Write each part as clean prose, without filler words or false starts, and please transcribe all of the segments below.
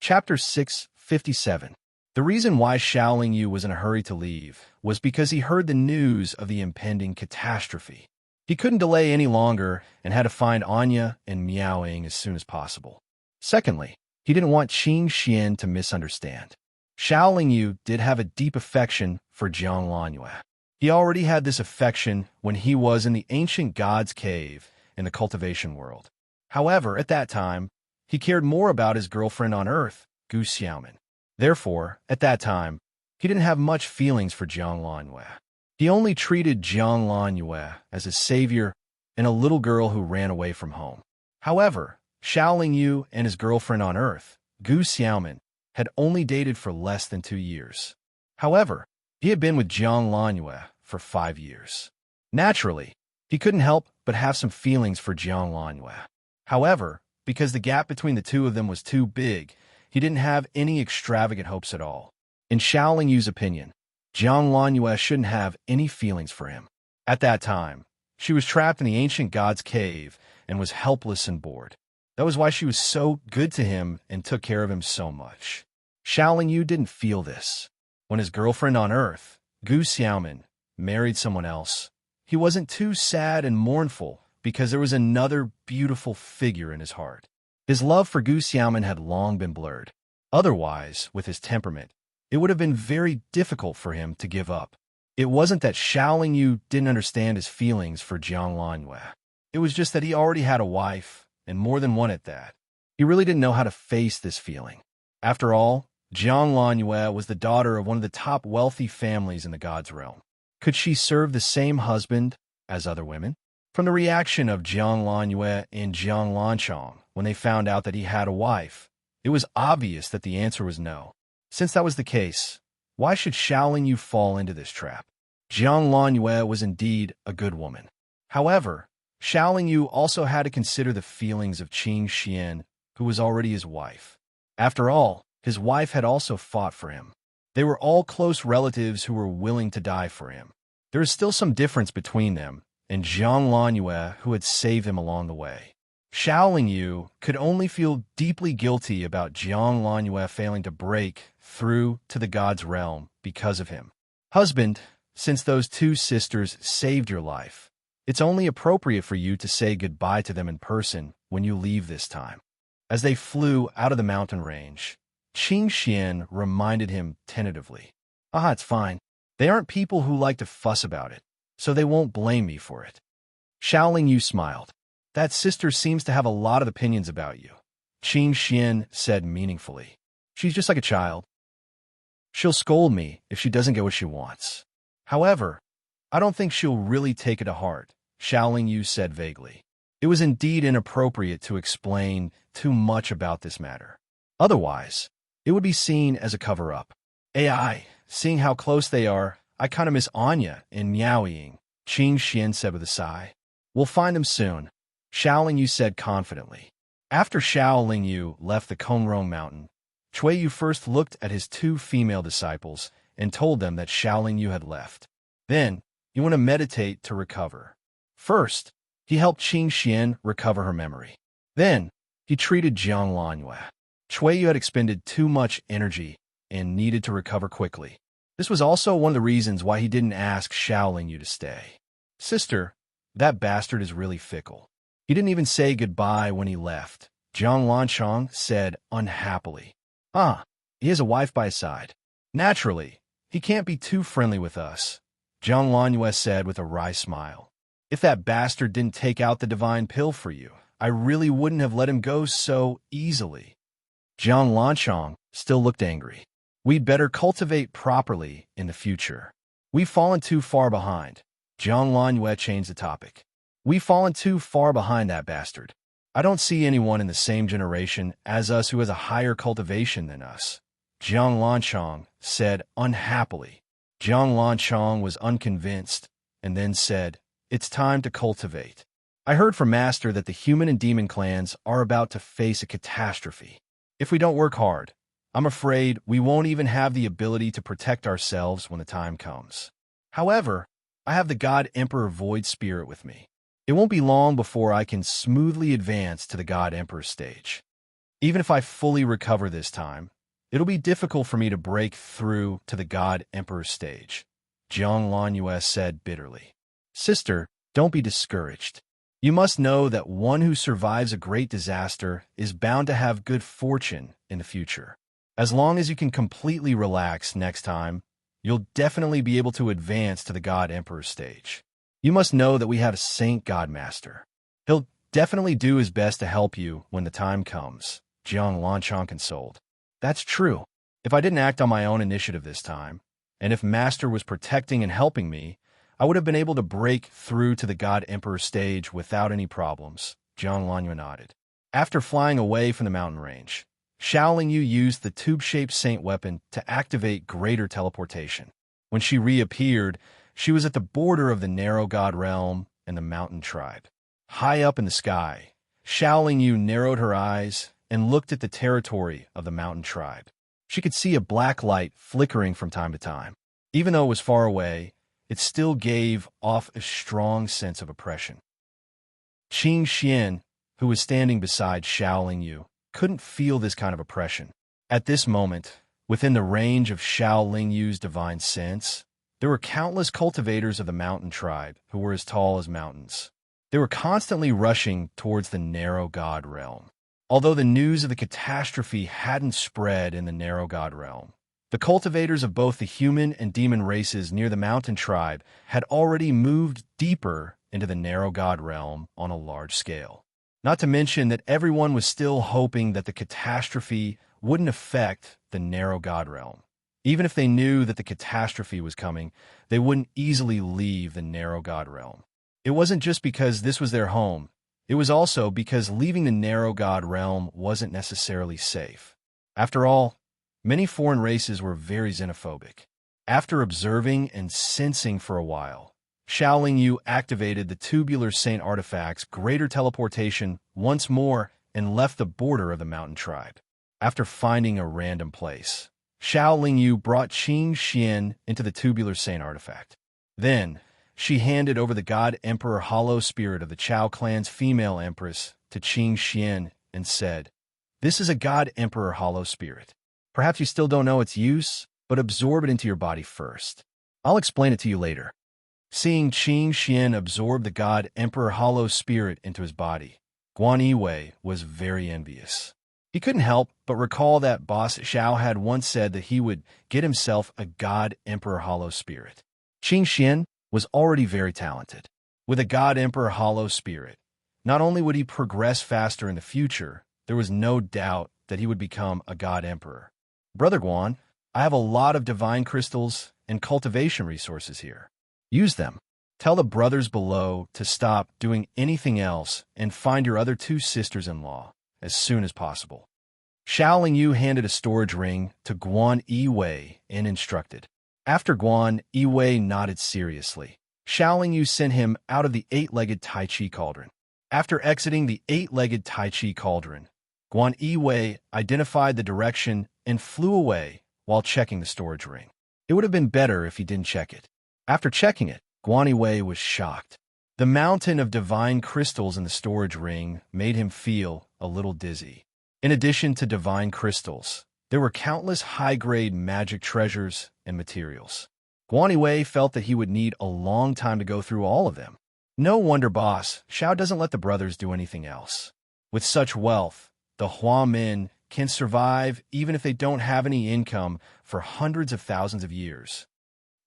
Chapter 657. The reason why Xiaoling Yu was in a hurry to leave was because he heard the news of the impending catastrophe. He couldn't delay any longer and had to find Anya and Miaoying as soon as possible. Secondly, he didn't want Qing Xian to misunderstand. Xiaoling Yu did have a deep affection for Jiang Lanyue. He already had this affection when he was in the ancient god's cave in the cultivation world. However, at that time, he cared more about his girlfriend on Earth, Gu Xiaomin. Therefore, at that time, he didn't have much feelings for Jiang Lanyue. He only treated Jiang Lanyue as a savior and a little girl who ran away from home. However, Xiaoling Yu and his girlfriend on Earth, Gu Xiaomin, had only dated for less than 2 years. However, he had been with Jiang Lanyue for 5 years. Naturally, he couldn't help but have some feelings for Jiang Lanyue. However, because the gap between the two of them was too big, he didn't have any extravagant hopes at all. In Xiaoling Yu's opinion, Jiang Lanyue shouldn't have any feelings for him. At that time, she was trapped in the ancient god's cave and was helpless and bored. That was why she was so good to him and took care of him so much. Xiaoling Yu didn't feel this. When his girlfriend on Earth, Gu Xiaomin, married someone else, he wasn't too sad and mournful because there was another beautiful figure in his heart. His love for Gu Xiaomin had long been blurred. Otherwise, with his temperament, it would have been very difficult for him to give up. It wasn't that Xiaoling Yu didn't understand his feelings for Jiang Lanyue. It was just that he already had a wife, and more than one at that. He really didn't know how to face this feeling. After all, Jiang Lanyue was the daughter of one of the top wealthy families in the god's realm. Could she serve the same husband as other women? From the reaction of Jiang Lanyue and Jiang Lanchong when they found out that he had a wife, it was obvious that the answer was no. Since that was the case, why should Xiaoling Yu fall into this trap? Jiang Lanyue was indeed a good woman. However, Xiaoling Yu also had to consider the feelings of Qing Xian, who was already his wife. After all, his wife had also fought for him. They were all close relatives who were willing to die for him. There is still some difference between them and Jiang Lanyue, who had saved him along the way. Xiaoling Yu could only feel deeply guilty about Jiang Lanyue failing to break through to the god's realm because of him. Husband, since those two sisters saved your life, it's only appropriate for you to say goodbye to them in person when you leave this time. As they flew out of the mountain range, Qing Xian reminded him tentatively, it's fine. They aren't people who like to fuss about it, so they won't blame me for it." Xiaoling Yu smiled. "That sister seems to have a lot of opinions about you," Qing Xian said meaningfully. "She's just like a child. She'll scold me if she doesn't get what she wants. However, I don't think she'll really take it to heart," Xiaoling Yu said vaguely. It was indeed inappropriate to explain too much about this matter. Otherwise, it would be seen as a cover-up. Seeing how close they are, I kind of miss Anya and Miaoying," Qing Xian said with a sigh. "We'll find them soon," Xiaoling Yu said confidently. After Xiaoling Yu left the Kongrong Mountain, Cui Yu first looked at his 2 female disciples and told them that Xiaoling Yu had left. Then, he went to meditate to recover. First, he helped Qing Xian recover her memory. Then, he treated Jiang Lanyue. Cui Yu had expended too much energy and needed to recover quickly. This was also one of the reasons why he didn't ask Xiaoling Yu to stay. "Sister, that bastard is really fickle. He didn't even say goodbye when he left," Jiang Lanchong said unhappily. He has a wife by his side. Naturally, he can't be too friendly with us," Jiang Lanyue said with a wry smile. "If that bastard didn't take out the divine pill for you, I really wouldn't have let him go so easily." Jiang Lanchong still looked angry. "We'd better cultivate properly in the future. We've fallen too far behind." Jiang Lanyue changed the topic. "We've fallen too far behind that bastard. I don't see anyone in the same generation as us who has a higher cultivation than us," Jiang Lanchong said unhappily. Jiang Lanchong was unconvinced and then said, "It's time to cultivate. I heard from Master that the human and demon clans are about to face a catastrophe. If we don't work hard, I'm afraid we won't even have the ability to protect ourselves when the time comes. However, I have the God Emperor Void Spirit with me. It won't be long before I can smoothly advance to the God Emperor stage." Even if I fully recover this time, it'll be difficult for me to break through to the God Emperor stage, Jiang Lanyue said bitterly. Sister, don't be discouraged. You must know that one who survives a great disaster is bound to have good fortune in the future. As long as you can completely relax next time, you'll definitely be able to advance to the God Emperor stage. You must know that we have a Saint Godmaster. He'll definitely do his best to help you when the time comes, Jiang Lanchang consoled. That's true. If I didn't act on my own initiative this time, and if Master was protecting and helping me, I would have been able to break through to the God Emperor stage without any problems, Jiang Lanyue nodded. After flying away from the mountain range, Xiaoling Yu used the tube-shaped saint weapon to activate greater teleportation. When she reappeared, she was at the border of the narrow god realm and the mountain tribe. High up in the sky, Xiaoling Yu narrowed her eyes and looked at the territory of the mountain tribe. She could see a black light flickering from time to time. Even though it was far away, it still gave off a strong sense of oppression. Qing Xian, who was standing beside Xiaoling Yu, couldn't feel this kind of oppression. At this moment, within the range of Xiaoling Yu's divine sense, there were countless cultivators of the mountain tribe who were as tall as mountains. They were constantly rushing towards the narrow god realm. Although the news of the catastrophe hadn't spread in the narrow god realm, the cultivators of both the human and demon races near the mountain tribe had already moved deeper into the narrow god realm on a large scale. Not to mention that everyone was still hoping that the catastrophe wouldn't affect the narrow god realm. Even if they knew that the catastrophe was coming, they wouldn't easily leave the narrow god realm. It wasn't just because this was their home. It was also because leaving the narrow god realm wasn't necessarily safe. After all, many foreign races were very xenophobic. After observing and sensing for a while, Xiaoling Yu activated the tubular saint artifact's greater teleportation once more and left the border of the mountain tribe. After finding a random place, Xiaoling Yu brought Qing Xian into the tubular saint artifact. Then, she handed over the God Emperor Hollow Spirit of the Chao clan's female empress to Qing Xian and said, "This is a God Emperor Hollow Spirit. Perhaps you still don't know its use, but absorb it into your body first. I'll explain it to you later." Seeing Qing Xian absorb the God Emperor Hollow Spirit into his body, Guan Yiwei was very envious. He couldn't help but recall that boss Xiao had once said that he would get himself a God Emperor Hollow Spirit. Qing Xian was already very talented. With a God Emperor Hollow Spirit, not only would he progress faster in the future, there was no doubt that he would become a God Emperor. Brother Guan, I have a lot of divine crystals and cultivation resources here. Use them. Tell the brothers below to stop doing anything else and find your other two sisters-in-law as soon as possible. Xiaoling Yu handed a storage ring to Guan Yiwei and instructed. After Guan Yiwei nodded seriously, Xiaoling Yu sent him out of the eight-legged Tai Chi cauldron. After exiting the eight-legged Tai Chi cauldron, Guan Yiwei identified the direction and flew away while checking the storage ring. It would have been better if he didn't check it. After checking it, Guan Yiwei was shocked. The mountain of divine crystals in the storage ring made him feel a little dizzy. In addition to divine crystals, there were countless high-grade magic treasures and materials. Guan Yiwei felt that he would need a long time to go through all of them. No wonder boss Xiao doesn't let the brothers do anything else. With such wealth, the Hua men can survive even if they don't have any income for hundreds of thousands of years.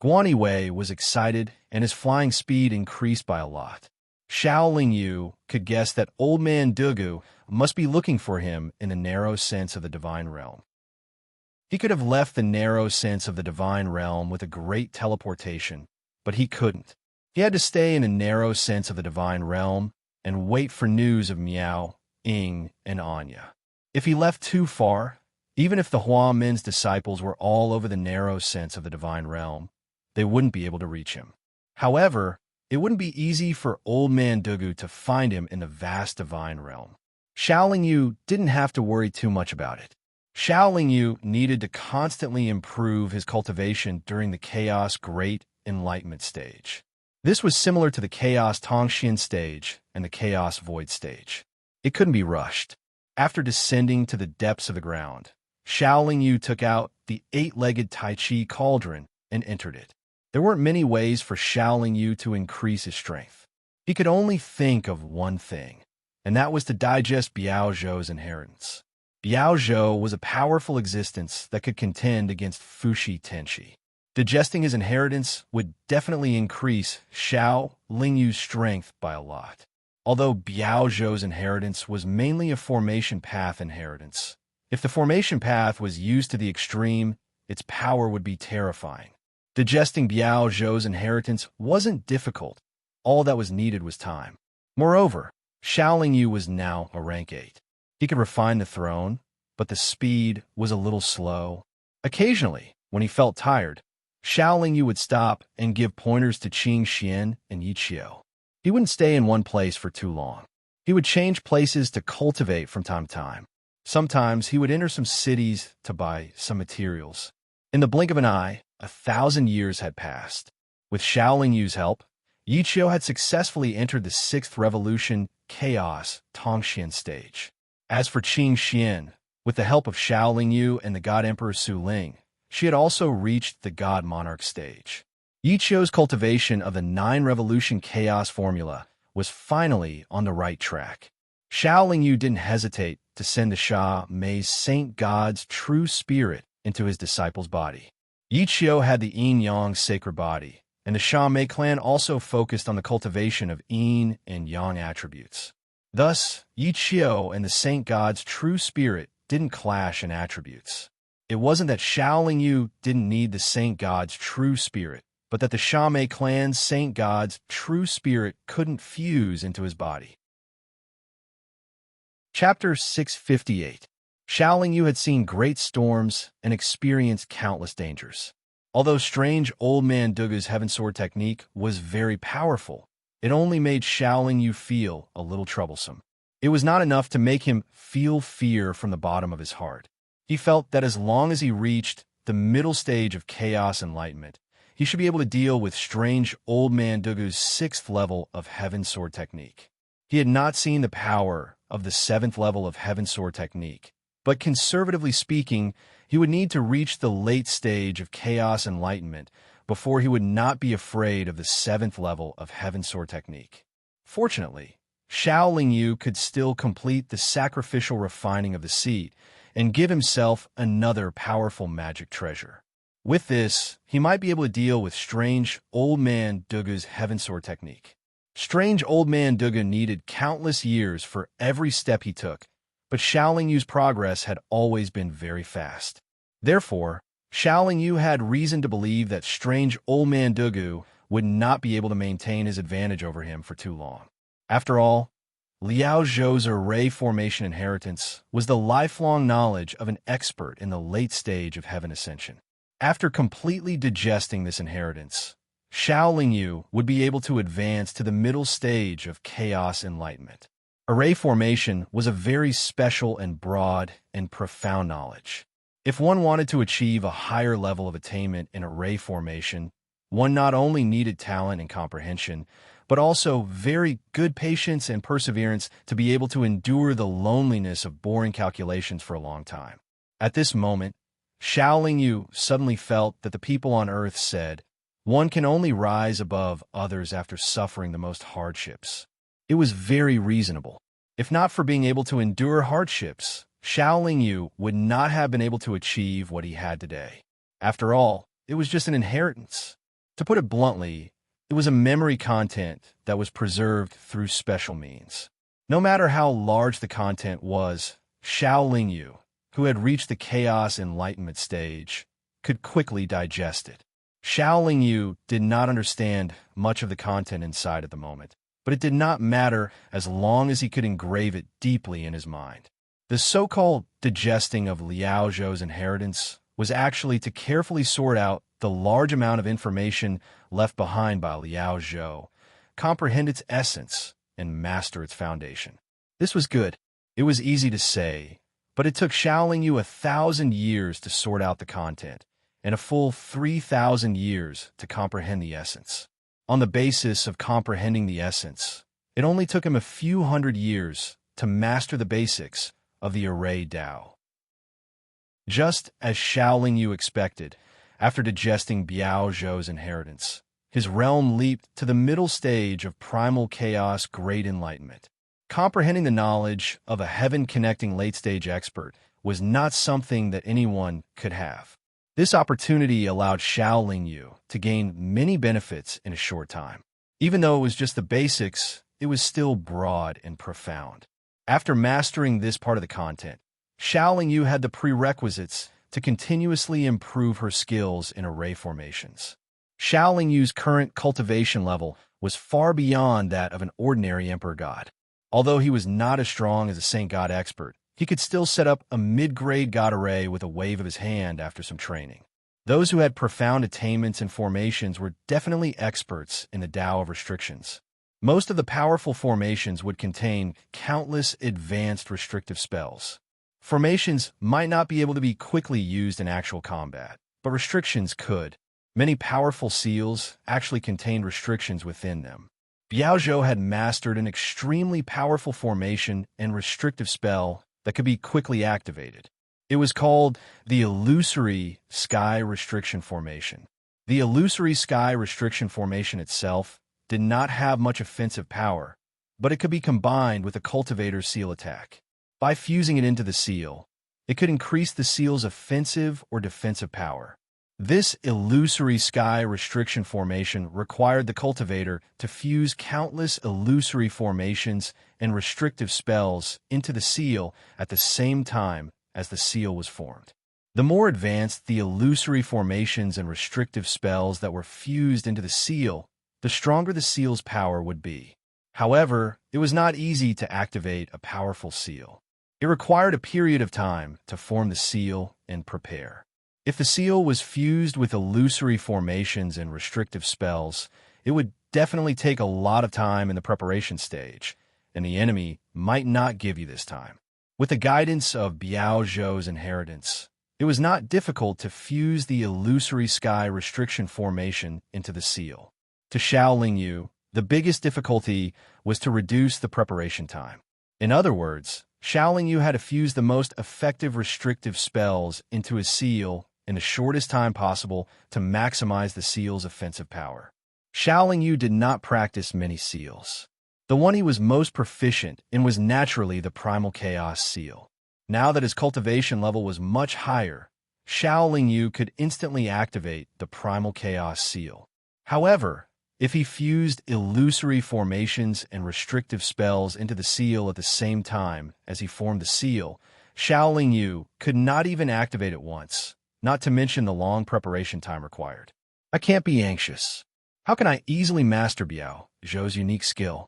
Guan Yiwei was excited and his flying speed increased by a lot. Xiaoling Yu could guess that Old Man Dugu must be looking for him in the narrow sense of the divine realm. He could have left the narrow sense of the divine realm with a great teleportation, but he couldn't. He had to stay in the narrow sense of the divine realm and wait for news of Miao, Ying, and Anya. If he left too far, even if the Hua men's disciples were all over the narrow sense of the divine realm, they wouldn't be able to reach him. However, it wouldn't be easy for Old Man Dugu to find him in the vast divine realm. Xiaoling Yu didn't have to worry too much about it. Xiaoling Yu needed to constantly improve his cultivation during the Chaos Great Enlightenment stage. This was similar to the Chaos Tongxian stage and the Chaos Void stage. It couldn't be rushed. After descending to the depths of the ground, Shaolin Yu took out the 8-legged Tai Chi cauldron and entered it. There weren't many ways for Shaolin Yu to increase his strength. He could only think of one thing, and that was to digest Biao Zhou's inheritance. Biao Zhou was a powerful existence that could contend against Fushi Tenshi. Digesting his inheritance would definitely increase Shaolin Yu's strength by a lot. Although Biao Zhou's inheritance was mainly a formation path inheritance, if the formation path was used to the extreme, its power would be terrifying. Digesting Biao Zhou's inheritance wasn't difficult. All that was needed was time. Moreover, Shaolin Yu was now a rank 8. He could refine the throne, but the speed was a little slow. Occasionally, when he felt tired, Shaolin Yu would stop and give pointers to Qing Xian and Yi Qiu. He wouldn't stay in one place for too long. He would change places to cultivate from time to time. Sometimes he would enter some cities to buy some materials. In the blink of an eye, 1,000 years had passed. With Shaolin Yu's help, Yi Qiu had successfully entered the 6th Revolution Chaos Tongxian stage. As for Qing Xian, with the help of Shaolin Yu and the God Emperor Su Ling, she had also reached the God Monarch stage. Yi Qiu's cultivation of the 9 Revolution Chaos formula was finally on the right track. Shaolin Yu didn't hesitate to send the Sha Mei's Saint God's true spirit into his disciple's body. Yi Qiu had the yin-yang sacred body, and the Sha Mei clan also focused on the cultivation of yin and yang attributes. Thus, Yi Qiu and the Saint God's true spirit didn't clash in attributes. It wasn't that Shaolin Yu didn't need the Saint God's true spirit, but that the Sha Mei clan's Saint God's true spirit couldn't fuse into his body. Chapter 658. Shaolin Yu had seen great storms and experienced countless dangers. Although strange old man Dugu's heaven sword technique was very powerful, it only made Shaolin Yu feel a little troublesome. It was not enough to make him feel fear from the bottom of his heart. He felt that as long as he reached the middle stage of chaos enlightenment, he should be able to deal with strange old man Dugu's 6th level of heaven sword technique. He had not seen the power of the 7th level of heaven sword technique, but conservatively speaking, he would need to reach the late stage of chaos enlightenment before he would not be afraid of the 7th level of heaven sword technique. Fortunately, Shaolin Yu could still complete the sacrificial refining of the seed and give himself another powerful magic treasure. With this, he might be able to deal with strange old man Dugu's heaven sword technique. Strange old man Dugu needed countless years for every step he took, but Shaolin Yu's progress had always been very fast. Therefore, Shaolin Yu had reason to believe that strange old man Dugu would not be able to maintain his advantage over him for too long. After all, Liao Zhou's array formation inheritance was the lifelong knowledge of an expert in the late stage of heaven ascension. After completely digesting this inheritance, Shaolin Yu would be able to advance to the middle stage of chaos enlightenment. Array formation was a very special and broad and profound knowledge. If one wanted to achieve a higher level of attainment in array formation, one not only needed talent and comprehension, but also very good patience and perseverance to be able to endure the loneliness of boring calculations for a long time. At this moment, Shaolin Yu suddenly felt that the people on earth said, "One can only rise above others after suffering the most hardships." It was very reasonable. If not for being able to endure hardships, Shaolin Yu would not have been able to achieve what he had today. After all, it was just an inheritance. To put it bluntly, it was a memory content that was preserved through special means. No matter how large the content was, Shaolin Yu, who had reached the chaos enlightenment stage, could quickly digest it. Shaolin Yu did not understand much of the content inside at the moment, but it did not matter as long as he could engrave it deeply in his mind. The so-called digesting of Liao Zhou's inheritance was actually to carefully sort out the large amount of information left behind by Liao Zhou, comprehend its essence, and master its foundation. This was good. It was easy to say, but it took Shaolin Yu 1,000 years to sort out the content, and a full 3,000 years to comprehend the essence. On the basis of comprehending the essence, it only took him a few hundred years to master the basics of the array Tao. Just as Shaolin Yu expected, after digesting Biao Zhou's inheritance, his realm leaped to the middle stage of primal chaos great enlightenment. Comprehending the knowledge of a heaven-connecting late-stage expert was not something that anyone could have. This opportunity allowed Shaolin Yu to gain many benefits in a short time. Even though it was just the basics, it was still broad and profound. After mastering this part of the content, Shaolin Yu had the prerequisites to continuously improve her skills in array formations. Shaolin Yu's current cultivation level was far beyond that of an ordinary Emperor God. Although he was not as strong as a Saint God expert, he could still set up a mid-grade God array with a wave of his hand after some training. Those who had profound attainments and formations were definitely experts in the Tao of restrictions. Most of the powerful formations would contain countless advanced restrictive spells. Formations might not be able to be quickly used in actual combat, but restrictions could. Many powerful seals actually contained restrictions within them. Biao Zhou had mastered an extremely powerful formation and restrictive spell that could be quickly activated. It was called the Illusory Sky Restriction Formation. The Illusory Sky Restriction Formation itself did not have much offensive power, but it could be combined with a Cultivator's Seal attack. By fusing it into the seal, it could increase the seal's offensive or defensive power. This Illusory Sky Restriction Formation required the cultivator to fuse countless illusory formations and restrictive spells into the seal at the same time as the seal was formed. The more advanced the illusory formations and restrictive spells that were fused into the seal, the stronger the seal's power would be. However, it was not easy to activate a powerful seal. It required a period of time to form the seal and prepare. If the seal was fused with illusory formations and restrictive spells, it would definitely take a lot of time in the preparation stage, and the enemy might not give you this time. With the guidance of Biao Zhou's inheritance, it was not difficult to fuse the Illusory Sky Restriction Formation into the seal. To Shaolin Yu, the biggest difficulty was to reduce the preparation time. In other words, Shaolin Yu had to fuse the most effective restrictive spells into his seal in the shortest time possible to maximize the seal's offensive power. Shaolin Yu did not practice many seals. The one he was most proficient in was naturally the Primal Chaos seal. Now that his cultivation level was much higher, Shaolin Yu could instantly activate the Primal Chaos seal. However, if he fused illusory formations and restrictive spells into the seal at the same time as he formed the seal, Shaolin Yu could not even activate it once, not to mention the long preparation time required. I can't be anxious. How can I easily master Biao Zhou's unique skill?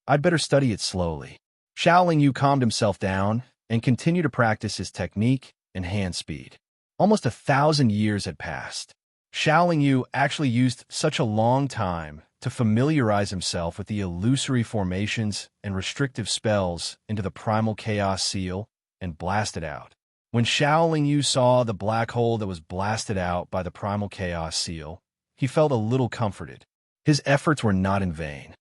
I'd better study it slowly. Shaolin Yu calmed himself down and continued to practice his technique and hand speed. Almost 1,000 years had passed. Shaolin Yu actually used such a long time to familiarize himself with the illusory formations and restrictive spells into the Primal Chaos seal and blast it out. When Shaolin Yu saw the black hole that was blasted out by the Primal Chaos seal, he felt a little comforted. His efforts were not in vain.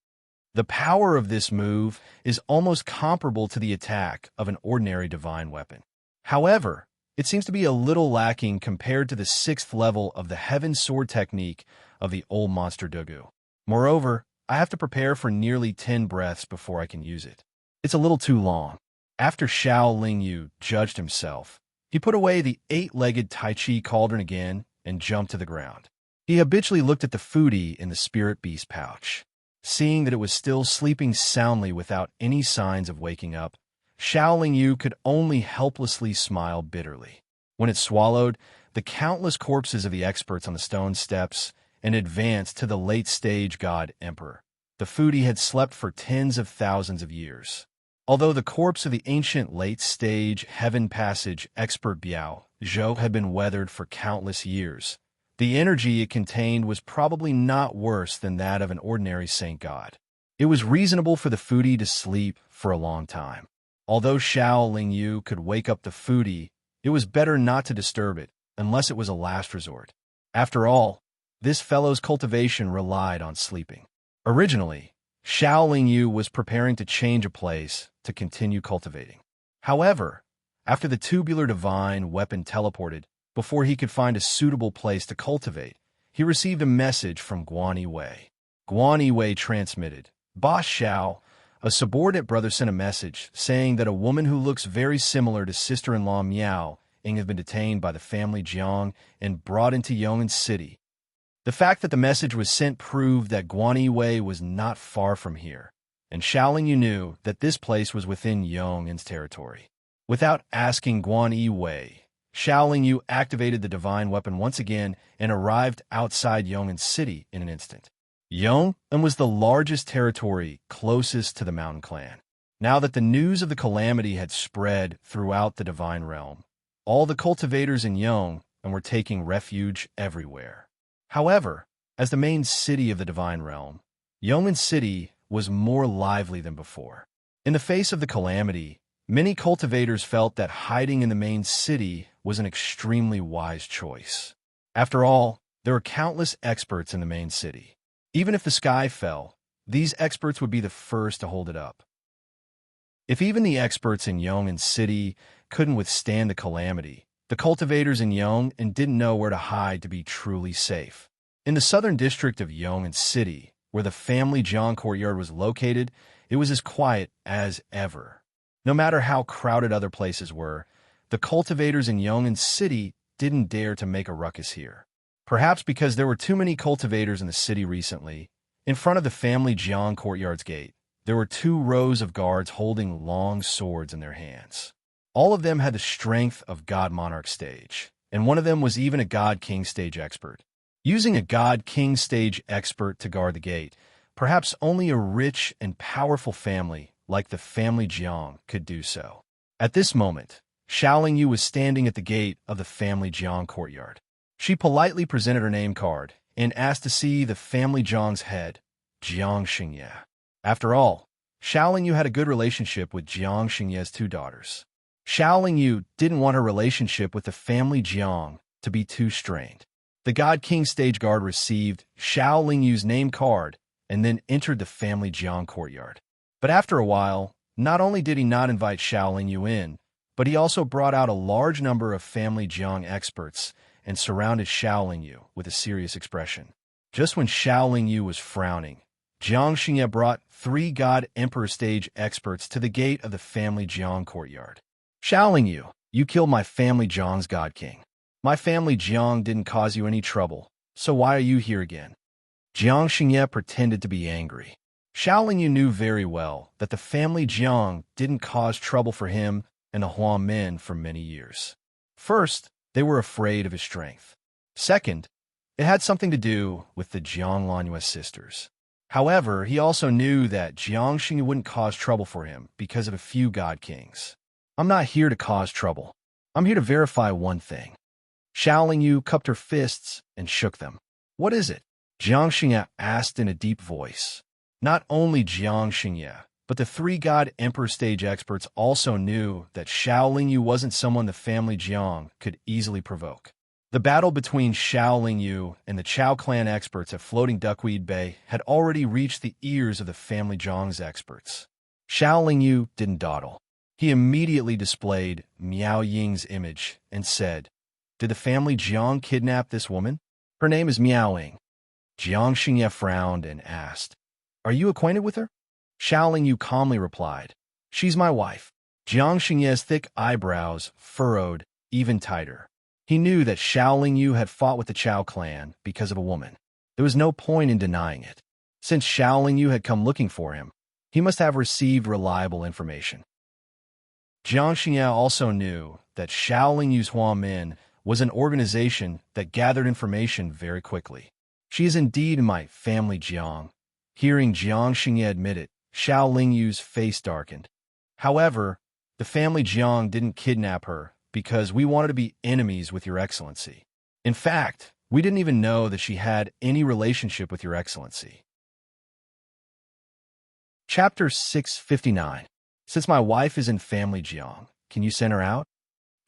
The power of this move is almost comparable to the attack of an ordinary divine weapon. However, it seems to be a little lacking compared to the 6th level of the Heaven Sword technique of the old monster Dugu. Moreover, I have to prepare for nearly 10 breaths before I can use it. It's a little too long. After Shaolin Yu judged himself, he put away the 8-legged Tai Chi cauldron again and jumped to the ground. He habitually looked at the foodie in the spirit beast pouch. Seeing that it was still sleeping soundly without any signs of waking up, Shaolin Yu could only helplessly smile bitterly. When it swallowed the countless corpses of the experts on the stone steps and advanced to the late-stage god emperor, the foodie had slept for tens of thousands of years. Although the corpse of the ancient late-stage heaven passage expert Biao Zhou had been weathered for countless years, the energy it contained was probably not worse than that of an ordinary saint god. It was reasonable for the foodie to sleep for a long time. Although Shaolin Yu could wake up the foodie, it was better not to disturb it, unless it was a last resort. After all, this fellow's cultivation relied on sleeping. Originally, Shaolin Yu was preparing to change a place to continue cultivating. However, after the tubular divine weapon teleported, before he could find a suitable place to cultivate, he received a message from Guan Yiwei. Guan Yiwei transmitted, "Boss Xiao, a subordinate brother sent a message saying that a woman who looks very similar to sister-in-law Miao Ying has been detained by the family Jiang and brought into Yong'an City." The fact that the message was sent proved that Guan Yiwei was not far from here, and Xiaolingyu knew that this place was within Yong'an's territory. Without asking Guan Yiwei, Xiaolingyu activated the divine weapon once again and arrived outside Yong'an City in an instant. Yong'an was the largest territory closest to the Mountain Clan. Now that the news of the calamity had spread throughout the divine realm, all the cultivators in Yong'an were taking refuge everywhere. However, as the main city of the divine realm, Yong'an City was more lively than before. In the face of the calamity, many cultivators felt that hiding in the main city was an extremely wise choice. After all, there were countless experts in the main city. Even if the sky fell, these experts would be the first to hold it up. If even the experts in Yong'an City couldn't withstand the calamity, the cultivators in Yong'an didn't know where to hide to be truly safe. In the southern district of Yong'an City, where the family Jiang courtyard was located, it was as quiet as ever. No matter how crowded other places were, the cultivators in Yong'an City didn't dare to make a ruckus here. Perhaps because there were too many cultivators in the city recently, in front of the family Jiang courtyard's gate, there were 2 rows of guards holding long swords in their hands. All of them had the strength of God Monarch stage, and one of them was even a God King stage expert. Using a God King stage expert to guard the gate, perhaps only a rich and powerful family like the family Jiang could do so. At this moment, Xiaolingyu was standing at the gate of the family Jiang courtyard. She politely presented her name card and asked to see the family Jiang's head, Jiang Xingye. After all, Xiaolingyu had a good relationship with Jiang Xingye's 2 daughters. Xiaolingyu didn't want her relationship with the family Jiang to be too strained. The God King stage guard received Xiaolingyu's name card and then entered the family Jiang courtyard. But after a while, not only did he not invite Xiaolingyu in, but he also brought out a large number of family Jiang experts and surrounded Xiaolingyu with a serious expression. Just when Xiaolingyu was frowning, Jiang Xingye brought 3 God Emperor stage experts to the gate of the family Jiang courtyard. "Xiaolingyu, you killed my family Jiang's God King. My family Jiang didn't cause you any trouble, so why are you here again?" Jiang Xingye pretended to be angry. Xiaolingyu knew very well that the family Jiang didn't cause trouble for him and the Huan men for many years. First, they were afraid of his strength. Second, it had something to do with the Jiang Lanyue sisters. However, he also knew that Jiang Xingye wouldn't cause trouble for him because of a few God Kings. "I'm not here to cause trouble. I'm here to verify one thing." Xiaolingyu cupped her fists and shook them. "What is it?" Jiang Xingye asked in a deep voice. Not only Jiang Xingye, but the 3 God Emperor stage experts also knew that Xiaolingyu wasn't someone the family Jiang could easily provoke. The battle between Xiaolingyu and the Chao clan experts at Floating Duckweed Bay had already reached the ears of the family Jiang's experts. Xiaolingyu didn't dawdle. He immediately displayed Miao Ying's image and said, "Did the family Jiang kidnap this woman? Her name is Miao Ying." Jiang Xingye frowned and asked, "Are you acquainted with her?" Xiaolingyu calmly replied, "She's my wife." Jiang Xingye's thick eyebrows furrowed even tighter. He knew that Xiaolingyu had fought with the Chao clan because of a woman. There was no point in denying it. Since Xiaolingyu had come looking for him, he must have received reliable information. Jiang Xingye also knew that Xiaolingyu's Huan Men was an organization that gathered information very quickly. "She is indeed my family Jiang." Hearing Jiang Xingye admit it, Xiaolingyu's face darkened. "However, the family Jiang didn't kidnap her because we wanted to be enemies with Your Excellency. In fact, we didn't even know that she had any relationship with Your Excellency." Chapter 659. Since my wife is in family Jiang, can you send her out?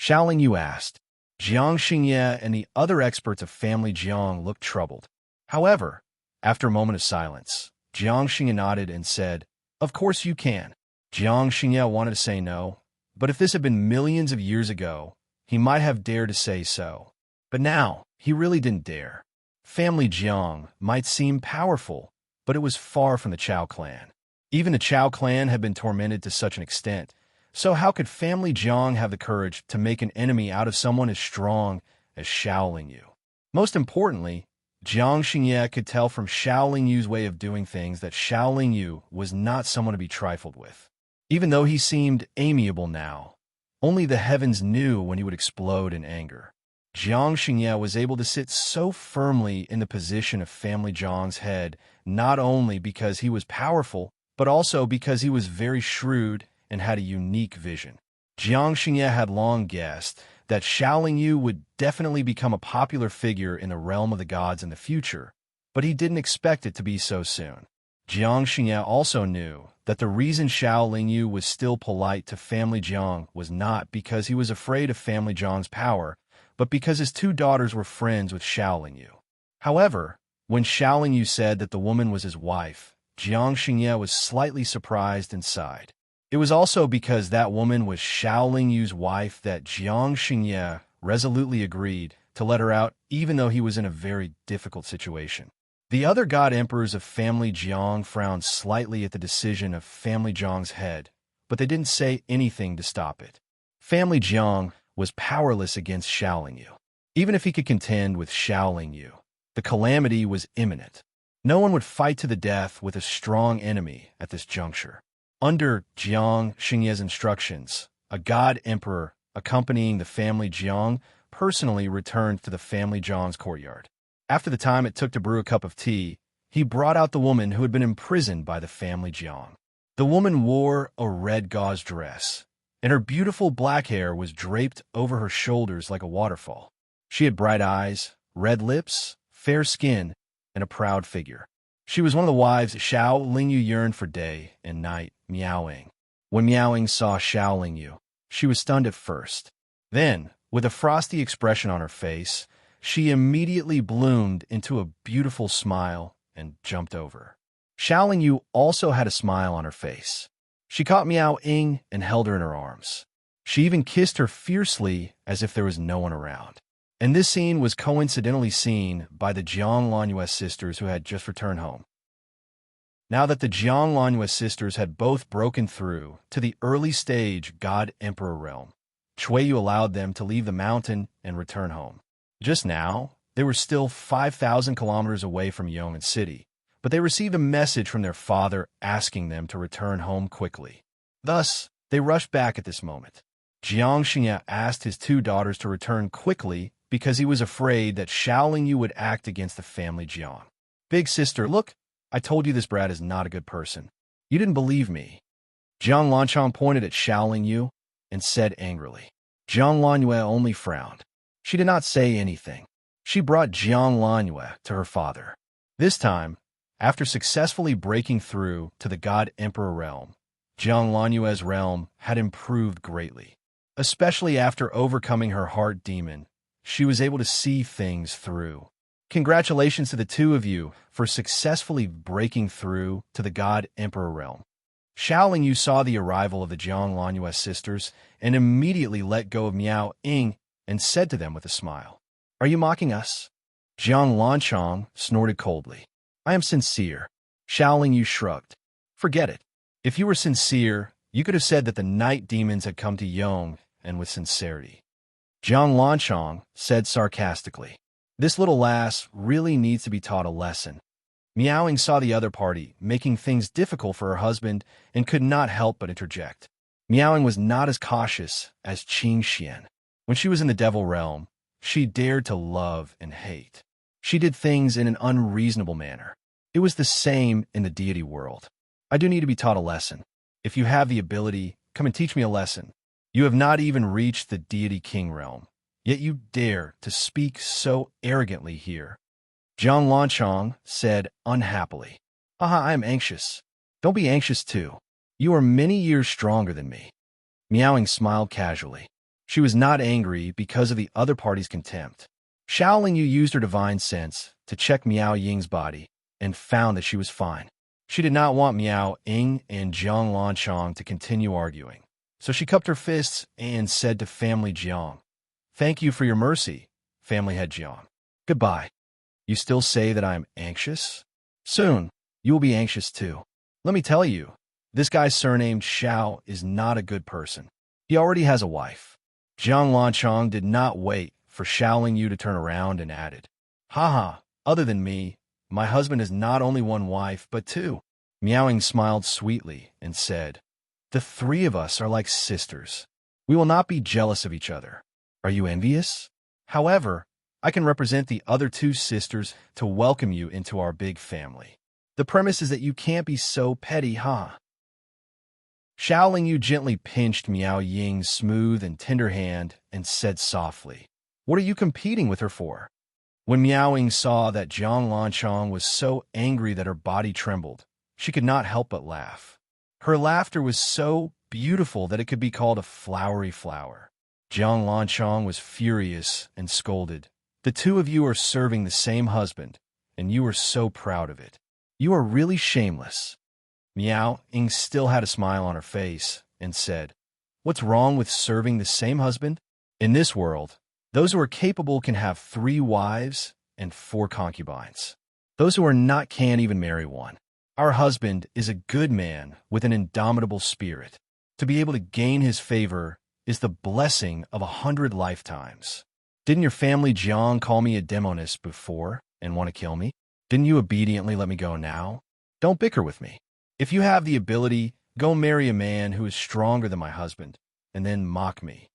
Xiaolingyu asked. Jiang Xingye and the other experts of family Jiang looked troubled. However, after a moment of silence, Jiang Xingye nodded and said, "Of course you can." Jiang Xingye wanted to say no, but if this had been millions of years ago, he might have dared to say so. But now, he really didn't dare. Family Jiang might seem powerful, but it was far from the Chao clan. Even the Chao clan had been tormented to such an extent, so how could family Jiang have the courage to make an enemy out of someone as strong as Xiao Yu? Most importantly, Jiang Xingye could tell from Xiao Yu's way of doing things that Xiao Yu was not someone to be trifled with. Even though he seemed amiable now, only the heavens knew when he would explode in anger. Jiang Xingye was able to sit so firmly in the position of family Jiang's head, not only because he was powerful, but also because he was very shrewd and had a unique vision. Jiang Xingye had long guessed that Xiao Yu would definitely become a popular figure in the realm of the gods in the future, but he didn't expect it to be so soon. Jiang Xingye also knew that the reason Xiao Yu was still polite to family Jiang was not because he was afraid of family Jiang's power, but because his two daughters were friends with Xiao Yu. However, when Xiao Yu said that the woman was his wife, Jiang Xingye was slightly surprised and sighed. It was also because that woman was Xiao Yu's wife that Jiang Xingye resolutely agreed to let her out even though he was in a very difficult situation. The other god emperors of family Jiang frowned slightly at the decision of family Jiang's head, but they didn't say anything to stop it. Family Jiang was powerless against Xiao Yu. Even if he could contend with Xiao Yu, the calamity was imminent. No one would fight to the death with a strong enemy at this juncture. Under Jiang Xingye's instructions, a god emperor accompanying the family Jiang personally returned to the family Jiang's courtyard. After the time it took to brew a cup of tea, he brought out the woman who had been imprisoned by the family Jiang. The woman wore a red gauze dress, and her beautiful black hair was draped over her shoulders like a waterfall. She had bright eyes, red lips, fair skin, and a proud figure. She was one of the wives Xiao Yu yearned for day and night, Miaoing. When Miaoing saw Xiao Yu, she was stunned at first. Then, with a frosty expression on her face, she immediately bloomed into a beautiful smile and jumped over. Xiao Yu also had a smile on her face. She caught Miao Ying and held her in her arms. She even kissed her fiercely as if there was no one around. And this scene was coincidentally seen by the Jiang Lanyue sisters who had just returned home. Now that the Jiang Lanyue sisters had both broken through to the early stage God-Emperor realm, Chuiyu allowed them to leave the mountain and return home. Just now, they were still 5,000 kilometers away from Yong'an City, but they received a message from their father asking them to return home quickly. Thus, they rushed back at this moment. Jiang Xingye asked his two daughters to return quickly because he was afraid that Xiao Yu would act against the family Jiang. Big sister, look, I told you this brat is not a good person. You didn't believe me. Jiang Lanchang pointed at Xiao Yu and said angrily. Jiang Lanyue only frowned. She did not say anything. She brought Jiang Lanyue to her father. This time, after successfully breaking through to the God-Emperor realm, Jiang Lanyue's realm had improved greatly. Especially after overcoming her heart demon, she was able to see things through. Congratulations to the two of you for successfully breaking through to the God-Emperor realm. Xiao Yu saw the arrival of the Jiang Lanyue sisters and immediately let go of Miao Ying and said to them with a smile, "Are you mocking us?" Jiang Lanchang snorted coldly. "I am sincere." Xiao Yu shrugged. "Forget it. If you were sincere, you could have said that the night demons had come to Yong, and with sincerity." Jiang Lanchang said sarcastically, "This little lass really needs to be taught a lesson." Miaoing saw the other party making things difficult for her husband and could not help but interject. Miaoing was not as cautious as Qing Xian. When she was in the devil realm, she dared to love and hate. She did things in an unreasonable manner. It was the same in the deity world. I do need to be taught a lesson. If you have the ability, come and teach me a lesson. You have not even reached the deity king realm, yet you dare to speak so arrogantly here. Jiang Lanchang said unhappily, "Haha, I am anxious." "Don't be anxious too. You are many years stronger than me." Miaoing smiled casually. She was not angry because of the other party's contempt. Xiao Yu used her divine sense to check Miao Ying's body and found that she was fine. She did not want Miao Ying and Jiang Lanchang to continue arguing, So she cupped her fists and said to Family Jiang, "Thank you for your mercy, Family Head Jiang. Goodbye. You still say that I am anxious? Soon, you will be anxious too. Let me tell you, this guy surnamed Xiao is not a good person. He already has a wife." Jiang Lanchong did not wait for Xiaoling Yu to turn around and added, "Haha, other than me, my husband has not only one wife, but two." Miaoing smiled sweetly and said, "The three of us are like sisters. We will not be jealous of each other. Are you envious? However, I can represent the other two sisters to welcome you into our big family. The premise is that you can't be so petty, huh?" Xiaoling Yu gently pinched Miao Ying's smooth and tender hand and said softly, "What are you competing with her for?" When Miao Ying saw that Jiang Lanchong was so angry that her body trembled, she could not help but laugh. Her laughter was so beautiful that it could be called a flowery flower. Jiang Lanchong was furious and scolded, "The two of you are serving the same husband, and you are so proud of it. You are really shameless." Miao Ying still had a smile on her face and said, "What's wrong with serving the same husband? In this world, those who are capable can have 3 wives and 4 concubines. Those who are not can't even marry one. Our husband is a good man with an indomitable spirit. To be able to gain his favor is the blessing of 100 lifetimes. Didn't your family Jiang call me a demoness before and want to kill me? Didn't you obediently let me go now? Don't bicker with me. If you have the ability, go marry a man who is stronger than my husband, and then mock me."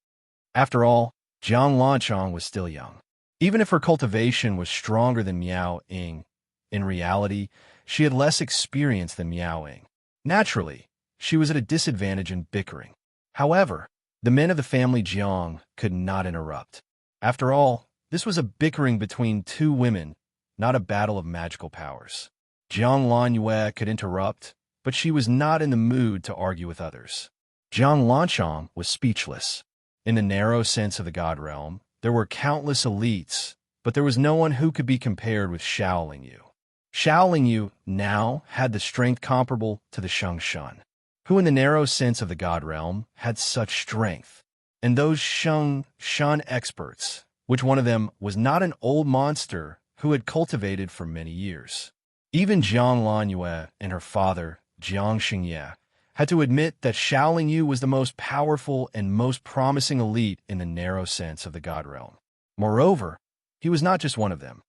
After all, Jiang Lanchong was still young. Even if her cultivation was stronger than Miao Ying, in reality, she had less experience than Miao Ying. Naturally, she was at a disadvantage in bickering. However, the men of the family Jiang could not interrupt. After all, this was a bickering between 2 women, not a battle of magical powers. Jiang Lanyue could interrupt, but she was not in the mood to argue with others. Jiang Lanchong was speechless. In the narrow sense of the God realm, there were countless elites, but there was no one who could be compared with Xiaoling Yu. Xiaoling Yu now had the strength comparable to the Sheng Shun, who in the narrow sense of the God realm had such strength. And those Sheng Shun experts, which one of them was not an old monster who had cultivated for many years. Even Jiang Lanyue and her father, Jiang Xingye, had to admit that Xiaoling Yu was the most powerful and most promising elite in the narrow sense of the God realm. Moreover, he was not just one of them.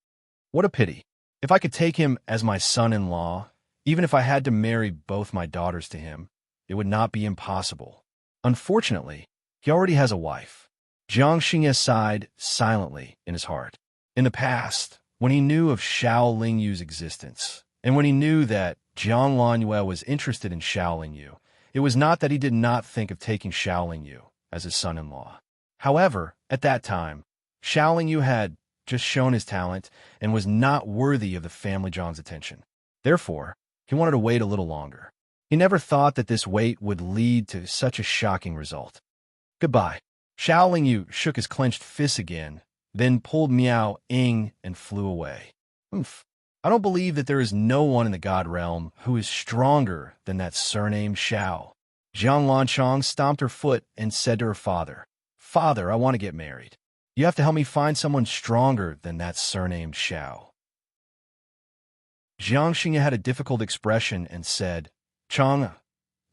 What a pity. If I could take him as my son-in-law, even if I had to marry both my daughters to him, it would not be impossible. Unfortunately, he already has a wife. Jiang Xingye sighed silently in his heart. In the past, when he knew of Xiaoling Yu's existence, and when he knew that Jiang Lanyue was interested in Xiaoling Yu, it was not that he did not think of taking Xiaoling Yu as his son-in-law. However, at that time, Xiaoling Yu had just shown his talent and was not worthy of the family Zhang's attention. Therefore, he wanted to wait a little longer. He never thought that this wait would lead to such a shocking result. "Goodbye." Xiaoling Yu shook his clenched fists again, then pulled Miao Ying and flew away. "Oomph. I don't believe that there is no one in the God realm who is stronger than that surnamed Xiao." Jiang Lanchong stomped her foot and said to her father, "Father, I want to get married. You have to help me find someone stronger than that surnamed Xiao." Jiang Xingye had a difficult expression and said, "Chang,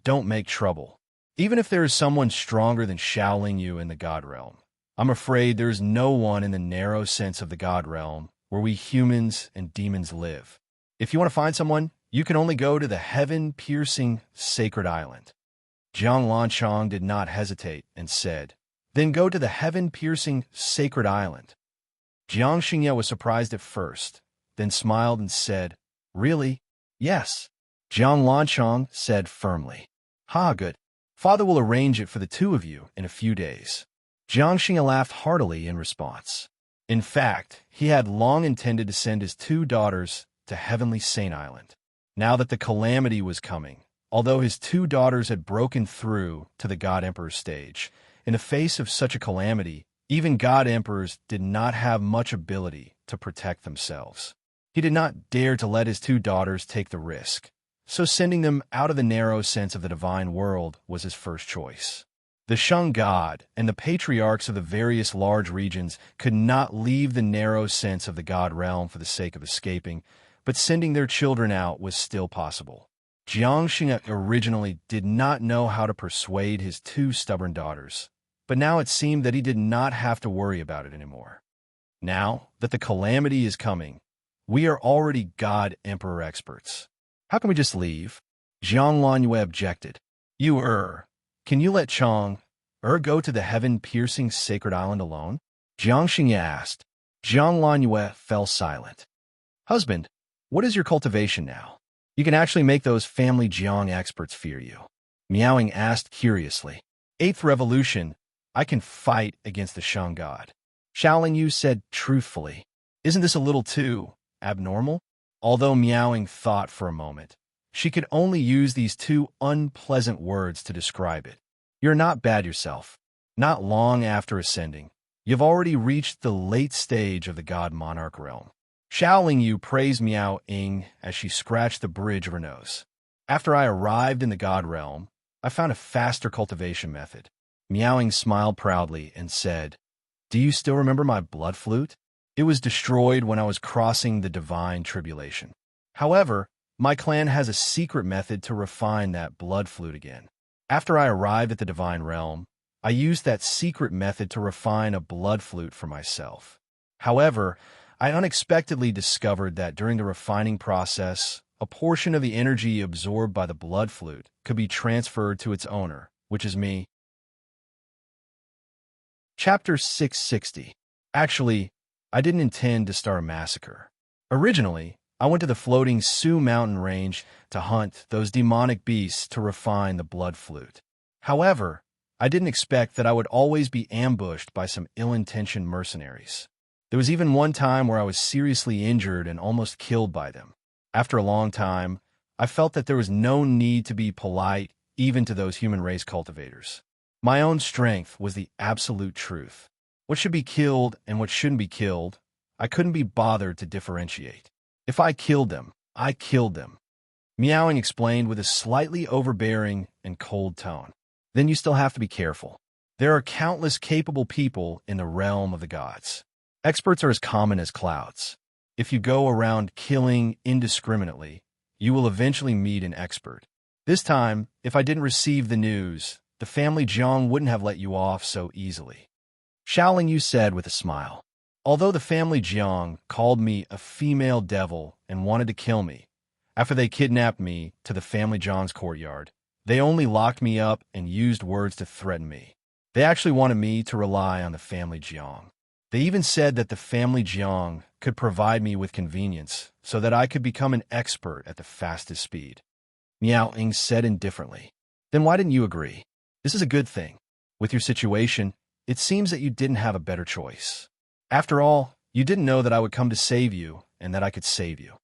don't make trouble. Even if there is someone stronger than Xiaoling Yu in the God realm, I'm afraid there is no one in the narrow sense of the God realm where we humans and demons live. If you want to find someone, you can only go to the heaven-piercing sacred island." Jiang Lanchong did not hesitate and said, "Then go to the heaven-piercing sacred island." Jiang Xingye was surprised at first, then smiled and said, "Really?" "Yes." Jiang Lanchong said firmly, "Ha, good. Father will arrange it for the 2 of you in a few days." Jiang Xingye laughed heartily in response. In fact, he had long intended to send his 2 daughters to Heavenly Saint Island. Now that the calamity was coming, although his 2 daughters had broken through to the God Emperor stage, in the face of such a calamity, even God Emperors did not have much ability to protect themselves. He did not dare to let his 2 daughters take the risk, so sending them out of the narrow sense of the divine world was his first choice. The Shang god and the patriarchs of the various large regions could not leave the narrow sense of the god realm for the sake of escaping, but sending their children out was still possible. Jiangxing originally did not know how to persuade his two stubborn daughters, but now it seemed that he did not have to worry about it anymore. Now that the calamity is coming, we are already God Emperor experts. How can we just leave? Zhang Lanyue objected. Can you let Chang, go to the heaven-piercing sacred island alone? Jiang Xingye asked. Zhang Lanyue fell silent. Husband, what is your cultivation now? You can actually make those family Jiang experts fear you. Miaoing asked curiously. Eighth revolution, I can fight against the Shang god. Xiaoling Yu said truthfully. Isn't this a little too abnormal? Although Miaoing thought for a moment, she could only use these two unpleasant words to describe it. You're not bad yourself. Not long after ascending, you've already reached the late stage of the god monarch realm. Xiaoling Yu praised Miao Ying as she scratched the bridge of her nose. After I arrived in the god realm, I found a faster cultivation method. Miao Ying smiled proudly and said, Do you still remember my blood flute? It was destroyed when I was crossing the divine tribulation. However, my clan has a secret method to refine that blood flute again. After I arrived at the divine realm, I used that secret method to refine a blood flute for myself. However, I unexpectedly discovered that during the refining process, a portion of the energy absorbed by the blood flute could be transferred to its owner, which is me. Chapter 660. Actually, I didn't intend to start a massacre. Originally, I went to the floating Sioux mountain range to hunt those demonic beasts to refine the blood flute. However, I didn't expect that I would always be ambushed by some ill-intentioned mercenaries. There was even one time where I was seriously injured and almost killed by them. After a long time, I felt that there was no need to be polite even to those human race cultivators. My own strength was the absolute truth. What should be killed and what shouldn't be killed, I couldn't be bothered to differentiate. If I killed them, I killed them. Miaoing explained with a slightly overbearing and cold tone. Then you still have to be careful. There are countless capable people in the realm of the gods. Experts are as common as clouds. If you go around killing indiscriminately, you will eventually meet an expert. This time, if I didn't receive the news, the family Jiang wouldn't have let you off so easily. Xiaoling Yu said with a smile. Although the family Jiang called me a female devil and wanted to kill me, after they kidnapped me to the family Jiang's courtyard, they only locked me up and used words to threaten me. They actually wanted me to rely on the family Jiang. They even said that the family Jiang could provide me with convenience so that I could become an expert at the fastest speed. Miao Ying said indifferently. Then why didn't you agree? This is a good thing. With your situation, it seems that you didn't have a better choice. After all, you didn't know that I would come to save you and that I could save you.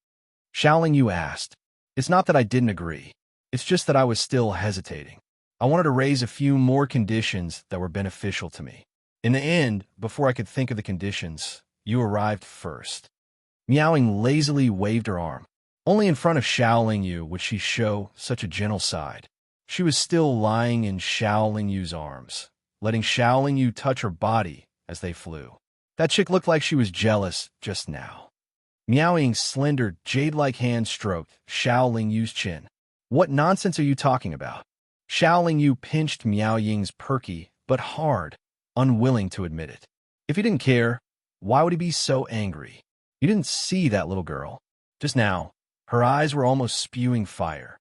Xiaoling Yu asked. It's not that I didn't agree. It's just that I was still hesitating. I wanted to raise a few more conditions that were beneficial to me. In the end, before I could think of the conditions, you arrived first. Miaoing lazily waved her arm. Only in front of Xiaoling Yu would she show such a gentle side. She was still lying in Xiaoling Yu's arms, letting Xiaoling Yu touch her body as they flew. That chick looked like she was jealous just now. Miaoying's slender, jade-like hand stroked Xiaoling Yu's chin. What nonsense are you talking about? Xiaoling Yu pinched Miaoying's perky, but hard, unwilling to admit it. If he didn't care, why would he be so angry? You didn't see that little girl. Just now, her eyes were almost spewing fire.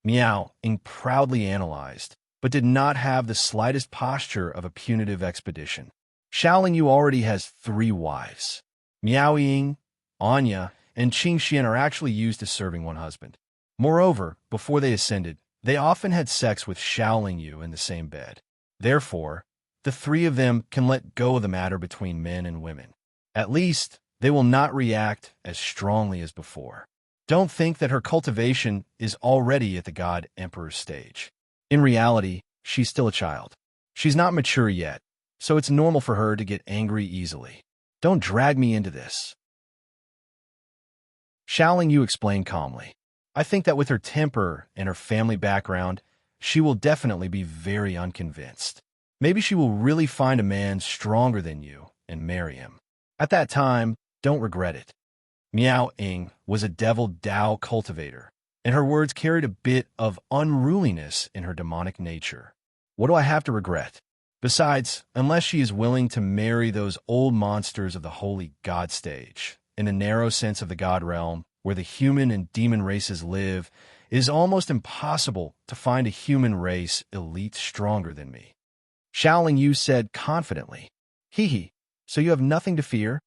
Miao Ying proudly analyzed, but did not have the slightest posture of a punitive expedition. Xiaoling Yu already has 3 wives. Miao Ying, Anya, and Qing Xian are actually used to serving one husband. Moreover, before they ascended, they often had sex with Xiaoling Yu in the same bed. Therefore, the 3 of them can let go of the matter between men and women. At least, they will not react as strongly as before. Don't think that her cultivation is already at the God Emperor's stage. In reality, she's still a child. She's not mature yet, so it's normal for her to get angry easily. Don't drag me into this. Xiaoling Yu explained calmly. I think that with her temper and her family background, she will definitely be very unconvinced. Maybe she will really find a man stronger than you and marry him. At that time, don't regret it. Miao Ying was a devil Dao cultivator, and her words carried a bit of unruliness in her demonic nature. What do I have to regret? Besides, unless she is willing to marry those old monsters of the holy god stage, in the narrow sense of the god realm, where the human and demon races live, it is almost impossible to find a human race elite stronger than me. Xiaoling Yu said confidently, "Hee hee, so you have nothing to fear?"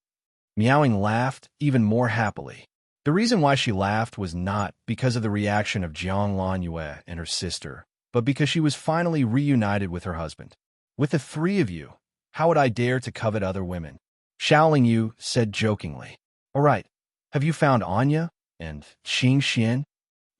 Miaoing laughed even more happily. The reason why she laughed was not because of the reaction of Jiang Lanyue and her sister, but because she was finally reunited with her husband. "With the three of you, how would I dare to covet other women?" Xiaoling Yu said jokingly. "All right, have you found Anya and Qing Xian?"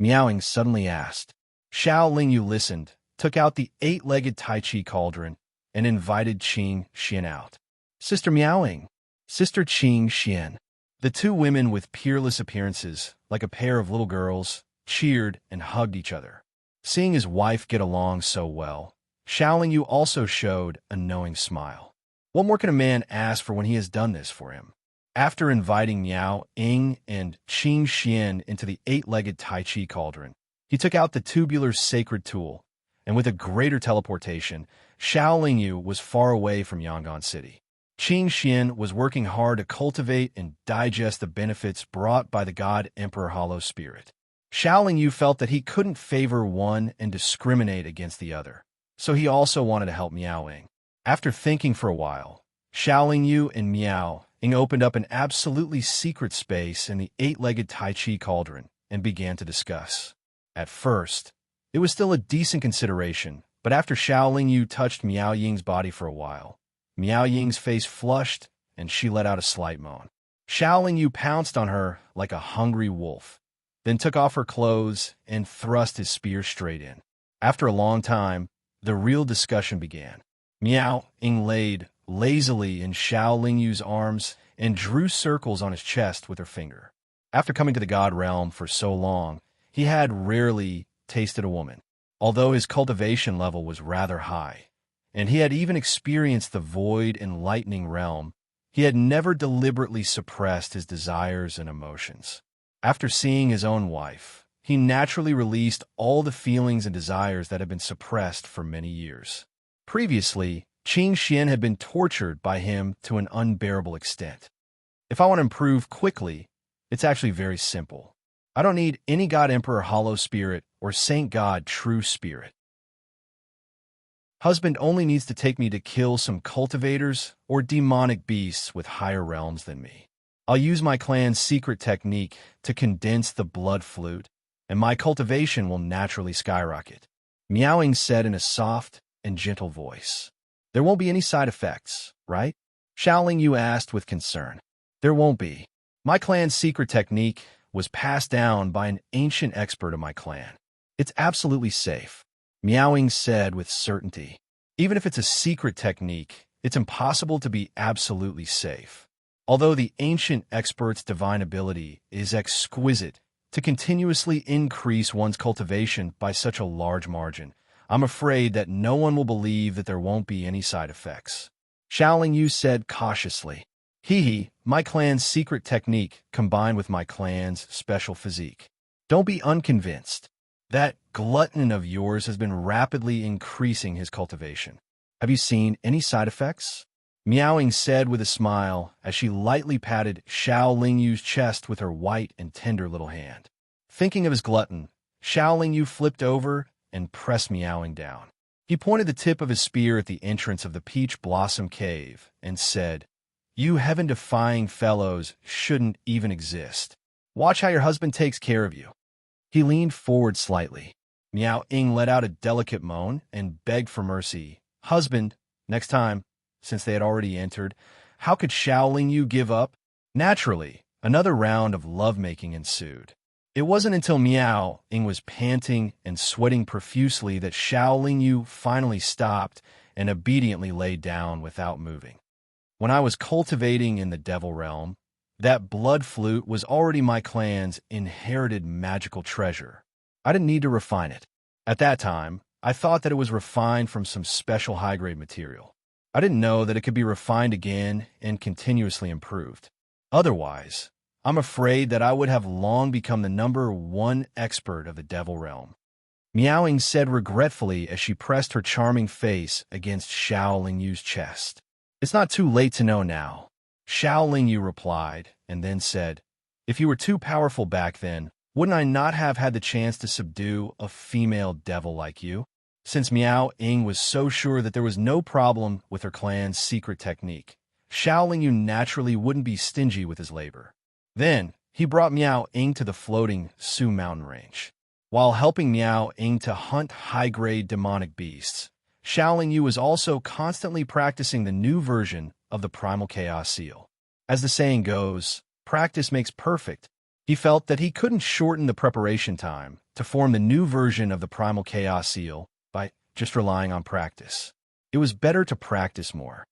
Miaoing suddenly asked. Xiaoling Yu listened, took out the 8-legged Tai Chi cauldron, and invited Qing Xian out. "Sister Miaoing, Sister Qing Xian." The two women with peerless appearances, like a pair of little girls, cheered and hugged each other. Seeing his wife get along so well, Xiaoling Yu also showed a knowing smile. What more can a man ask for when he has done this for him? After inviting Miao Ying and Qing Xian into the 8-legged Tai Chi cauldron, he took out the tubular sacred tool, and with a greater teleportation, Xiaoling Yu was far away from Yangon City. Qing Xian was working hard to cultivate and digest the benefits brought by the God Emperor Hollow Spirit. Xiaoling Yu felt that he couldn't favor one and discriminate against the other, so he also wanted to help Miao Ying. After thinking for a while, Xiaoling Yu and Miao Ying opened up an absolutely secret space in the 8-legged Tai Chi cauldron and began to discuss. At first, it was still a decent consideration, but after Xiaoling Yu touched Miao Ying's body for a while, Miao Ying's face flushed, and she let out a slight moan. Xiaoling Yu pounced on her like a hungry wolf, then took off her clothes and thrust his spear straight in. After a long time, the real discussion began. Miao Ying laid lazily in Xiaoling Yu's arms and drew circles on his chest with her finger. After coming to the god realm for so long, he had rarely tasted a woman, although his cultivation level was rather high, and he had even experienced the void and lightning realm. He had never deliberately suppressed his desires and emotions. After seeing his own wife, he naturally released all the feelings and desires that had been suppressed for many years. Previously, Qing Xian had been tortured by him to an unbearable extent. If I want to improve quickly, it's actually very simple. I don't need any God Emperor Hollow Spirit or Saint God True Spirit. Husband only needs to take me to kill some cultivators or demonic beasts with higher realms than me. I'll use my clan's secret technique to condense the blood flute, and my cultivation will naturally skyrocket. Miaoing said in a soft and gentle voice. There won't be any side effects, right? Xiaoling Yu asked with concern. There won't be. My clan's secret technique was passed down by an ancient expert of my clan. It's absolutely safe, Miaoing said with certainty. Even if it's a secret technique, it's impossible to be absolutely safe. Although the ancient expert's divine ability is exquisite to continuously increase one's cultivation by such a large margin, I'm afraid that no one will believe that there won't be any side effects. Xiaoling Yu said cautiously. Hee hee, my clan's secret technique combined with my clan's special physique. Don't be unconvinced. That glutton of yours has been rapidly increasing his cultivation. Have you seen any side effects? Miaoing said with a smile as she lightly patted Xiaoling Yu's chest with her white and tender little hand. Thinking of his glutton, Xiaoling Yu flipped over and pressed Miaoing down. He pointed the tip of his spear at the entrance of the Peach Blossom Cave and said, You heaven-defying fellows shouldn't even exist. Watch how your husband takes care of you. He leaned forward slightly. Miao Ying let out a delicate moan and begged for mercy. Husband, next time, since they had already entered, how could Xiaoling Yu give up? Naturally, another round of lovemaking ensued. It wasn't until Miao Ying was panting and sweating profusely that Xiaoling Yu finally stopped and obediently lay down without moving. When I was cultivating in the devil realm, that blood flute was already my clan's inherited magical treasure. I didn't need to refine it. At that time, I thought that it was refined from some special high-grade material. I didn't know that it could be refined again and continuously improved. Otherwise, I'm afraid that I would have long become the #1 expert of the devil realm. Miao Ying said regretfully as she pressed her charming face against Xiao Lingyu's chest. It's not too late to know now. Xiao Lingyu replied, and then said, if you were too powerful back then, wouldn't I not have had the chance to subdue a female devil like you? Since Miao Ying was so sure that there was no problem with her clan's secret technique, Xiao Lingyu naturally wouldn't be stingy with his labor. Then, he brought Miao Ying to the floating Su mountain range. While helping Miao Ying to hunt high-grade demonic beasts, Xiao Lingyu was also constantly practicing the new version of the primal chaos seal. As the saying goes, practice makes perfect. He felt that he couldn't shorten the preparation time to form the new version of the primal chaos seal by just relying on practice. It was better to practice more.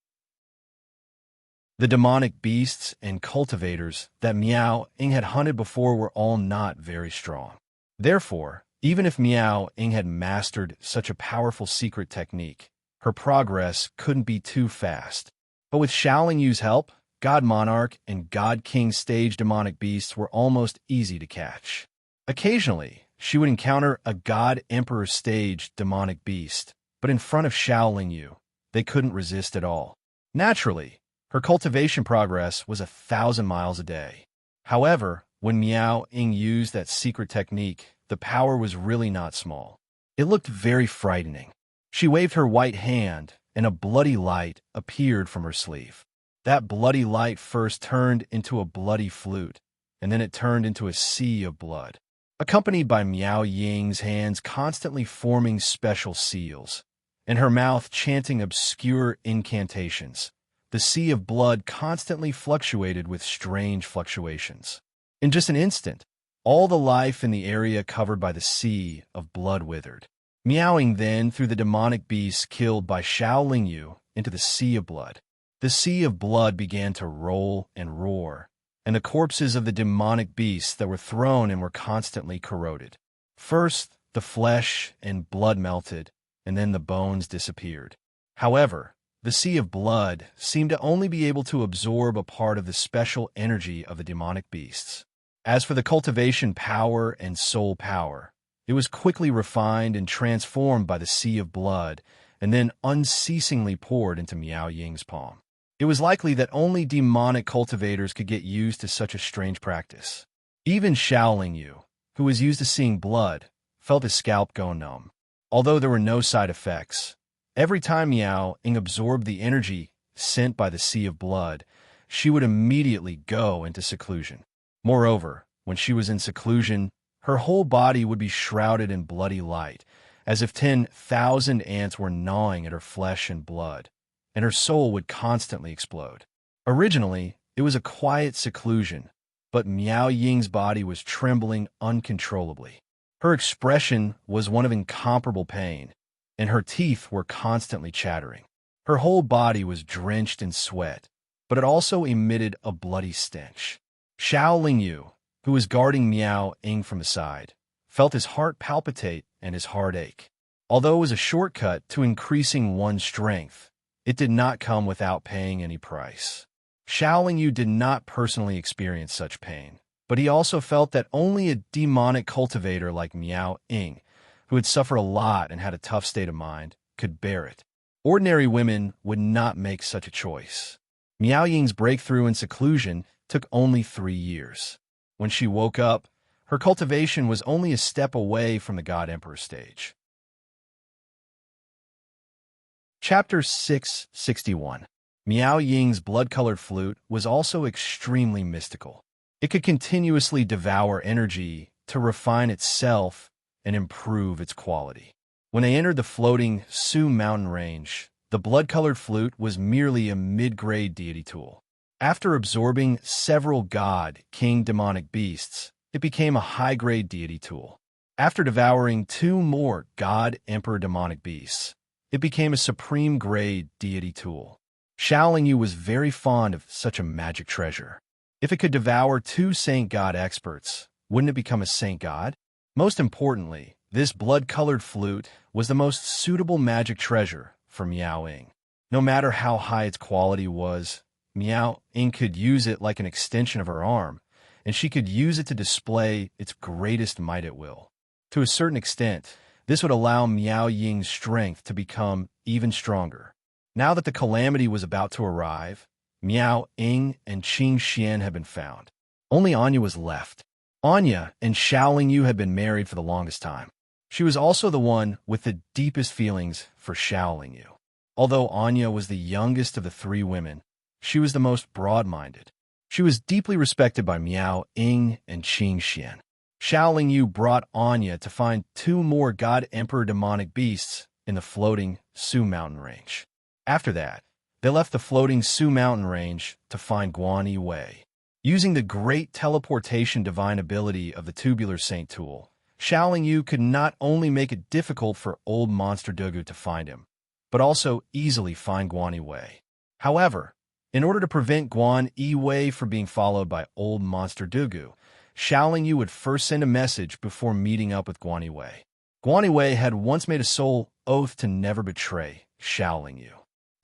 The demonic beasts and cultivators that Miao Ying had hunted before were all not very strong. Therefore, even if Miao Ying had mastered such a powerful secret technique, her progress couldn't be too fast. But with Xiao Lingyu's help, God Monarch and God King stage demonic beasts were almost easy to catch. Occasionally, she would encounter a God Emperor stage demonic beast, but in front of Xiao Lingyu, they couldn't resist at all. Naturally, her cultivation progress was 1,000 miles a day. However, when Miao Ying used that secret technique, the power was really not small. It looked very frightening. She waved her white hand, and a bloody light appeared from her sleeve. That bloody light first turned into a bloody flute, and then it turned into a sea of blood, accompanied by Miao Ying's hands constantly forming special seals, and her mouth chanting obscure incantations. The sea of blood constantly fluctuated with strange fluctuations. In just an instant, all the life in the area covered by the sea of blood withered. Miao Ying then threw the demonic beasts killed by Xiao Lingyu into the sea of blood. The sea of blood began to roll and roar, and the corpses of the demonic beasts that were thrown in were constantly corroded. First, the flesh and blood melted, and then the bones disappeared. However, the sea of blood seemed to only be able to absorb a part of the special energy of the demonic beasts. As for the cultivation power and soul power, it was quickly refined and transformed by the sea of blood, and then unceasingly poured into Miao Ying's palm. It was likely that only demonic cultivators could get used to such a strange practice. Even Xiao Lingyu, who was used to seeing blood, felt his scalp go numb. Although there were no side effects, every time Miao Ying absorbed the energy sent by the sea of blood, she would immediately go into seclusion. Moreover, when she was in seclusion, her whole body would be shrouded in bloody light, as if 10,000 ants were gnawing at her flesh and blood, and her soul would constantly explode. Originally, it was a quiet seclusion, but Miao Ying's body was trembling uncontrollably. Her expression was one of incomparable pain, and her teeth were constantly chattering. Her whole body was drenched in sweat, but it also emitted a bloody stench. Xiao Lingyu, who was guarding Miao Ying from the side, felt his heart palpitate and his heart ache. Although it was a shortcut to increasing one's strength, it did not come without paying any price. Xiao Lingyu did not personally experience such pain, but he also felt that only a demonic cultivator like Miao Ying, who had suffered a lot and had a tough state of mind, could bear it. Ordinary women would not make such a choice. Miao Ying's breakthrough in seclusion took only 3 years. When she woke up, her cultivation was only a step away from the God Emperor stage. Chapter 661. Miao Ying's blood-colored flute was also extremely mystical. It could continuously devour energy to refine itself and improve its quality. When they entered the floating Su mountain range, the blood-colored flute was merely a mid-grade deity tool. After absorbing several God King demonic beasts, it became a high-grade deity tool. After devouring 2 more God Emperor demonic beasts, it became a supreme-grade deity tool. Xiao Lingyu was very fond of such a magic treasure. If it could devour 2 Saint God experts, wouldn't it become a Saint God? Most importantly, This blood-colored flute was the most suitable magic treasure for Miao Ying. No matter how high its quality was, Miao Ying could use it like an extension of her arm, and she could use it to display its greatest might at will. To a certain extent, this would allow Miao Ying's strength to become even stronger. Now that the calamity was about to arrive, Miao Ying and Qing Xian had been found. Only Anya was left. Anya and Xiaoling Yu had been married for the longest time. She was also the one with the deepest feelings for Xiaoling Yu. Although Anya was the youngest of the three women, she was the most broad-minded. She was deeply respected by Miao Ying and Qing Xian. Xiaoling Yu brought Anya to find two more God Emperor demonic beasts in the floating Su mountain range. After that, they left the floating Su mountain range to find Guan Yiwei. Using the great teleportation divine ability of the Tubular Saint tool, Xiaoling Yu could not only make it difficult for old Monster Dugu to find him, but also easily find Guan Yiwei. However, in order to prevent Guan Yiwei from being followed by old Monster Dugu, Xiaoling Yu would first send a message before meeting up with Guan Yiwei. Guan Yiwei had once made a soul oath to never betray Xiaoling Yu.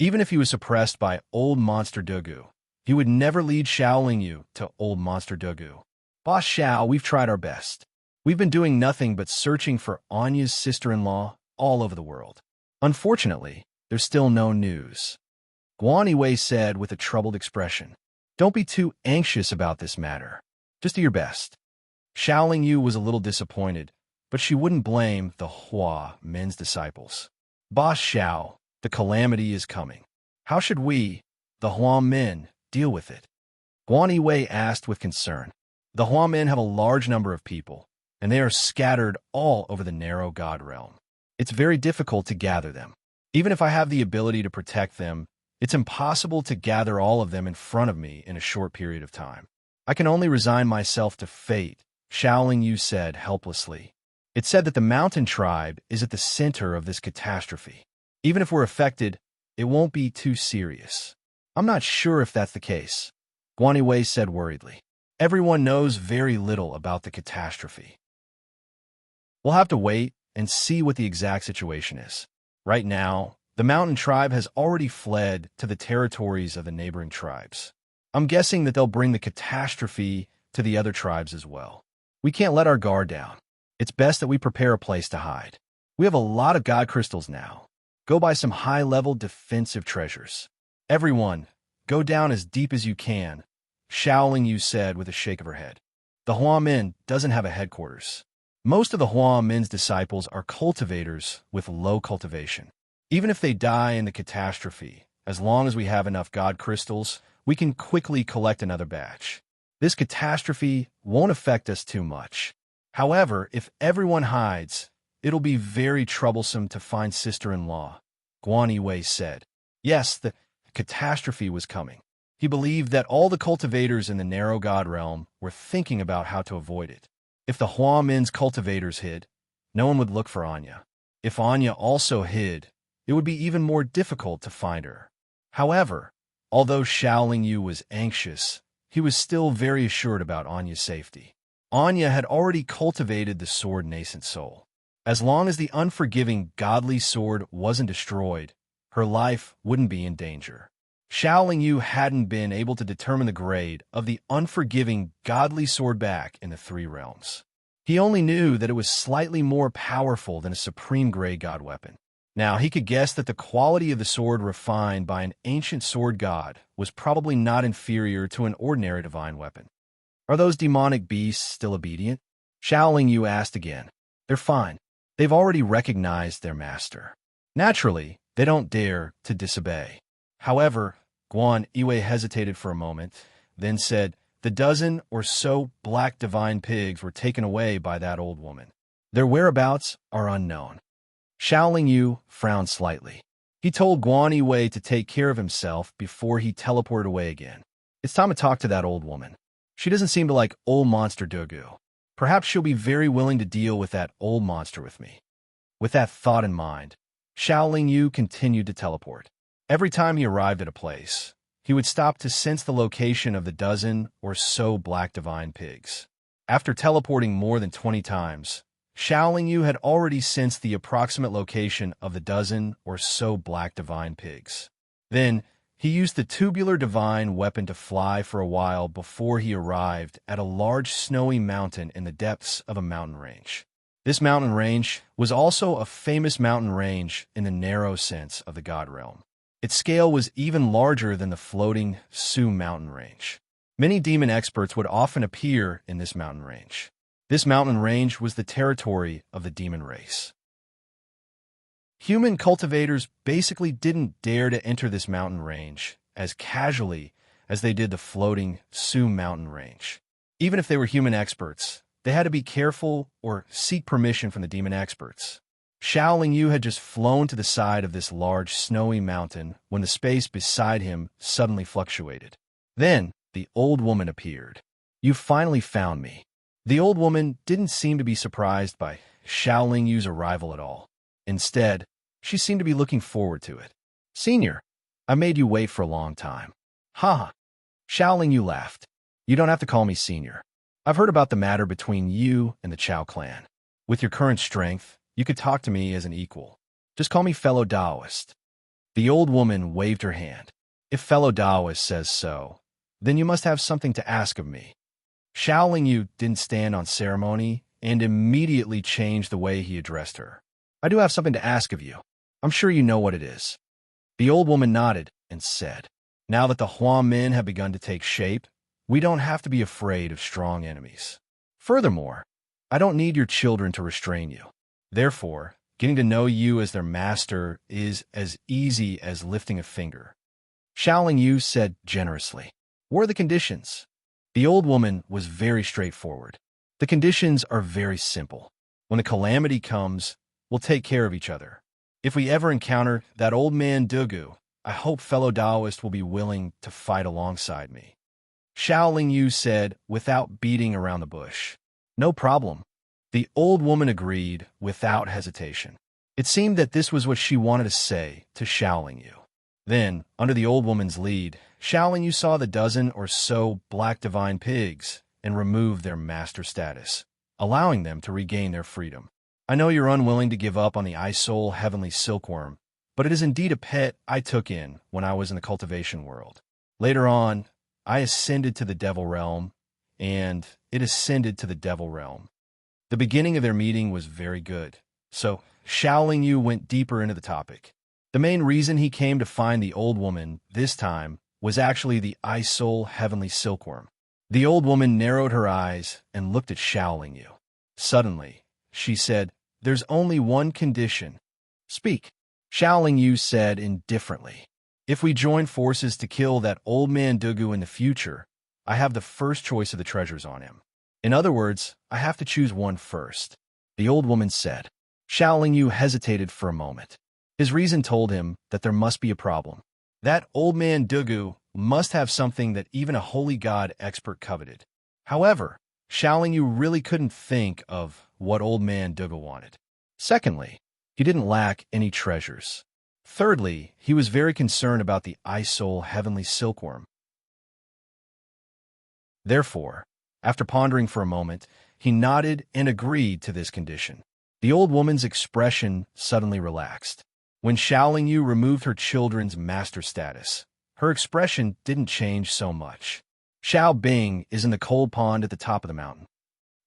Even if he was suppressed by old Monster Dugu, he would never lead Xiaoling Yu to old Monster Dugu. Boss Xiao, we've tried our best. We've been doing nothing but searching for Anya's sister-in-law all over the world. Unfortunately, there's still no news. Guan Yiwei said with a troubled expression, "Don't be too anxious about this matter. Just do your best." Xiaoling Yu was a little disappointed, but she wouldn't blame the Hua men's disciples. Boss Xiao, the calamity is coming. How should we, the Hua men, deal with it? Guan Yiwei asked with concern. The Hua men have a large number of people, and they are scattered all over the narrow God realm. It's very difficult to gather them. Even if I have the ability to protect them, it's impossible to gather all of them in front of me in a short period of time. I can only resign myself to fate, Xiaoling Yu said helplessly. It's said that the mountain tribe is at the center of this catastrophe. Even if we're affected, it won't be too serious. I'm not sure if that's the case, Guan Yiwei said worriedly. Everyone knows very little about the catastrophe. We'll have to wait and see what the exact situation is. Right now, the mountain tribe has already fled to the territories of the neighboring tribes. I'm guessing that they'll bring the catastrophe to the other tribes as well. We can't let our guard down. It's best that we prepare a place to hide. We have a lot of God crystals now. Go buy some high-level defensive treasures. Everyone, go down as deep as you can, Xiaoling Yu said with a shake of her head. The Hua Min doesn't have a headquarters. Most of the Hua Min's disciples are cultivators with low cultivation. Even if they die in the catastrophe, as long as we have enough God crystals, we can quickly collect another batch. This catastrophe won't affect us too much. However, if everyone hides, it'll be very troublesome to find sister-in-law, Guan Yiwei said. Yes, the catastrophe was coming. He believed that all the cultivators in the narrow God realm were thinking about how to avoid it. If the Hua Min's cultivators hid, no one would look for Anya. If Anya also hid, it would be even more difficult to find her. However, although Xiaoling Yu was anxious, he was still very assured about Anya's safety. Anya had already cultivated the sword Nascent Soul. As long as the unforgiving godly sword wasn't destroyed, her life wouldn't be in danger. Xiaoling Yu hadn't been able to determine the grade of the unforgiving godly sword back in the three realms. He only knew that it was slightly more powerful than a supreme grade god weapon. Now, he could guess that the quality of the sword refined by an ancient sword god was probably not inferior to an ordinary divine weapon. Are those demonic beasts still obedient? Xiaoling Yu asked again. They're fine. They've already recognized their master. Naturally, they don't dare to disobey. However, Guan Yiwei hesitated for a moment, then said, "The dozen or so black divine pigs were taken away by that old woman. Their whereabouts are unknown." Xiaoling Yu frowned slightly. He told Guan Yiwei to take care of himself before he teleported away again. It's time to talk to that old woman. She doesn't seem to like old Monster Dugu. Perhaps she'll be very willing to deal with that old monster with me. With that thought in mind, Xiaoling Yu continued to teleport. Every time he arrived at a place, he would stop to sense the location of the dozen or so black divine pigs. After teleporting more than 20 times, Xiaoling Yu had already sensed the approximate location of the dozen or so black divine pigs. Then, he used the tubular divine weapon to fly for a while before he arrived at a large snowy mountain in the depths of a mountain range. This mountain range was also a famous mountain range in the narrow sense of the god realm. Its scale was even larger than the floating Su mountain range. Many demon experts would often appear in this mountain range. This mountain range was the territory of the demon race. Human cultivators basically didn't dare to enter this mountain range as casually as they did the floating Su mountain range. Even if they were human experts, they had to be careful or seek permission from the demon experts. Xiaoling Yu had just flown to the side of this large snowy mountain when the space beside him suddenly fluctuated. Then, the old woman appeared. "You finally found me." The old woman didn't seem to be surprised by Xiaoling Yu's arrival at all. Instead, she seemed to be looking forward to it. "Senior, I made you wait for a long time." "Ha!" Xiaoling Yu laughed. "You don't have to call me senior. I've heard about the matter between you and the Chao clan. With your current strength, you could talk to me as an equal. Just call me fellow Taoist." The old woman waved her hand. "If fellow Taoist says so, then you must have something to ask of me." Xiaoling Yu didn't stand on ceremony and immediately changed the way he addressed her. "I do have something to ask of you. I'm sure you know what it is." The old woman nodded and said, "Now that the Hua men have begun to take shape, we don't have to be afraid of strong enemies. Furthermore, I don't need your children to restrain you. Therefore, getting to know you as their master is as easy as lifting a finger." Xiaoling Yu said generously. "What are the conditions?" The old woman was very straightforward. "The conditions are very simple. When the calamity comes, we'll take care of each other. If we ever encounter that old man Dugu, I hope fellow Taoist will be willing to fight alongside me." Xiaoling Yu said without beating around the bush. "No problem." The old woman agreed without hesitation. It seemed that this was what she wanted to say to Xiaoling Yu. Then, under the old woman's lead, Xiaoling Yu saw the dozen or so black divine pigs and removed their master status, allowing them to regain their freedom. "I know you're unwilling to give up on the Ice Soul Heavenly Silkworm, but it is indeed a pet I took in when I was in the cultivation world. Later on, I ascended to the Devil Realm, and it ascended to the Devil Realm." The beginning of their meeting was very good, so Xiaoling Yu went deeper into the topic. The main reason he came to find the old woman this time was actually the Ice Soul Heavenly Silkworm. The old woman narrowed her eyes and looked at Xiaoling Yu. Suddenly, she said, "There's only one condition." "Speak." Xiaoling Yu said indifferently. "If we join forces to kill that old man Dugu in the future, I have the first choice of the treasures on him. In other words, I have to choose one first." The old woman said. Xiaoling Yu hesitated for a moment. His reason told him that there must be a problem. That old man Dugu must have something that even a holy god expert coveted. However, Xiaoling Yu really couldn't think of what old man Dugu wanted. Secondly, he didn't lack any treasures. Thirdly, he was very concerned about the Ice Soul Heavenly Silkworm. Therefore, after pondering for a moment, he nodded and agreed to this condition. The old woman's expression suddenly relaxed. When Xiaoling Yu removed her children's master status, her expression didn't change so much. Xiao Bing is in the cold pond at the top of the mountain.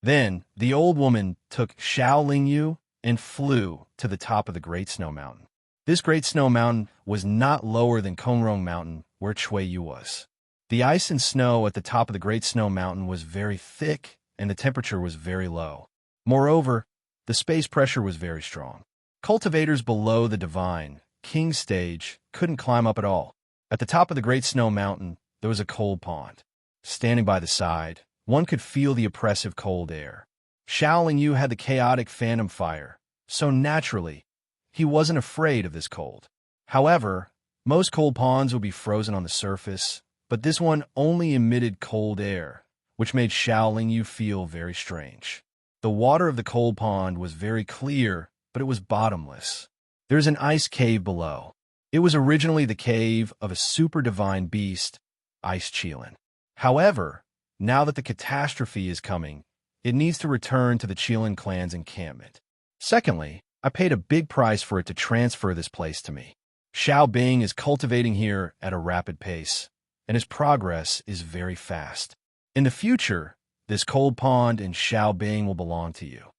Then, the old woman took Xiaoling Yu and flew to the top of the Great Snow Mountain. This Great Snow Mountain was not lower than Kongrong Mountain, where Chui Yu was. The ice and snow at the top of the Great Snow Mountain was very thick, and the temperature was very low. Moreover, the space pressure was very strong. Cultivators below the Divine King stage couldn't climb up at all. At the top of the Great Snow Mountain, there was a cold pond. Standing by the side, one could feel the oppressive cold air. Xiaoling Yu had the chaotic phantom fire, so naturally, he wasn't afraid of this cold. However, most cold ponds would be frozen on the surface, but this one only emitted cold air, which made Xiaoling Yu feel very strange. The water of the cold pond was very clear, but it was bottomless. There's an ice cave below. It was originally the cave of a super divine beast, Ice Cheelin. However, now that the catastrophe is coming, it needs to return to the Qilin clan's encampment. Secondly, I paid a big price for it to transfer this place to me. Xiao Bing is cultivating here at a rapid pace, and his progress is very fast. In the future, this cold pond and Xiao Bing will belong to you."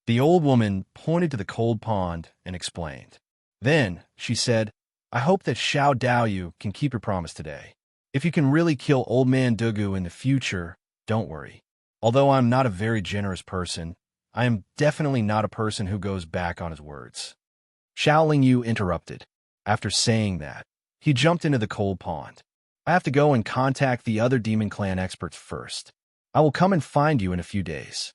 The old woman pointed to the cold pond and explained. Then, she said, "I hope that Xiao Daoyu can keep your promise today. If you can really kill Old Man Dugu in the future, don't worry. Although I'm not a very generous person, I am definitely not a person who goes back on his words." Xiao Lingyu interrupted. After saying that, he jumped into the cold pond. "I have to go and contact the other Demon Clan experts first. I will come and find you in a few days."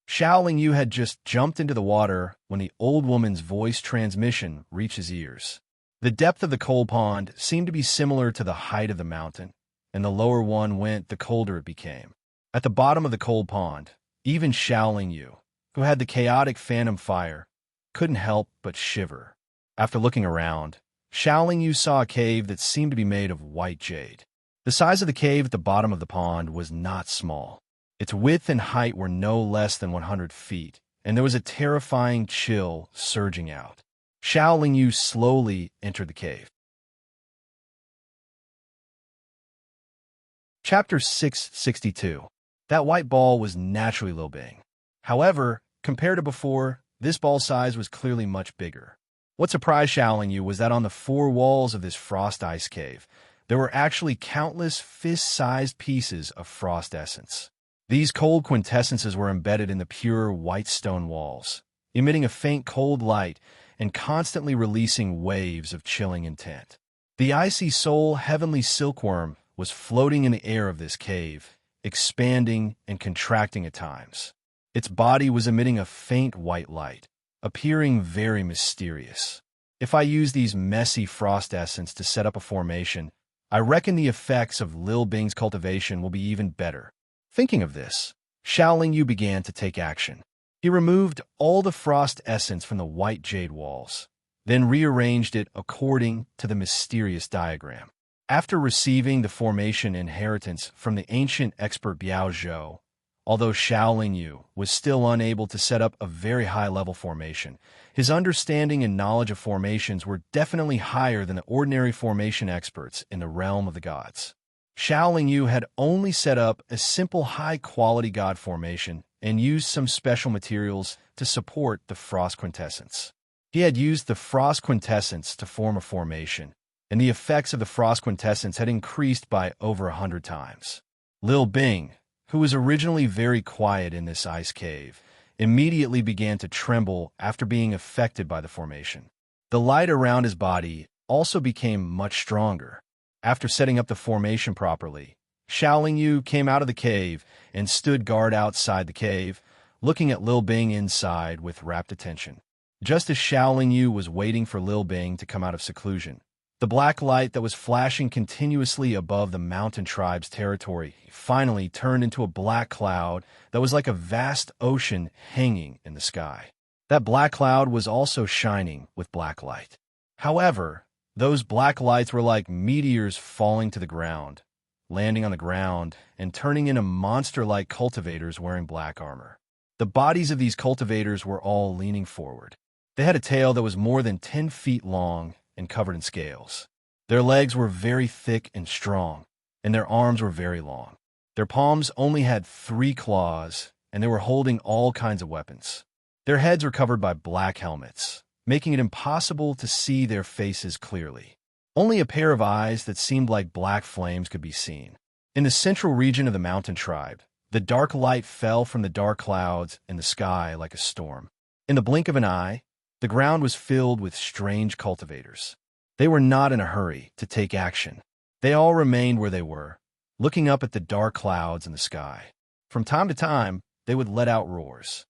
Xiao Lingyu had just jumped into the water when the old woman's voice transmission reached his ears. The depth of the cold pond seemed to be similar to the height of the mountain, and the lower one went, the colder it became. At the bottom of the cold pond, even Xiao Lingyu, who had the chaotic phantom fire, couldn't help but shiver. After looking around, Xiao Lingyu saw a cave that seemed to be made of white jade. The size of the cave at the bottom of the pond was not small. Its width and height were no less than 100 feet, and there was a terrifying chill surging out. Xiao Lingyu slowly entered the cave. Chapter 662. That white ball was naturally Liu Bing. However, compared to before, this ball size was clearly much bigger. What surprised Xiao Lingyu was that on the four walls of this frost ice cave, there were actually countless fist-sized pieces of frost essence. These cold quintessences were embedded in the pure white stone walls, emitting a faint cold light and constantly releasing waves of chilling intent. The icy soul heavenly silkworm was floating in the air of this cave, expanding and contracting at times. Its body was emitting a faint white light, appearing very mysterious. If I use these messy frost essence to set up a formation, I reckon the effects of Liu Bing's cultivation will be even better. Thinking of this, Xiao Lingyu began to take action. He removed all the frost essence from the white jade walls, then rearranged it according to the mysterious diagram. After receiving the formation inheritance from the ancient expert Biao Zhou, although Xiao Lingyu was still unable to set up a very high-level formation, his understanding and knowledge of formations were definitely higher than the ordinary formation experts in the realm of the gods. Xiao Lingyu had only set up a simple high-quality god formation and used some special materials to support the frost quintessence. He had used the frost quintessence to form a formation, and the effects of the frost quintessence had increased by over 100 times. Liu Bing, who was originally very quiet in this ice cave, immediately began to tremble after being affected by the formation. The light around his body also became much stronger. After setting up the formation properly, Xiao Lingyu came out of the cave and stood guard outside the cave, looking at Liu Bing inside with rapt attention. Just as Xiao Lingyu was waiting for Liu Bing to come out of seclusion, the black light that was flashing continuously above the mountain tribe's territory finally turned into a black cloud that was like a vast ocean hanging in the sky. That black cloud was also shining with black light. However, those black lights were like meteors falling to the ground, landing on the ground and turning into monster-like cultivators wearing black armor. The bodies of these cultivators were all leaning forward. They had a tail that was more than 10 feet long and covered in scales. Their legs were very thick and strong, and their arms were very long. Their palms only had 3 claws, and they were holding all kinds of weapons. Their heads were covered by black helmets, making it impossible to see their faces clearly. Only a pair of eyes that seemed like black flames could be seen. In the central region of the mountain tribe, the dark light fell from the dark clouds in the sky like a storm. In the blink of an eye, the ground was filled with strange cultivators. They were not in a hurry to take action. They all remained where they were, looking up at the dark clouds in the sky. From time to time, they would let out roars.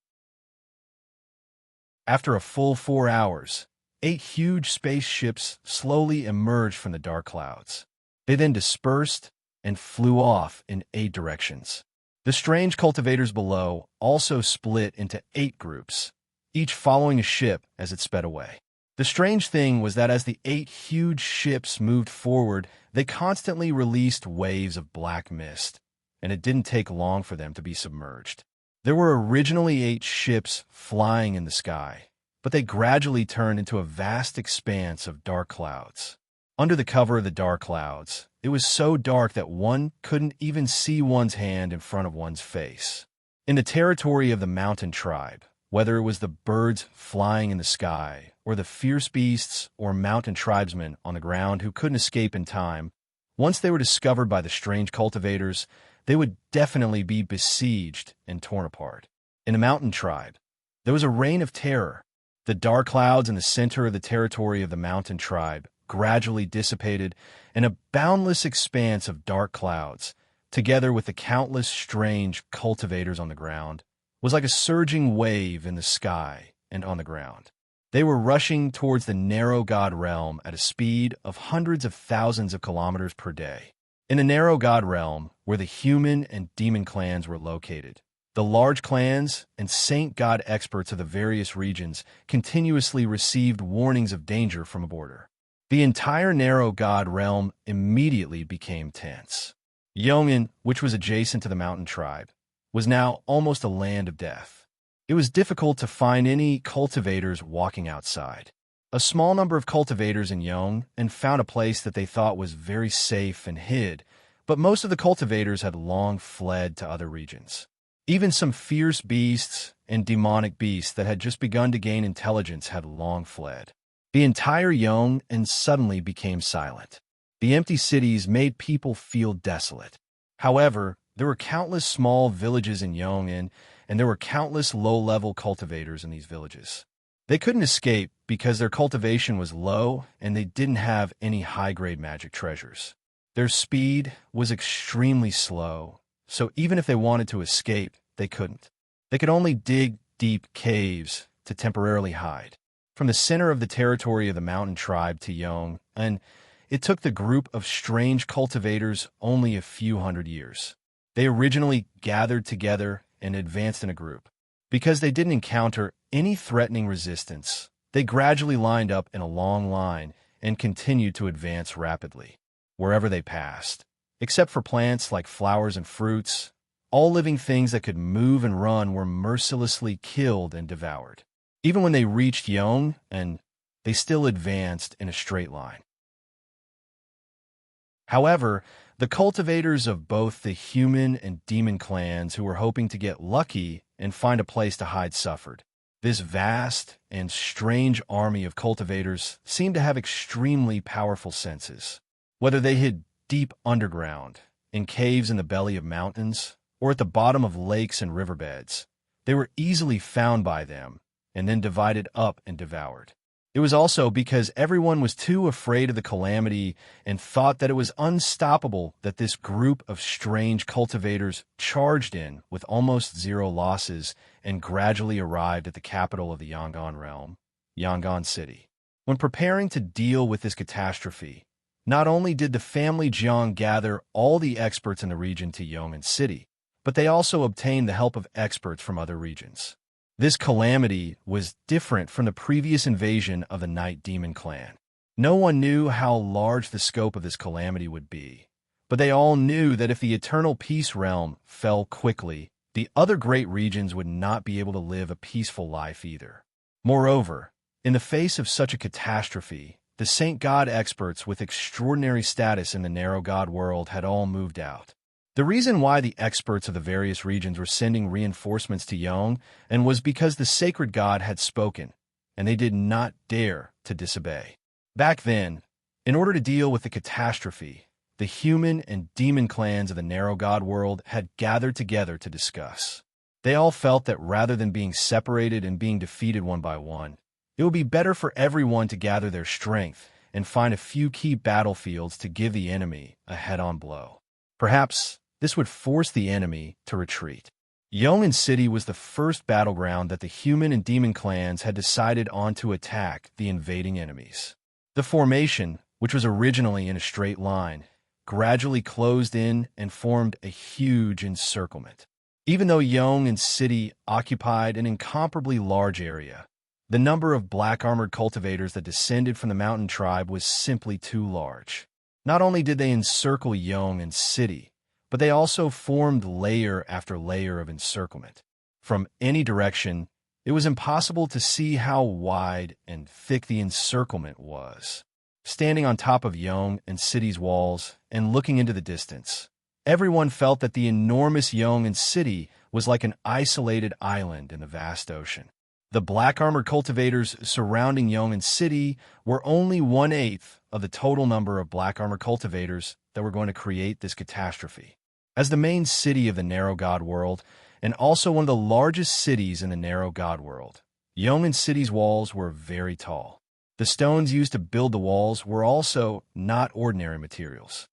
After a full 4 hours, 8 huge spaceships slowly emerged from the dark clouds. They then dispersed and flew off in 8 directions. The strange cultivators below also split into 8 groups, each following a ship as it sped away. The strange thing was that as the 8 huge ships moved forward, they constantly released waves of black mist, and it didn't take long for them to be submerged. There were originally 8 ships flying in the sky, but they gradually turned into a vast expanse of dark clouds. Under the cover of the dark clouds, it was so dark that one couldn't even see one's hand in front of one's face. In the territory of the mountain tribe, whether it was the birds flying in the sky, or the fierce beasts or mountain tribesmen on the ground who couldn't escape in time, once they were discovered by the strange cultivators, they would definitely be besieged and torn apart. In the mountain tribe, there was a reign of terror. The dark clouds in the center of the territory of the mountain tribe gradually dissipated, and a boundless expanse of dark clouds, together with the countless strange cultivators on the ground, was like a surging wave in the sky and on the ground. They were rushing towards the narrow god realm at a speed of hundreds of thousands of kilometers per day. In the narrow god realm, where the human and demon clans were located, the large clans and saint god experts of the various regions continuously received warnings of danger from a border. The entire narrow god realm immediately became tense. Yongin, which was adjacent to the mountain tribe, was now almost a land of death. It was difficult to find any cultivators walking outside. A small number of cultivators in Yong and found a place that they thought was very safe and hid, but most of the cultivators had long fled to other regions. Even some fierce beasts and demonic beasts that had just begun to gain intelligence had long fled. The entire Yong and suddenly became silent. The empty cities made people feel desolate. However, there were countless small villages in Yongin, and there were countless low-level cultivators in these villages. They couldn't escape because their cultivation was low and they didn't have any high-grade magic treasures. Their speed was extremely slow, so even if they wanted to escape, they couldn't. They could only dig deep caves to temporarily hide. From the center of the territory of the mountain tribe to Yong, and it took the group of strange cultivators only a few hundred years. They originally gathered together and advanced in a group. Because they didn't encounter any threatening resistance, they gradually lined up in a long line and continued to advance rapidly, wherever they passed. Except for plants like flowers and fruits, all living things that could move and run were mercilessly killed and devoured. Even when they reached Yong, and they still advanced in a straight line. However, the cultivators of both the human and demon clans who were hoping to get lucky and find a place to hide suffered. This vast and strange army of cultivators seemed to have extremely powerful senses. Whether they hid deep underground, in caves in the belly of mountains, or at the bottom of lakes and riverbeds, they were easily found by them and then divided up and devoured. It was also because everyone was too afraid of the calamity and thought that it was unstoppable that this group of strange cultivators charged in with almost zero losses and gradually arrived at the capital of the Yangon realm, Yangon City. When preparing to deal with this catastrophe, not only did the family Jiang gather all the experts in the region to Yong'an City, but they also obtained the help of experts from other regions. This calamity was different from the previous invasion of the Night Demon clan. No one knew how large the scope of this calamity would be, but they all knew that if the Eternal Peace Realm fell quickly, the other great regions would not be able to live a peaceful life either. Moreover, in the face of such a catastrophe, the Saint God experts with extraordinary status in the narrow God world had all moved out. The reason why the experts of the various regions were sending reinforcements to Yong and was because the sacred god had spoken, and they did not dare to disobey. Back then, in order to deal with the catastrophe, the human and demon clans of the narrow god world had gathered together to discuss. They all felt that rather than being separated and being defeated one by one, it would be better for everyone to gather their strength and find a few key battlefields to give the enemy a head-on blow. Perhaps this would force the enemy to retreat. Yong'an City was the first battleground that the human and demon clans had decided on to attack the invading enemies. The formation, which was originally in a straight line, gradually closed in and formed a huge encirclement. Even though Yong'an City occupied an incomparably large area, the number of black-armored cultivators that descended from the mountain tribe was simply too large. Not only did they encircle Yong'an City, but they also formed layer after layer of encirclement. From any direction, it was impossible to see how wide and thick the encirclement was. Standing on top of Yong and city's walls and looking into the distance, everyone felt that the enormous Yong and city was like an isolated island in the vast ocean. The black-armored cultivators surrounding Yong and city were only 1/8 of the total number of black-armored cultivators that were going to create this catastrophe. As the main city of the narrow god world, and also one of the largest cities in the narrow god world, Yong and city's walls were very tall. The stones used to build the walls were also not ordinary materials.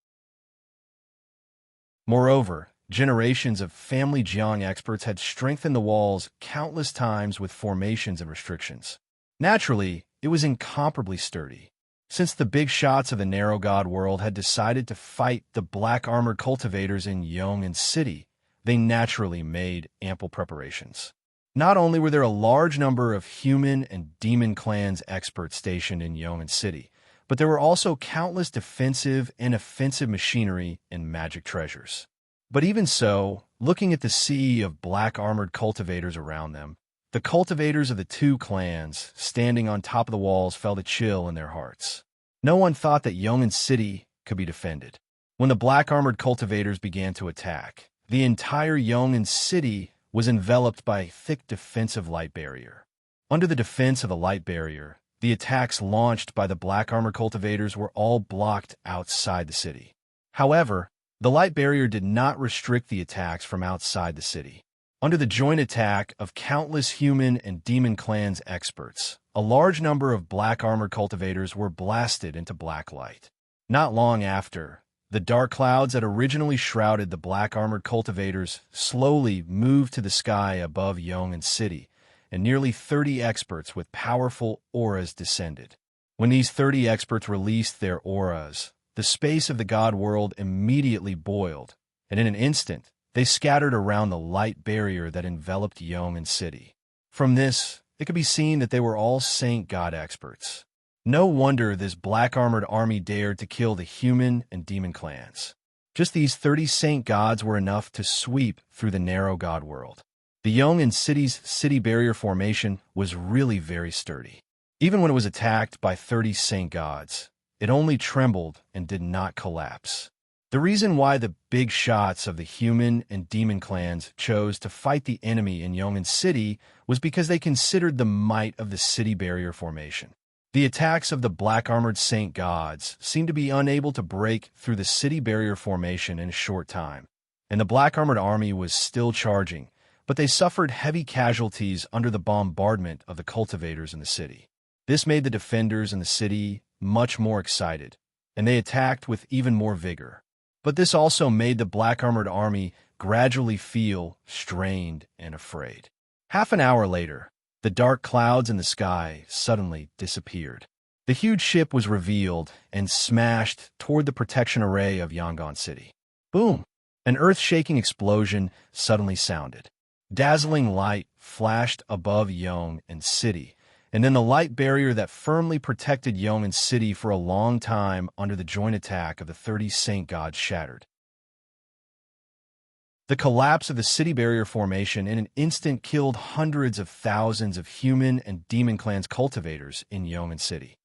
Moreover, generations of family Jiang experts had strengthened the walls countless times with formations and restrictions. Naturally, it was incomparably sturdy. Since the big shots of the narrow god world had decided to fight the black-armored cultivators in Yong and city, they naturally made ample preparations. Not only were there a large number of human and demon clans experts stationed in Yong and city, but there were also countless defensive and offensive machinery and magic treasures. But even so, looking at the sea of black-armored cultivators around them, the cultivators of the two clans standing on top of the walls felt a chill in their hearts. No one thought that Yong and city could be defended. When the black-armored cultivators began to attack, the entire Yong and city was enveloped by a thick defensive light barrier. Under the defense of the light barrier, the attacks launched by the black-armored cultivators were all blocked outside the city. However, the light barrier did not restrict the attacks from outside the city. Under the joint attack of countless human and demon clans experts, a large number of black-armored cultivators were blasted into black light. Not long after, the dark clouds that originally shrouded the black-armored cultivators slowly moved to the sky above Yong and city, and nearly 30 experts with powerful auras descended. When these 30 experts released their auras, the space of the god world immediately boiled, and in an instant, they scattered around the light barrier that enveloped Yong and city. From this, it could be seen that they were all saint god experts. No wonder this black-armored army dared to kill the human and demon clans. Just these 30 saint gods were enough to sweep through the narrow god world. The Yong and city's city barrier formation was really very sturdy. Even when it was attacked by 30 saint gods, it only trembled and did not collapse. The reason why the big shots of the human and demon clans chose to fight the enemy in Yong and city was because they considered the might of the city barrier formation. The attacks of the black-armored saint gods seemed to be unable to break through the city barrier formation in a short time, and the black-armored army was still charging, but they suffered heavy casualties under the bombardment of the cultivators in the city. This made the defenders in the city much more excited, and they attacked with even more vigor. But this also made the black-armored army gradually feel strained and afraid. Half an hour later, the dark clouds in the sky suddenly disappeared. The huge ship was revealed and smashed toward the protection array of Yangon City. Boom! An earth-shaking explosion suddenly sounded. Dazzling light flashed above Yong and city, and then the light barrier that firmly protected Yong and city for a long time under the joint attack of the 30 saint gods shattered. The collapse of the city barrier formation in an instant killed hundreds of thousands of human and demon clans cultivators in Yong and city.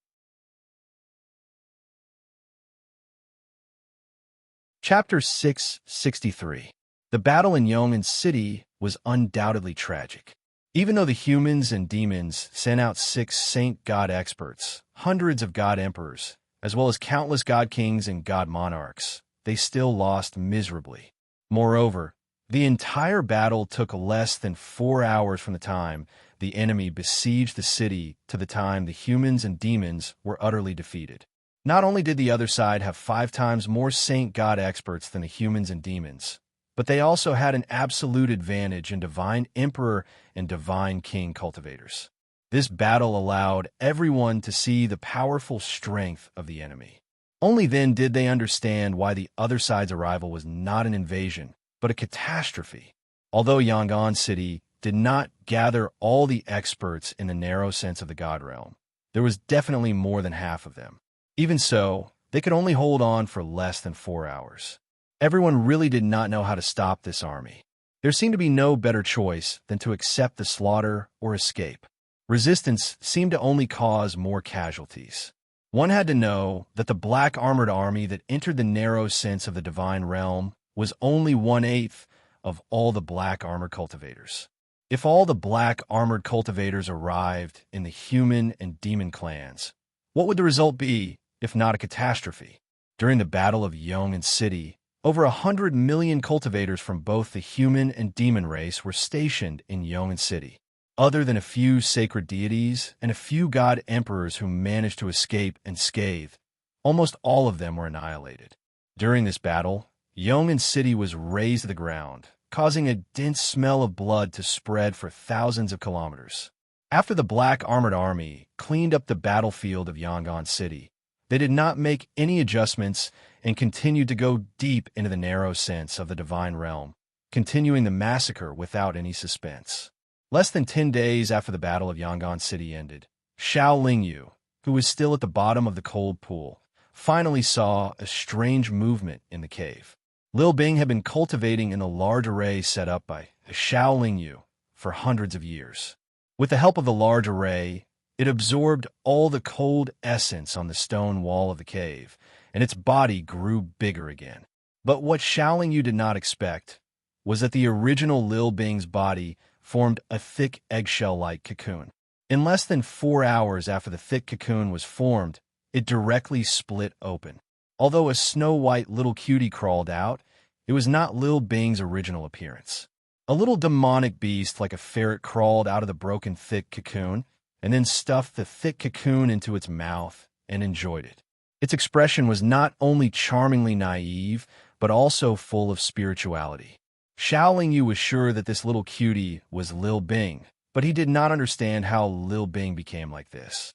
Chapter 663. The battle in Yong and city was undoubtedly tragic. Even though the humans and demons sent out 6 saint god experts, hundreds of god emperors, as well as countless god kings and god monarchs, they still lost miserably. Moreover, the entire battle took less than 4 hours from the time the enemy besieged the city to the time the humans and demons were utterly defeated. Not only did the other side have 5 times more saint god experts than the humans and demons, but they also had an absolute advantage in divine emperor and divine king cultivators. This battle allowed everyone to see the powerful strength of the enemy. Only then did they understand why the other side's arrival was not an invasion, but a catastrophe. Although Yangon City did not gather all the experts in the narrow sense of the god realm, there was definitely more than half of them. Even so, they could only hold on for less than 4 hours. Everyone really did not know how to stop this army. There seemed to be no better choice than to accept the slaughter or escape. Resistance seemed to only cause more casualties. One had to know that the black armored army that entered the narrow sense of the divine realm was only 1/8 of all the black armored cultivators. If all the black armored cultivators arrived in the human and demon clans, what would the result be if not a catastrophe? During the Battle of Yong and City, over 100 million cultivators from both the human and demon race were stationed in Yong and City. Other than a few sacred deities and a few god emperors who managed to escape unscathed, almost all of them were annihilated. During this battle, Yong and City was razed to the ground, causing a dense smell of blood to spread for thousands of kilometers. After the black armored army cleaned up the battlefield of Yangon City, they did not make any adjustments and continued to go deep into the narrow sense of the divine realm, continuing the massacre without any suspense. Less than 10 days after the Battle of Yangon City ended, Xiao Lingyu, who was still at the bottom of the cold pool, finally saw a strange movement in the cave. Liu Bing had been cultivating in a large array set up by Xiao Lingyu for hundreds of years. With the help of the large array, it absorbed all the cold essence on the stone wall of the cave, and its body grew bigger again. But what Xiao Lingyu did not expect was that the original Liu Bing's body formed a thick eggshell-like cocoon. In less than 4 hours after the thick cocoon was formed, it directly split open. Although a snow-white little cutie crawled out, it was not Liu Bing's original appearance. A little demonic beast like a ferret crawled out of the broken thick cocoon and then stuffed the thick cocoon into its mouth and enjoyed it. Its expression was not only charmingly naive, but also full of spirituality. Xiao Lingyu was sure that this little cutie was Liu Bing, but he did not understand how Liu Bing became like this.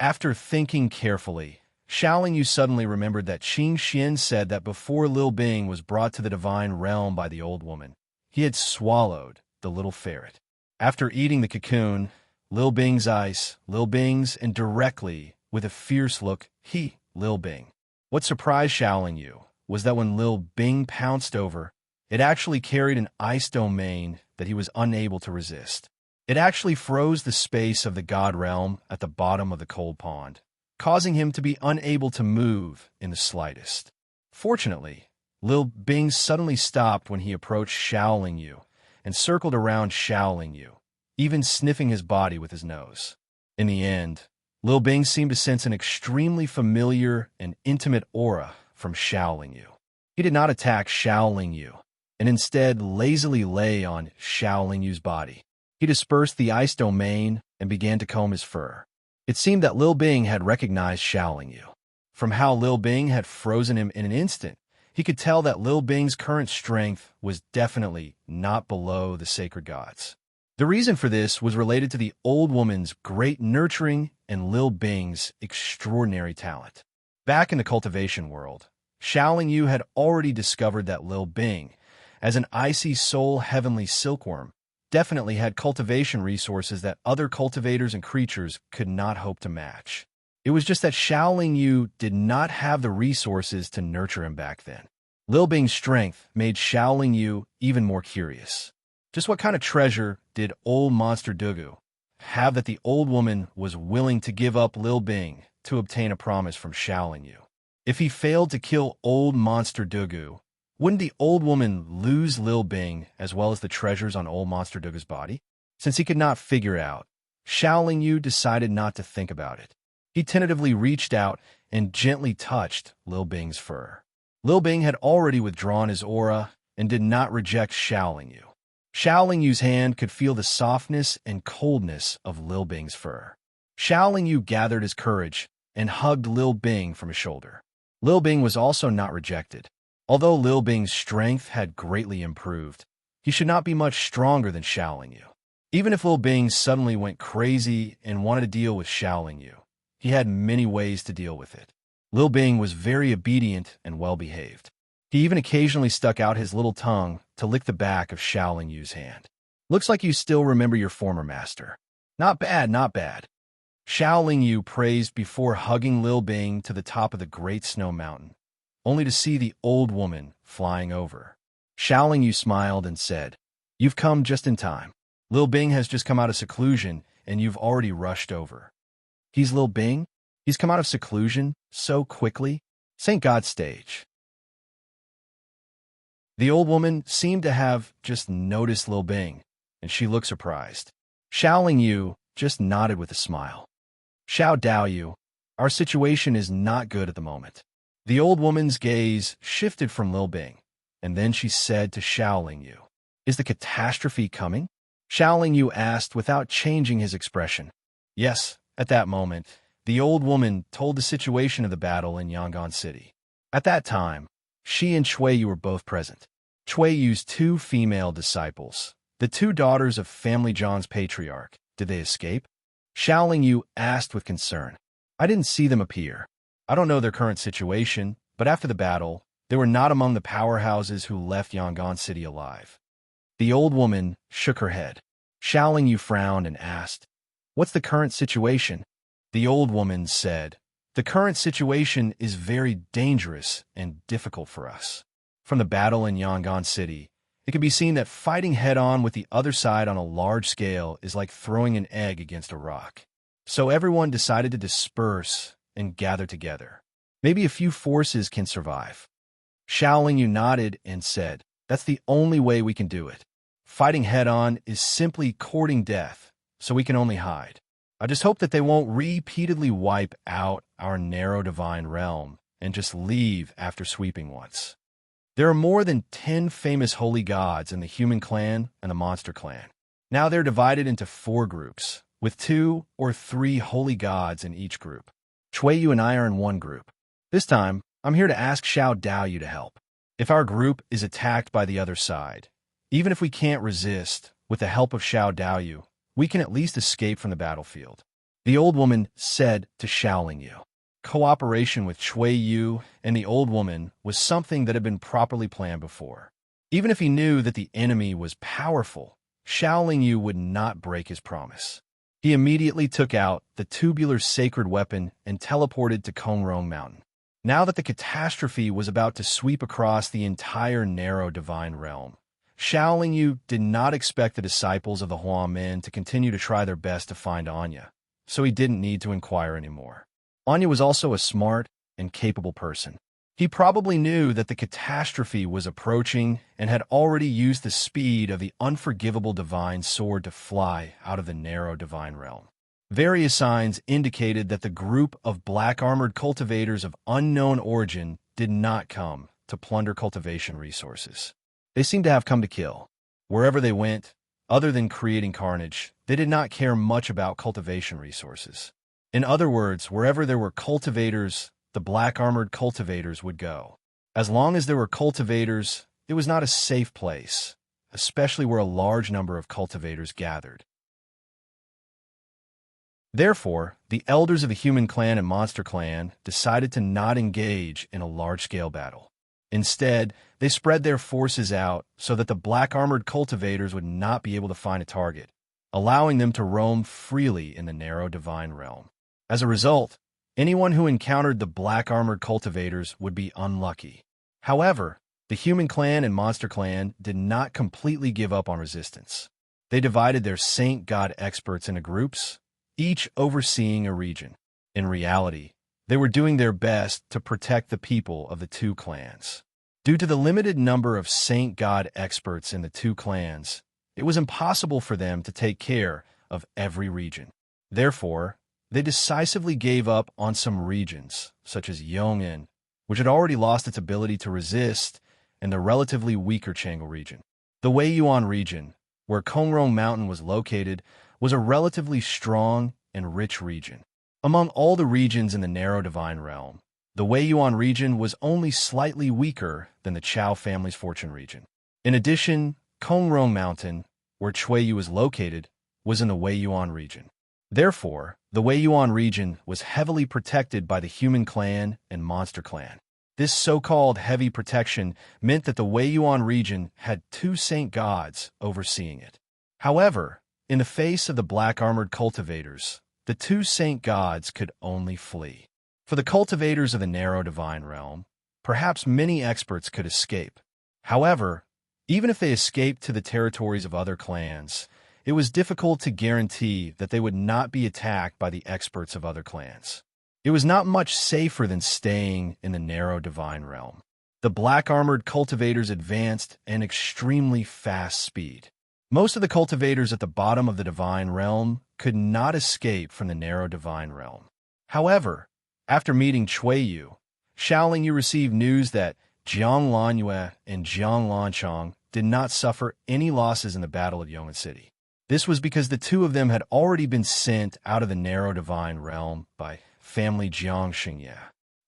After thinking carefully, Xiao Lingyu suddenly remembered that Qing Xian said that before Liu Bing was brought to the divine realm by the old woman, he had swallowed the little ferret. After eating the cocoon, Liu Bing's eyes, Liu Bing's, and directly, with a fierce look, Liu Bing. What surprised Xiao Lingyu was that when Liu Bing pounced over, it actually carried an ice domain that he was unable to resist. It actually froze the space of the god realm at the bottom of the cold pond, causing him to be unable to move in the slightest. Fortunately, Liu Bing suddenly stopped when he approached Xiao Lingyu and circled around Xiao Lingyu, even sniffing his body with his nose. In the end, Liu Bing seemed to sense an extremely familiar and intimate aura from Xiao Lingyu. He did not attack Xiao Lingyu, and instead lazily lay on Xiao Lingyu's body. He dispersed the ice domain and began to comb his fur. It seemed that Liu Bing had recognized Xiao Lingyu. From how Liu Bing had frozen him in an instant, he could tell that Liu Bing's current strength was definitely not below the sacred gods. The reason for this was related to the old woman's great nurturing and Liu Bing's extraordinary talent. Back in the cultivation world, Xiao Lingyu had already discovered that Liu Bing, as an icy soul heavenly silkworm, definitely had cultivation resources that other cultivators and creatures could not hope to match. It was just that Xiao Lingyu did not have the resources to nurture him back then. Liu Bing's strength made Xiao Lingyu even more curious. Just what kind of treasure did old Monster Dugu have that the old woman was willing to give up Liu Bing to obtain a promise from Xiao Lingyu? If he failed to kill old Monster Dugu, wouldn't the old woman lose Liu Bing as well as the treasures on old Monster Dugu's body? Since he could not figure out, Xiao Lingyu decided not to think about it. He tentatively reached out and gently touched Liu Bing's fur. Liu Bing had already withdrawn his aura and did not reject Xiao Lingyu. Xiao Lingyu's hand could feel the softness and coldness of Liu Bing's fur. Xiao Lingyu gathered his courage and hugged Liu Bing from his shoulder. Liu Bing was also not rejected. Although Liu Bing's strength had greatly improved, he should not be much stronger than Xiao Lingyu. Even if Liu Bing suddenly went crazy and wanted to deal with Xiao Lingyu, he had many ways to deal with it. Liu Bing was very obedient and well-behaved. He even occasionally stuck out his little tongue to lick the back of Xiao Lingyu's hand. Looks like you still remember your former master. Not bad, not bad. Xiao Lingyu praised before hugging Liu Bing to the top of the great snow mountain, only to see the old woman flying over. Xiaoling Yu smiled and said, "You've come just in time. Lil Bing has just come out of seclusion, and you've already rushed over." "He's Lil Bing? He's come out of seclusion so quickly?" St. God's stage. The old woman seemed to have just noticed Lil Bing, and she looked surprised. Xiaoling Yu just nodded with a smile. "Xiao Daoyu, our situation is not good at the moment." The old woman's gaze shifted from Lil Bing, and then she said to Xiaoling Yu, "Is the catastrophe coming?" Xiaoling Yu asked without changing his expression. Yes, at that moment, the old woman told the situation of the battle in Yangon City. At that time, she and Chui Yu were both present. Chui Yu's two female disciples, the two daughters of Family John's patriarch, did they escape? Xiaoling Yu asked with concern. "I didn't see them appear. I don't know their current situation, but after the battle, they were not among the powerhouses who left Yangon City alive." The old woman shook her head. Xiaoling Yu frowned and asked, "What's the current situation?" The old woman said, "The current situation is very dangerous and difficult for us. From the battle in Yangon City, it can be seen that fighting head-on with the other side on a large scale is like throwing an egg against a rock. So everyone decided to disperse and gather together. Maybe a few forces can survive." Xiaoling Yu nodded and said, "That's the only way we can do it. Fighting head-on is simply courting death, so we can only hide. I just hope that they won't repeatedly wipe out our narrow divine realm and just leave after sweeping once. There are more than 10 famous holy gods in the human clan and the monster clan. Now they're divided into 4 groups, with 2 or 3 holy gods in each group. Chui Yu and I are in one group. This time, I'm here to ask Xiao Daoyu to help. If our group is attacked by the other side, even if we can't resist, with the help of Xiao Daoyu, we can at least escape from the battlefield." The old woman said to Xiaoling Yu. Cooperation with Chui Yu and the old woman was something that had been properly planned before. Even if he knew that the enemy was powerful, Xiaoling Yu would not break his promise. He immediately took out the tubular sacred weapon and teleported to Kongrong Mountain. Now that the catastrophe was about to sweep across the entire narrow divine realm, Xiaoling Yu did not expect the disciples of the Huamen to continue to try their best to find Anya, so he didn't need to inquire anymore. Anya was also a smart and capable person. He probably knew that the catastrophe was approaching and had already used the speed of the unforgivable divine sword to fly out of the narrow divine realm. Various signs indicated that the group of black-armored cultivators of unknown origin did not come to plunder cultivation resources. They seemed to have come to kill. Wherever they went, other than creating carnage, they did not care much about cultivation resources. In other words, wherever there were cultivators, the black-armored cultivators would go. As long as there were cultivators, it was not a safe place, especially where a large number of cultivators gathered. Therefore, the elders of the human clan and monster clan decided to not engage in a large-scale battle. Instead, they spread their forces out so that the black-armored cultivators would not be able to find a target, allowing them to roam freely in the narrow divine realm. As a result, anyone who encountered the black-armored cultivators would be unlucky. However, the human clan and monster clan did not completely give up on resistance. They divided their saint god experts into groups, each overseeing a region. In reality, they were doing their best to protect the people of the 2 clans. Due to the limited number of saint god experts in the 2 clans, it was impossible for them to take care of every region. Therefore, they decisively gave up on some regions, such as Yong'an, which had already lost its ability to resist, and the relatively weaker Chang'an region. The Weiyuan region, where Kongrong Mountain was located, was a relatively strong and rich region. Among all the regions in the narrow divine realm, the Weiyuan region was only slightly weaker than the Chao family's fortune region. In addition, Kongrong Mountain, where Chui Yu was located, was in the Weiyuan region. Therefore, the Weiyuan region was heavily protected by the human clan and monster clan. This so-called heavy protection meant that the Weiyuan region had 2 saint gods overseeing it. However, in the face of the black-armored cultivators, the 2 saint gods could only flee. For the cultivators of the narrow divine realm, perhaps many experts could escape. However, Even if they escaped to the territories of other clans, it was difficult to guarantee that they would not be attacked by the experts of other clans. It was not much safer than staying in the narrow divine realm. The black-armored cultivators advanced at an extremely fast speed. Most of the cultivators at the bottom of the divine realm could not escape from the narrow divine realm. However, after meeting Chuiyu, Xiaolingyu received news that Jiang Lanyue and Jiang Lanchong did not suffer any losses in the Battle of Yong'an City. This was because the two of them had already been sent out of the narrow divine realm by family Jiang Xingye.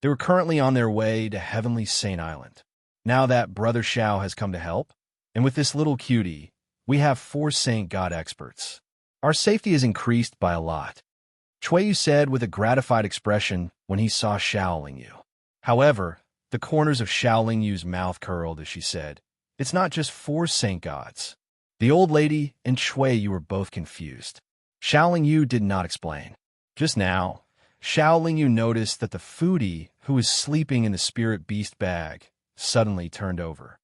They were currently on their way to Heavenly Saint Island. Now that Brother Xiao has come to help, and with this little cutie, we have 4 Saint God experts. Our safety is increased by a lot, Chuiyu said with a gratified expression when he saw Xiaolingyu. However, the corners of Xiaolingyu's mouth curled as she said, "It's not just 4 Saint Gods." The old lady and Chuiyu were both confused. Xiaolingyu did not explain. Just now, Xiaolingyu noticed that the foodie who was sleeping in the spirit beast bag suddenly turned over.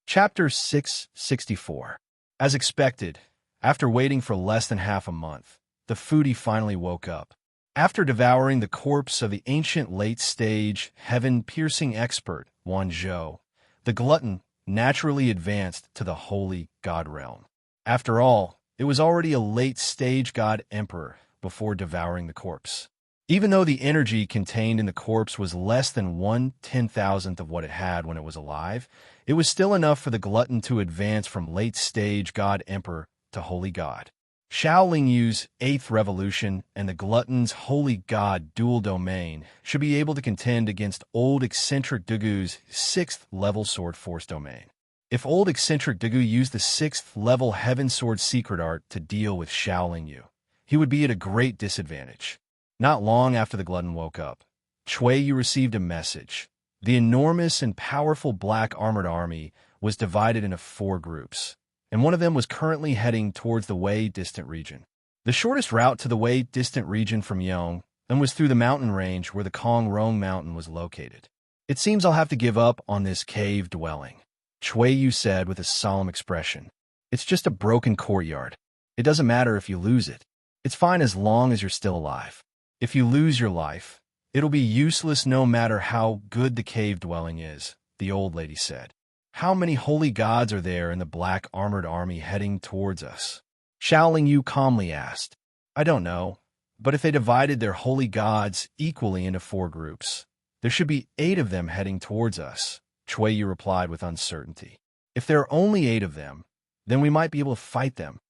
Chapter 664. As expected, after waiting for less than half a month, the foodie finally woke up. After devouring the corpse of the ancient late-stage, heaven-piercing expert, Wan Zhou, the glutton naturally advanced to the holy god realm. After all, it was already a late-stage god emperor before devouring the corpse. Even though the energy contained in the corpse was less than 1/10,000th of what it had when it was alive, it was still enough for the glutton to advance from late-stage god emperor to holy god. Xiaolingyu's 8th revolution and the glutton's holy god dual domain should be able to contend against old eccentric Dugu's 6th level sword force domain. If old eccentric Dugu used the 6th level heaven sword secret art to deal with Xiaolingyu, he would be at a great disadvantage. Not long after the glutton woke up, Chuiyu received a message. The enormous and powerful black armored army was divided into 4 groups, and one of them was currently heading towards the Wei distant region. The shortest route to the Wei distant region from Yong was through the mountain range where the Kong Rong mountain was located. "It seems I'll have to give up on this cave dwelling," Chuiyu said with a solemn expression. "It's just a broken courtyard. It doesn't matter if you lose it. It's fine as long as you're still alive. If you lose your life, it'll be useless no matter how good the cave dwelling is," the old lady said. "How many holy gods are there in the black armored army heading towards us?" Xiaolingyu calmly asked. "I don't know, but if they divided their holy gods equally into 4 groups, there should be 8 of them heading towards us," Chuiyu replied with uncertainty. "If there are only 8 of them, then we might be able to fight them."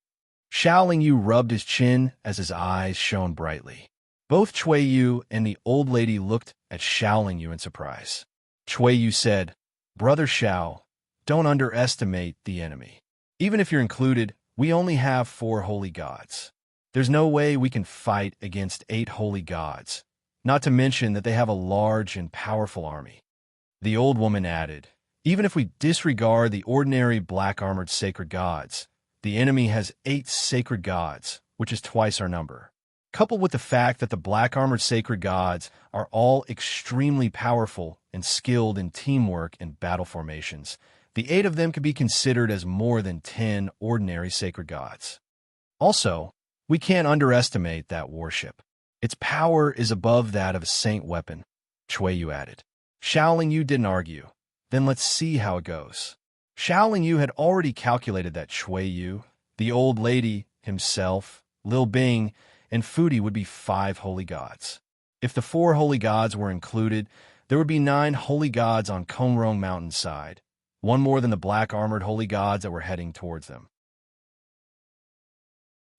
Xiaolingyu rubbed his chin as his eyes shone brightly. Both Chuiyu and the old lady looked at Xiaolingyu in surprise. Chuiyu said, "Brother Xiao, don't underestimate the enemy. Even if you're included, we only have 4 holy gods. There's no way we can fight against 8 holy gods, not to mention that they have a large and powerful army." The old woman added, "Even if we disregard the ordinary black-armored sacred gods, the enemy has 8 sacred gods, which is twice our number. Coupled with the fact that the black-armored sacred gods are all extremely powerful and skilled in teamwork and battle formations, the 8 of them could be considered as more than 10 ordinary sacred gods. Also, we can't underestimate that warship. Its power is above that of a saint weapon," Chuiyu added. Xiaolingyu didn't argue. "Then let's see how it goes." Xiaolingyu had already calculated that Chuiyu, the old lady, himself, Lil Bing, and Foodie would be 5 holy gods. If the 4 holy gods were included, there would be 9 holy gods on Kongrong Mountain's side, 1 more than the black-armored holy gods that were heading towards them.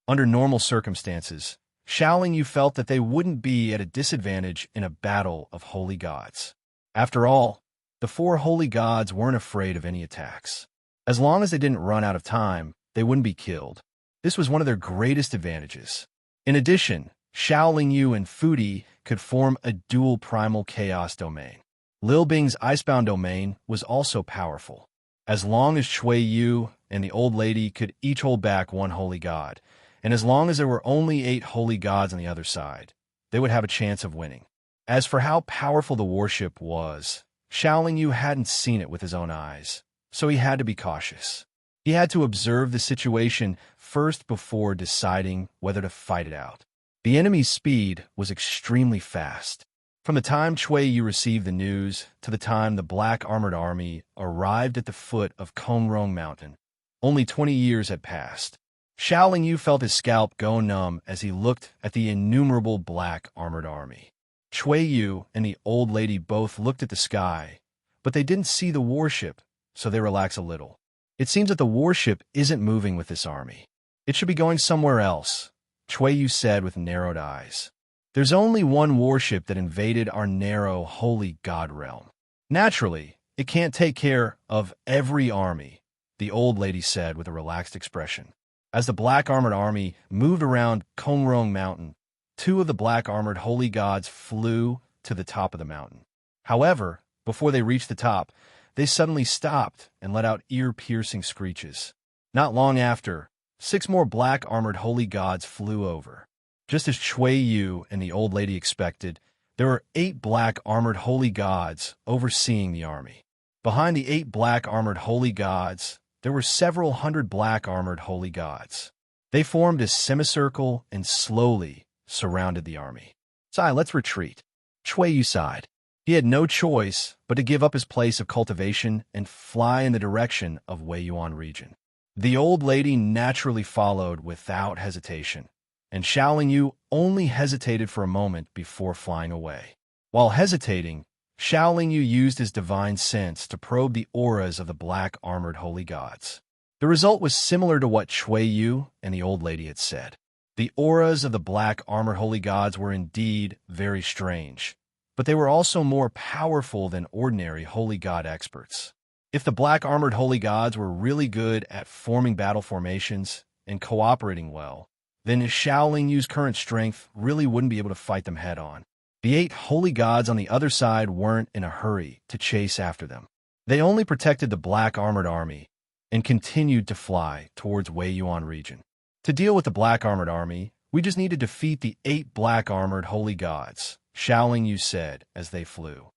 Under normal circumstances, Xiaolingyu felt that they wouldn't be at a disadvantage in a battle of holy gods. After all, the 4 holy gods weren't afraid of any attacks. As long as they didn't run out of time, they wouldn't be killed. This was one of their greatest advantages. In addition, Xiaolingyu and Foodie could form a dual primal chaos domain. Lil Bing's icebound domain was also powerful. As long as Chuiyu and the old lady could each hold back 1 holy god, and as long as there were only 8 holy gods on the other side, they would have a chance of winning. As for how powerful the warship was, Xiaoling Yu hadn't seen it with his own eyes, so he had to be cautious. He had to observe the situation first before deciding whether to fight it out. The enemy's speed was extremely fast. From the time Cui Yu received the news to the time the black armored army arrived at the foot of Kongrong Mountain, only 20 years had passed. Xiaoling Yu felt his scalp go numb as he looked at the innumerable black armored army. Cui Yu and the old lady both looked at the sky, but they didn't see the warship, so they relaxed a little. It seems that the warship isn't moving with this army. It should be going somewhere else, Cui Yu said with narrowed eyes. There's only one warship that invaded our narrow, holy god realm. Naturally, it can't take care of every army, the old lady said with a relaxed expression. As the black armored army moved around Kongrong Mountain, two of the black armored holy gods flew to the top of the mountain. However, before they reached the top, they suddenly stopped and let out ear-piercing screeches. Not long after, 6 more black armored holy gods flew over. Just as Cui Yu and the old lady expected, there were 8 black armored holy gods overseeing the army. Behind the 8 black armored holy gods, there were several hundred black armored holy gods. They formed a semicircle and slowly surrounded the army. "Sai, let's retreat." Cui Yu sighed. He had no choice but to give up his place of cultivation and fly in the direction of Weiyuan region. The old lady naturally followed without hesitation, and Xiaoling Yu only hesitated for a moment before flying away. While hesitating, Xiaoling Yu used his divine sense to probe the auras of the black armored holy gods. The result was similar to what Cui Yu and the old lady had said. The auras of the black armored holy gods were indeed very strange, but they were also more powerful than ordinary holy god experts. If the black armored holy gods were really good at forming battle formations and cooperating well, then Xiaoling Yu's current strength really wouldn't be able to fight them head-on. The 8 holy gods on the other side weren't in a hurry to chase after them. They only protected the black armored army and continued to fly towards Weiyuan region. To deal with the black armored army, we just need to defeat the 8 black armored holy gods, Xiaoling Yu said as they flew.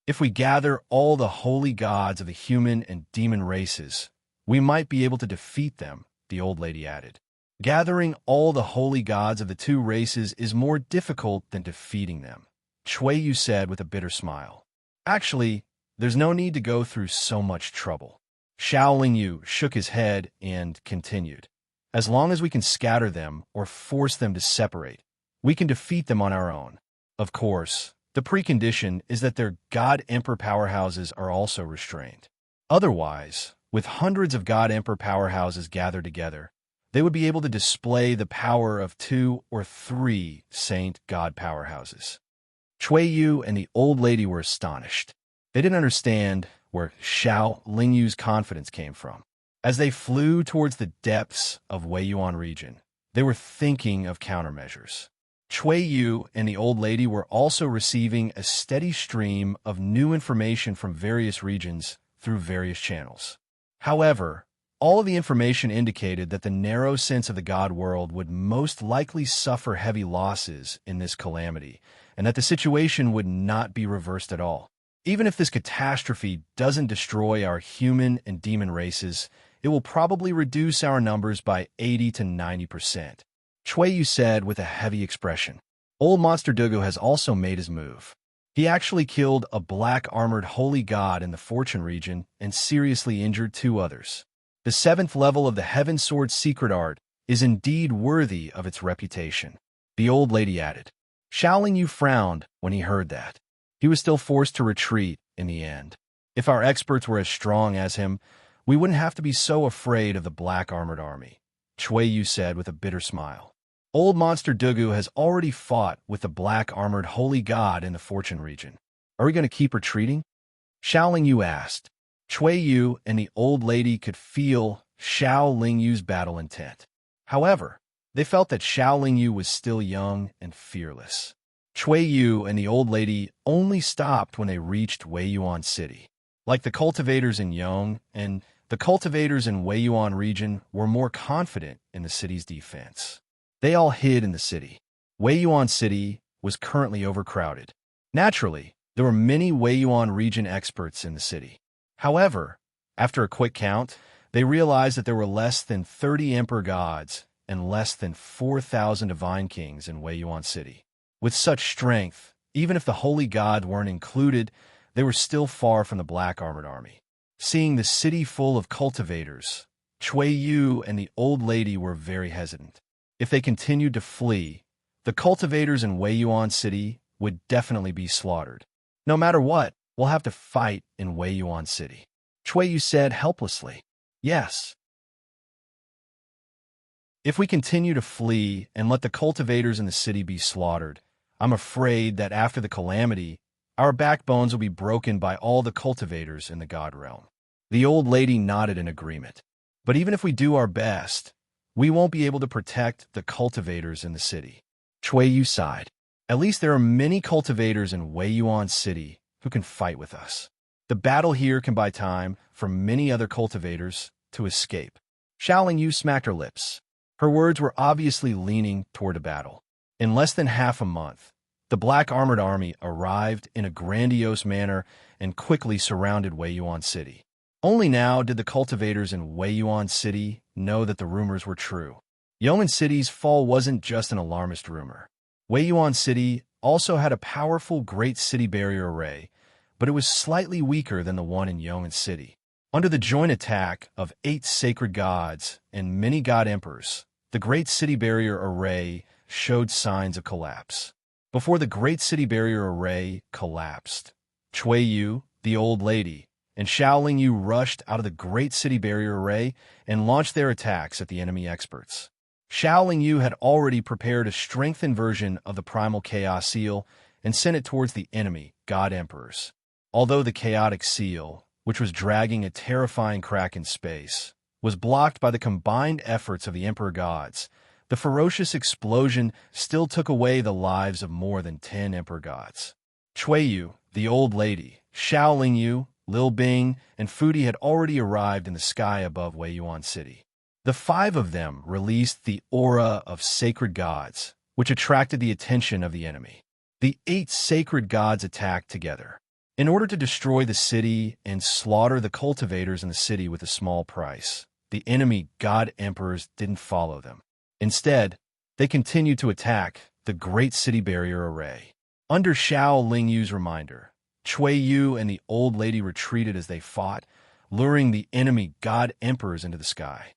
If we gather all the holy gods of the human and demon races, we might be able to defeat them, the old lady added. Gathering all the holy gods of the 2 races is more difficult than defeating them, Cui Yu said with a bitter smile. Actually, there's no need to go through so much trouble. Xiaoling Yu shook his head and continued. As long as we can scatter them or force them to separate, we can defeat them on our own. Of course, the precondition is that their God-Emperor powerhouses are also restrained. Otherwise, with hundreds of God-Emperor powerhouses gathered together, they would be able to display the power of 2 or 3 Saint God powerhouses. Cui Yu and the old lady were astonished. They didn't understand where Xiaoling Yu's confidence came from. As they flew towards the depths of Weiyuan region, they were thinking of countermeasures. Cui Yu and the old lady were also receiving a steady stream of new information from various regions through various channels. However, all of the information indicated that the narrow sense of the God world would most likely suffer heavy losses in this calamity, and that the situation would not be reversed at all. Even if this catastrophe doesn't destroy our human and demon races, it will probably reduce our numbers by 80 to 90%. Cui Yu said with a heavy expression. Old Monster Dugu has also made his move. He actually killed a black armored holy god in the Fortune region and seriously injured 2 others. The 7th level of the Heaven Sword secret art is indeed worthy of its reputation, the old lady added. Xiaoling Yu frowned when he heard that. He was still forced to retreat in the end. If our experts were as strong as him, we wouldn't have to be so afraid of the black armored army, Cui Yu said with a bitter smile. Old Monster Dugu has already fought with the black armored holy god in the Fortune region. Are we going to keep retreating? Xiaoling Yu asked. Cui Yu and the old lady could feel Xiaoling Yu's battle intent. However, they felt that Xiaoling Yu was still young and fearless. Cui Yu and the old lady only stopped when they reached Weiyuan City. Like the cultivators in Yong and the cultivators in Weiyuan region were more confident in the city's defense. They all hid in the city. Wei Yuan City was currently overcrowded. Naturally, there were many Wei Yuan region experts in the city. However, after a quick count, they realized that there were less than 30 emperor gods and less than 4,000 divine kings in Wei Yuan City. With such strength, even if the holy god weren't included, they were still far from the black armored army. Seeing the city full of cultivators, Cui Yu and the old lady were very hesitant. If they continued to flee, the cultivators in Wei Yuan City would definitely be slaughtered. No matter what, we'll have to fight in Wei Yuan City. Cui Yu said helplessly. Yes. If we continue to flee and let the cultivators in the city be slaughtered, I'm afraid that after the calamity, our backbones will be broken by all the cultivators in the god realm. The old lady nodded in agreement. But even if we do our best, we won't be able to protect the cultivators in the city. Cui Yu sighed. At least there are many cultivators in Wei Yuan City who can fight with us. The battle here can buy time for many other cultivators to escape. Xiaoling Yu smacked her lips. Her words were obviously leaning toward a battle. In less than half a month, the black armored army arrived in a grandiose manner and quickly surrounded Wei Yuan City. Only now did the cultivators in Wei Yuan City know that the rumors were true. Yuan City's fall wasn't just an alarmist rumor. Wei Yuan City also had a powerful Great City Barrier array, but it was slightly weaker than the one in Yuan City. Under the joint attack of 8 sacred gods and many god emperors, the Great City Barrier array showed signs of collapse. Before the Great City Barrier array collapsed, Cui Yu, the old lady, and Xiaoling Yu rushed out of the Great City Barrier array and launched their attacks at the enemy experts. Xiaoling Yu had already prepared a strengthened version of the Primal Chaos Seal and sent it towards the enemy god emperors. Although the Chaotic Seal, which was dragging a terrifying crack in space, was blocked by the combined efforts of the emperor gods, the ferocious explosion still took away the lives of more than 10 emperor gods. Cui Yu, the old lady, Xiaoling Yu, Lil Bing, and Fudi had already arrived in the sky above Wei Yuan City. The 5 of them released the aura of sacred gods, which attracted the attention of the enemy. The 8 sacred gods attacked together. In order to destroy the city and slaughter the cultivators in the city with a small price, the enemy god emperors didn't follow them. Instead, they continued to attack the Great City Barrier array. Under Xiaoling Yu's reminder, Cui Yu and the old lady retreated as they fought, luring the enemy god emperors into the sky.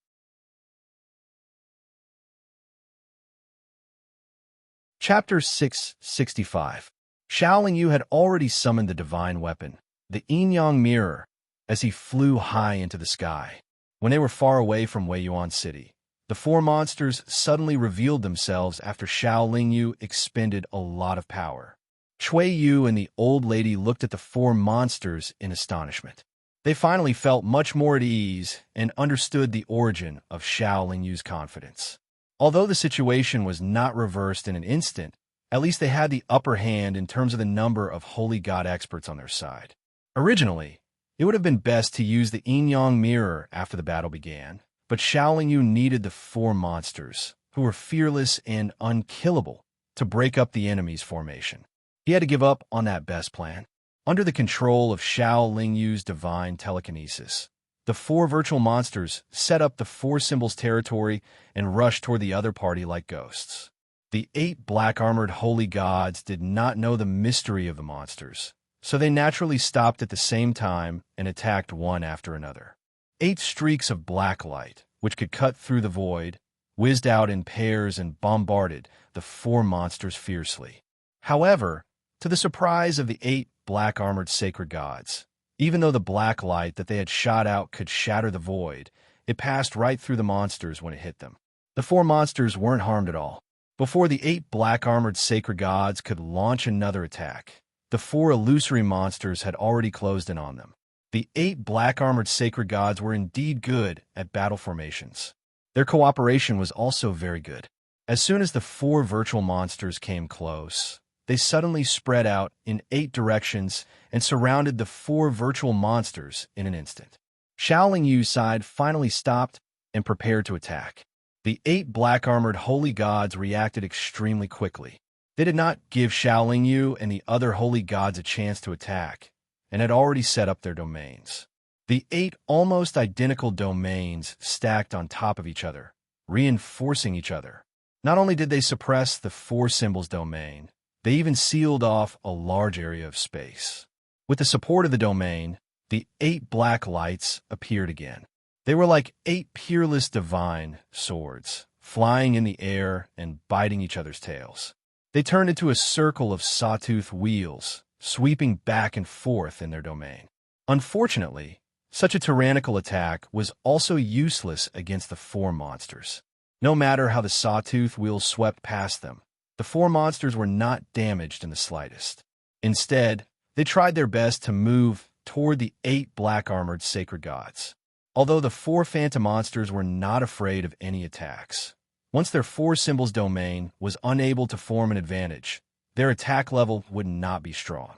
Chapter 665. Xiaoling Yu had already summoned the divine weapon, the yin-yang mirror, as he flew high into the sky. When they were far away from Wei Yuan City, the 4 monsters suddenly revealed themselves after Xiaoling Yu expended a lot of power. Cui Yu and the old lady looked at the 4 monsters in astonishment. They finally felt much more at ease and understood the origin of Xiaoling Yu's confidence. Although the situation was not reversed in an instant, at least they had the upper hand in terms of the number of holy god experts on their side. Originally, it would have been best to use the yin-yang mirror after the battle began, but Xiaoling Yu needed the 4 monsters, who were fearless and unkillable, to break up the enemy's formation. He had to give up on that best plan. Under the control of Xiaoling Yu's divine telekinesis, the 4 virtual monsters set up the 4 symbols territory and rushed toward the other party like ghosts. The 8 black-armored holy gods did not know the mystery of the monsters, so they naturally stopped at the same time and attacked one after another. 8 streaks of black light, which could cut through the void, whizzed out in pairs and bombarded the 4 monsters fiercely. However, to the surprise of the 8 black-armored sacred gods, even though the black light that they had shot out could shatter the void, it passed right through the monsters when it hit them. The 4 monsters weren't harmed at all. Before the 8 black-armored sacred gods could launch another attack, the 4 illusory monsters had already closed in on them. The 8 black-armored sacred gods were indeed good at battle formations. Their cooperation was also very good. As soon as the 4 virtual monsters came close, they suddenly spread out in 8 directions and surrounded the 4 virtual monsters in an instant. Xiaoling Yu's side finally stopped and prepared to attack. The 8 black-armored holy gods reacted extremely quickly. They did not give Xiaoling Yu and the other holy gods a chance to attack, and had already set up their domains. The 8 almost identical domains stacked on top of each other, reinforcing each other. Not only did they suppress the 4 symbols domain, they even sealed off a large area of space. With the support of the domain, the 8 black lights appeared again. They were like 8 peerless divine swords, flying in the air and biting each other's tails. They turned into a circle of sawtooth wheels, sweeping back and forth in their domain. Unfortunately, such a tyrannical attack was also useless against the 4 monsters. No matter how the sawtooth wheels swept past them, the 4 monsters were not damaged in the slightest. Instead, they tried their best to move toward the 8 black-armored sacred gods. Although the 4 phantom monsters were not afraid of any attacks, once their 4 symbols domain was unable to form an advantage, their attack level would not be strong.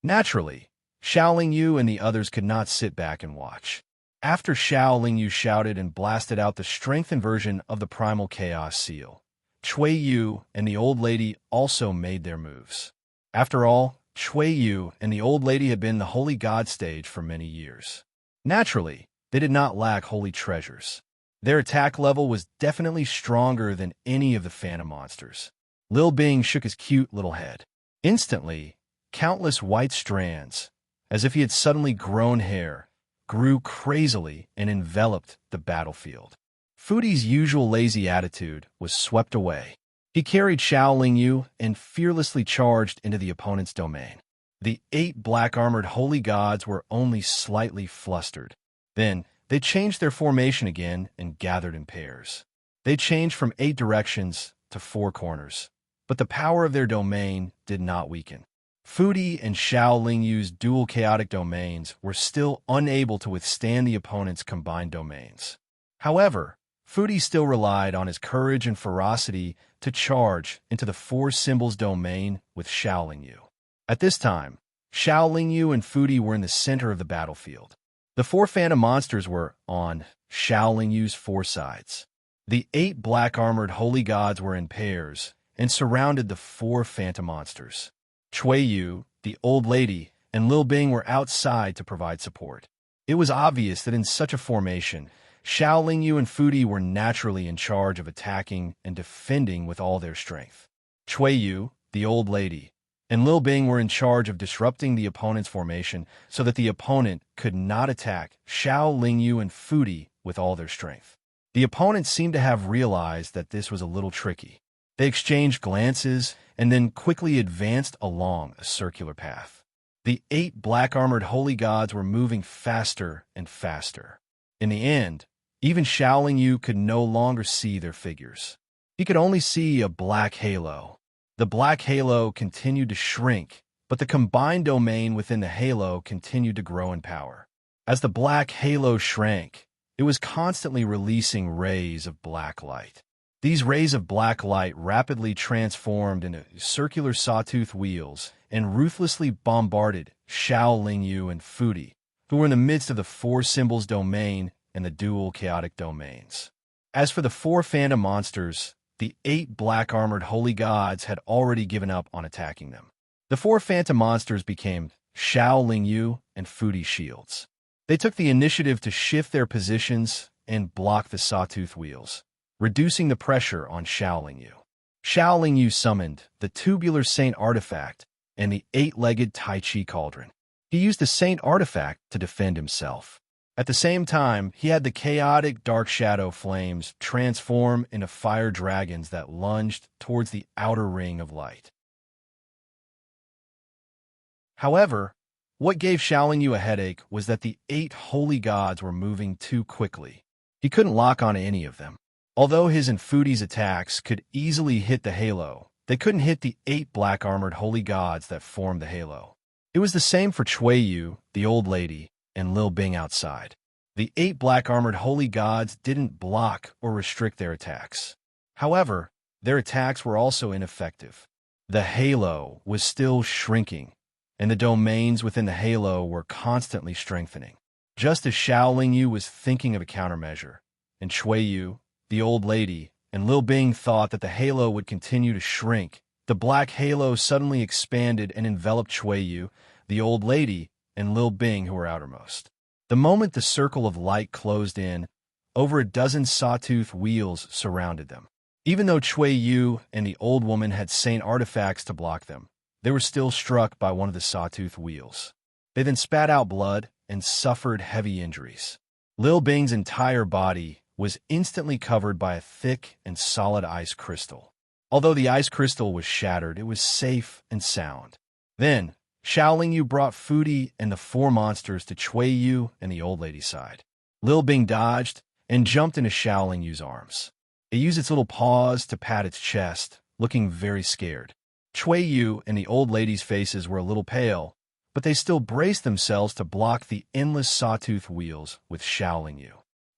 Naturally, Xiaoling Yu and the others could not sit back and watch. After Xiaoling Yu shouted and blasted out the strengthened version of the primal chaos seal, Cui Yu and the old lady also made their moves. After all, Cui Yu and the old lady had been in the holy god stage for many years. Naturally, they did not lack holy treasures. Their attack level was definitely stronger than any of the phantom monsters. Lil Bing shook his cute little head. Instantly, countless white strands, as if he had suddenly grown hair, grew crazily and enveloped the battlefield. Fudi's usual lazy attitude was swept away. He carried Xiaoling Yu and fearlessly charged into the opponent's domain. The 8 black-armored holy gods were only slightly flustered. Then, they changed their formation again and gathered in pairs. They changed from 8 directions to 4 corners, but the power of their domain did not weaken. Fudi and Xiaoling Yu's dual chaotic domains were still unable to withstand the opponent's combined domains. However, Fudi still relied on his courage and ferocity to charge into the 4 symbols domain with Xiaoling Yu. At this time, Xiaoling Yu and Fudi were in the center of the battlefield. The 4 phantom monsters were on Xiaoling Yu's 4 sides. The 8 black-armored holy gods were in pairs and surrounded the 4 phantom monsters. Cui Yu, the old lady, and Lil Bing were outside to provide support. It was obvious that in such a formation, Xiaoling Yu and Fudi were naturally in charge of attacking and defending with all their strength. Cui Yu, the old lady, and Lil Bing were in charge of disrupting the opponent's formation so that the opponent could not attack Xiaoling Yu and Fudi with all their strength. The opponents seemed to have realized that this was a little tricky. They exchanged glances and then quickly advanced along a circular path. The 8 black-armored holy gods were moving faster and faster. In the end, even Xiaoling Yu could no longer see their figures. He could only see a black halo. The black halo continued to shrink, but the combined domain within the halo continued to grow in power. As the black halo shrank, it was constantly releasing rays of black light. These rays of black light rapidly transformed into circular sawtooth wheels and ruthlessly bombarded Xiaoling Yu and Fudi, who were in the midst of the 4 symbols domain and the dual chaotic domains. As for the 4 phantom monsters, the 8 black-armored holy gods had already given up on attacking them. The 4 phantom monsters became Xiaoling Yu and Fudi's shields. They took the initiative to shift their positions and block the sawtooth wheels, reducing the pressure on Xiaoling Yu. Xiaoling Yu summoned the tubular saint artifact and the 8-legged Tai Chi cauldron. He used the saint artifact to defend himself. At the same time, he had the chaotic dark shadow flames transform into fire dragons that lunged towards the outer ring of light. However, what gave Xiaoling Yu a headache was that the 8 holy gods were moving too quickly. He couldn't lock on any of them. Although his and Fudi's attacks could easily hit the halo, they couldn't hit the 8 black-armored holy gods that formed the halo. It was the same for Cui Yu, the old lady, and Lil Bing outside. The 8 black-armored holy gods didn't block or restrict their attacks. However, their attacks were also ineffective. The halo was still shrinking, and the domains within the halo were constantly strengthening. Just as Xiaoling Yu was thinking of a countermeasure, and Yu, the old lady, and Lil Bing thought that the halo would continue to shrink. The black halo suddenly expanded and enveloped Yu, the old lady, and Lil Bing, who were outermost. The moment the circle of light closed in, over a dozen sawtooth wheels surrounded them. Even though Yu and the old woman had saint artifacts to block them, they were still struck by one of the sawtooth wheels. They then spat out blood and suffered heavy injuries. Lil Bing's entire body was instantly covered by a thick and solid ice crystal. Although the ice crystal was shattered, it was safe and sound. Then, Yu brought Foodie and the four monsters to Yu and the old lady's side. Lil Bing dodged and jumped into Yu's arms. It used its little paws to pat its chest, looking very scared. Yu and the old lady's faces were a little pale, but they still braced themselves to block the endless sawtooth wheels with Yu.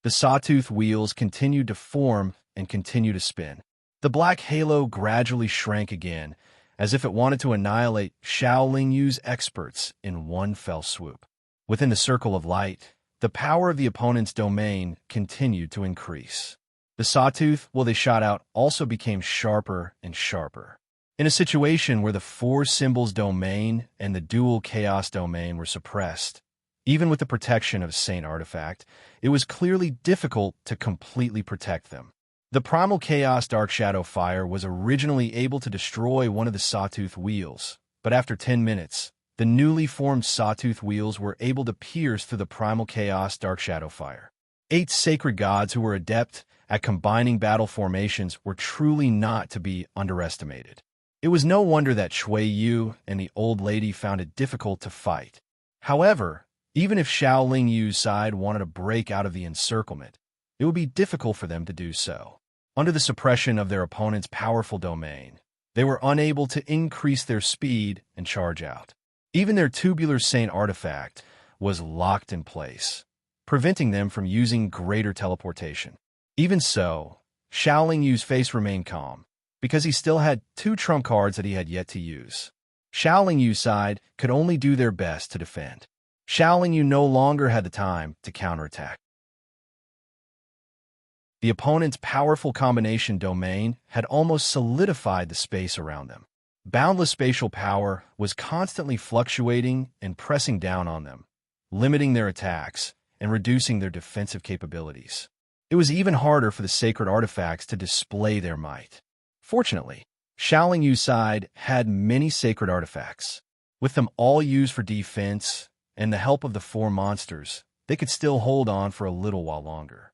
The sawtooth wheels continued to form and continue to spin. The black halo gradually shrank again, as if it wanted to annihilate Yu's experts in one fell swoop. Within the circle of light, the power of the opponent's domain continued to increase. The sawtooth, they shot out, also became sharper and sharper. In a situation where the four symbols domain and the dual chaos domain were suppressed, even with the protection of a saint artifact, it was clearly difficult to completely protect them. The primal chaos dark shadow fire was originally able to destroy one of the sawtooth wheels, but after 10 minutes, the newly formed sawtooth wheels were able to pierce through the primal chaos dark shadow fire. 8 sacred gods who were adept at combining battle formations were truly not to be underestimated. It was no wonder that Yu and the old lady found it difficult to fight. However, even if Yu's side wanted to break out of the encirclement, it would be difficult for them to do so. Under the suppression of their opponent's powerful domain, they were unable to increase their speed and charge out. Even their tubular saint artifact was locked in place, preventing them from using greater teleportation. Even so, Yu's face remained calm, because he still had 2 trump cards that he had yet to use. Yu's side could only do their best to defend. Yu no longer had the time to counterattack. The opponent's powerful combination domain had almost solidified the space around them. Boundless spatial power was constantly fluctuating and pressing down on them, limiting their attacks and reducing their defensive capabilities. It was even harder for the sacred artifacts to display their might. Fortunately, Yu's side had many sacred artifacts. With them all used for defense and the help of the 4 monsters, they could still hold on for a little while longer.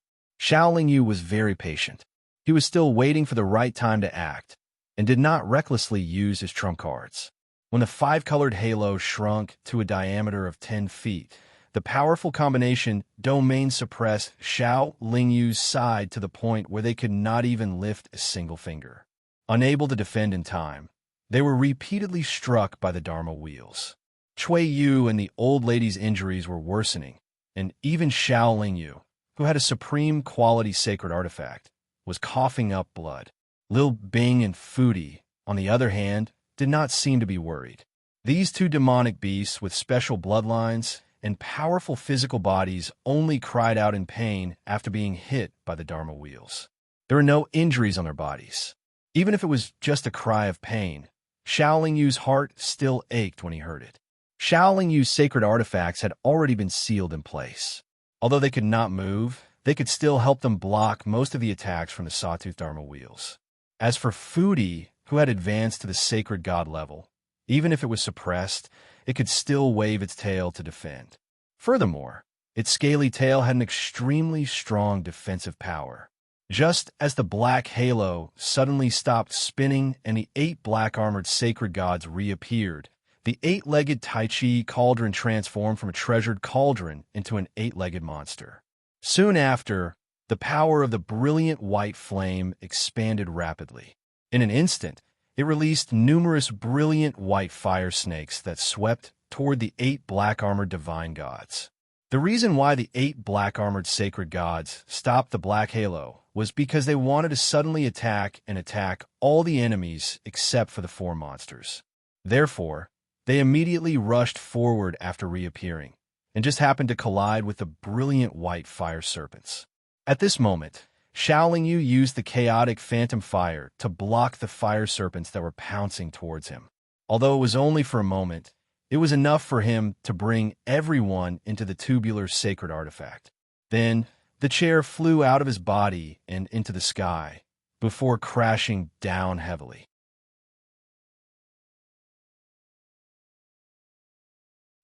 Yu was very patient. He was still waiting for the right time to act, and did not recklessly use his trump cards. When the 5-colored halo shrunk to a diameter of 10 feet, the powerful combination domain suppressed Yu's side to the point where they could not even lift a single finger. Unable to defend in time, they were repeatedly struck by the Dharma wheels. Yu and the old lady's injuries were worsening, and even Yu, who had a supreme quality sacred artifact, was coughing up blood. Lil Bing and Foodie, on the other hand, did not seem to be worried. These 2 demonic beasts with special bloodlines and powerful physical bodies only cried out in pain after being hit by the Dharma wheels. There were no injuries on their bodies. Even if it was just a cry of pain, Yu's heart still ached when he heard it. Yu's sacred artifacts had already been sealed in place. Although they could not move, they could still help them block most of the attacks from the Sawtooth Dharma wheels. As for Foodie, who had advanced to the sacred god level, even if it was suppressed, it could still wave its tail to defend. Furthermore, its scaly tail had an extremely strong defensive power. Just as the black halo suddenly stopped spinning and the 8 black-armored sacred gods reappeared, the 8-legged Tai Chi cauldron transformed from a treasured cauldron into an 8-legged monster. Soon after, the power of the brilliant white flame expanded rapidly. In an instant, it released numerous brilliant white fire snakes that swept toward the 8 black-armored divine gods. The reason why the 8 black-armored sacred gods stopped the black halo was because they wanted to suddenly attack all the enemies except for the 4 monsters. Therefore, they immediately rushed forward after reappearing, and just happened to collide with the brilliant white fire serpents. At this moment, Xiaoling Yu used the chaotic phantom fire to block the fire serpents that were pouncing towards him. Although it was only for a moment, it was enough for him to bring everyone into the tubular sacred artifact. Then, the chair flew out of his body and into the sky, before crashing down heavily.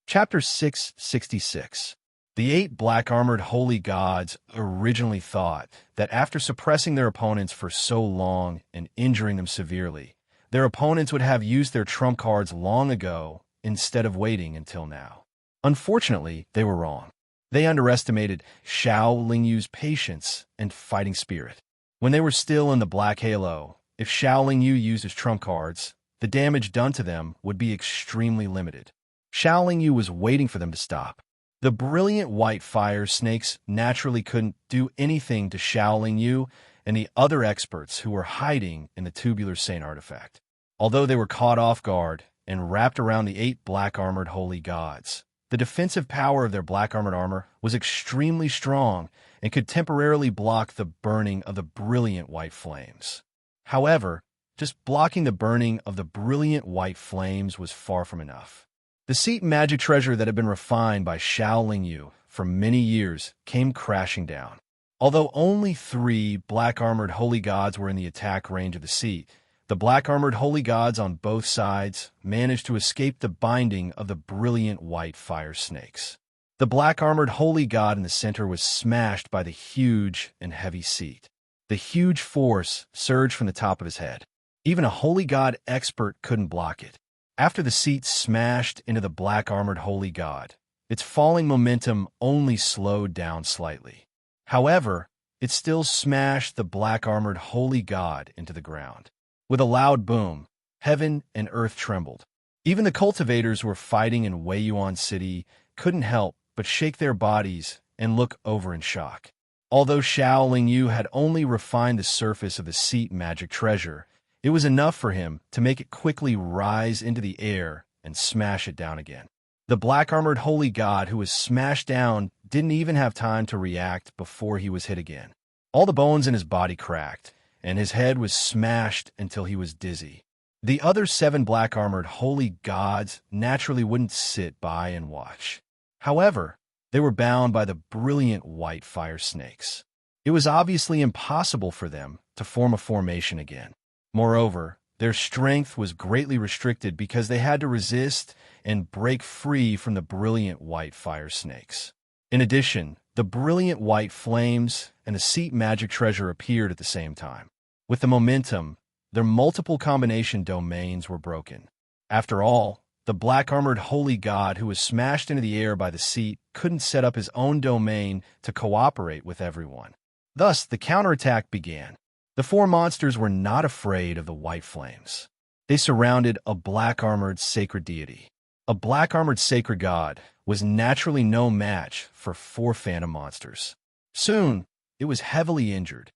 Chapter 666. The 8 black-armored holy gods originally thought that after suppressing their opponents for so long and injuring them severely, their opponents would have used their trump cards long ago instead of waiting until now. Unfortunately, they were wrong. They underestimated Xiaoling Yu's patience and fighting spirit. When they were still in the Black Halo, if Xiaoling Yu used his trump cards, the damage done to them would be extremely limited. Xiaoling Yu was waiting for them to stop. The brilliant white fire snakes naturally couldn't do anything to Xiaoling Yu and the other experts who were hiding in the tubular saint artifact. Although they were caught off guard and wrapped around the 8 black-armored holy gods, the defensive power of their black-armored armor was extremely strong and could temporarily block the burning of the brilliant white flames. However, just blocking the burning of the brilliant white flames was far from enough. The seat magic treasure that had been refined by Xiaoling Yu for many years came crashing down. Although only 3 black-armored holy gods were in the attack range of the seat, the black-armored holy gods on both sides managed to escape the binding of the brilliant white fire snakes. The black-armored holy god in the center was smashed by the huge and heavy seat. The huge force surged from the top of his head. Even a holy god expert couldn't block it. After the seat smashed into the black-armored holy god, its falling momentum only slowed down slightly. However, it still smashed the black-armored holy god into the ground. With a loud boom, heaven and earth trembled. Even the cultivators who were fighting in Weiyuan City couldn't help but shake their bodies and look over in shock. Although Xiaoling Yu had only refined the surface of the seat magic treasure, it was enough for him to make it quickly rise into the air and smash it down again. The black-armored holy god who was smashed down didn't even have time to react before he was hit again. All the bones in his body cracked, and his head was smashed until he was dizzy. The other 7 black-armored holy gods naturally wouldn't sit by and watch. However, they were bound by the brilliant white fire snakes. It was obviously impossible for them to form a formation again. Moreover, their strength was greatly restricted because they had to resist and break free from the brilliant white fire snakes. In addition, the brilliant white flames and the seat magic treasure appeared at the same time. With the momentum, their multiple combination domains were broken. After all, the black-armored holy god who was smashed into the air by the seat couldn't set up his own domain to cooperate with everyone. Thus, the counterattack began. The 4 monsters were not afraid of the white flames. They surrounded a black-armored sacred deity. A black-armored sacred god was naturally no match for 4 phantom monsters. Soon, it was heavily injured.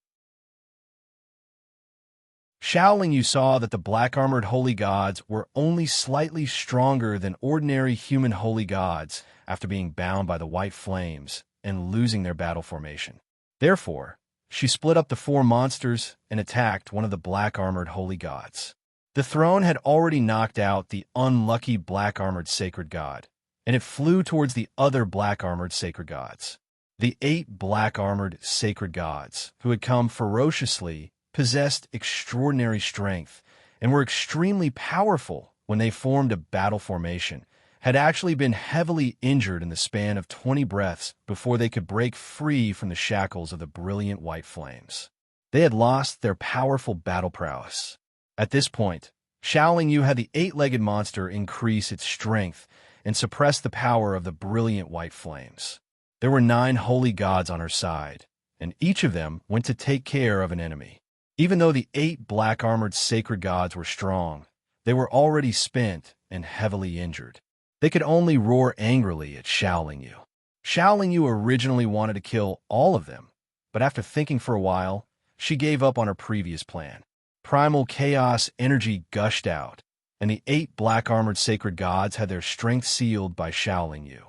Xiaoling Yu saw that the black-armored holy gods were only slightly stronger than ordinary human holy gods after being bound by the white flames and losing their battle formation. Therefore, she split up the 4 monsters and attacked one of the black-armored holy gods. The throne had already knocked out the unlucky black-armored sacred god, and it flew towards the other black-armored sacred gods. The 8 black-armored sacred gods, who had come ferociously, possessed extraordinary strength and were extremely powerful when they formed a battle formation, had actually been heavily injured in the span of 20 breaths before they could break free from the shackles of the brilliant white flames. They had lost their powerful battle prowess. At this point, Xiaoling Yu had the 8-legged monster increase its strength and suppress the power of the brilliant white flames. There were 9 holy gods on her side, and each of them went to take care of an enemy. Even though the 8 black-armored sacred gods were strong, they were already spent and heavily injured. They could only roar angrily at Xiaoling Yu. Xiaoling Yu originally wanted to kill all of them, but after thinking for a while, she gave up on her previous plan. Primal chaos energy gushed out, and the 8 black-armored sacred gods had their strength sealed by Xiaoling Yu.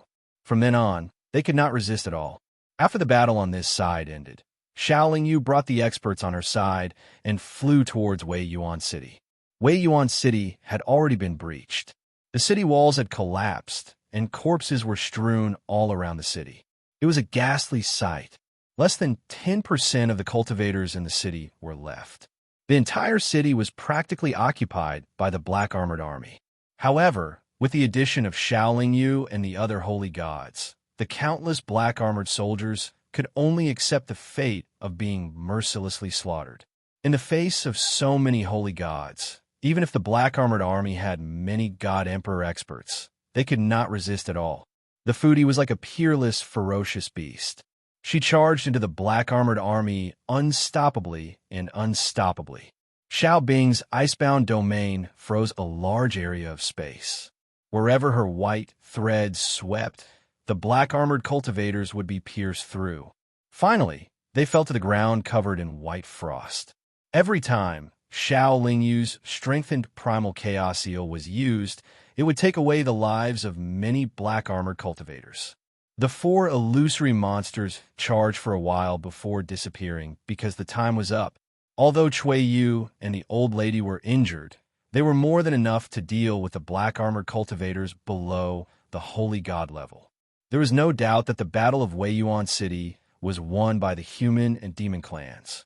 From then on, they could not resist at all. After the battle on this side ended, Xiao Yu brought the experts on her side and flew towards Wei Yuan City. Wei Yuan City had already been breached. The city walls had collapsed, and corpses were strewn all around the city. It was a ghastly sight. Less than 10% of the cultivators in the city were left. The entire city was practically occupied by the Black Armored Army. However, with the addition of Xiao Yu and the other holy gods, the countless Black Armored soldiers could only accept the fate of being mercilessly slaughtered. In the face of so many holy gods, even if the Black Armored Army had many God Emperor experts, they could not resist at all. The foodie was like a peerless, ferocious beast. She charged into the Black Armored Army unstoppably and unstoppably. Xiao Bing's icebound domain froze a large area of space. Wherever her white threads swept, the Black Armored cultivators would be pierced through. Finally, they fell to the ground covered in white frost. Every time Xiao Yu's strengthened primal chaos eel was used, it would take away the lives of many Black Armored cultivators. The four illusory monsters charged for a while before disappearing because the time was up. Although Cui Yu and the old lady were injured, they were more than enough to deal with the Black Armored cultivators below the Holy God level. There was no doubt that the Battle of Wei Yuan City was won by the human and demon clans.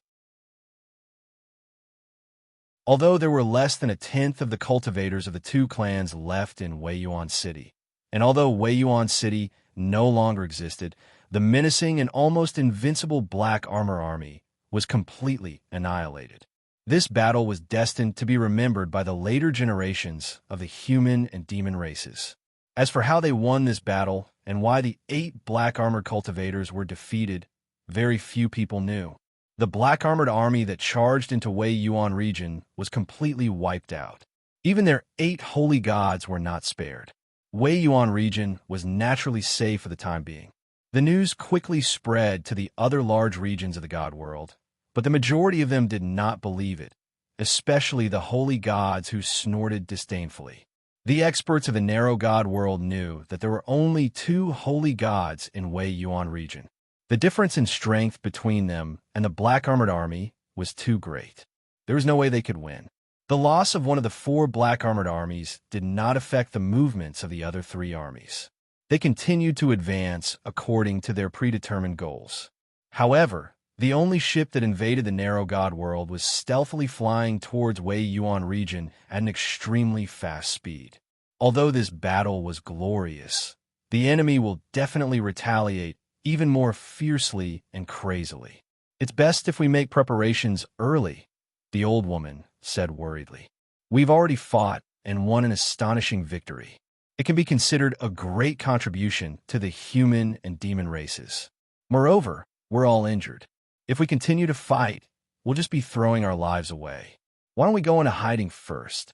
Although there were less than a tenth of the cultivators of the two clans left in Wei Yuan City, and although Wei Yuan City no longer existed, the menacing and almost invincible Black Armor Army was completely annihilated. This battle was destined to be remembered by the later generations of the human and demon races. As for how they won this battle and why the 8 Black Armored cultivators were defeated, very few people knew. The Black Armored Army that charged into Wei Yuan region was completely wiped out. Even their 8 holy gods were not spared. Wei Yuan region was naturally safe for the time being. The news quickly spread to the other large regions of the god world, but the majority of them did not believe it, especially the holy gods who snorted disdainfully. The experts of the narrow god world knew that there were only 2 holy gods in Wei Yuan region. The difference in strength between them and the Black Armored Army was too great. There was no way they could win. The loss of one of the 4 Black Armored armies did not affect the movements of the other 3 armies. They continued to advance according to their predetermined goals. However, the only ship that invaded the narrow god world was stealthily flying towards Wei Yuan region at an extremely fast speed. Although this battle was glorious, the enemy will definitely retaliate even more fiercely and crazily. It's best if we make preparations early, the old woman said worriedly. We've already fought and won an astonishing victory. It can be considered a great contribution to the human and demon races. Moreover, we're all injured. If we continue to fight, we'll just be throwing our lives away. Why don't we go into hiding first?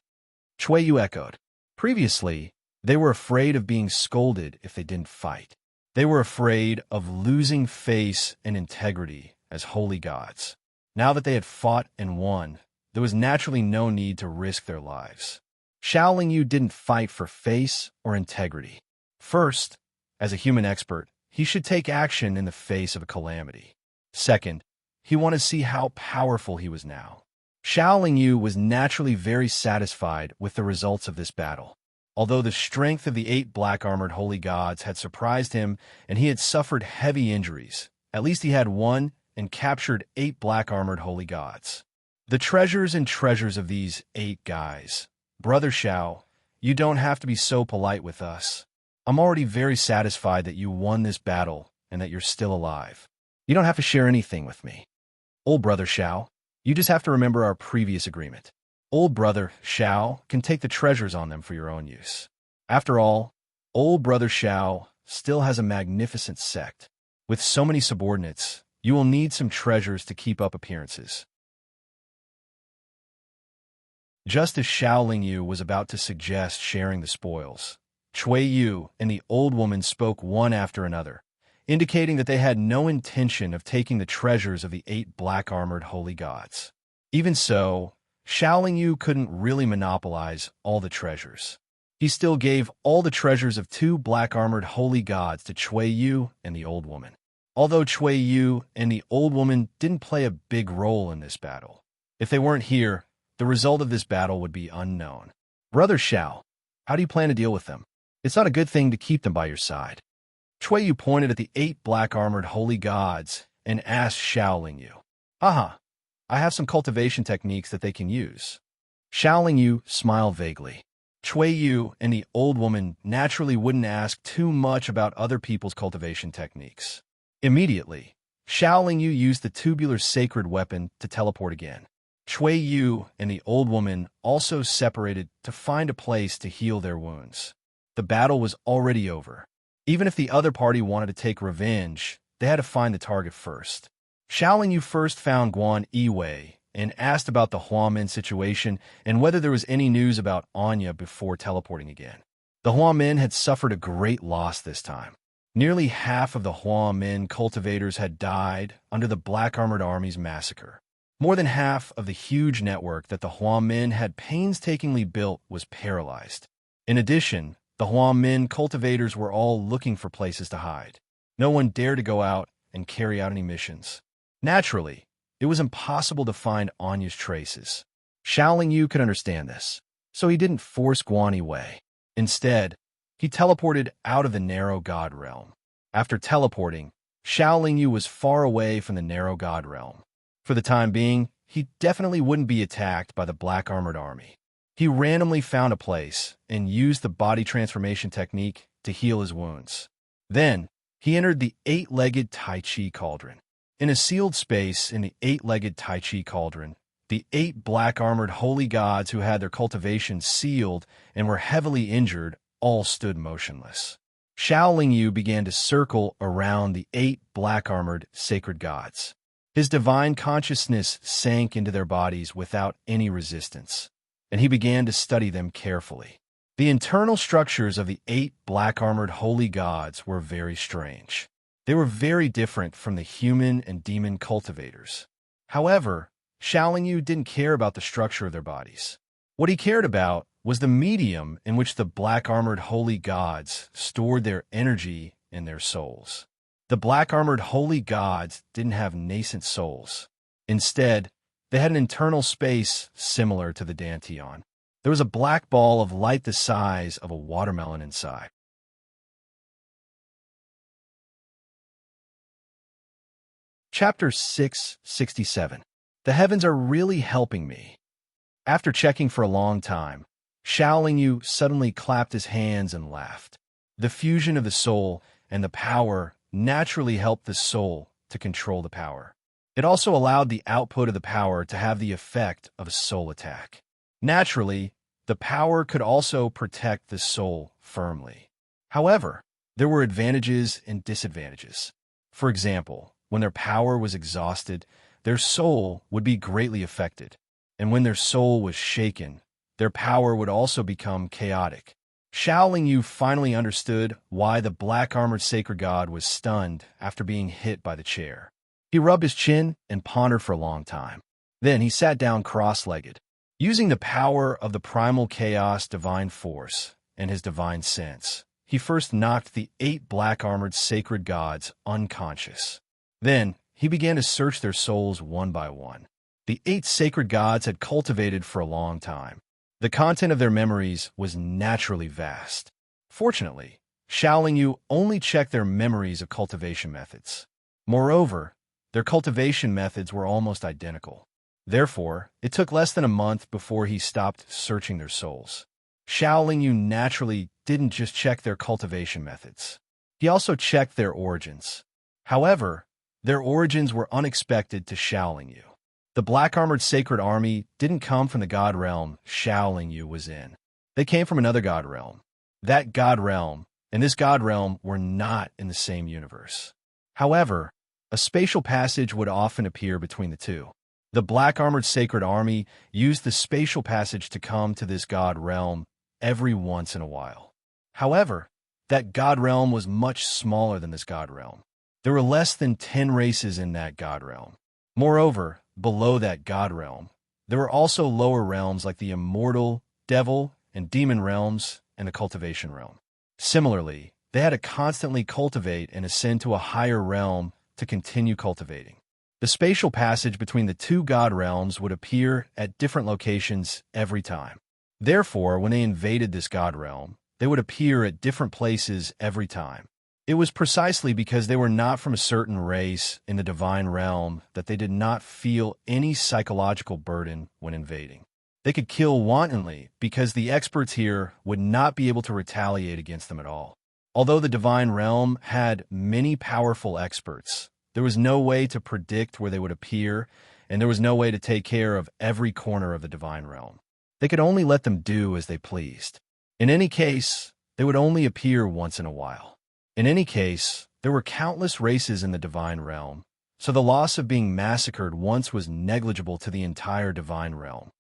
Cui Yu echoed. Previously, they were afraid of being scolded if they didn't fight. They were afraid of losing face and integrity as holy gods. Now that they had fought and won, there was naturally no need to risk their lives. Xiao Yu didn't fight for face or integrity. First, as a human expert, he should take action in the face of a calamity. Second, he wanted to see how powerful he was now. Xiao Yu was naturally very satisfied with the results of this battle. Although the strength of the 8 Black Armored holy gods had surprised him and he had suffered heavy injuries, at least he had won and captured 8 Black Armored holy gods. The treasures and treasures of these 8 guys. Brother Xiao, you don't have to be so polite with us. I'm already very satisfied that you won this battle and that you're still alive. You don't have to share anything with me. Old Brother Xiao, you just have to remember our previous agreement. Old Brother Xiao can take the treasures on them for your own use. After all, Old Brother Xiao still has a magnificent sect. With so many subordinates, you will need some treasures to keep up appearances. Just as Xiao Yu was about to suggest sharing the spoils, Cui Yu and the old woman spoke one after another, indicating that they had no intention of taking the treasures of the 8 Black Armored holy gods. Even so, Xiao Yu couldn't really monopolize all the treasures. He still gave all the treasures of 2 Black Armored holy gods to Cui Yu and the old woman. although Chui Yu and the old woman didn't play a big role in this battle. If they weren't here, the result of this battle would be unknown. Brother Xiao, how do you plan to deal with them? It's not a good thing to keep them by your side. Chui Yu pointed at the 8 black-armored holy gods and asked Xiao Yu. Haha, I have some cultivation techniques that they can use. Xiao Yu smiled vaguely. Chui Yu and the old woman naturally wouldn't ask too much about other people's cultivation techniques. Immediately, Xiao Yu used the tubular sacred weapon to teleport again. Chui Yu and the old woman also separated to find a place to heal their wounds. The battle was already over. Even if the other party wanted to take revenge, they had to find the target first. Xiao Yu first found Guan Yiwei and asked about the Huamin situation and whether there was any news about Anya before teleporting again. The Huamin had suffered a great loss this time. Nearly half of the Huamin cultivators had died under the Black Armored Army's massacre. More than half of the huge network that the Huamin had painstakingly built was paralyzed. In addition, the Huamin cultivators were all looking for places to hide. No one dared to go out and carry out any missions. Naturally, it was impossible to find Anya's traces. Xiao Yu could understand this, so he didn't force Guan Yiwei. Instead, he teleported out of the narrow god realm. After teleporting, Xiao Yu was far away from the narrow god realm. For the time being, he definitely wouldn't be attacked by the Black Armored Army. He randomly found a place and used the body transformation technique to heal his wounds. Then, he entered the 8-legged Tai Chi cauldron. In a sealed space in the 8-legged Tai Chi cauldron, the 8 black-armored holy gods who had their cultivation sealed and were heavily injured all stood motionless. Xiao Yu began to circle around the 8 black-armored sacred gods. His divine consciousness sank into their bodies without any resistance, and he began to study them carefully. The internal structures of the 8 black-armored holy gods were very strange. They were very different from the human and demon cultivators. However, Xiao Yu didn't care about the structure of their bodies. What he cared about was the medium in which the black-armored holy gods stored their energy and their souls. The black-armored holy gods didn't have nascent souls. Instead, they had an internal space similar to the Dantian. There was a black ball of light the size of a watermelon inside. Chapter 667. The heavens are really helping me. After checking for a long time, Xiao Yu suddenly clapped his hands and laughed. The fusion of the soul and the power naturally helped the soul to control the power. It also allowed the output of the power to have the effect of a soul attack. Naturally, the power could also protect the soul firmly. However, there were advantages and disadvantages. For example, when their power was exhausted, their soul would be greatly affected. And when their soul was shaken, their power would also become chaotic. Xiao Yu finally understood why the black-armored sacred god was stunned after being hit by the chair. He rubbed his chin and pondered for a long time. Then he sat down cross-legged. Using the power of the primal chaos divine force and his divine sense, he first knocked the 8 black-armored sacred gods unconscious. Then, he began to search their souls one by one. The 8 sacred gods had cultivated for a long time. The content of their memories was naturally vast. Fortunately, Xiao Yu only checked their memories of cultivation methods. Moreover, their cultivation methods were almost identical. Therefore, it took less than a month before he stopped searching their souls. Xiao Yu naturally didn't just check their cultivation methods. He also checked their origins. However, their origins were unexpected to Xiao Yu. The black-armored sacred army didn't come from the god realm Xiao Yu was in. They came from another god realm. That god realm and this god realm were not in the same universe. However, a spatial passage would often appear between the two. The black-armored sacred army used the spatial passage to come to this god realm every once in a while. However, that god realm was much smaller than this god realm. There were less than 10 races in that god realm. Moreover, below that god realm, there were also lower realms like the immortal, devil, and demon realms and the cultivation realm. Similarly, they had to constantly cultivate and ascend to a higher realm to continue cultivating. The spatial passage between the two god realms would appear at different locations every time. Therefore, when they invaded this god realm, they would appear at different places every time. It was precisely because they were not from a certain race in the divine realm that they did not feel any psychological burden when invading. They could kill wantonly because the experts here would not be able to retaliate against them at all. Although the divine realm had many powerful experts, there was no way to predict where they would appear, and there was no way to take care of every corner of the divine realm. They could only let them do as they pleased. In any case, they would only appear once in a while. In any case, there were countless races in the divine realm, so the loss of being massacred once was negligible to the entire divine realm.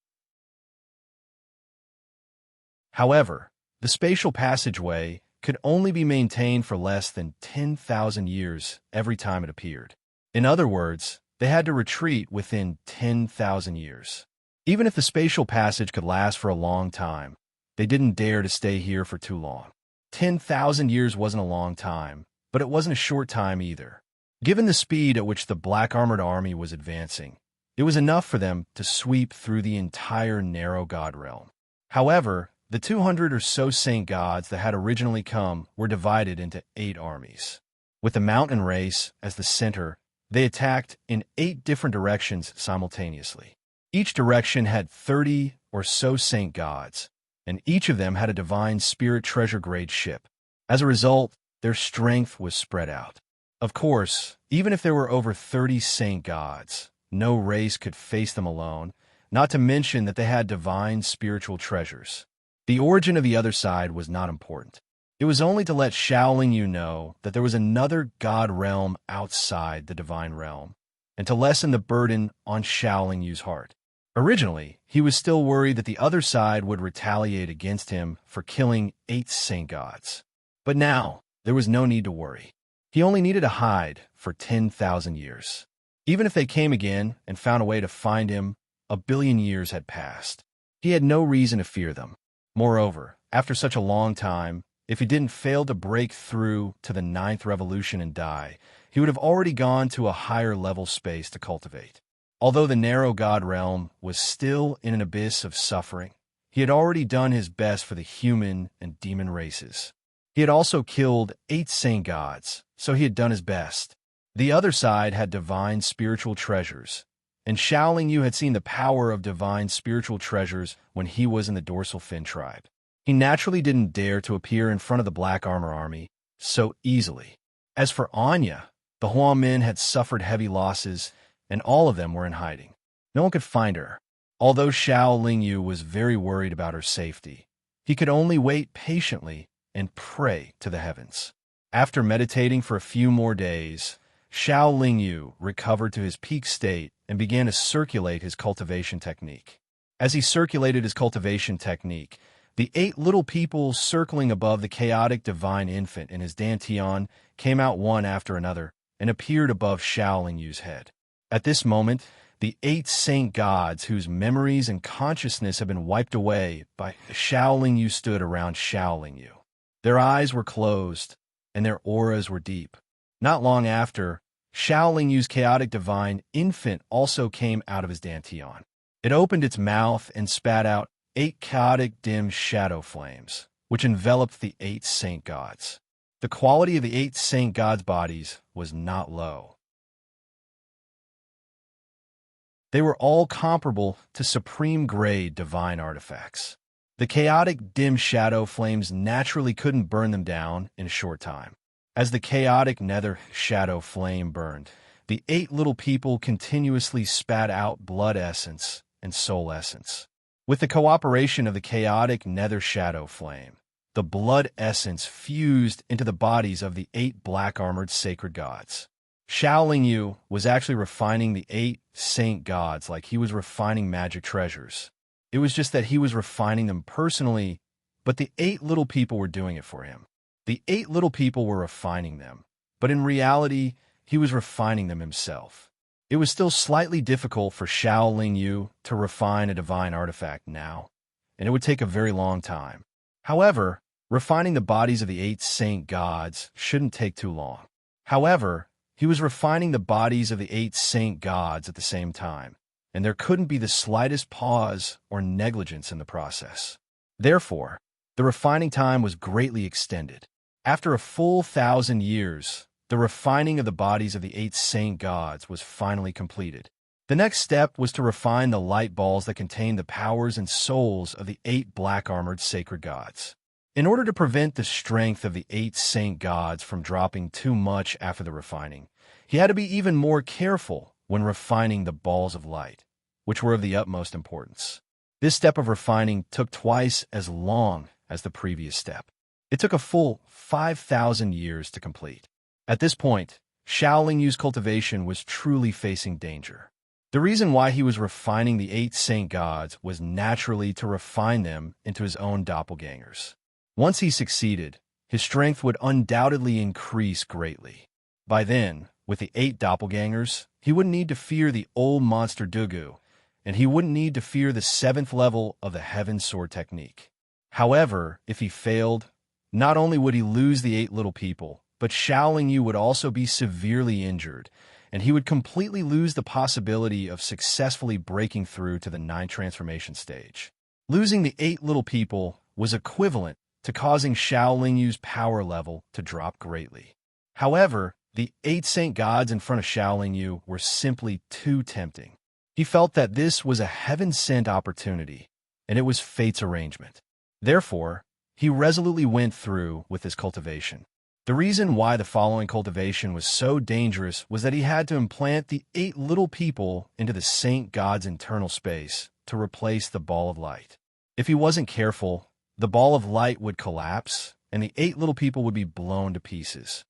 However, the spatial passageway could only be maintained for less than 10,000 years every time it appeared. In other words, they had to retreat within 10,000 years. Even if the spatial passage could last for a long time, they didn't dare to stay here for too long. 10,000 years wasn't a long time, but it wasn't a short time either. Given the speed at which the black armored army was advancing, it was enough for them to sweep through the entire narrow god realm. However, the 200 or so saint gods that had originally come were divided into 8 armies. With the mountain race as the center, they attacked in 8 different directions simultaneously. Each direction had 30 or so saint gods, and each of them had a divine spirit treasure-grade ship. As a result, their strength was spread out. Of course, even if there were over 30 saint gods, no race could face them alone, not to mention that they had divine spiritual treasures. The origin of the other side was not important. It was only to let Shaolin Yu know that there was another god realm outside the divine realm, and to lessen the burden on Shaolin Yu's heart. Originally, he was still worried that the other side would retaliate against him for killing 8 saint gods. But now, there was no need to worry. He only needed to hide for 10,000 years. Even if they came again and found a way to find him, 1 billion years had passed. He had no reason to fear them. Moreover, after such a long time, if he didn't fail to break through to the 9th revolution and die, he would have already gone to a higher level space to cultivate. Although the narrow god realm was still in an abyss of suffering, he had already done his best for the human and demon races. He had also killed 8 saint gods, so he had done his best. The other side had divine spiritual treasures, and Shaolin Yu had seen the power of divine spiritual treasures when he was in the dorsal fin tribe. He naturally didn't dare to appear in front of the black armor army so easily. As for Anya, the Huan men had suffered heavy losses, and all of them were in hiding. No one could find her. Although Shaolin Yu was very worried about her safety, he could only wait patiently and pray to the heavens. After meditating for a few more days, Shaolin Yu recovered to his peak state and began to circulate his cultivation technique. As he circulated his cultivation technique, the 8 little people circling above the chaotic divine infant in his dantian came out one after another and appeared above Shaolin Yu's head. At this moment, the 8 saint gods whose memories and consciousness had been wiped away by Shaolin Yu stood around Shaolin Yu. Their eyes were closed, and their auras were deep. Not long after, Shaolin Yu's chaotic divine infant also came out of his dantian. It opened its mouth and spat out 8 chaotic dim shadow flames, which enveloped the 8 saint gods. The quality of the 8 saint gods' bodies was not low. They were all comparable to supreme-grade divine artifacts. The chaotic dim shadow flames naturally couldn't burn them down in a short time. As the chaotic nether shadow flame burned, the 8 little people continuously spat out blood essence and soul essence. With the cooperation of the chaotic nether shadow flame, the blood essence fused into the bodies of the 8 black-armored sacred gods. Shaolin Yu was actually refining the 8 saint gods like he was refining magic treasures. It was just that he was refining them personally, but the 8 little people were doing it for him. The 8 little people were refining them, but in reality, he was refining them himself. It was still slightly difficult for Shaolin Yu to refine a divine artifact now, and it would take a very long time. However, refining the bodies of the 8 saint gods shouldn't take too long. However, he was refining the bodies of the 8 saint gods at the same time, and there couldn't be the slightest pause or negligence in the process. Therefore, the refining time was greatly extended. After a full 1,000 years, the refining of the bodies of the 8 saint gods was finally completed. The next step was to refine the light balls that contained the powers and souls of the 8 black-armored sacred gods. In order to prevent the strength of the 8 saint gods from dropping too much after the refining, he had to be even more careful when refining the balls of light, which were of the utmost importance. This step of refining took twice as long as the previous step. It took a full 5,000 years to complete. At this point, Shaolin Yu's cultivation was truly facing danger. The reason why he was refining the 8 saint gods was naturally to refine them into his own doppelgangers. Once he succeeded, his strength would undoubtedly increase greatly. By then, with the 8 doppelgangers, he wouldn't need to fear the old monster Dugu, and he wouldn't need to fear the 7th level of the Heaven Sword technique. However, if he failed, not only would he lose the 8 little people, but Shaolin Yu would also be severely injured, and he would completely lose the possibility of successfully breaking through to the 9th transformation stage. Losing the 8 little people was equivalent to causing Shaolin Yu's power level to drop greatly. However, the 8 saint gods in front of Shaolin Yu were simply too tempting. He felt that this was a heaven-sent opportunity, and it was fate's arrangement. Therefore, he resolutely went through with his cultivation. The reason why the following cultivation was so dangerous was that he had to implant the 8 little people into the saint god's internal space to replace the ball of light. If he wasn't careful, the ball of light would collapse, and the 8 little people would be blown to pieces.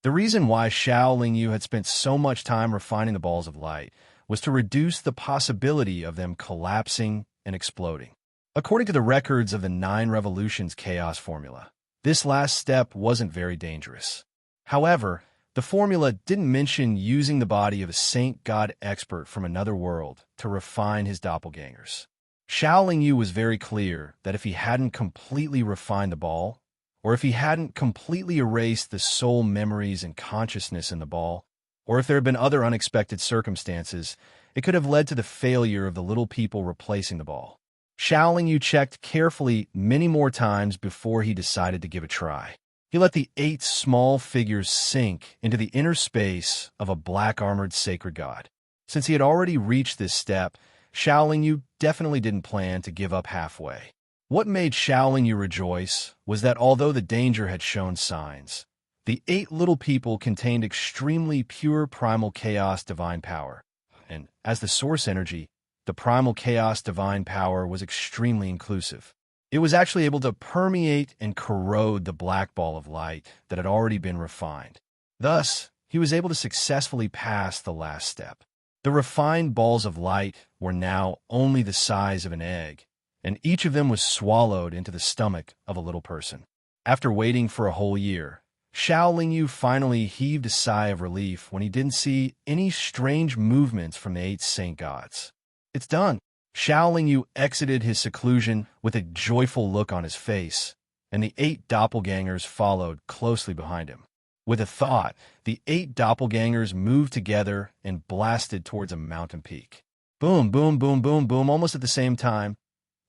The reason why Shaolin Yu had spent so much time refining the balls of light was to reduce the possibility of them collapsing and exploding. According to the records of the 9 Revolutions chaos formula, this last step wasn't very dangerous. However, the formula didn't mention using the body of a saint god expert from another world to refine his doppelgangers. Shaolin Yu was very clear that if he hadn't completely refined the ball, or if he hadn't completely erased the soul memories and consciousness in the ball, or if there had been other unexpected circumstances, it could have led to the failure of the little people replacing the ball. Shaolin Yu checked carefully many more times before he decided to give a try. He let the 8 small figures sink into the inner space of a black-armored sacred god. Since he had already reached this step, Shaolin Yu definitely didn't plan to give up halfway. What made Shaolin Yu rejoice was that although the danger had shown signs, the 8 little people contained extremely pure primal chaos divine power, and as the source energy, the primal chaos divine power was extremely inclusive. It was actually able to permeate and corrode the black ball of light that had already been refined. Thus, he was able to successfully pass the last step. The refined balls of light were now only the size of an egg, and each of them was swallowed into the stomach of a little person. After waiting for a whole year, Shaolin Yu finally heaved a sigh of relief when he didn't see any strange movements from the 8 saint gods. It's done. Shaolin Yu exited his seclusion with a joyful look on his face, and the 8 doppelgangers followed closely behind him. With a thought, the 8 doppelgangers moved together and blasted towards a mountain peak. Boom, boom, boom, boom, boom, almost at the same time.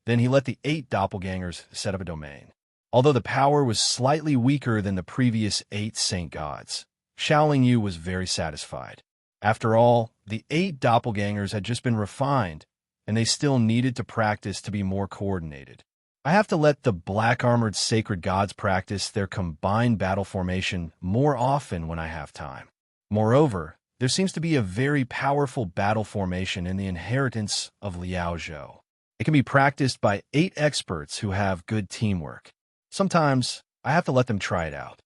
Then he let the 8 doppelgangers set up a domain. Although the power was slightly weaker than the previous 8 saint gods, Shaolin Yu was very satisfied. After all, the 8 doppelgangers had just been refined, and they still needed to practice to be more coordinated. I have to let the black-armored sacred gods practice their combined battle formation more often when I have time. Moreover, there seems to be a very powerful battle formation in the inheritance of Liao Zhou. It can be practiced by 8 experts who have good teamwork. Sometimes, I have to let them try it out.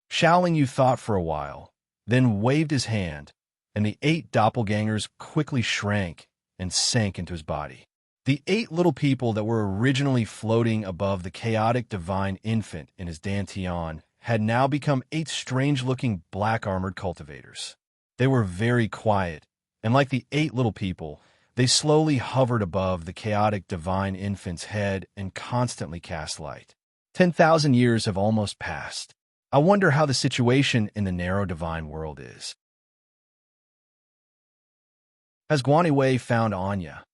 Shaolin Yu thought for a while, then waved his hand, and the 8 doppelgangers quickly shrank and sank into his body. The 8 little people that were originally floating above the chaotic divine infant in his dantian had now become 8 strange-looking black-armored cultivators. They were very quiet, and like the 8 little people, they slowly hovered above the chaotic divine infant's head and constantly cast light. 10,000 years have almost passed. I wonder how the situation in the narrow divine world is. Has Guan Wei found Anya?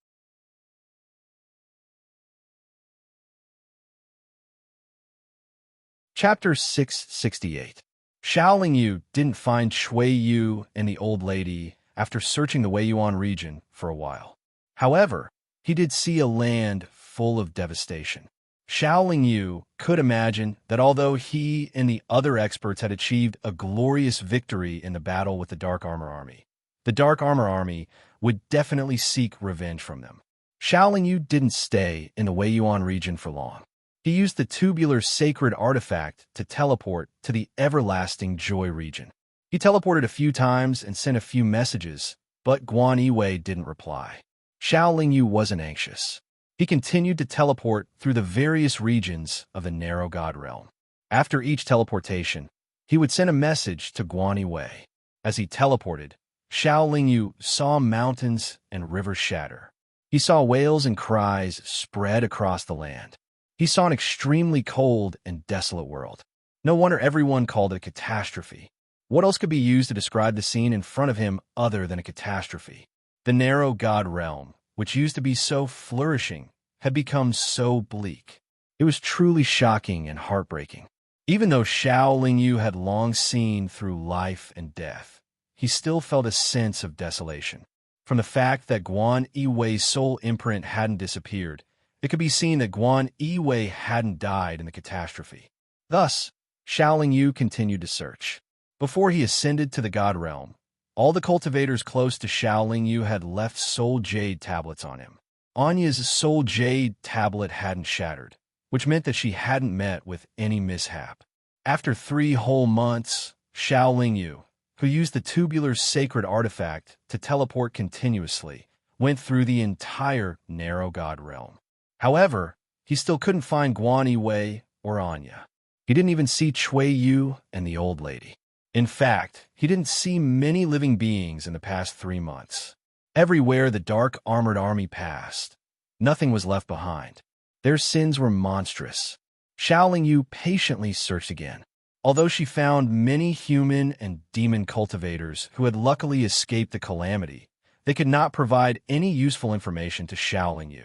Chapter 668. Xiao Yu didn't find Shui Yu and the old lady after searching the Weiyuan region for a while. However, he did see a land full of devastation. Xiao Yu could imagine that although he and the other experts had achieved a glorious victory in the battle with the Dark Armor Army, the Dark Armor Army would definitely seek revenge from them. Xiao Yu didn't stay in the Weiyuan region for long. He used the tubular sacred artifact to teleport to the everlasting joy region. He teleported a few times and sent a few messages, but Guan Yiwei didn't reply. Xiao Yu wasn't anxious. He continued to teleport through the various regions of the narrow god realm. After each teleportation, he would send a message to Guan Yiwei. As he teleported, Xiao Yu saw mountains and rivers shatter. He saw wails and cries spread across the land. He saw an extremely cold and desolate world. No wonder everyone called it a catastrophe. What else could be used to describe the scene in front of him other than a catastrophe? The narrow god realm, which used to be so flourishing, had become so bleak. It was truly shocking and heartbreaking. Even though Xiao Yu had long seen through life and death, he still felt a sense of desolation. From the fact that Guan Yiwei's soul imprint hadn't disappeared, it could be seen that Guan Yiwei hadn't died in the catastrophe. Thus, Xiao Yu continued to search. Before he ascended to the god realm, all the cultivators close to Xiao Yu had left soul jade tablets on him. Anya's soul jade tablet hadn't shattered, which meant that she hadn't met with any mishap. After 3 whole months, Xiao Yu, who used the tubular sacred artifact to teleport continuously, went through the entire narrow god realm. However, he still couldn't find Guan Yiwei or Anya. He didn't even see Shui Yu and the old lady. In fact, he didn't see many living beings in the past 3 months. Everywhere the dark armored army passed, nothing was left behind. Their sins were monstrous. Xiao Yu patiently searched again. Although she found many human and demon cultivators who had luckily escaped the calamity, they could not provide any useful information to Xiao Yu.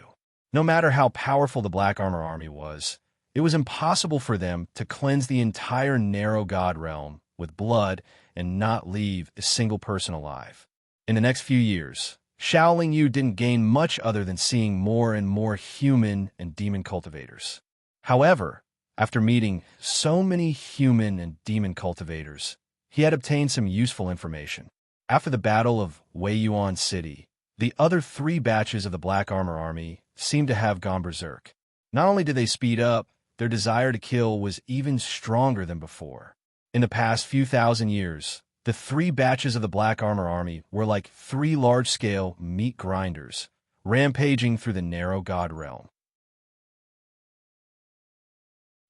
No matter how powerful the Black Armor Army was, it was impossible for them to cleanse the entire narrow god realm with blood and not leave a single person alive. In the next few years, Xiao Yu didn't gain much other than seeing more and more human and demon cultivators. However, after meeting so many human and demon cultivators, he had obtained some useful information. After the Battle of Weiyuan City, the other 3 batches of the Black Armor Army seemed to have gone berserk. Not only did they speed up, their desire to kill was even stronger than before. In the past few thousand years, the 3 batches of the Black Armor Army were like 3 large-scale meat grinders, rampaging through the narrow god realm.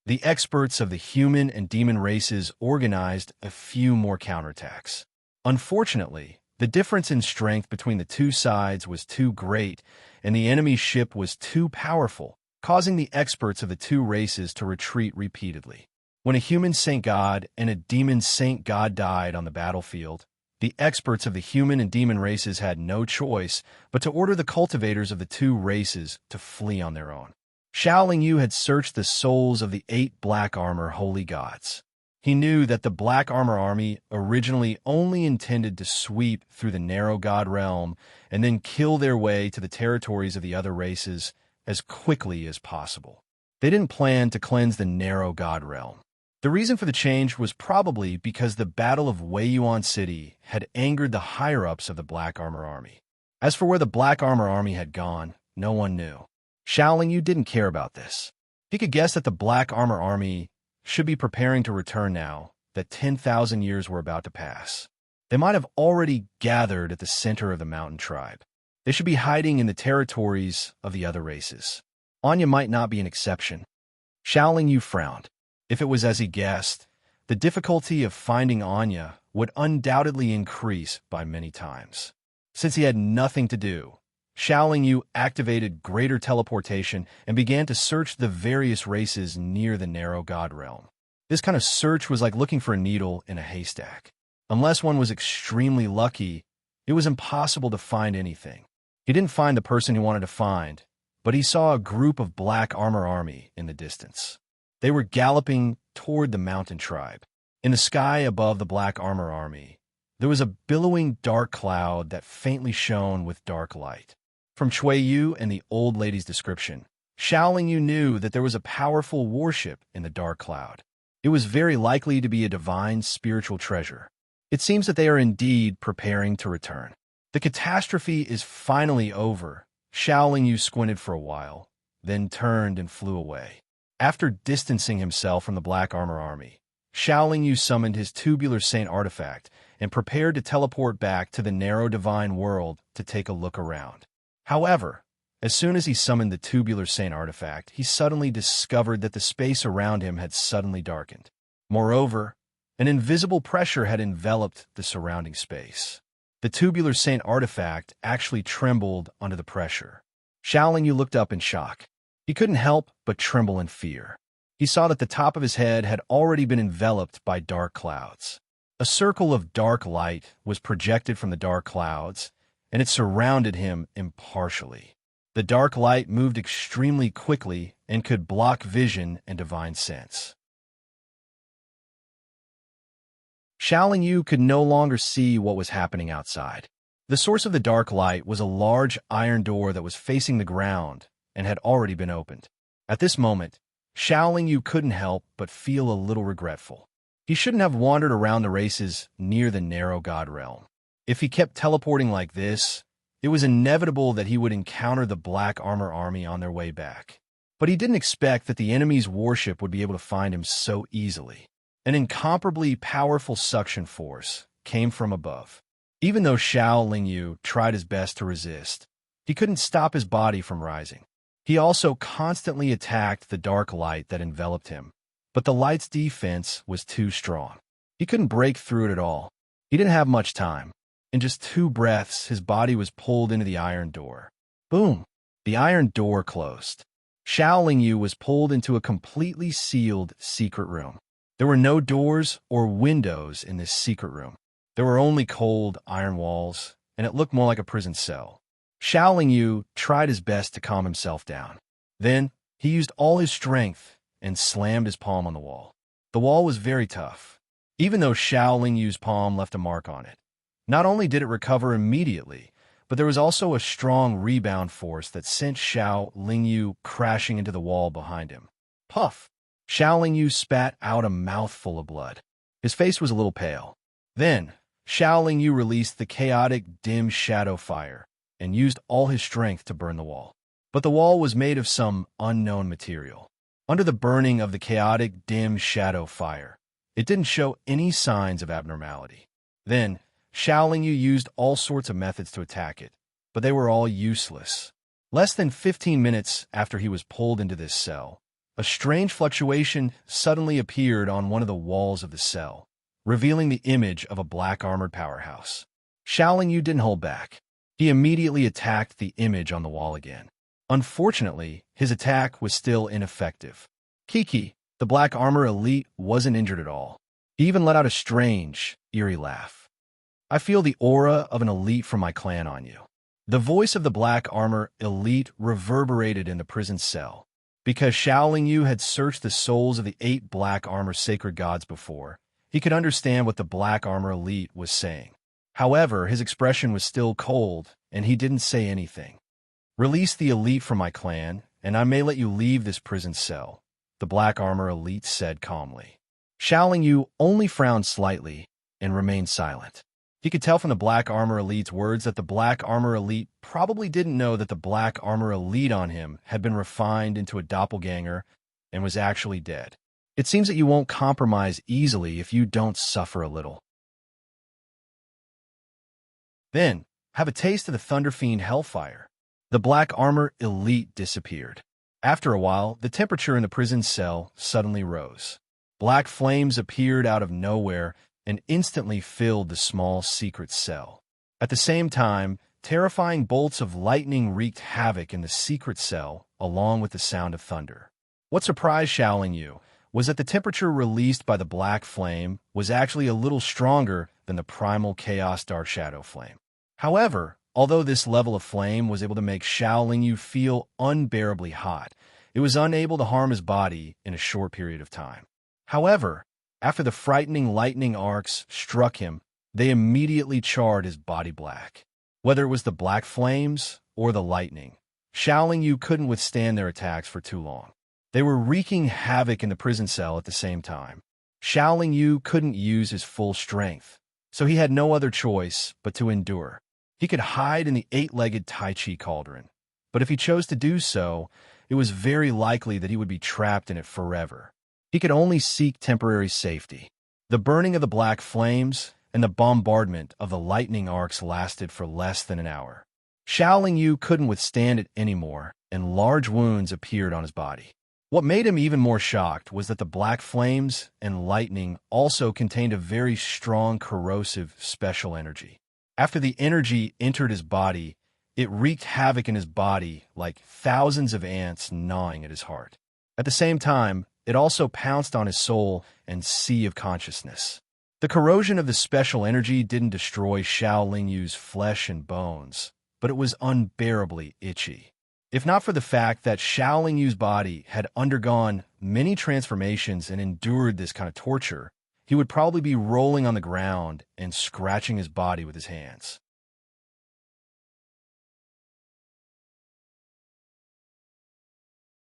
The experts of the human and demon races organized a few more counterattacks. Unfortunately, the difference in strength between the 2 sides was too great, and the enemy ship was too powerful, causing the experts of the 2 races to retreat repeatedly. When a human saint god and a demon saint god died on the battlefield, the experts of the human and demon races had no choice but to order the cultivators of the 2 races to flee on their own. Xiao Yu had searched the souls of the 8 Black Armor holy gods. He knew that the Black Armor Army originally only intended to sweep through the narrow god realm and then kill their way to the territories of the other races as quickly as possible. They didn't plan to cleanse the narrow god realm. The reason for the change was probably because the Battle of Weiyuan City had angered the higher-ups of the Black Armor Army. As for where the Black Armor Army had gone, no one knew. Xiao Yu didn't care about this. He could guess that the Black Armor Army should be preparing to return now that 10,000 years were about to pass. They might have already gathered at the center of the mountain tribe. They should be hiding in the territories of the other races. Anya might not be an exception. Xiao Yu frowned. If it was as he guessed, the difficulty of finding Anya would undoubtedly increase by many times. Since he had nothing to do, Xiao Yu activated greater teleportation and began to search the various races near the narrow god realm. This kind of search was like looking for a needle in a haystack. Unless one was extremely lucky, it was impossible to find anything. He didn't find the person he wanted to find, but he saw a group of black armor army in the distance. They were galloping toward the mountain tribe. In the sky above the black armor army, there was a billowing dark cloud that faintly shone with dark light. From Chui Yu and the old lady's description, Shaoling Yu knew that there was a powerful warship in the dark cloud. It was very likely to be a divine spiritual treasure. It seems that they are indeed preparing to return. The catastrophe is finally over. Shaoling Yu squinted for a while, then turned and flew away. After distancing himself from the black armor army, Shaoling Yu summoned his tubular saint artifact and prepared to teleport back to the narrow divine world to take a look around. However, as soon as he summoned the tubular saint artifact, he suddenly discovered that the space around him had suddenly darkened. Moreover, an invisible pressure had enveloped the surrounding space. The tubular saint artifact actually trembled under the pressure. Shaoling Yu looked up in shock. He couldn't help but tremble in fear. He saw that the top of his head had already been enveloped by dark clouds. A circle of dark light was projected from the dark clouds, and it surrounded him impartially. The dark light moved extremely quickly and could block vision and divine sense. Shaoling Yu could no longer see what was happening outside. The source of the dark light was a large iron door that was facing the ground and had already been opened. At this moment, Shaoling Yu couldn't help but feel a little regretful. He shouldn't have wandered around the races near the narrow god realm. If he kept teleporting like this, it was inevitable that he would encounter the black armor army on their way back. But he didn't expect that the enemy's warship would be able to find him so easily. An incomparably powerful suction force came from above. Even though Shaoling Yu tried his best to resist, he couldn't stop his body from rising. He also constantly attacked the dark light that enveloped him, but the light's defense was too strong. He couldn't break through it at all. He didn't have much time. In just 2 breaths, his body was pulled into the iron door. Boom! The iron door closed. Shaoling Yu was pulled into a completely sealed secret room. There were no doors or windows in this secret room. There were only cold iron walls, and it looked more like a prison cell. Shaoling Yu tried his best to calm himself down. Then, he used all his strength and slammed his palm on the wall. The wall was very tough, even though Shaoling Yu's palm left a mark on it. Not only did it recover immediately, but there was also a strong rebound force that sent Shaoling Yu crashing into the wall behind him. Puff! Shaoling Yu spat out a mouthful of blood. His face was a little pale. Then, Shaoling Yu released the chaotic dim shadow fire and used all his strength to burn the wall. But the wall was made of some unknown material. Under the burning of the chaotic dim shadow fire, it didn't show any signs of abnormality. Then, Shaoling Yu used all sorts of methods to attack it, but they were all useless. Less than 15 minutes after he was pulled into this cell, a strange fluctuation suddenly appeared on one of the walls of the cell, revealing the image of a black-armored powerhouse. Shaoling Yu didn't hold back. He immediately attacked the image on the wall again. Unfortunately, his attack was still ineffective. Kiki, the black armor elite, wasn't injured at all. He even let out a strange, eerie laugh. I feel the aura of an elite from my clan on you. The voice of the black armor elite reverberated in the prison cell. Because Shaoling Yu had searched the souls of the 8 black armor sacred gods before, he could understand what the black armor elite was saying. However, his expression was still cold, and he didn't say anything. Release the elite from my clan, and I may let you leave this prison cell, the black armor elite said calmly. Shaoling Yu only frowned slightly and remained silent. He could tell from the black armor elite's words that the black armor elite probably didn't know that the black armor elite on him had been refined into a doppelganger and was actually dead. It seems that you won't compromise easily if you don't suffer a little. Then, have a taste of the Thunder Fiend Hellfire. The black armor elite disappeared. After a while, the temperature in the prison cell suddenly rose. Black flames appeared out of nowhere and instantly filled the small secret cell. At the same time, terrifying bolts of lightning wreaked havoc in the secret cell, along with the sound of thunder. What surprised Shaoling Yu was that the temperature released by the black flame was actually a little stronger than the primal chaos dark shadow flame. However, although this level of flame was able to make Xiao Lingyu feel unbearably hot, it was unable to harm his body in a short period of time. However, after the frightening lightning arcs struck him, they immediately charred his body black. Whether it was the black flames or the lightning, Xiao Lingyu couldn't withstand their attacks for too long. They were wreaking havoc in the prison cell at the same time. Xiao Lingyu couldn't use his full strength, so he had no other choice but to endure. He could hide in the eight-legged Tai Chi cauldron, but if he chose to do so, it was very likely that he would be trapped in it forever. He could only seek temporary safety. The burning of the black flames and the bombardment of the lightning arcs lasted for less than an hour. Xiao Lingyu couldn't withstand it anymore, and large wounds appeared on his body. What made him even more shocked was that the black flames and lightning also contained a very strong corrosive special energy. After the energy entered his body, it wreaked havoc in his body like thousands of ants gnawing at his heart. At the same time, it also pounced on his soul and sea of consciousness. The corrosion of the special energy didn't destroy Xiao Lingyu's flesh and bones, but it was unbearably itchy. If not for the fact that Xiao Lingyu's body had undergone many transformations and endured this kind of torture, he would probably be rolling on the ground and scratching his body with his hands.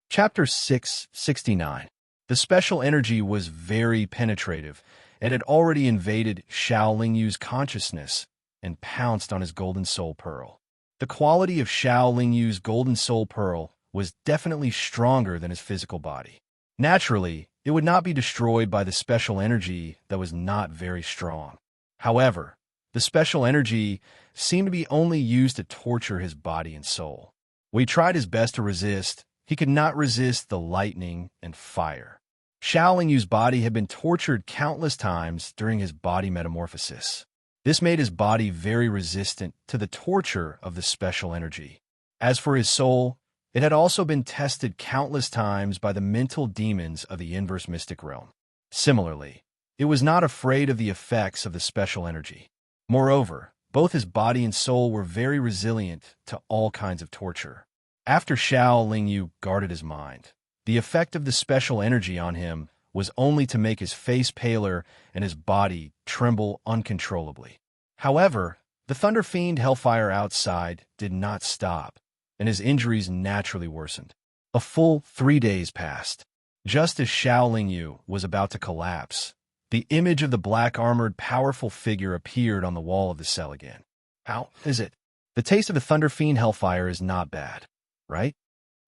Chapter 669. The special energy was very penetrative and had already invaded Xiao Lingyu's consciousness and pounced on his golden soul pearl. The quality of Xiao Lingyu's golden soul pearl was definitely stronger than his physical body. Naturally, it would not be destroyed by the special energy that was not very strong. However, the special energy seemed to be only used to torture his body and soul. When he tried his best to resist, he could not resist the lightning and fire. Xiao Lingyu's body had been tortured countless times during his body metamorphosis. This made his body very resistant to the torture of the special energy. As for his soul, it had also been tested countless times by the mental demons of the inverse mystic realm. Similarly, it was not afraid of the effects of the special energy. Moreover, both his body and soul were very resilient to all kinds of torture. After Xiao Lingyu guarded his mind, the effect of the special energy on him was only to make his face paler and his body tremble uncontrollably. However, the Thunder Fiend Hellfire outside did not stop, and his injuries naturally worsened. A full 3 days passed. Just as Xiao Lingyu was about to collapse, the image of the black-armored, powerful figure appeared on the wall of the cell again. How is it? The taste of the Thunder Fiend Hellfire is not bad, right?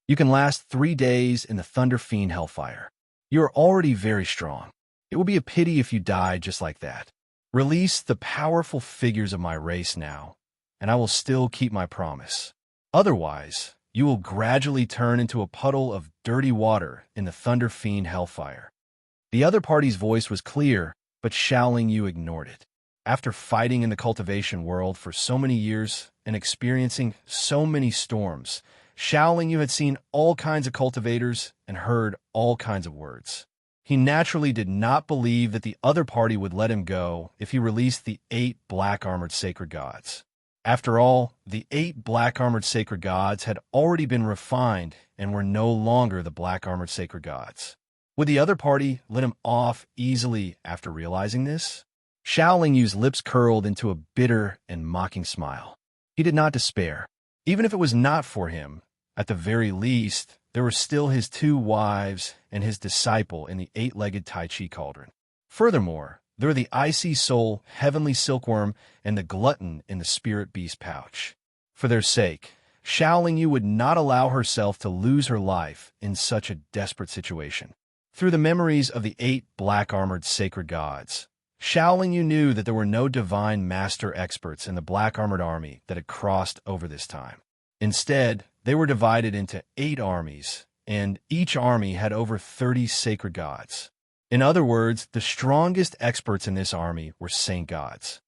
You can last 3 days in the Thunder Fiend Hellfire. You are already very strong. It would be a pity if you died just like that. Release the powerful figures of my race now, and I will still keep my promise. Otherwise, you will gradually turn into a puddle of dirty water in the Thunder Fiend Hellfire. The other party's voice was clear, but Xiao Lingyu ignored it. After fighting in the cultivation world for so many years and experiencing so many storms, Xiao Lingyu had seen all kinds of cultivators and heard all kinds of words. He naturally did not believe that the other party would let him go if he released the 8 black-armored sacred gods. After all, the 8 black-armored sacred gods had already been refined and were no longer the black-armored sacred gods. Would the other party let him off easily after realizing this? Xiao Lingyu's lips curled into a bitter and mocking smile. He did not despair. Even if it was not for him, at the very least, there were still his 2 wives and his disciple in the 8-legged Tai Chi cauldron. Furthermore, there were the icy soul, heavenly silkworm, and the glutton in the spirit beast pouch. For their sake, Xiao Lingyu would not allow herself to lose her life in such a desperate situation. Through the memories of the 8 black-armored sacred gods, Xiao Lingyu knew that there were no divine master experts in the black-armored army that had crossed over this time. Instead, they were divided into 8 armies, and each army had over 30 sacred gods. In other words, the strongest experts in this army were saint gods.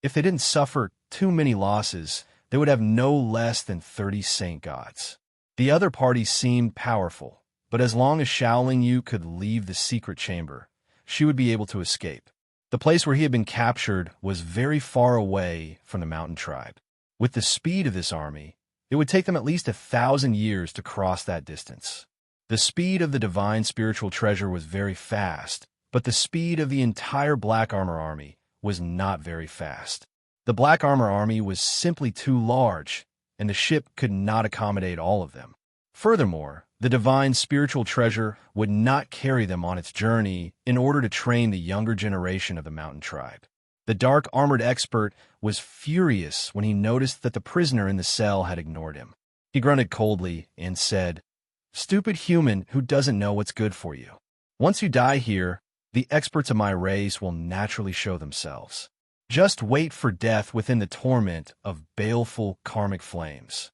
If they didn't suffer too many losses, they would have no less than 30 saint gods. The other party seemed powerful, but as long as Xiaoling Yu could leave the secret chamber, she would be able to escape. The place where he had been captured was very far away from the mountain tribe. With the speed of this army, it would take them at least 1,000 years to cross that distance. The speed of the divine spiritual treasure was very fast, but the speed of the entire Black Armor army was not very fast. The Black Armor army was simply too large, and the ship could not accommodate all of them. Furthermore, the divine spiritual treasure would not carry them on its journey in order to train the younger generation of the mountain tribe. The dark armored expert was furious when he noticed that the prisoner in the cell had ignored him. He grunted coldly and said, "Stupid human who doesn't know what's good for you. Once you die here, the experts of my race will naturally show themselves. Just wait for death within the torment of baleful karmic flames."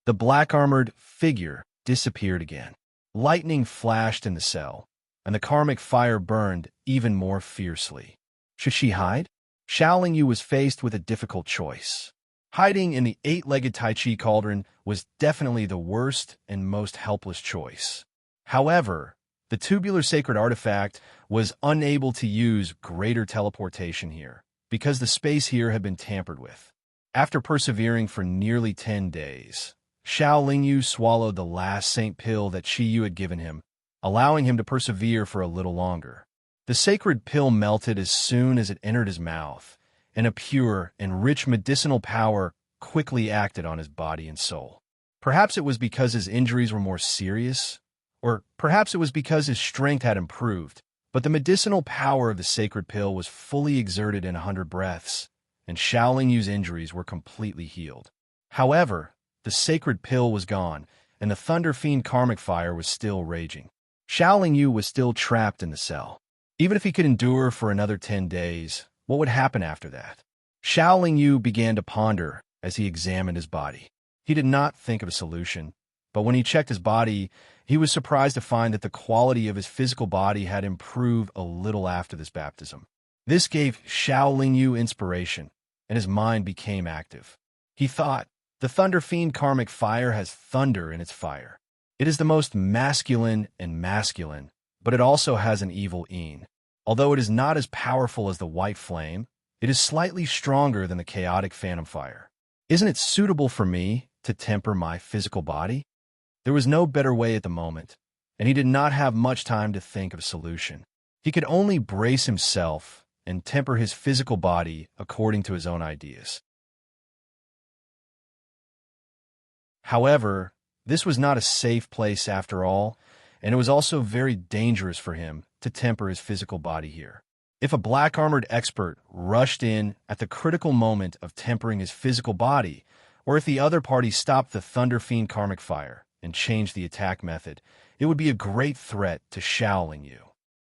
The black-armored figure disappeared again. Lightning flashed in the cell, and the karmic fire burned even more fiercely. Should she hide? Xiaoling Yu was faced with a difficult choice. Hiding in the 8-legged Tai Chi cauldron was definitely the worst and most helpless choice. However, the tubular sacred artifact was unable to use greater teleportation here, because the space here had been tampered with. After persevering for nearly 10 days, Xiaoling Yu swallowed the last saint pill that Qi Yu had given him, allowing him to persevere for a little longer. The sacred pill melted as soon as it entered his mouth, and a pure and rich medicinal power quickly acted on his body and soul. Perhaps it was because his injuries were more serious, or perhaps it was because his strength had improved, but the medicinal power of the sacred pill was fully exerted in 100 breaths, and Xiaoling Yu's injuries were completely healed. However, the sacred pill was gone, and the Thunder Fiend karmic fire was still raging. Xiaoling Yu was still trapped in the cell. Even if he could endure for another 10 days, what would happen after that? Xiaoling Yu began to ponder as he examined his body. He did not think of a solution, but when he checked his body, he was surprised to find that the quality of his physical body had improved a little after this baptism. This gave Xiaoling Yu inspiration, and his mind became active. He thought, the Thunder Fiend karmic fire has thunder in its fire. It is the most masculine and masculine, but it also has an evil een. Although it is not as powerful as the white flame, it is slightly stronger than the chaotic phantom fire. Isn't it suitable for me to temper my physical body? There was no better way at the moment, and he did not have much time to think of a solution. He could only brace himself and temper his physical body according to his own ideas. However, this was not a safe place after all, and it was also very dangerous for him to temper his physical body here. If a black-armored expert rushed in at the critical moment of tempering his physical body, or if the other party stopped the Thunder Fiend karmic fire and changed the attack method, it would be a great threat to Xiaoling Yu.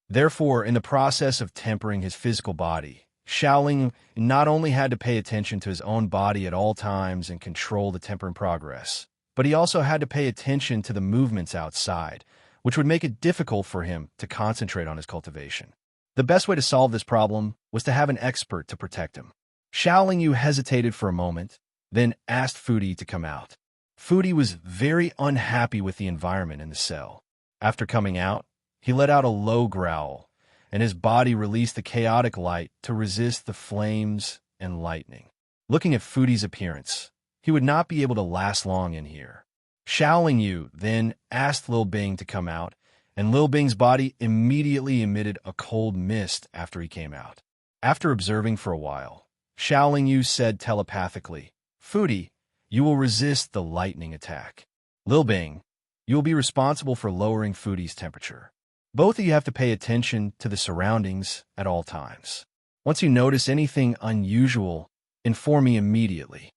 Therefore, in the process of tempering his physical body, Xiaoling not only had to pay attention to his own body at all times and control the temper in progress, but he also had to pay attention to the movements outside, which would make it difficult for him to concentrate on his cultivation. The best way to solve this problem was to have an expert to protect him. Xiaoling Yu hesitated for a moment, then asked Fudi to come out. Fudi was very unhappy with the environment in the cell. After coming out, he let out a low growl, and his body released the chaotic light to resist the flames and lightning. Looking at Fudi's appearance, he would not be able to last long in here. Xiaoling Yu then asked Lil Bing to come out, and Lil Bing's body immediately emitted a cold mist after he came out. After observing for a while, Xiaoling Yu said telepathically, "Fudi, you will resist the lightning attack. Lil Bing, you will be responsible for lowering Fudi's temperature. Both of you have to pay attention to the surroundings at all times. Once you notice anything unusual, inform me immediately."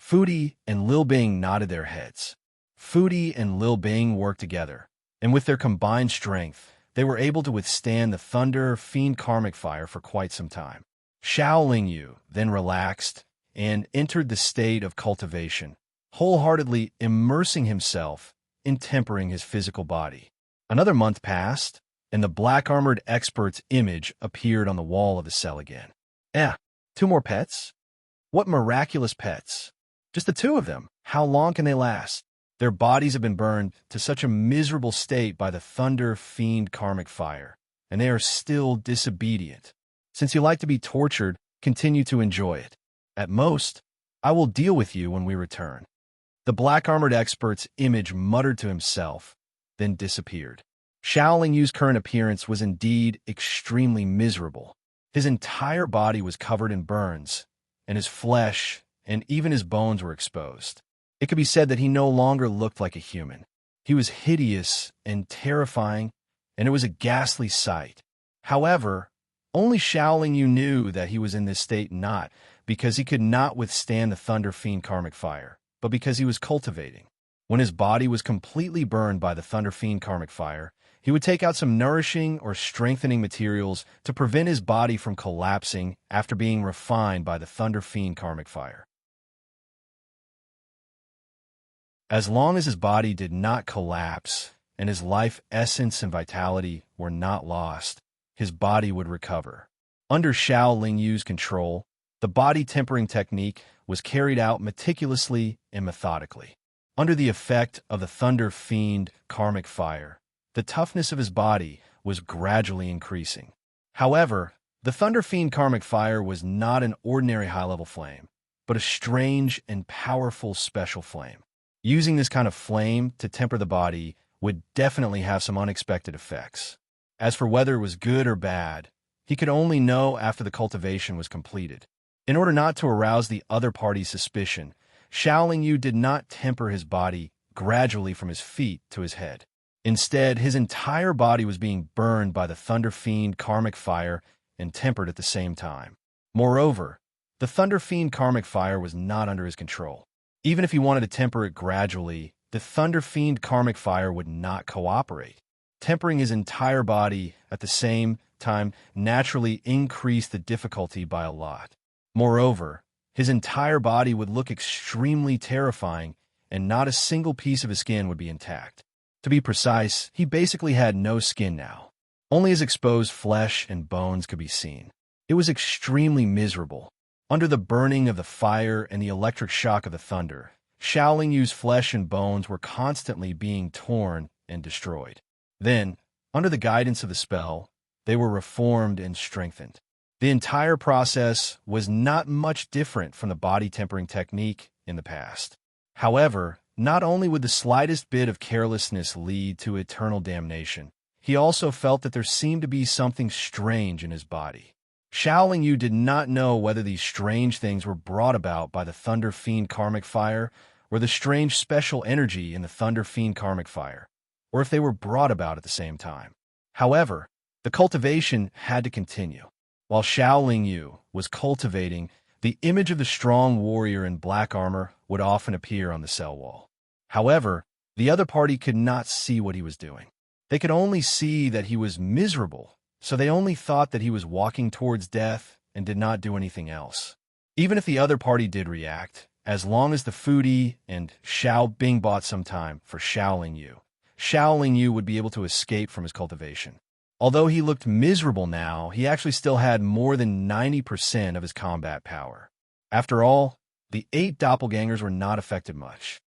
Fudi and Lil Bing nodded their heads. Fudi and Lil Bing worked together, and with their combined strength, they were able to withstand the Thunder Fiend karmic fire for quite some time. Xiaoling Yu then relaxed and entered the state of cultivation, wholeheartedly immersing himself in tempering his physical body. Another month passed, and the black-armored expert's image appeared on the wall of the cell again. 2 more pets? What miraculous pets! Just the 2 of them. How long can they last? Their bodies have been burned to such a miserable state by the thunder fiend karmic fire, and they are still disobedient. Since you like to be tortured, continue to enjoy it. At most, I will deal with you when we return." The black-armored expert's image muttered to himself, then disappeared. Shaolin Yu's current appearance was indeed extremely miserable. His entire body was covered in burns, and his flesh and even his bones were exposed. It could be said that he no longer looked like a human. He was hideous and terrifying, and it was a ghastly sight. However, only Shaolin Yu knew that he was in this state not because he could not withstand the thunder fiend karmic fire, but because he was cultivating. When his body was completely burned by the thunder fiend karmic fire, he would take out some nourishing or strengthening materials to prevent his body from collapsing after being refined by the thunder fiend karmic fire. As long as his body did not collapse and his life essence and vitality were not lost, his body would recover. Under Shaolin Yu's control, the body tempering technique was carried out meticulously and methodically. Under the effect of the thunder fiend karmic fire, the toughness of his body was gradually increasing. However, the thunder fiend karmic fire was not an ordinary high-level flame, but a strange and powerful special flame. Using this kind of flame to temper the body would definitely have some unexpected effects. As for whether it was good or bad, he could only know after the cultivation was completed. In order not to arouse the other party's suspicion, Shaolin Yu did not temper his body gradually from his feet to his head. Instead, his entire body was being burned by the thunder fiend karmic fire and tempered at the same time. Moreover, the thunder fiend karmic fire was not under his control. Even if he wanted to temper it gradually, the thunder fiend karmic fire would not cooperate. Tempering his entire body at the same time naturally increased the difficulty by a lot. Moreover, his entire body would look extremely terrifying, and not a single piece of his skin would be intact. To be precise, he basically had no skin now. Only his exposed flesh and bones could be seen. It was extremely miserable. Under the burning of the fire and the electric shock of the thunder, Shaolin Yu's flesh and bones were constantly being torn and destroyed. Then, under the guidance of the spell, they were reformed and strengthened. The entire process was not much different from the body tempering technique in the past. However, not only would the slightest bit of carelessness lead to eternal damnation, he also felt that there seemed to be something strange in his body. Shaolin Yu did not know whether these strange things were brought about by the thunder fiend karmic fire or the strange special energy in the thunder fiend karmic fire, or if they were brought about at the same time. However, the cultivation had to continue. While Shaolin Yu was cultivating, the image of the strong warrior in black armor would often appear on the cell wall. However, the other party could not see what he was doing. They could only see that he was miserable, so they only thought that he was walking towards death and did not do anything else. Even if the other party did react, as long as the foodie and Xiao Bing bought some time for Shaolin Yu would be able to escape from his cultivation. Although he looked miserable now, he actually still had more than 90% of his combat power. After all, the 8 doppelgangers were not affected much.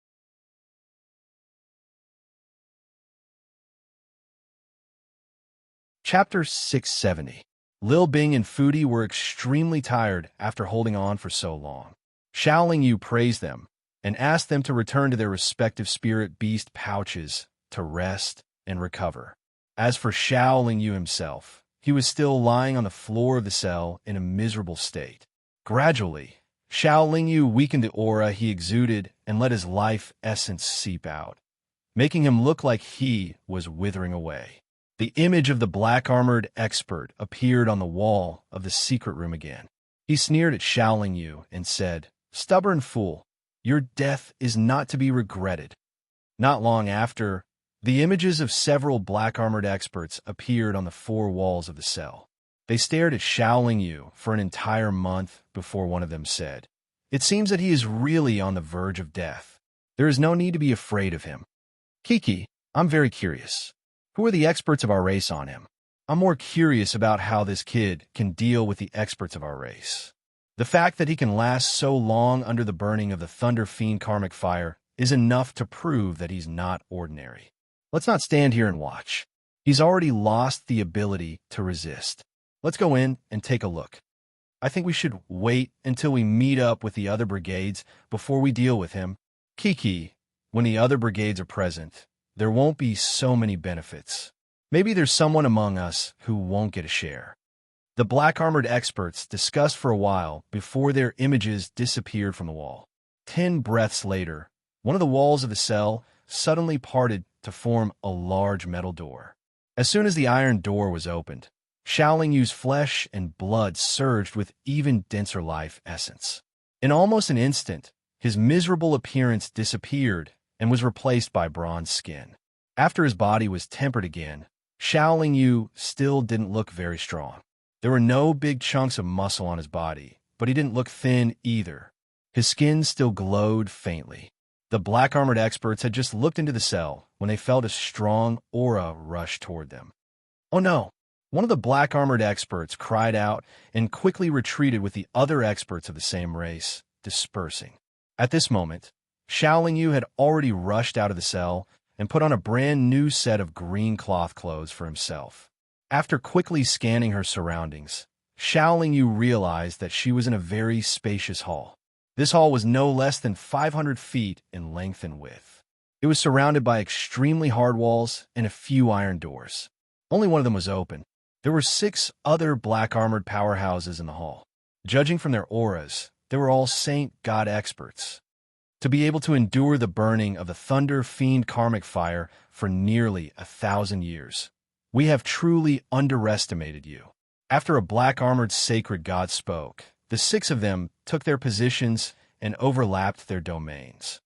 Chapter 670. Lil Bing and Foodie were extremely tired after holding on for so long. Shaolin Yu praised them and asked them to return to their respective spirit beast pouches to rest and recover. As for Shaolin Yu himself, he was still lying on the floor of the cell in a miserable state. Gradually, Shaolin Yu weakened the aura he exuded and let his life essence seep out, making him look like he was withering away. The image of the black-armored expert appeared on the wall of the secret room again. He sneered at Shaolin Yu and said, "Stubborn fool, your death is not to be regretted." Not long after, the images of several black-armored experts appeared on the 4 walls of the cell. They stared at Shaolin Yu for an entire month before one of them said, "It seems that he is really on the verge of death. There is no need to be afraid of him. Kiki, I'm very curious. Who are the experts of our race on him? I'm more curious about how this kid can deal with the experts of our race. The fact that he can last so long under the burning of the thunder fiend karmic fire is enough to prove that he's not ordinary. Let's not stand here and watch. He's already lost the ability to resist. Let's go in and take a look. I think we should wait until we meet up with the other brigades before we deal with him. Kiki, when the other brigades are present, there won't be so many benefits. Maybe there's someone among us who won't get a share. The black-armored experts discussed for a while before their images disappeared from the wall. 10 breaths later, one of the walls of the cell suddenly parted to form a large metal door. As soon as the iron door was opened, Xiaoling Yu's flesh and blood surged with even denser life essence. In almost an instant, his miserable appearance disappeared and was replaced by bronze skin. After his body was tempered again, Xiaoling Yu still didn't look very strong. There were no big chunks of muscle on his body, but he didn't look thin either. His skin still glowed faintly. The black-armored experts had just looked into the cell when they felt a strong aura rush toward them. Oh no! One of the black-armored experts cried out and quickly retreated with the other experts of the same race, dispersing. At this moment, Xiaoling Yu had already rushed out of the cell and put on a brand new set of green cloth clothes for himself. After quickly scanning her surroundings, Xiaoling Yu realized that she was in a very spacious hall. This hall was no less than 500 feet in length and width. It was surrounded by extremely hard walls and a few iron doors. Only one of them was open. There were 6 other black-armored powerhouses in the hall. Judging from their auras, they were all saint god experts. To be able to endure the burning of the thunder fiend karmic fire for nearly 1,000 years, we have truly underestimated you. After a black-armored sacred god spoke, the 6 of them took their positions and overlapped their domains.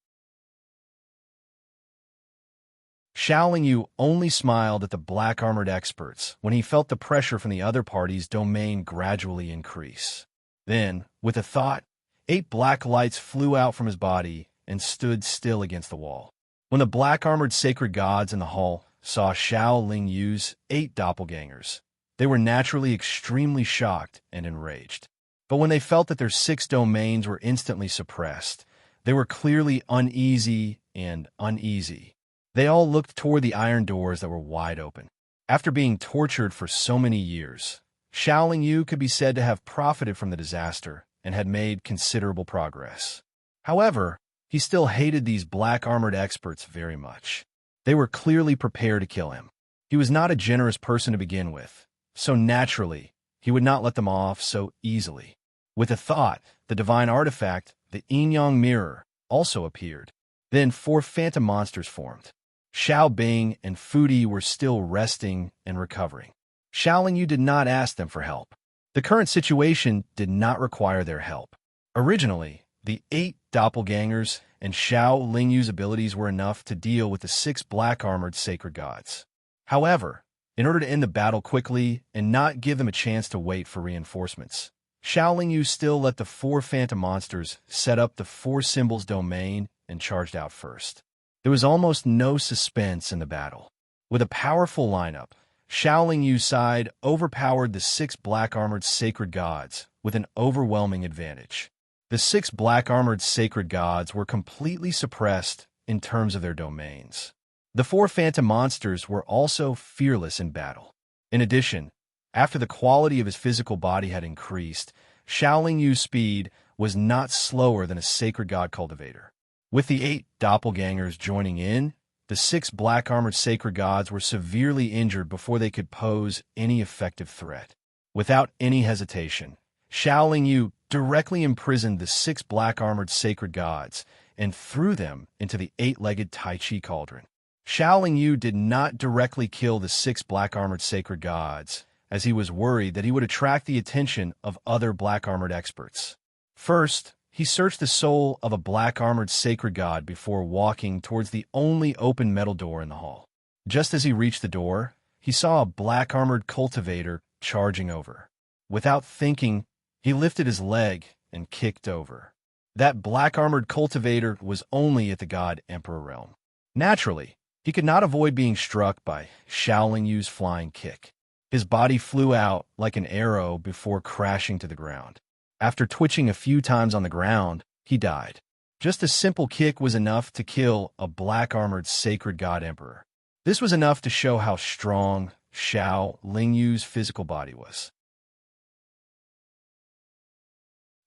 Xiaoling Yu only smiled at the black-armored experts when he felt the pressure from the other party's domain gradually increase. Then, with a thought, 8 black lights flew out from his body and stood still against the wall. When the black-armored sacred gods in the hall saw Xiaoling Yu's 8 doppelgangers, they were naturally extremely shocked and enraged. But when they felt that their 6 domains were instantly suppressed, they were clearly uneasy and uneasy. They all looked toward the iron doors that were wide open. After being tortured for so many years, Xiaoling Yu could be said to have profited from the disaster and had made considerable progress. However, he still hated these black-armored experts very much. They were clearly prepared to kill him. He was not a generous person to begin with, so naturally, he would not let them off so easily. With a thought, the divine artifact, the yin-yang mirror, also appeared. Then 4 phantom monsters formed. Xiao Bing and Fudi were still resting and recovering. Xiaoling Yu did not ask them for help. The current situation did not require their help. Originally, the 8 doppelgangers and Xiaoling Yu's abilities were enough to deal with the 6 black-armored sacred gods. However, in order to end the battle quickly and not give them a chance to wait for reinforcements, Xiaoling Yu still let the 4 phantom monsters set up the 4 symbols domain and charged out first. There was almost no suspense in the battle. With a powerful lineup, Xiaoling Yu's side overpowered the 6 black-armored sacred gods with an overwhelming advantage. The 6 black-armored sacred gods were completely suppressed in terms of their domains. The 4 phantom monsters were also fearless in battle. In addition, after the quality of his physical body had increased, Xiaoling Yu's speed was not slower than a sacred god cultivator. With the 8 doppelgangers joining in, the 6 black-armored sacred gods were severely injured before they could pose any effective threat. Without any hesitation, Xiaoling Yu directly imprisoned the 6 black-armored sacred gods and threw them into the 8-legged Tai Chi cauldron. Xiaoling Yu did not directly kill the 6 black-armored sacred gods, as he was worried that he would attract the attention of other black-armored experts. First, he searched the soul of a black-armored sacred god before walking towards the only open metal door in the hall. Just as he reached the door, he saw a black-armored cultivator charging over. Without thinking, he lifted his leg and kicked over. That black-armored cultivator was only at the god Emperor realm. Naturally, he could not avoid being struck by Xiaoling Yu's flying kick. His body flew out like an arrow before crashing to the ground. After twitching a few times on the ground, he died. Just a simple kick was enough to kill a black-armored sacred god emperor. This was enough to show how strong Xiao Lingyu's physical body was.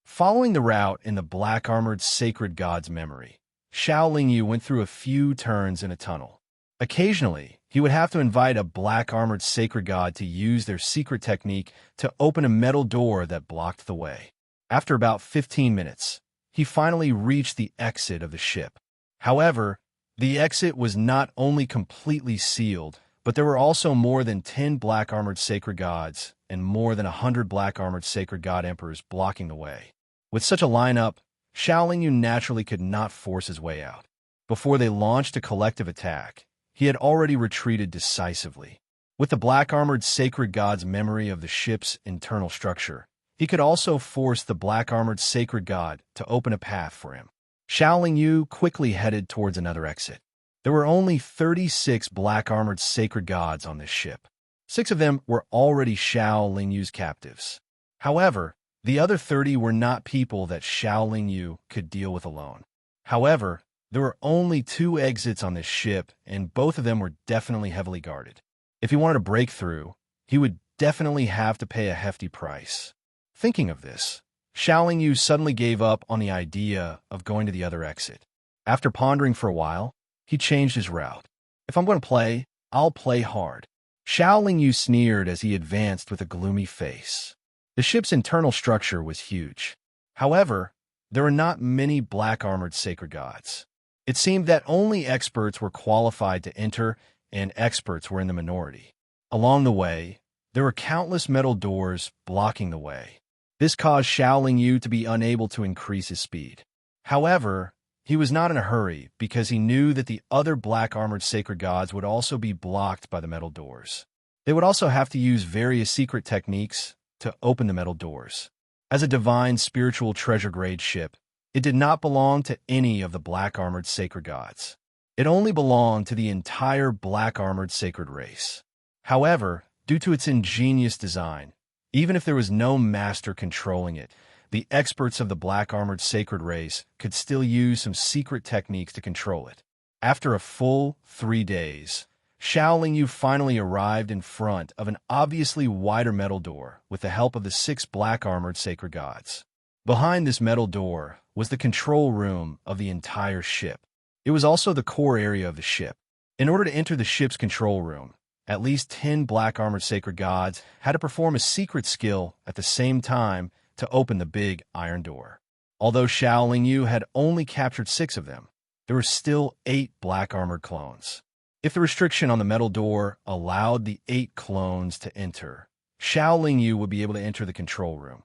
Following the route in the black-armored sacred god's memory, Xiao Lingyu went through a few turns in a tunnel. Occasionally, he would have to invite a black-armored sacred god to use their secret technique to open a metal door that blocked the way. After about 15 minutes, he finally reached the exit of the ship. However, the exit was not only completely sealed, but there were also more than 10 black-armored sacred gods and more than 100 black-armored sacred god emperors blocking the way. With such a lineup, Xiao Lingyu naturally could not force his way out. Before they launched a collective attack, he had already retreated decisively. With the black-armored sacred god's memory of the ship's internal structure, he could also force the black-armored sacred god to open a path for him. Xiao Lingyu quickly headed towards another exit. There were only 36 black-armored sacred gods on this ship. 6 of them were already Xiao Lingyu's captives. However, the other 30 were not people that Xiao Lingyu could deal with alone. However, there were only 2 exits on this ship, and both of them were definitely heavily guarded. If he wanted to break through, he would definitely have to pay a hefty price. Thinking of this, Xiao Lingyu suddenly gave up on the idea of going to the other exit. After pondering for a while, he changed his route. If I'm going to play, I'll play hard. Xiao Lingyu sneered as he advanced with a gloomy face. The ship's internal structure was huge. However, there were not many black-armored sacred gods. It seemed that only experts were qualified to enter, and experts were in the minority. Along the way, there were countless metal doors blocking the way. This caused Xiao Lingyu to be unable to increase his speed. However, he was not in a hurry because he knew that the other black-armored sacred gods would also be blocked by the metal doors. They would also have to use various secret techniques to open the metal doors. As a divine spiritual treasure-grade ship, it did not belong to any of the black-armored sacred gods. It only belonged to the entire black-armored sacred race. However, due to its ingenious design, even if there was no master controlling it, the experts of the black-armored sacred race could still use some secret techniques to control it. After a full 3 days, Xiao Lingyu finally arrived in front of an obviously wider metal door with the help of the 6 black-armored sacred gods. Behind this metal door was the control room of the entire ship. It was also the core area of the ship. In order to enter the ship's control room, at least 10 black-armored sacred gods had to perform a secret skill at the same time to open the big iron door. Although Xiao Lingyu had only captured 6 of them, there were still 8 black-armored clones. If the restriction on the metal door allowed the 8 clones to enter, Xiao Lingyu would be able to enter the control room.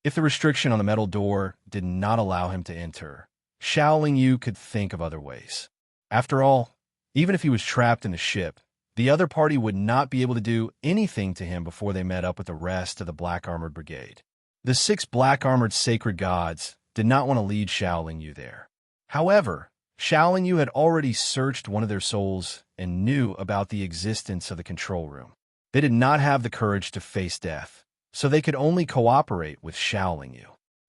If the restriction on the metal door did not allow him to enter, Xiao Lingyu could think of other ways. After all, even if he was trapped in the ship, the other party would not be able to do anything to him before they met up with the rest of the Black-Armored Brigade. The 6 Black-Armored Sacred Gods did not want to lead Xiao Lingyu there. However, Xiao Lingyu had already searched one of their souls and knew about the existence of the control room. They did not have the courage to face death, so they could only cooperate with Xiao Lingyu.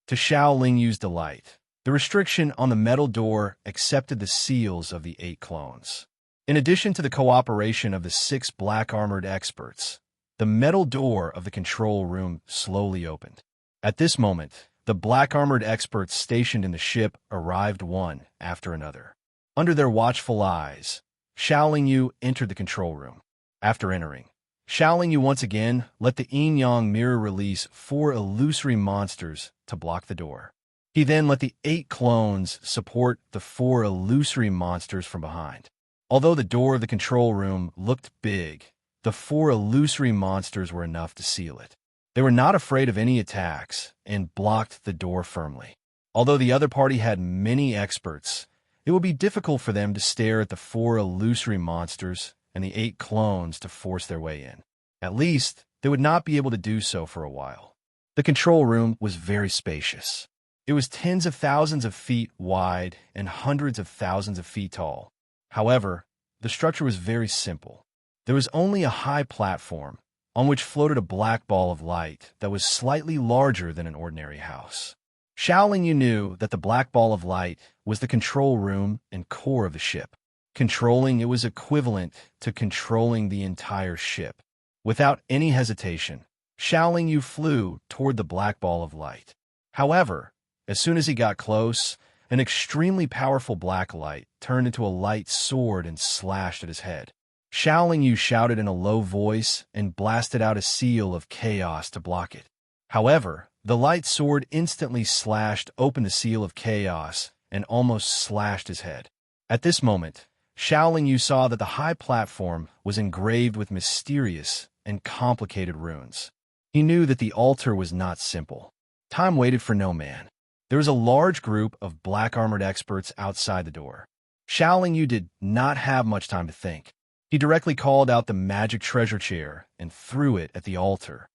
To Xiao Lingyu's delight, the restriction on the metal door accepted the seals of the 8 clones. In addition to the cooperation of the 6 black-armored experts, the metal door of the control room slowly opened. At this moment, the black-armored experts stationed in the ship arrived one after another. Under their watchful eyes, Xiao Lingyu entered the control room. After entering, Xiao Lingyu once again let the yin-yang mirror release 4 illusory monsters to block the door. He then let the 8 clones support the 4 illusory monsters from behind. Although the door of the control room looked big, the 4 illusory monsters were enough to seal it. They were not afraid of any attacks and blocked the door firmly. Although the other party had many experts, it would be difficult for them to stare at the 4 illusory monsters and the 8 clones to force their way in. At least, they would not be able to do so for a while. The control room was very spacious. It was tens of thousands of feet wide and hundreds of thousands of feet tall. However, the structure was very simple. There was only a high platform on which floated a black ball of light that was slightly larger than an ordinary house. Xiaoling knew that the black ball of light was the control room and core of the ship. Controlling it was equivalent to controlling the entire ship. Without any hesitation, Xiaoling flew toward the black ball of light. However, as soon as he got close, an extremely powerful black light turned into a light sword and slashed at his head. Xiaoling shouted in a low voice and blasted out a seal of chaos to block it. However, the light sword instantly slashed open the seal of chaos and almost slashed his head. At this moment, Xiaoling saw that the high platform was engraved with mysterious and complicated runes. He knew that the altar was not simple. Time waited for no man. There was a large group of black-armored experts outside the door. Xiaoling did not have much time to think. He directly called out the magic treasure chair and threw it at the altar.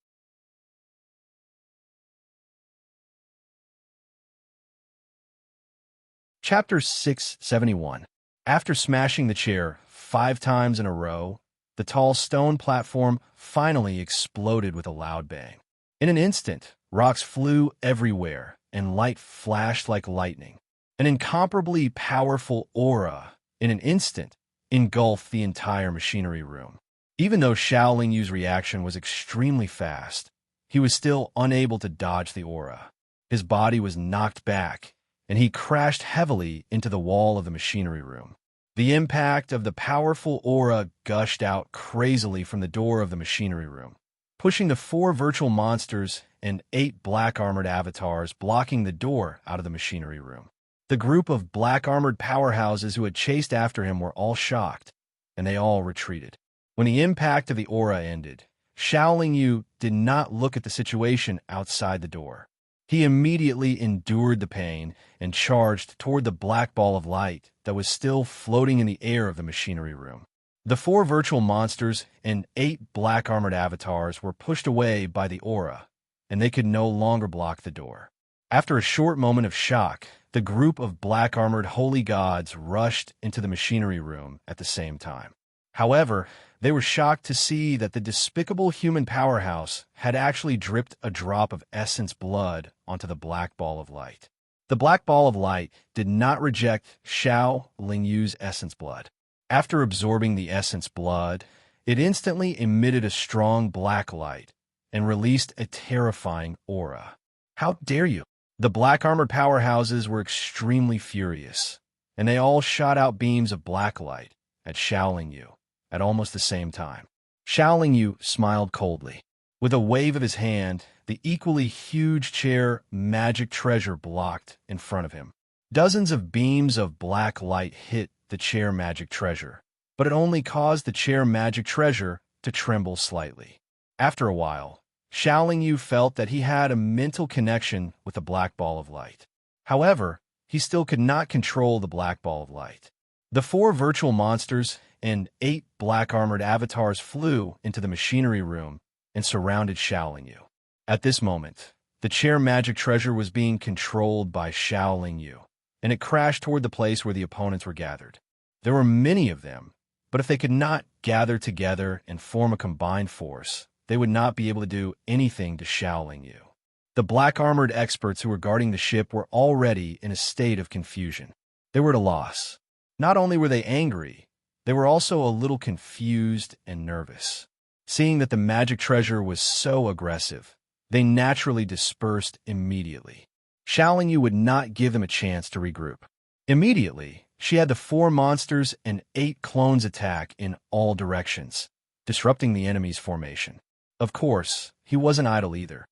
Chapter 671. After smashing the chair 5 times in a row, the tall stone platform finally exploded with a loud bang. In an instant, rocks flew everywhere, and light flashed like lightning. An incomparably powerful aura, in an instant, engulfed the entire machinery room. Even though Xiaoling's reaction was extremely fast, he was still unable to dodge the aura. His body was knocked back, and he crashed heavily into the wall of the machinery room. The impact of the powerful aura gushed out crazily from the door of the machinery room, pushing the 4 virtual monsters and 8 black-armored avatars blocking the door out of the machinery room. The group of black-armored powerhouses who had chased after him were all shocked, and they all retreated. When the impact of the aura ended, Xiaoling did not look at the situation outside the door. He immediately endured the pain and charged toward the black ball of light that was still floating in the air of the machinery room. The 4 virtual monsters and 8 black-armored avatars were pushed away by the aura, and they could no longer block the door. After a short moment of shock, the group of black-armored holy gods rushed into the machinery room at the same time. However, they were shocked to see that the despicable human powerhouse had actually dripped a drop of essence blood onto the black ball of light. The black ball of light did not reject Xiaoling's essence blood. After absorbing the essence blood, it instantly emitted a strong black light and released a terrifying aura. How dare you? The black-armored powerhouses were extremely furious, and they all shot out beams of black light at Xiaoling at almost the same time. Xiaoling smiled coldly. With a wave of his hand, the equally huge chair magic treasure blocked in front of him. Dozens of beams of black light hit the chair magic treasure, but it only caused the chair magic treasure to tremble slightly. After a while, Xiaoling felt that he had a mental connection with the black ball of light. However, he still could not control the black ball of light. The 4 virtual monsters and 8 black-armored avatars flew into the machinery room and surrounded Xiaoling. At this moment, the chair magic treasure was being controlled by Xiaoling, and it crashed toward the place where the opponents were gathered. There were many of them, but if they could not gather together and form a combined force, they would not be able to do anything to Xiaoling. The black-armored experts who were guarding the ship were already in a state of confusion. They were at a loss. Not only were they angry, they were also a little confused and nervous. Seeing that the magic treasure was so aggressive, they naturally dispersed immediately. Xiaoling would not give them a chance to regroup. Immediately, she had the 4 monsters and 8 clones attack in all directions, disrupting the enemy's formation. Of course, he wasn't idle either.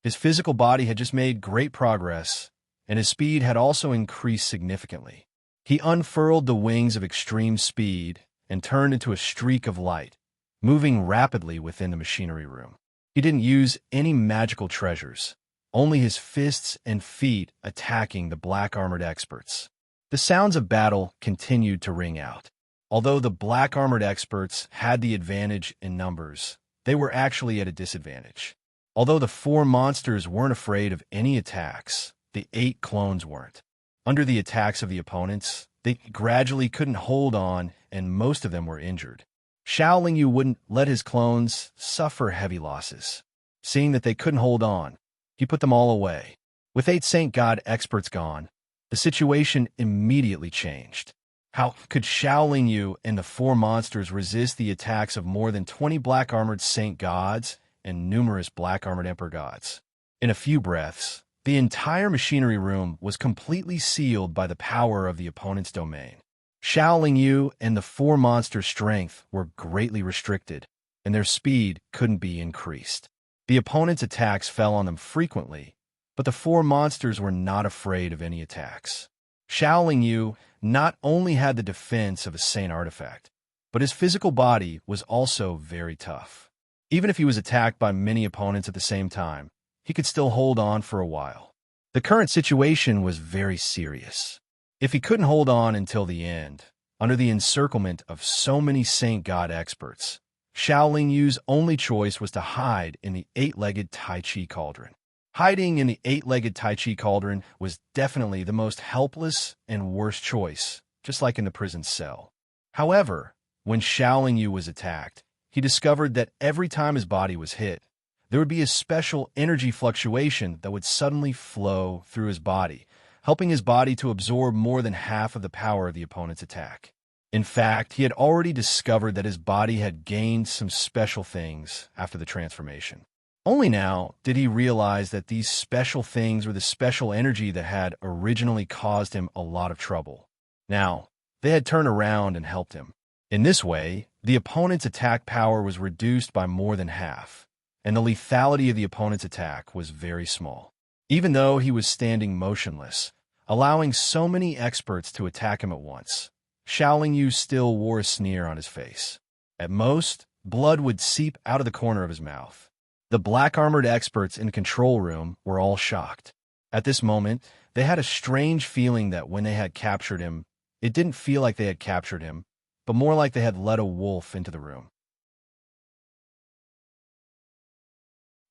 His physical body had just made great progress, and his speed had also increased significantly. He unfurled the wings of extreme speed and turned into a streak of light, moving rapidly within the machinery room. He didn't use any magical treasures, only his fists and feet attacking the black-armored experts. The sounds of battle continued to ring out. Although the black-armored experts had the advantage in numbers, they were actually at a disadvantage. Although the 4 monsters weren't afraid of any attacks, the 8 clones weren't. Under the attacks of the opponents, they gradually couldn't hold on, and most of them were injured. Xiaoling wouldn't let his clones suffer heavy losses. Seeing that they couldn't hold on, he put them all away. With 8 Saint God experts gone, the situation immediately changed. How could Xiaoling Yu and the 4 monsters resist the attacks of more than 20 black-armored Saint Gods and numerous black-armored Emperor Gods? In a few breaths, the entire machinery room was completely sealed by the power of the opponent's domain. Xiaoling Yu and the 4 monsters' strength were greatly restricted, and their speed couldn't be increased. The opponent's attacks fell on them frequently, but the 4 monsters were not afraid of any attacks. Xiaoling Yu not only had the defense of a Saint artifact, but his physical body was also very tough. Even if he was attacked by many opponents at the same time, he could still hold on for a while. The current situation was very serious. If he couldn't hold on until the end, under the encirclement of so many Saint God experts, Xiaoling Yu's only choice was to hide in the 8-legged Tai Chi cauldron. Hiding in the 8-legged Tai Chi cauldron was definitely the most helpless and worst choice, just like in the prison cell. However, when Xiaoling Yu was attacked, he discovered that every time his body was hit, there would be a special energy fluctuation that would suddenly flow through his body, helping his body to absorb more than half of the power of the opponent's attack. In fact, he had already discovered that his body had gained some special things after the transformation. Only now did he realize that these special things were the special energy that had originally caused him a lot of trouble. Now, they had turned around and helped him. In this way, the opponent's attack power was reduced by more than half, and the lethality of the opponent's attack was very small. Even though he was standing motionless, allowing so many experts to attack him at once, Xiaoling Yu still wore a sneer on his face. At most, blood would seep out of the corner of his mouth. The black-armored experts in the control room were all shocked. At this moment, they had a strange feeling that when they had captured him, it didn't feel like they had captured him, but more like they had let a wolf into the room.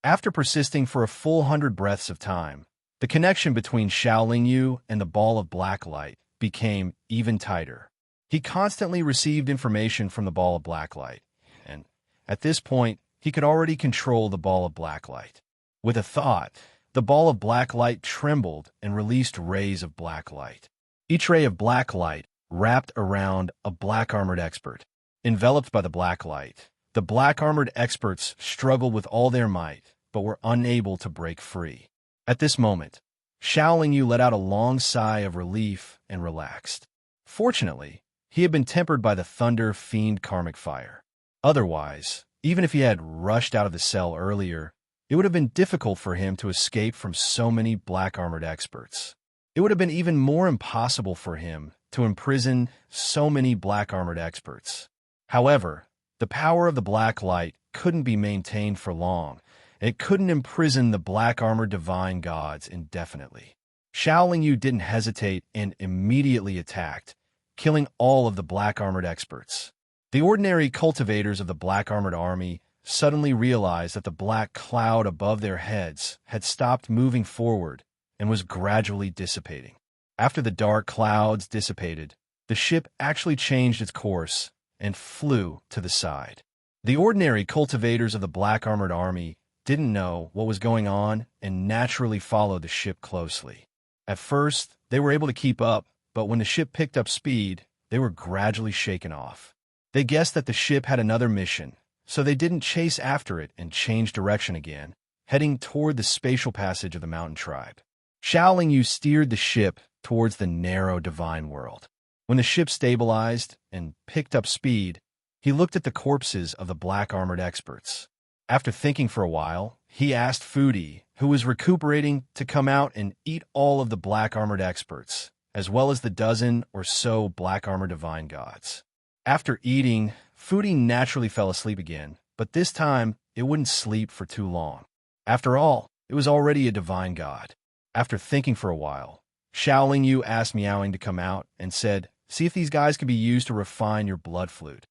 After persisting for a full 100 breaths of time, the connection between Xiaoling Yu and the ball of black light became even tighter. He constantly received information from the ball of black light, and at this point, he could already control the ball of black light. With a thought, the ball of black light trembled and released rays of black light. Each ray of black light wrapped around a black-armored expert. Enveloped by the black light, the black-armored experts struggled with all their might, but were unable to break free. At this moment, Xiaoling Yu let out a long sigh of relief and relaxed. Fortunately, he had been tempered by the thunder fiend karmic fire. Otherwise, even if he had rushed out of the cell earlier, it would have been difficult for him to escape from so many black-armored experts. It would have been even more impossible for him to imprison so many black-armored experts. However, the power of the black light couldn't be maintained for long. It couldn't imprison the black-armored divine gods indefinitely. Xiaoling Yu didn't hesitate and immediately attacked, killing all of the black-armored experts. The ordinary cultivators of the black-armored army suddenly realized that the black cloud above their heads had stopped moving forward and was gradually dissipating. After the dark clouds dissipated, the ship actually changed its course and flew to the side. The ordinary cultivators of the black-armored army didn't know what was going on and naturally followed the ship closely. At first, they were able to keep up, but when the ship picked up speed, they were gradually shaken off. They guessed that the ship had another mission, so they didn't chase after it and changed direction again, heading toward the spatial passage of the mountain tribe. Xiaoling Yu steered the ship towards the narrow divine world. When the ship stabilized and picked up speed, he looked at the corpses of the black-armored experts. After thinking for a while, he asked Foodie, who was recuperating, to come out and eat all of the black-armored experts, as well as the dozen or so black-armored divine gods. After eating, Foodie naturally fell asleep again, but this time it wouldn't sleep for too long. After all, it was already a divine god. After thinking for a while, Xiaoling Yu asked Miaoing to come out and said, "See if these guys can be used to refine your blood fluid."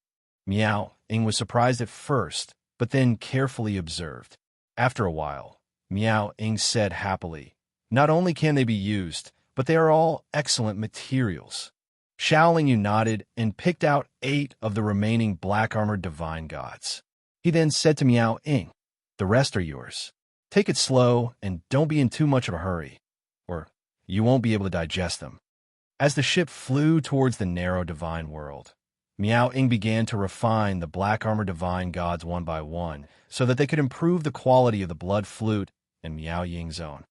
Miaoing was surprised at first, but then carefully observed. After a while, Miaoing said happily, "Not only can they be used, but they are all excellent materials." Xiaoling Yu nodded and picked out 8 of the remaining black-armored divine gods. He then said to Miaoing, The rest are yours. Take it slow and don't be in too much of a hurry, or you won't be able to digest them. As the ship flew towards the narrow divine world, Miao Ying began to refine the black armor divine gods one by one so that they could improve the quality of the blood flute and Miao Ying's own.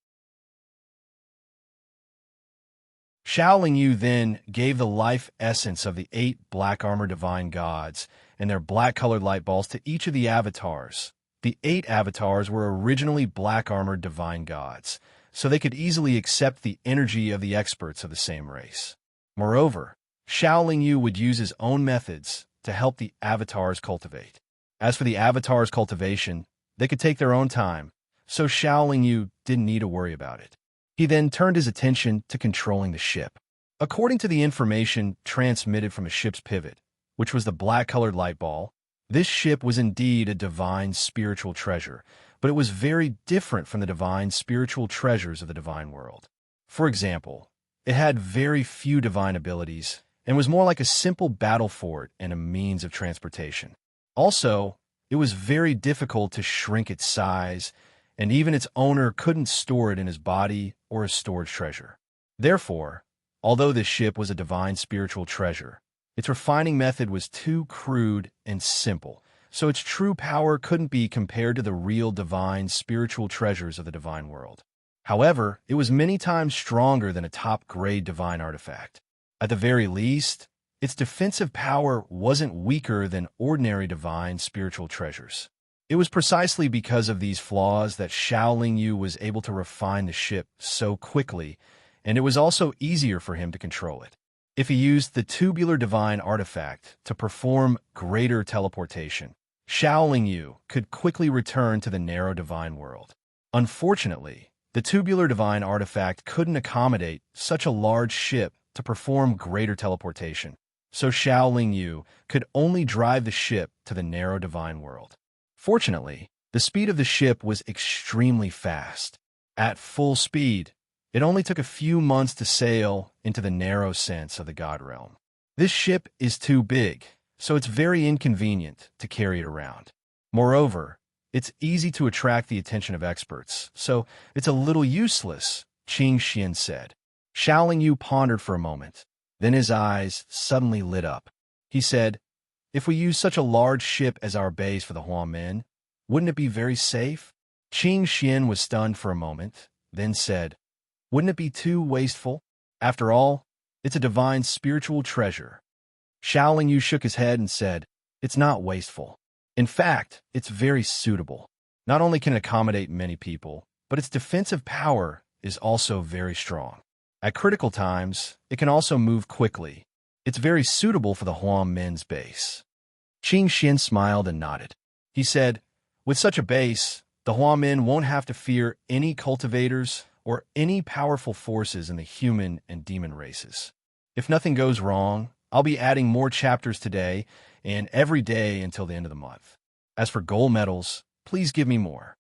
Xiaoling Yu then gave the life essence of the 8 black armor divine gods and their black-colored light balls to each of the avatars. The 8 avatars were originally black armored divine gods, so they could easily accept the energy of the experts of the same race. Moreover, Xiaoling Yu would use his own methods to help the avatars cultivate. As for the avatars' cultivation, they could take their own time, so Xiaoling Yu didn't need to worry about it. He then turned his attention to controlling the ship. According to the information transmitted from the ship's pivot, which was the black-colored light ball, this ship was indeed a divine spiritual treasure, but it was very different from the divine spiritual treasures of the divine world. For example, it had very few divine abilities and was more like a simple battle fort and a means of transportation. Also, it was very difficult to shrink its size, and even its owner couldn't store it in his body or as storage treasure. Therefore, although this ship was a divine spiritual treasure, its refining method was too crude and simple, so its true power couldn't be compared to the real divine spiritual treasures of the divine world. However, it was many times stronger than a top-grade divine artifact. At the very least, its defensive power wasn't weaker than ordinary divine spiritual treasures. It was precisely because of these flaws that Xiaoling Yu was able to refine the ship so quickly, and it was also easier for him to control it. If he used the tubular divine artifact to perform greater teleportation, Xiaoling Yu could quickly return to the narrow divine world. Unfortunately, the tubular divine artifact couldn't accommodate such a large ship to perform greater teleportation, so Xiaoling Yu could only drive the ship to the narrow divine world. Fortunately, the speed of the ship was extremely fast. At full speed, it only took a few months to sail into the narrow sense of the God realm. This ship is too big, so it's very inconvenient to carry it around. Moreover, it's easy to attract the attention of experts, so it's a little useless, Qing Xian said. Xiaoling Yu pondered for a moment. Then his eyes suddenly lit up. He said, "If we use such a large ship as our base for the Huamen, wouldn't it be very safe?" Qing Xian was stunned for a moment, then said, "Wouldn't it be too wasteful? After all, it's a divine spiritual treasure." Xiaoling Yu shook his head and said, "It's not wasteful. In fact, it's very suitable. Not only can it accommodate many people, but its defensive power is also very strong. At critical times, it can also move quickly. It's very suitable for the Huamen's base." Qing Xian smiled and nodded. He said, "With such a base, the Huamen won't have to fear any cultivators or any powerful forces in the human and demon races. If nothing goes wrong, I'll be adding more chapters today and every day until the end of the month. As for gold medals, please give me more.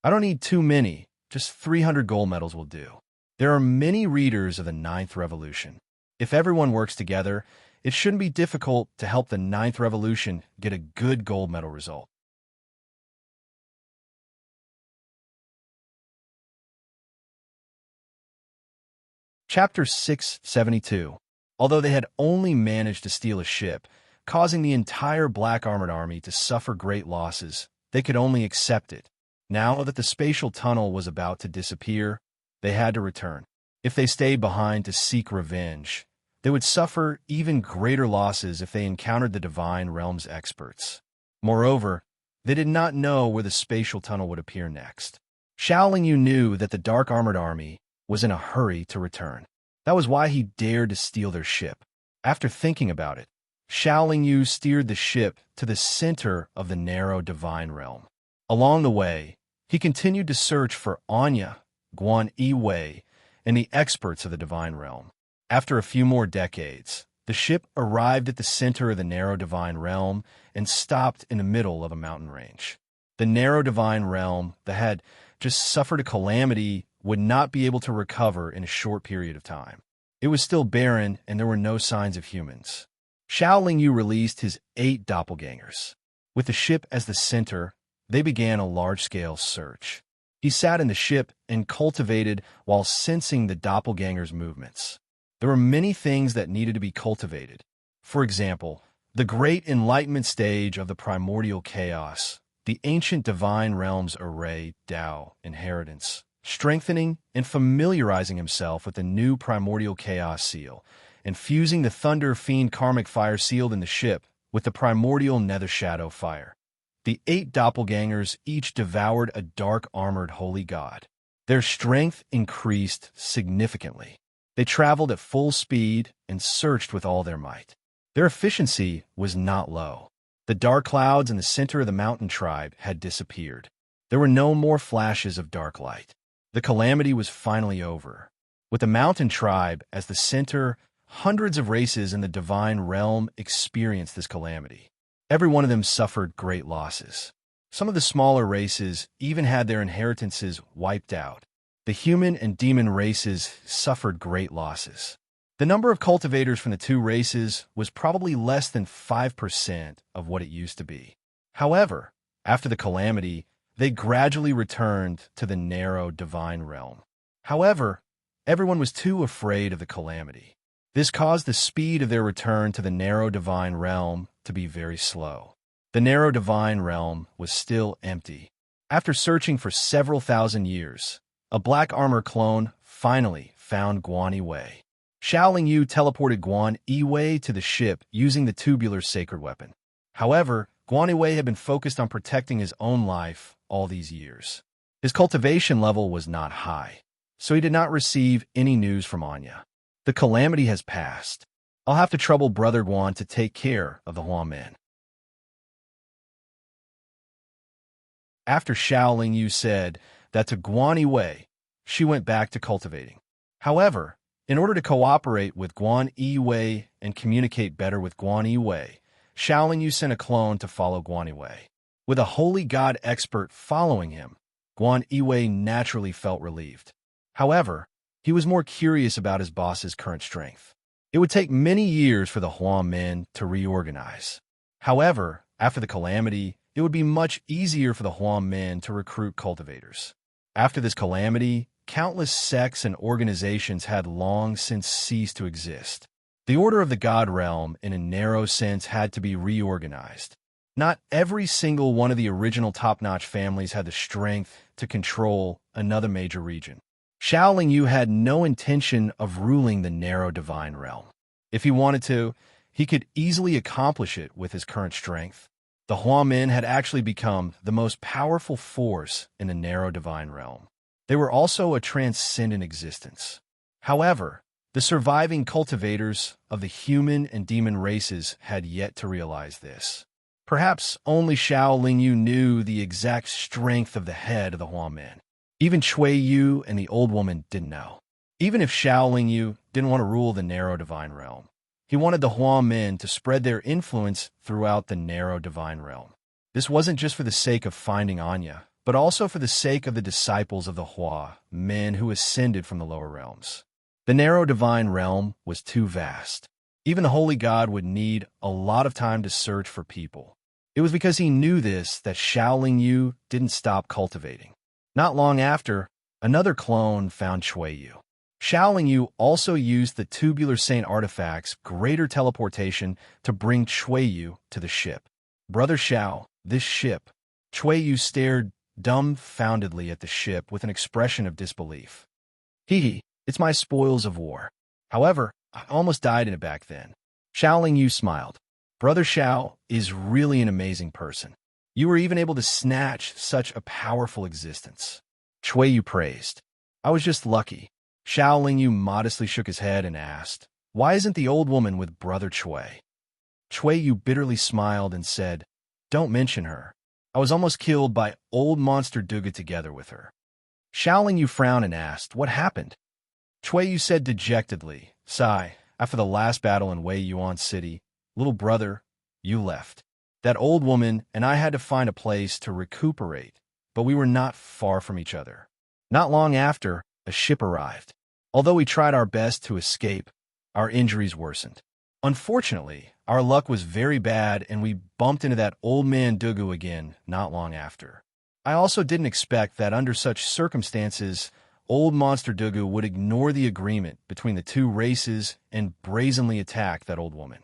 I don't need too many, just 300 gold medals will do. There are many readers of the 9th Revolution. If everyone works together, it shouldn't be difficult to help the 9th Revolution get a good gold medal result." Chapter 672. Although they had only managed to steal a ship, causing the entire black armored army to suffer great losses, they could only accept it. Now that the spatial tunnel was about to disappear, they had to return. If they stayed behind to seek revenge, they would suffer even greater losses if they encountered the divine realm's experts. Moreover, they did not know where the spatial tunnel would appear next. Xiaoling Yu knew that the dark armored army was in a hurry to return. That was why he dared to steal their ship. After thinking about it, Xiaoling Yu steered the ship to the center of the narrow divine realm. Along the way, he continued to search for Anya, Guan Yiwei, and the experts of the divine realm. After a few more decades, the ship arrived at the center of the narrow divine realm and stopped in the middle of a mountain range. The narrow divine realm that had just suffered a calamity would not be able to recover in a short period of time. It was still barren, and there were no signs of humans. Xiaoling Yu released his 8 doppelgangers. With the ship as the center, they began a large-scale search. He sat in the ship and cultivated while sensing the doppelganger's movements. There were many things that needed to be cultivated. For example, the great enlightenment stage of the primordial chaos, the ancient divine realms array, Tao, inheritance, strengthening and familiarizing himself with the new primordial chaos seal, and fusing the thunder fiend karmic fire sealed in the ship with the primordial nether shadow fire. The 8 doppelgangers each devoured a dark-armored holy god. Their strength increased significantly. They traveled at full speed and searched with all their might. Their efficiency was not low. The dark clouds in the center of the mountain tribe had disappeared. There were no more flashes of dark light. The calamity was finally over. With the mountain tribe as the center, hundreds of races in the divine realm experienced this calamity. Every one of them suffered great losses. Some of the smaller races even had their inheritances wiped out. The human and demon races suffered great losses. The number of cultivators from the 2 races was probably less than 5% of what it used to be. However, after the calamity, they gradually returned to the narrow divine realm. However, everyone was too afraid of the calamity. This caused the speed of their return to the narrow divine realm to be very slow. The narrow divine realm was still empty. After searching for several thousand years, a black armor clone finally found Guan Yiwei. Shaoling Yu teleported Guan Yiwei to the ship using the tubular sacred weapon. However, Guan Yiwei had been focused on protecting his own life all these years. His cultivation level was not high, so he did not receive any news from Anya. The calamity has passed. I'll have to trouble Brother Guan to take care of the Huamen. After Shaoling Yu said that to Guan Yiwei, she went back to cultivating. However, in order to cooperate with Guan Yiwei and communicate better with Guan Yiwei, Shaoling Yu sent a clone to follow Guan Yiwei. With a holy god expert following him, Guan Yiwei naturally felt relieved. However, he was more curious about his boss's current strength. It would take many years for the Huamen to reorganize. However, after the calamity, it would be much easier for the Huamen to recruit cultivators. After this calamity, countless sects and organizations had long since ceased to exist. The order of the God realm, in a narrow sense, had to be reorganized. Not every single one of the original top-notch families had the strength to control another major region. Shaoling Yu had no intention of ruling the narrow divine realm. If he wanted to, he could easily accomplish it with his current strength. The Huamen had actually become the most powerful force in the narrow divine realm. They were also a transcendent existence. However, the surviving cultivators of the human and demon races had yet to realize this. Perhaps only Shaoling Yu knew the exact strength of the head of the Huamen. Even Cui Yu and the old woman didn't know. Even if Shaoling Yu didn't want to rule the narrow divine realm, he wanted the Huamen to spread their influence throughout the narrow divine realm. This wasn't just for the sake of finding Anya, but also for the sake of the disciples of the Hua, men who ascended from the lower realms. The narrow divine realm was too vast. Even the holy god would need a lot of time to search for people. It was because he knew this that Shaoling Yu didn't stop cultivating. Not long after, another clone found Cui Yu. Shaoling Yu also used the tubular saint artifact's greater teleportation to bring Cui Yu to the ship. Brother Shao, this ship. Cui Yu stared dumbfoundedly at the ship with an expression of disbelief. It's my spoils of war. However, I almost died in it back then. Shaoling Yu smiled. Brother Shao is really an amazing person. You were even able to snatch such a powerful existence. Cui Yu praised. I was just lucky. Shaoling Yu modestly shook his head and asked, why isn't the old woman with Brother Cui? Cui Yu bitterly smiled and said, don't mention her. I was almost killed by old monster Duga together with her. Shaoling Yu frowned and asked, what happened? Cui Yu said dejectedly, sigh, after the last battle in Wei Yuan City, little brother, you left. That old woman and I had to find a place to recuperate, but we were not far from each other. Not long after, a ship arrived. Although we tried our best to escape, our injuries worsened. Unfortunately, Our luck was very bad, and we bumped into that old man Dugu again not long after. I also didn't expect that under such circumstances, old Monster Dugu would ignore the agreement between the two races and brazenly attack that old woman.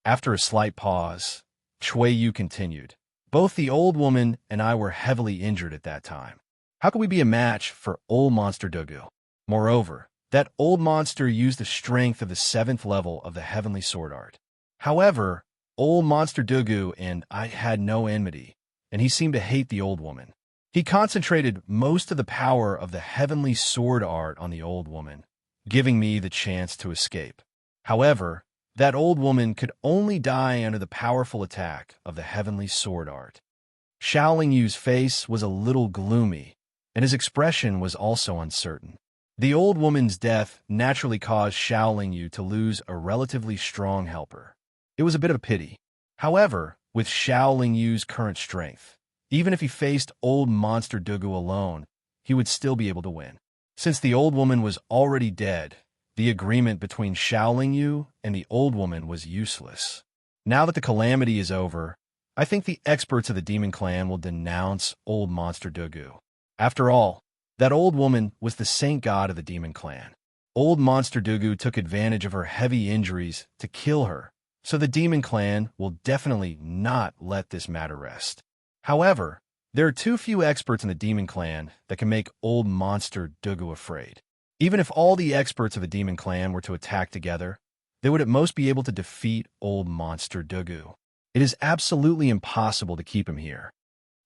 After a slight pause, Chui Yu continued. Both the old woman and I were heavily injured at that time. How could we be a match for old Monster Dugu? Moreover, that old monster used the strength of the 7th level of the Heavenly Sword Art. However, old Monster Dugu and I had no enmity, and he seemed to hate the old woman. He concentrated most of the power of the Heavenly Sword Art on the old woman, giving me the chance to escape. However, that old woman could only die under the powerful attack of the Heavenly Sword Art. Shaoling Yu's face was a little gloomy, and his expression was also uncertain. The old woman's death naturally caused Shaoling Yu to lose a relatively strong helper. It was a bit of a pity. However, with Shaoling Yu's current strength, even if he faced old Monster Dugu alone, he would still be able to win. Since the old woman was already dead, the agreement between Shaoling Yu and the old woman was useless. Now that the calamity is over, I think the experts of the Demon Clan will denounce old Monster Dugu. After all, that old woman was the saint god of the Demon Clan. Old Monster Dugu took advantage of her heavy injuries to kill her, so the Demon Clan will definitely not let this matter rest. However, there are too few experts in the Demon Clan that can make old Monster Dugu afraid. Even if all the experts of the Demon Clan were to attack together, they would at most be able to defeat old Monster Dugu. It is absolutely impossible to keep him here.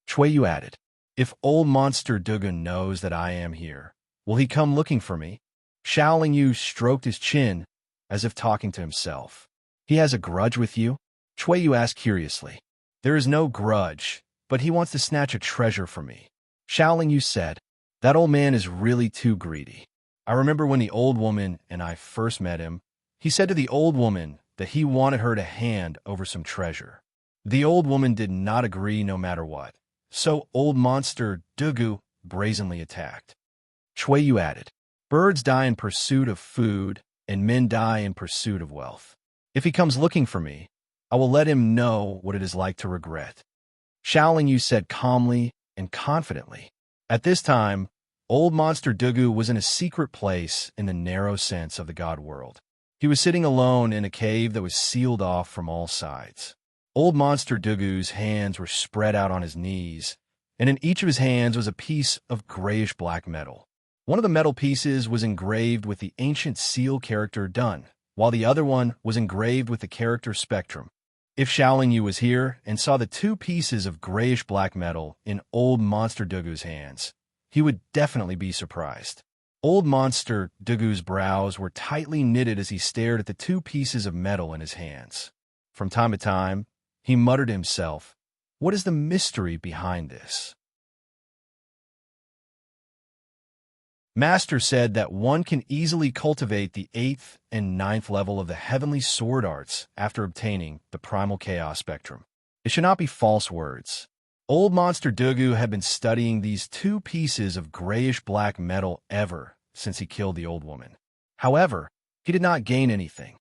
Chui Yu added, if old Monster Dugu knows that I am here, will he come looking for me? Shaoling Yu stroked his chin, as if talking to himself. He has a grudge with you? Chui Yu asked curiously. There is no grudge, but he wants to snatch a treasure from me. Shaoling Yu said, that old man is really too greedy. I remember when the old woman and I first met him, he said to the old woman that he wanted her to hand over some treasure. The old woman did not agree no matter what, so old Monster Dugu brazenly attacked. Chui Yu added, birds die in pursuit of food, and men die in pursuit of wealth. If he comes looking for me, I will let him know what it is like to regret. Shaoling Yu said calmly and confidently. At this time, old Monster Dugu was in a secret place in the narrow sense of the god world. He was sitting alone in a cave that was sealed off from all sides. Old Monster Dugu's hands were spread out on his knees, and in each of his hands was a piece of grayish-black metal. One of the metal pieces was engraved with the ancient seal character Dun, while the other one was engraved with the character Spectrum. If Shaoling Yu was here and saw the two pieces of grayish-black metal in old Monster Dugu's hands, he would definitely be surprised. Old Monster Dugu's brows were tightly knitted as he stared at the two pieces of metal in his hands. From time to time, he muttered to himself, what is the mystery behind this? Master said that one can easily cultivate the 8th and 9th level of the Heavenly Sword Arts after obtaining the Primal Chaos Spectrum. It should not be false words. Old Monster Dugu had been studying these two pieces of grayish-black metal ever since he killed the old woman. However, he did not gain anything.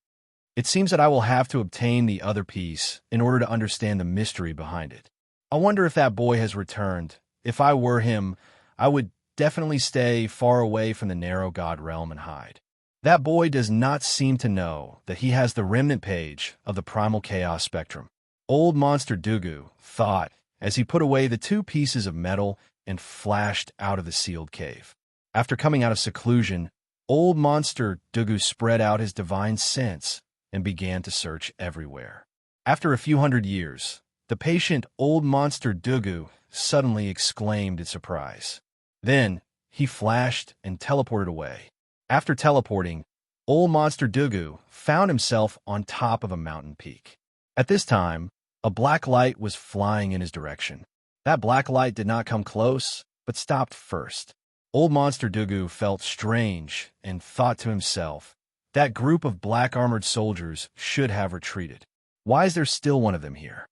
It seems that I will have to obtain the other piece in order to understand the mystery behind it. I wonder if that boy has returned. If I were him, I would definitely stay far away from the narrow god realm and hide. That boy does not seem to know that he has the remnant page of the Primal Chaos Spectrum. Old Monster Dugu thought as he put away the two pieces of metal and flashed out of the sealed cave. After coming out of seclusion, old Monster Dugu spread out his divine sense and began to search everywhere. After a few hundred years, the patient old Monster Dugu suddenly exclaimed in surprise. Then, he flashed and teleported away. After teleporting, old Monster Dugu found himself on top of a mountain peak. At this time, a black light was flying in his direction. That black light did not come close, but stopped first. Old Monster Dugu felt strange and thought to himself, that group of black-armored soldiers should have retreated. Why is there still one of them here?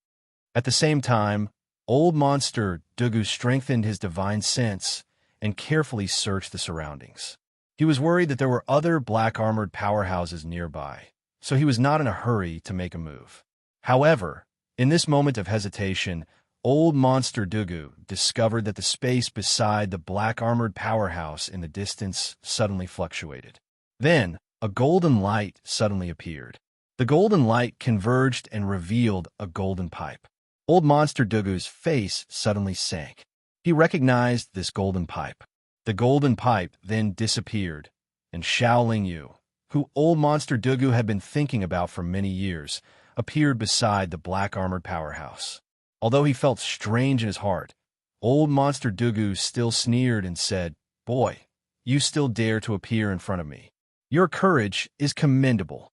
At the same time, old Monster Dugu strengthened his divine sense and carefully searched the surroundings. He was worried that there were other black-armored powerhouses nearby, so he was not in a hurry to make a move. However, in this moment of hesitation, old Monster Dugu discovered that the space beside the black-armored powerhouse in the distance suddenly fluctuated. Then, a golden light suddenly appeared. The golden light converged and revealed a golden pipe. Old Monster Dugu's face suddenly sank. He recognized this golden pipe. The golden pipe then disappeared, and Xiao Yu, who old Monster Dugu had been thinking about for many years, appeared beside the black-armored powerhouse. Although he felt strange in his heart, old Monster Dugu still sneered and said, "Boy, you still dare to appear in front of me. Your courage is commendable."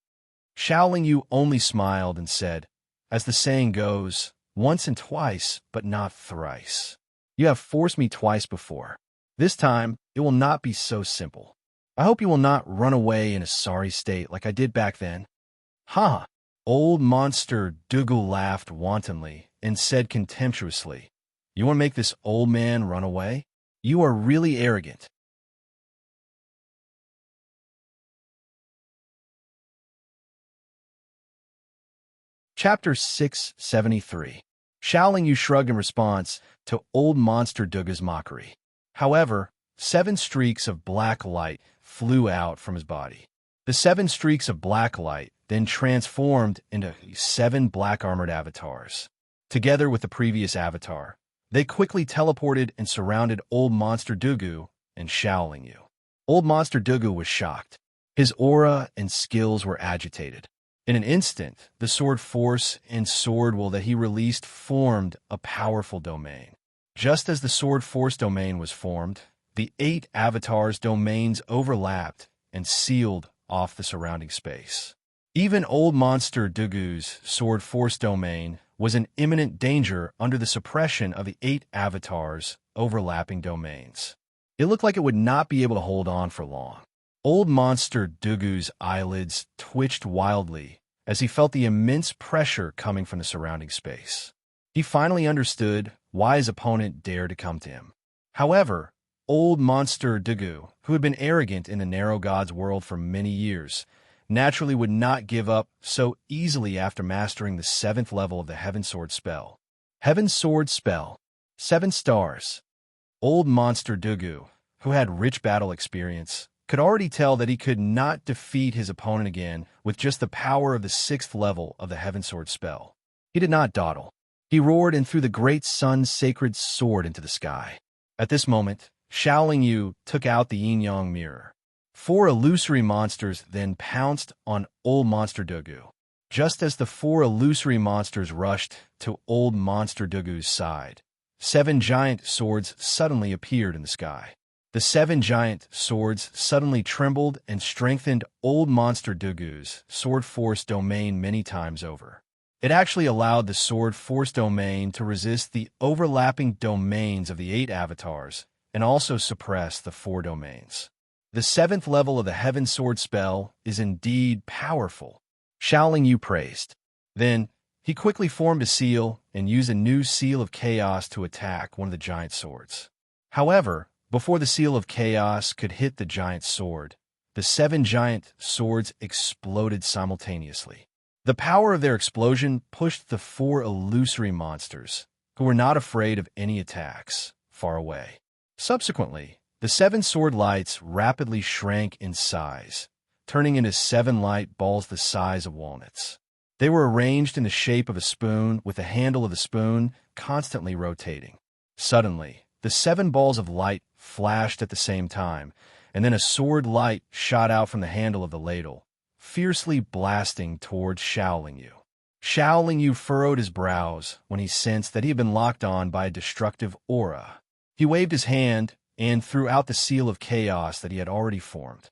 Xiao Yu only smiled and said, "As the saying goes, once and twice, but not thrice. You have forced me twice before. This time, it will not be so simple. I hope you will not run away in a sorry state like I did back then." "Ha!" Old Monster Dugu laughed wantonly and said contemptuously, "You want to make this old man run away? You are really arrogant." Chapter 673. Xiao Yu shrugged in response to old Monster Dugu's mockery. However, 7 streaks of black light flew out from his body. The 7 streaks of black light then transformed into 7 black-armored avatars. Together with the previous avatar, they quickly teleported and surrounded old Monster Dugu and Xiao Yu. Old Monster Dugu was shocked. His aura and skills were agitated. In an instant, the sword force and sword will that he released formed a powerful domain. Just as the sword force domain was formed, the 8 avatars' domains overlapped and sealed off the surrounding space. Even old Monster Dugu's sword force domain was in imminent danger under the suppression of the 8 avatars' overlapping domains. It looked like it would not be able to hold on for long. Old Monster Dugu's eyelids twitched wildly as he felt the immense pressure coming from the surrounding space. He finally understood why his opponent dared to come to him. However, old Monster Dugu, who had been arrogant in the narrow god's world for many years, naturally would not give up so easily after mastering the 7th level of the Heaven Sword spell. Heaven Sword spell. 7 stars. Old Monster Dugu, who had rich battle experience, could already tell that he could not defeat his opponent again with just the power of the 6th level of the Heaven Sword spell. He did not dawdle. He roared and threw the great sun's sacred sword into the sky. At this moment, Xiao Yu took out the yin-yang mirror. 4 illusory monsters then pounced on old Monster Dugu. Just as the 4 illusory monsters rushed to old Monster Dugu's side, 7 giant swords suddenly appeared in the sky. The 7 giant swords suddenly trembled and strengthened old Monster Dugu's sword force domain many times over. It actually allowed the sword force domain to resist the overlapping domains of the 8 avatars and also suppress the 4 domains. The 7th level of the Heaven Sword spell is indeed powerful, Xiao Yu praised. Then, he quickly formed a seal and used a new seal of chaos to attack one of the giant swords. However, before the seal of chaos could hit the giant sword, the 7 giant swords exploded simultaneously. The power of their explosion pushed the 4 illusory monsters, who were not afraid of any attacks, far away. Subsequently, the 7 sword lights rapidly shrank in size, turning into 7 light balls the size of walnuts. They were arranged in the shape of a spoon with the handle of the spoon constantly rotating. Suddenly, the 7 balls of light flashed at the same time, and then a sword light shot out from the handle of the ladle, fiercely blasting towards Xiao Yu. Xiao Yu furrowed his brows when he sensed that he had been locked on by a destructive aura. He waved his hand and threw out the seal of chaos that he had already formed.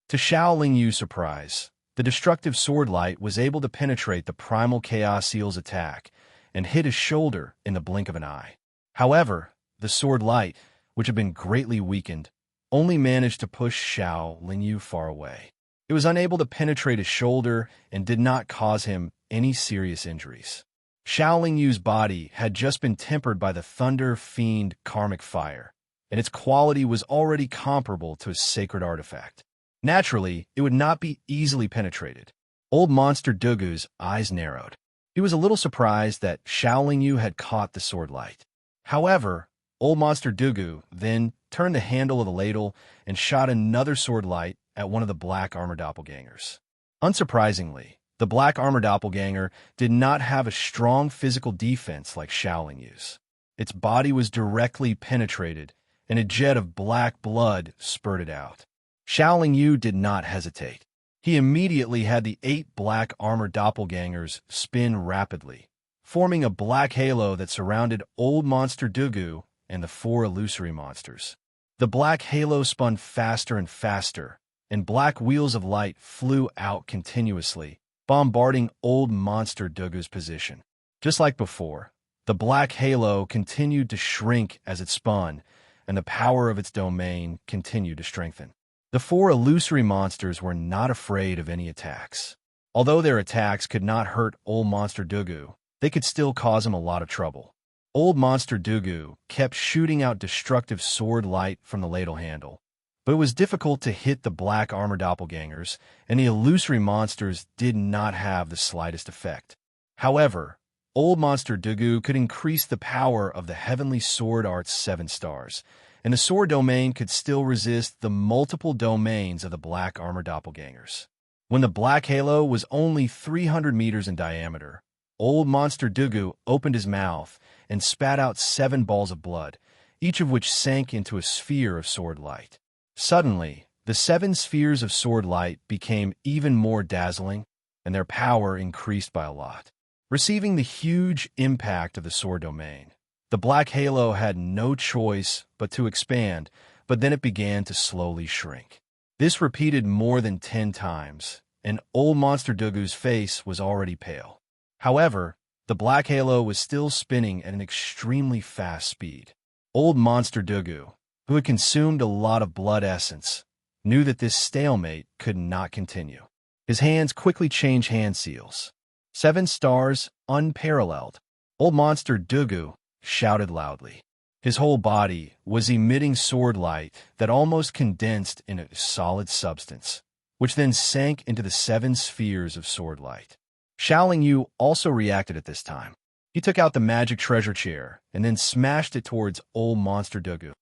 To Xiao Yu's surprise, the destructive sword light was able to penetrate the primal chaos seal's attack and hit his shoulder in the blink of an eye. However, the sword light, which had been greatly weakened, only managed to push Xiao Yu far away. It was unable to penetrate his shoulder and did not cause him any serious injuries. Xiao Yu's body had just been tempered by the Thunder Fiend karmic fire, and its quality was already comparable to a sacred artifact. Naturally, it would not be easily penetrated. Old Monster Dugu's eyes narrowed. He was a little surprised that Xiaoling Yu had caught the sword light. However, Old Monster Dugu then turned the handle of the ladle and shot another sword light at one of the black armor doppelgangers. Unsurprisingly, the black armor doppelganger did not have a strong physical defense like Xiaoling Yu's. Its body was directly penetrated, and a jet of black blood spurted out. Xiaoling Yu did not hesitate. He immediately had the 8 black armor doppelgangers spin rapidly, forming a black halo that surrounded Old Monster Dugu and the 4 illusory monsters. The black halo spun faster and faster, and black wheels of light flew out continuously, bombarding Old Monster Dugu's position. Just like before, the black halo continued to shrink as it spun, and the power of its domain continued to strengthen. The 4 illusory monsters were not afraid of any attacks. Although their attacks could not hurt Old Monster Dugu, they could still cause him a lot of trouble. Old Monster Dugu kept shooting out destructive sword light from the ladle handle, but it was difficult to hit the black armor doppelgangers, and the illusory monsters did not have the slightest effect. However, Old Monster Dugu could increase the power of the Heavenly Sword Art's 7 stars, and the sword domain could still resist the multiple domains of the black armor doppelgangers. When the black halo was only 300 meters in diameter, Old Monster Dugu opened his mouth and spat out 7 balls of blood, each of which sank into a sphere of sword light. Suddenly, the 7 spheres of sword light became even more dazzling, and their power increased by a lot. Receiving the huge impact of the sword domain, the black halo had no choice but to expand, but then it began to slowly shrink. This repeated more than 10 times, and Old Monster Dugu's face was already pale. However, the black halo was still spinning at an extremely fast speed. Old Monster Dugu, who had consumed a lot of blood essence, knew that this stalemate could not continue. His hands quickly changed hand seals. 7 stars, unparalleled. Old Monster Dugu shouted loudly. His whole body was emitting sword light that almost condensed in a solid substance, which then sank into the 7 spheres of sword light. Xiaoling Yu also reacted at this time. He took out the magic treasure chair and then smashed it towards Old Monster Dugu.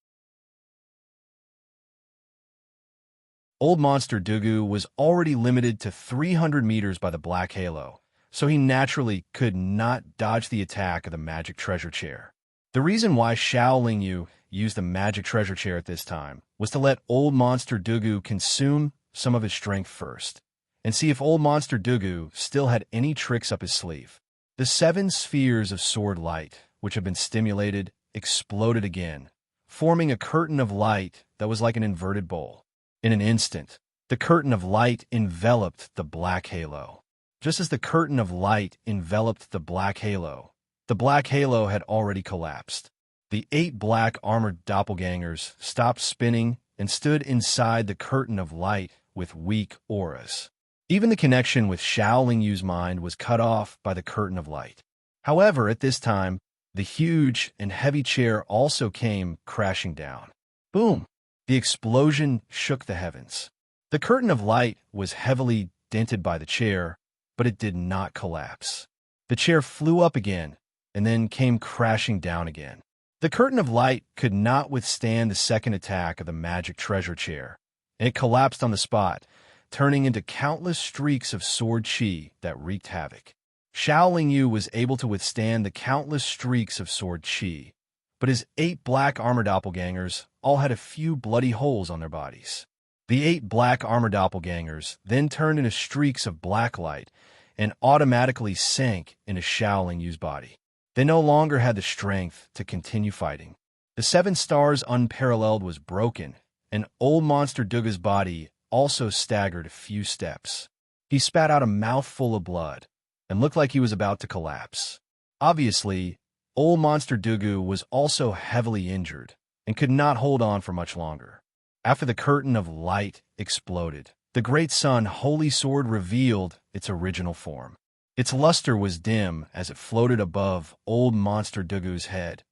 Old Monster Dugu was already limited to 300 meters by the black halo, so he naturally could not dodge the attack of the magic treasure chair. The reason why Xiaoling Yu used the magic treasure chair at this time was to let Old Monster Dugu consume some of his strength first, and see if Old Monster Dugu still had any tricks up his sleeve. The 7 spheres of sword light, which had been stimulated, exploded again, forming a curtain of light that was like an inverted bowl. In an instant, the curtain of light enveloped the black halo. Just as the curtain of light enveloped the black halo had already collapsed. The 8 black armored doppelgangers stopped spinning and stood inside the curtain of light with weak auras. Even the connection with Xiaoling Yu's mind was cut off by the curtain of light. However, at this time, the huge and heavy chair also came crashing down. Boom! The explosion shook the heavens. The curtain of light was heavily dented by the chair, but it did not collapse. The chair flew up again, and then came crashing down again. The curtain of light could not withstand the second attack of the magic treasure chair, and it collapsed on the spot, turning into countless streaks of sword chi that wreaked havoc. Xiaoling Yu was able to withstand the countless streaks of sword chi, but his 8 black armor doppelgangers all had a few bloody holes on their bodies. The 8 black armor doppelgangers then turned into streaks of black light and automatically sank into Xiaoling Yu's body. They no longer had the strength to continue fighting. The 7 stars unparalleled was broken, and Old Monster Dugu's body also staggered a few steps. He spat out a mouthful of blood and looked like he was about to collapse. Obviously, Old Monster Dugu was also heavily injured and could not hold on for much longer. After the curtain of light exploded, the Great Sun Holy Sword revealed its original form. Its luster was dim as it floated above Old Monster Dugu's head,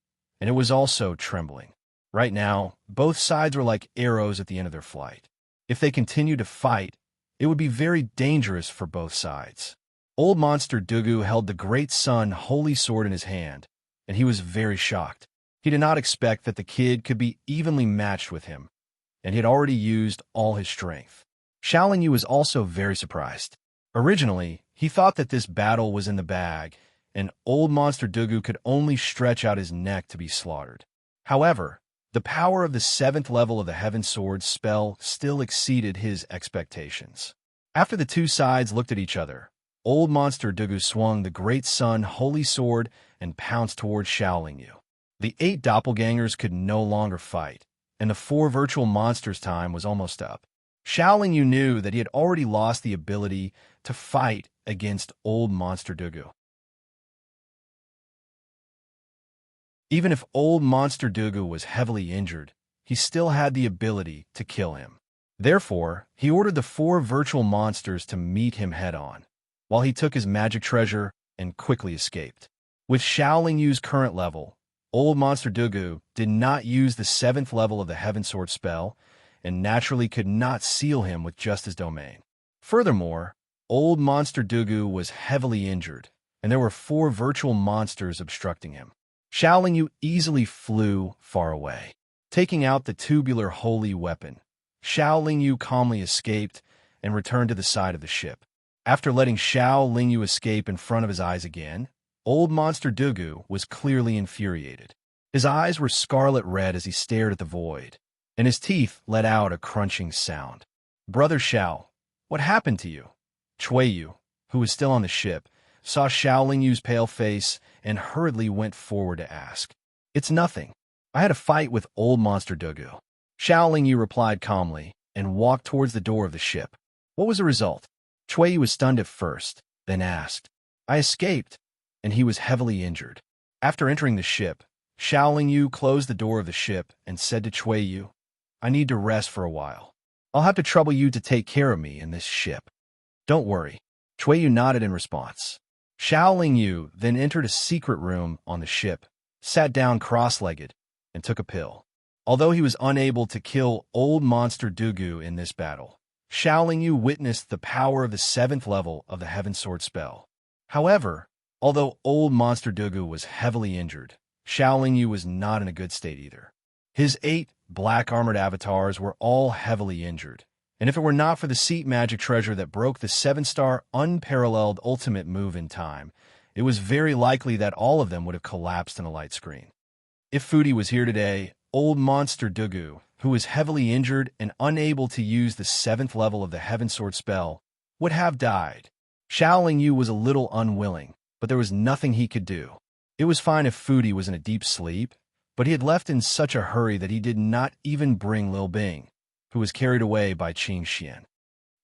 and it was also trembling. Right now, both sides were like arrows at the end of their flight. If they continued to fight, it would be very dangerous for both sides. Old Monster Dugu held the Great Sun Holy Sword in his hand, and he was very shocked. He did not expect that the kid could be evenly matched with him, and he had already used all his strength. Xiaoling Yu was also very surprised. Originally, he thought that this battle was in the bag, and Old Monster Dugu could only stretch out his neck to be slaughtered. However, the power of the 7th level of the Heaven Sword spell still exceeded his expectations. After the two sides looked at each other, Old Monster Dugu swung the Great Sun Holy Sword and pounced towards Xiaoling Yu. The 8 doppelgangers could no longer fight, and the 4 virtual monsters' time was almost up. Xiaoling Yu knew that he had already lost the ability to fight against Old Monster Dugu. Even if Old Monster Dugu was heavily injured, he still had the ability to kill him. Therefore, he ordered the 4 virtual monsters to meet him head-on, while he took his magic treasure and quickly escaped. With Xiaoling Yu's current level, Old Monster Dugu did not use the 7th level of the Heaven Sword spell, and naturally could not seal him with just his domain. Furthermore, Old Monster Dugu was heavily injured, and there were 4 virtual monsters obstructing him. Xiaoling Yu easily flew far away. Taking out the tubular holy weapon, Xiaoling Yu calmly escaped and returned to the side of the ship. After letting Xiaoling Yu escape in front of his eyes again, Old Monster Dugu was clearly infuriated. His eyes were scarlet red as he stared at the void, and his teeth let out a crunching sound. "Brother Xiao, what happened to you?" Chui Yu, who was still on the ship, saw Xiaoling Yu's pale face and hurriedly went forward to ask. "It's nothing. I had a fight with Old Monster Dugu." Xiaoling Yu replied calmly and walked towards the door of the ship. "What was the result?" Chui Yu was stunned at first, then asked. "I escaped, and he was heavily injured." After entering the ship, Xiaoling Yu closed the door of the ship and said to Chui Yu, "I need to rest for a while. I'll have to trouble you to take care of me in this ship." "Don't worry." Chui Yu nodded in response. Xiaoling Yu then entered a secret room on the ship, sat down cross-legged, and took a pill. Although he was unable to kill Old Monster Dugu in this battle, Xiaoling Yu witnessed the power of the 7th level of the Heaven Sword spell. However, although Old Monster Dugu was heavily injured, Xiaoling Yu was not in a good state either. His 8 black armored avatars were all heavily injured, and if it were not for the seat magic treasure that broke the 7-star unparalleled ultimate move in time, it was very likely that all of them would have collapsed in a light screen. If Foodie was here today, Old Monster Dugu, who was heavily injured and unable to use the 7th level of the Heaven Sword spell, would have died. Xiaoling Yu was a little unwilling, but there was nothing he could do. It was fine if Foodie was in a deep sleep, but he had left in such a hurry that he did not even bring Lil Bing, who was carried away by Qing Xian.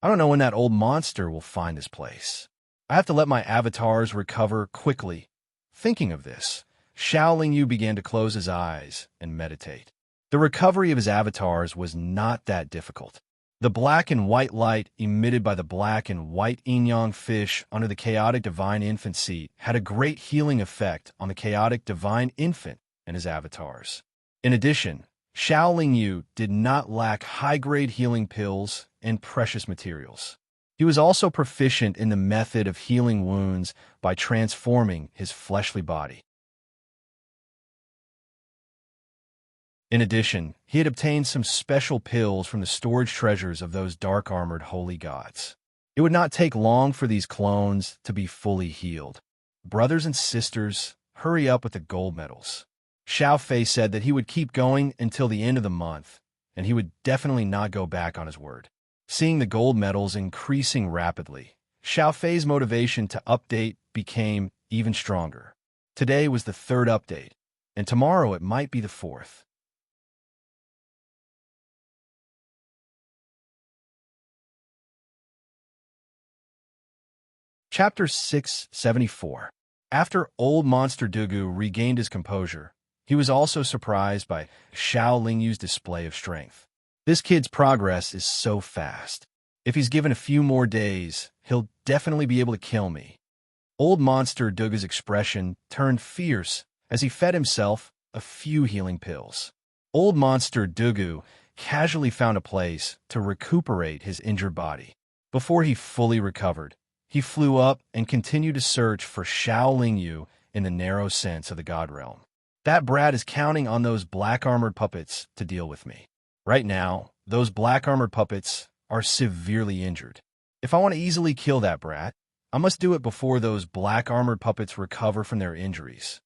I don't know when that old monster will find this place. I have to let my avatars recover quickly. Thinking of this, Xiaoling Yu began to close his eyes and meditate. The recovery of his avatars was not that difficult. The black and white light emitted by the black and white yin-yang fish under the chaotic divine infant seat had a great healing effect on the chaotic divine infant and his avatars. In addition, Xiaoling Yu did not lack high-grade healing pills and precious materials. He was also proficient in the method of healing wounds by transforming his fleshly body. In addition, he had obtained some special pills from the storage treasures of those dark-armored holy gods. It would not take long for these clones to be fully healed. Brothers and sisters, hurry up with the gold medals. Xiao Fei said that he would keep going until the end of the month, and he would definitely not go back on his word. Seeing the gold medals increasing rapidly, Xiao Fei's motivation to update became even stronger. Today was the 3rd update, and tomorrow it might be the 4th. Chapter 674. After Old Monster Dugu regained his composure, he was also surprised by Xiaoling Yu's display of strength. This kid's progress is so fast. If he's given a few more days, he'll definitely be able to kill me. Old Monster Dugu's expression turned fierce as he fed himself a few healing pills. Old monster Dugu casually found a place to recuperate his injured body. Before he fully recovered, he flew up and continued to search for Shaolin Yu in the narrow sense of the God realm. That brat is counting on those black-armored puppets to deal with me. Right now, those black-armored puppets are severely injured. If I want to easily kill that brat, I must do it before those black-armored puppets recover from their injuries.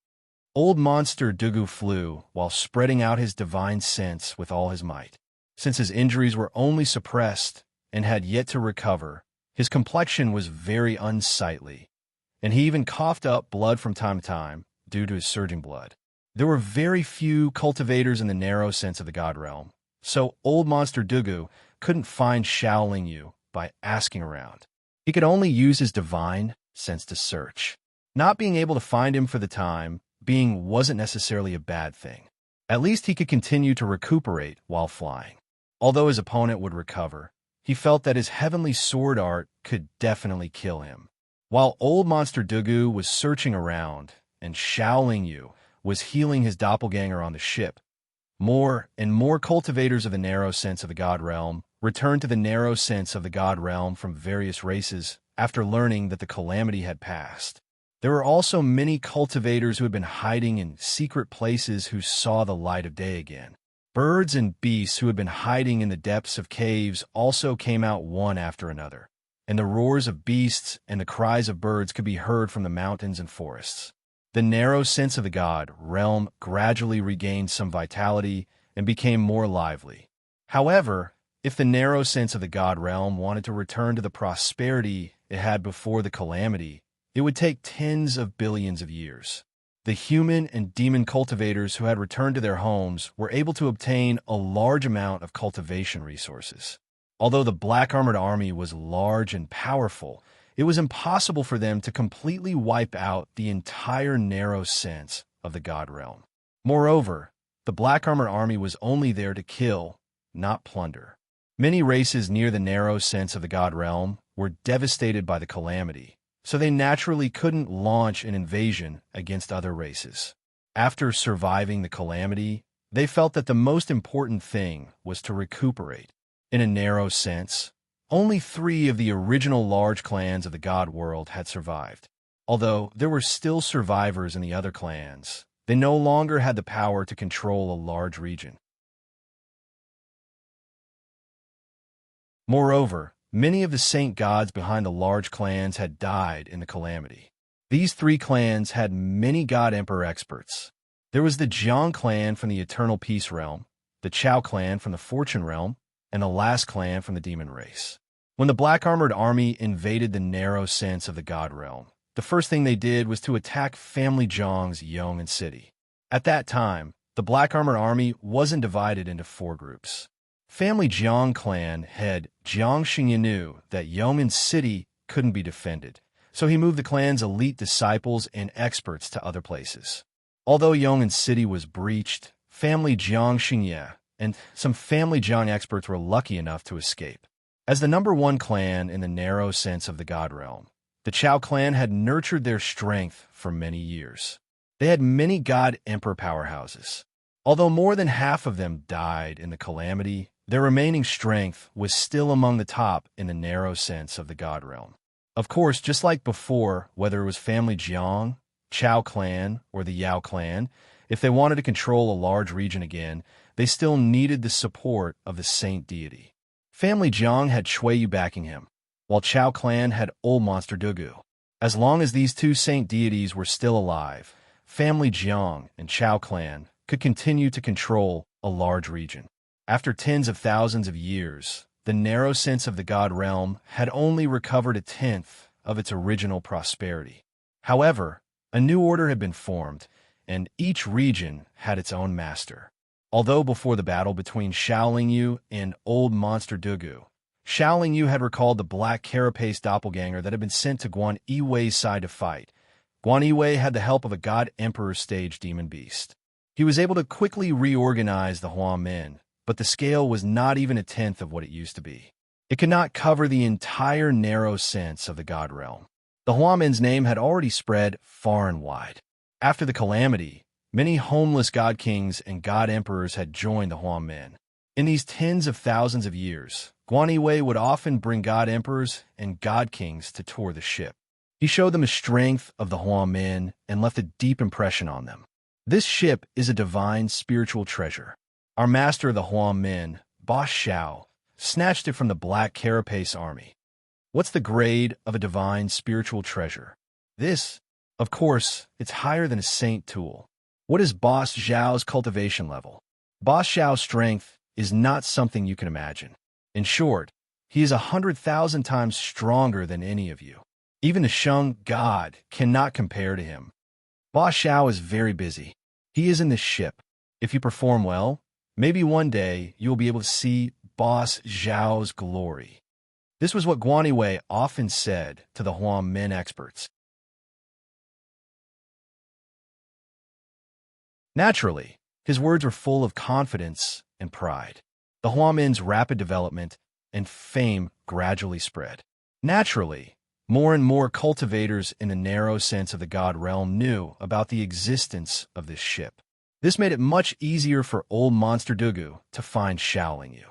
Old monster Dugu flew while spreading out his divine sense with all his might. Since his injuries were only suppressed and had yet to recover, his complexion was very unsightly, and he even coughed up blood from time to time due to his surging blood. There were very few cultivators in the narrow sense of the God realm, so old monster Dugu couldn't find Shaolin Yu by asking around. He could only use his divine sense to search. Not being able to find him for the time being wasn't necessarily a bad thing. At least he could continue to recuperate while flying. Although his opponent would recover, he felt that his heavenly sword art could definitely kill him. While old monster Dugu was searching around and Shaolin Yu was healing his doppelganger on the ship, more and more cultivators of the narrow sense of the God realm returned to the narrow sense of the God realm from various races after learning that the calamity had passed. There were also many cultivators who had been hiding in secret places who saw the light of day again. Birds and beasts who had been hiding in the depths of caves also came out one after another, and the roars of beasts and the cries of birds could be heard from the mountains and forests. The narrow sense of the God realm gradually regained some vitality and became more lively. However, if the narrow sense of the God realm wanted to return to the prosperity it had before the calamity, it would take tens of billions of years. The human and demon cultivators who had returned to their homes were able to obtain a large amount of cultivation resources. Although the black-armored army was large and powerful, it was impossible for them to completely wipe out the entire narrow sense of the God realm. Moreover, the black-armored army was only there to kill, not plunder. Many races near the narrow sense of the God realm were devastated by the calamity, so they naturally couldn't launch an invasion against other races. After surviving the calamity, they felt that the most important thing was to recuperate. In a narrow sense, only 3 of the original large clans of the God world had survived. Although there were still survivors in the other clans, they no longer had the power to control a large region. Moreover, many of the saint gods behind the large clans had died in the calamity. These 3 clans had many god emperor experts. There was the Jiang clan from the Eternal Peace realm, the Chao clan from the Fortune realm, and the last clan from the demon race. When the black-armored army invaded the narrow sense of the God realm, the first thing they did was to attack family Jiang's Yong'an city. At that time, the black-armored army wasn't divided into 4 groups. Family Jiang clan head Jiang Xingyan knew that Yong'an city couldn't be defended, so he moved the clan's elite disciples and experts to other places. Although Yong'an city was breached, family Jiang Xingye and some family Jiang experts were lucky enough to escape. As the #1 clan in the narrow sense of the God realm, the Chao clan had nurtured their strength for many years. They had many god emperor powerhouses. Although more than half of them died in the calamity, their remaining strength was still among the top in the narrow sense of the God realm. Of course, just like before, whether it was family Jiang, Chao clan, or the Yao clan, if they wanted to control a large region again, they still needed the support of the saint deity. Family Jiang had Shui Yu backing him, while Chao clan had old monster Dugu. As long as these 2 saint deities were still alive, family Jiang and Chao clan could continue to control a large region. After tens of thousands of years, the narrow sense of the God realm had only recovered 1/10 of its original prosperity. However, a new order had been formed, and each region had its own master. Although before the battle between Shaolin Yu and old monster Dugu, Shaolin Yu had recalled the black carapace doppelganger that had been sent to Guan Yiwei's side to fight. Guan Yiwei had the help of a god emperor stage demon beast. He was able to quickly reorganize the Huan men, but the scale was not even 1/10 of what it used to be. It could not cover the entire narrow sense of the God realm. The Huan men's name had already spread far and wide. After the calamity, Many homeless god kings and god emperors had joined the Huan Min. In these tens of thousands of years, Guan Yiwei would often bring god emperors and god kings to tour the ship. He showed them the strength of the Huan Min and left a deep impression on them. This ship is a divine spiritual treasure. Our master of the Huan Min, Boss Xiao, snatched it from the Black Carapace army. What's the grade of a divine spiritual treasure? This, of course, it's higher than a saint tool. What is Boss Xiao's cultivation level? Boss Xiao's strength is not something you can imagine. In short, he is 100,000 times stronger than any of you. Even the Shang god cannot compare to him. Boss Xiao is very busy. He is in this ship. If you perform well, maybe one day you will be able to see Boss Xiao's glory. This was what Guan Yiwei often said to the Huan Min experts. Naturally, his words were full of confidence and pride. The Huan Min's rapid development and fame gradually spread. Naturally, more and more cultivators in the narrow sense of the god realm knew about the existence of this ship. This made it much easier for Old Monster Dugu to find Shaolin Yu.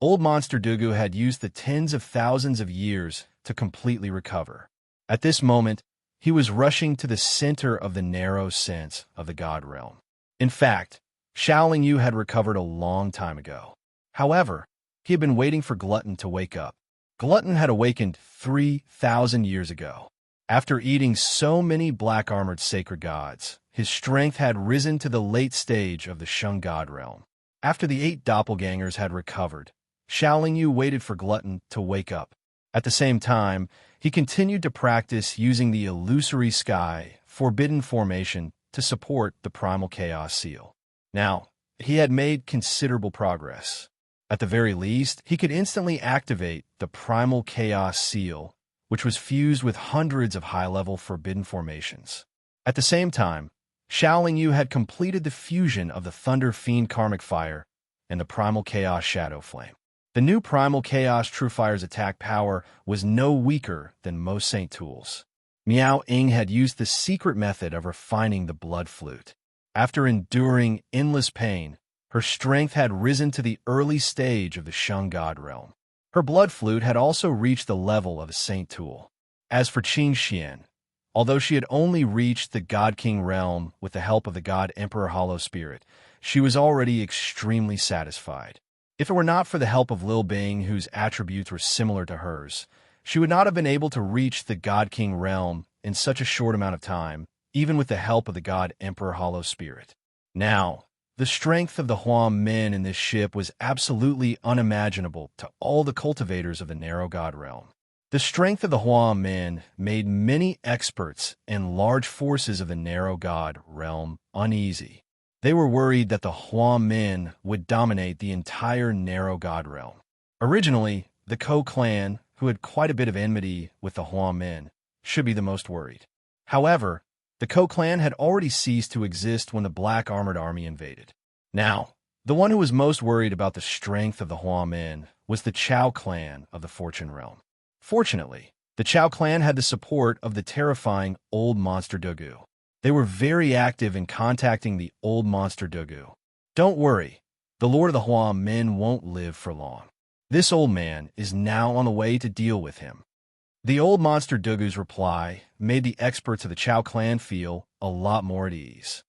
Old Monster Dugu had used the tens of thousands of years to completely recover. At this moment, he was rushing to the center of the narrow sense of the god realm. In fact, Shaolin Yu had recovered a long time ago. However, he had been waiting for Glutton to wake up. Glutton had awakened 3,000 years ago. After eating so many black-armored sacred gods, his strength had risen to the late stage of the Shang god realm. After the 8 doppelgangers had recovered, Shaolin Yu waited for Glutton to wake up. At the same time, he continued to practice using the illusory sky, forbidden formation to support the primal chaos seal. Now, he had made considerable progress. At the very least, he could instantly activate the primal chaos seal, which was fused with hundreds of high-level forbidden formations. At the same time, Shaolin Yu had completed the fusion of the Thunder Fiend Karmic Fire and the Primal Chaos Shadow Flame. The new Primal Chaos True Fire's attack power was no weaker than most Saint tools. Miao Ying had used the secret method of refining the blood flute. After enduring endless pain, her strength had risen to the early stage of the Shang god realm. Her blood flute had also reached the level of a Saint tool. As for Qing Xian, although she had only reached the God King realm with the help of the God Emperor Hollow Spirit, she was already extremely satisfied. If it were not for the help of Lil Bing, whose attributes were similar to hers, she would not have been able to reach the God King realm in such a short amount of time, even with the help of the God Emperor Hollow Spirit. Now, the strength of the Huan Min in this ship was absolutely unimaginable to all the cultivators of the narrow god realm. The strength of the Huan Min made many experts and large forces of the narrow god realm uneasy. They were worried that the Huan Min would dominate the entire narrow god realm. Originally, the Ko clan, who had quite a bit of enmity with the Huan Min, should be the most worried. However, the Ko clan had already ceased to exist when the Black Armored Army invaded. Now, the one who was most worried about the strength of the Huan Min was the Chao clan of the Fortune Realm. Fortunately, the Chao clan had the support of the terrifying Old Monster Dugu. They were very active in contacting the Old Monster Dugu. Don't worry, the Lord of the Huan Min won't live for long. This old man is now on the way to deal with him. The Old Monster Dugu's reply made the experts of the Chao clan feel a lot more at ease.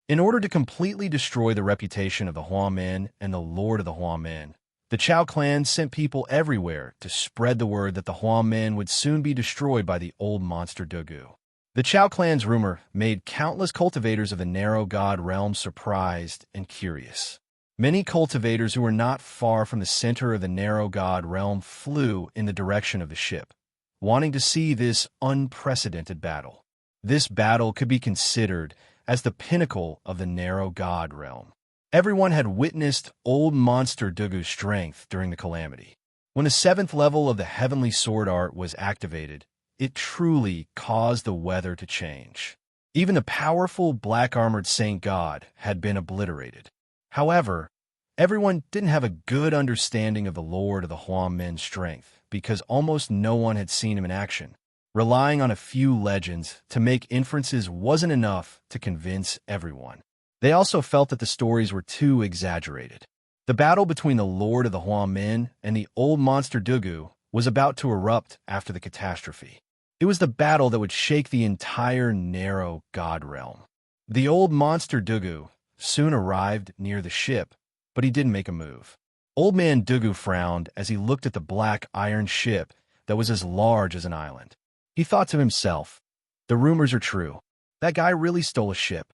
In order to completely destroy the reputation of the Huan Min and the Lord of the Huan Min, the Chao clan sent people everywhere to spread the word that the Huan Min would soon be destroyed by the Old Monster Dugu. The Chao clan's rumor made countless cultivators of the narrow god realm surprised and curious. Many cultivators who were not far from the center of the narrow god realm flew in the direction of the ship, wanting to see this unprecedented battle. This battle could be considered as the pinnacle of the narrow god realm. Everyone had witnessed Old Monster Dugu's strength during the calamity. When the 7th level of the Heavenly Sword Art was activated, it truly caused the weather to change. Even the powerful black-armored Saint God had been obliterated. However, everyone didn't have a good understanding of the Lord of the Huan Min's strength because almost no one had seen him in action. Relying on a few legends to make inferences wasn't enough to convince everyone. They also felt that the stories were too exaggerated. The battle between the Lord of the Huamin and the old monster Dugu was about to erupt after the catastrophe. It was the battle that would shake the entire narrow god realm. The old monster Dugu soon arrived near the ship, but he didn't make a move. Old man Dugu frowned as he looked at the black iron ship that was as large as an island. He thought to himself, the rumors are true. That guy really stole a ship.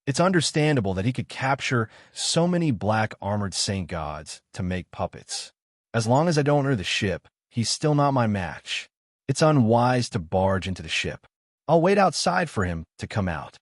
It's understandable that he could capture so many black armored saint gods to make puppets. As long as I don't enter the ship, he's still not my match. It's unwise to barge into the ship. I'll wait outside for him to come out.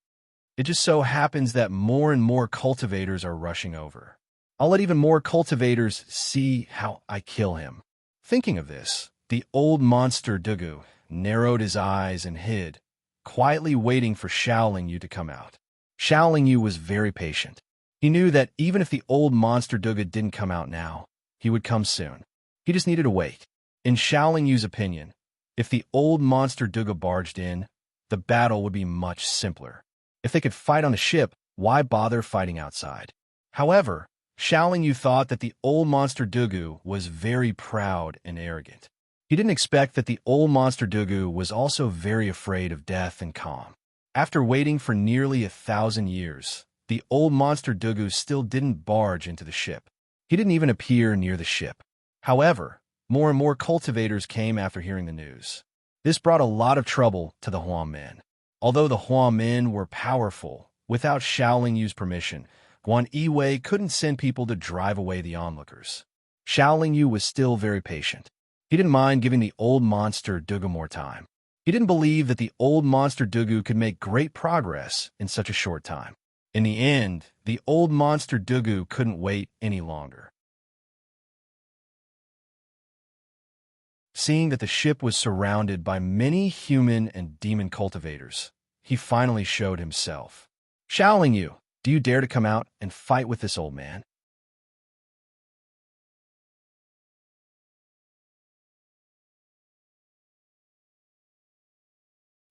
It just so happens that more and more cultivators are rushing over. I'll let even more cultivators see how I kill him. Thinking of this, the old monster Dugu narrowed his eyes and hid, quietly waiting for Shaoling Yu to come out. Shaoling Yu was very patient. He knew that even if the old monster Dugu didn't come out now, he would come soon. He just needed to wait. In Shaoling Yu's opinion, if the old monster Dugu barged in, the battle would be much simpler. If they could fight on the ship, why bother fighting outside? However, Shaoling Yu thought that the old monster Dugu was very proud and arrogant. He didn't expect that the old monster Dugu was also very afraid of death and calm. After waiting for nearly 1,000 years, the old monster Dugu still didn't barge into the ship. He didn't even appear near the ship. However, more and more cultivators came after hearing the news. This brought a lot of trouble to the Huamin. Although the Huamin were powerful, without Shaoling Yu's permission, Guan Yiwei couldn't send people to drive away the onlookers. Shaoling Yu was still very patient. He didn't mind giving the old monster Dugu more time. He didn't believe that the old monster Dugu could make great progress in such a short time. In the end, the old monster Dugu couldn't wait any longer. Seeing that the ship was surrounded by many human and demon cultivators, he finally showed himself. Shaoling Yu, do you dare to come out and fight with this old man?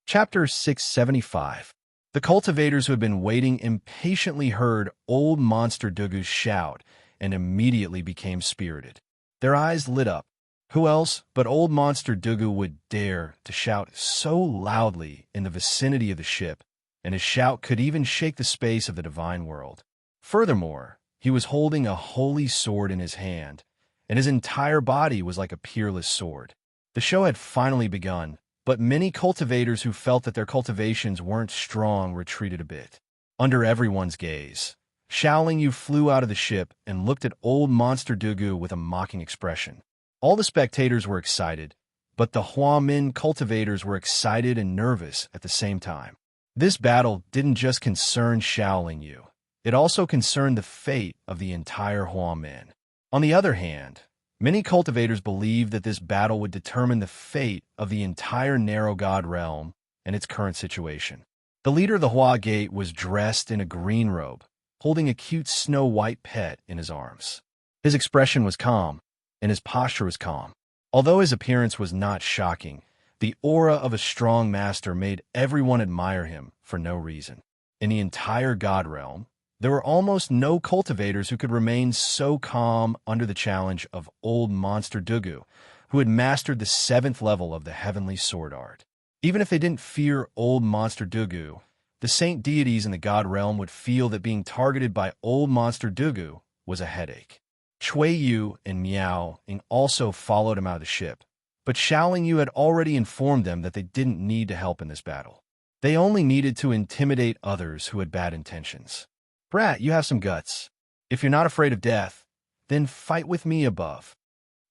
Chapter 675. The cultivators who had been waiting impatiently heard old monster Dugu shout and immediately became spirited. Their eyes lit up. Who else but old monster Dugu would dare to shout so loudly in the vicinity of the ship, and his shout could even shake the space of the divine world. Furthermore, he was holding a holy sword in his hand, and his entire body was like a peerless sword. The show had finally begun, but many cultivators who felt that their cultivations weren't strong retreated a bit. Under everyone's gaze, Shaoling Yu flew out of the ship and looked at old monster Dugu with a mocking expression. All the spectators were excited, but the Huamin cultivators were excited and nervous at the same time. This battle didn't just concern Shaoling Yu. It also concerned the fate of the entire Huamin. On the other hand, many cultivators believed that this battle would determine the fate of the entire narrow god realm and its current situation. The leader of the Hua Gate was dressed in a green robe, holding a cute snow-white pet in his arms. His expression was calm, and his posture was calm. Although his appearance was not shocking, the aura of a strong master made everyone admire him for no reason. In the entire god realm, there were almost no cultivators who could remain so calm under the challenge of old monster Dugu, who had mastered the 7th level of the heavenly sword art. Even if they didn't fear old monster Dugu, the saint deities in the god realm would feel that being targeted by old monster Dugu was a headache. Chui Yu and Miao Ying also followed him out of the ship, but Shaoling Yu had already informed them that they didn't need to help in this battle. They only needed to intimidate others who had bad intentions. Brat, you have some guts. If you're not afraid of death, then fight with me above.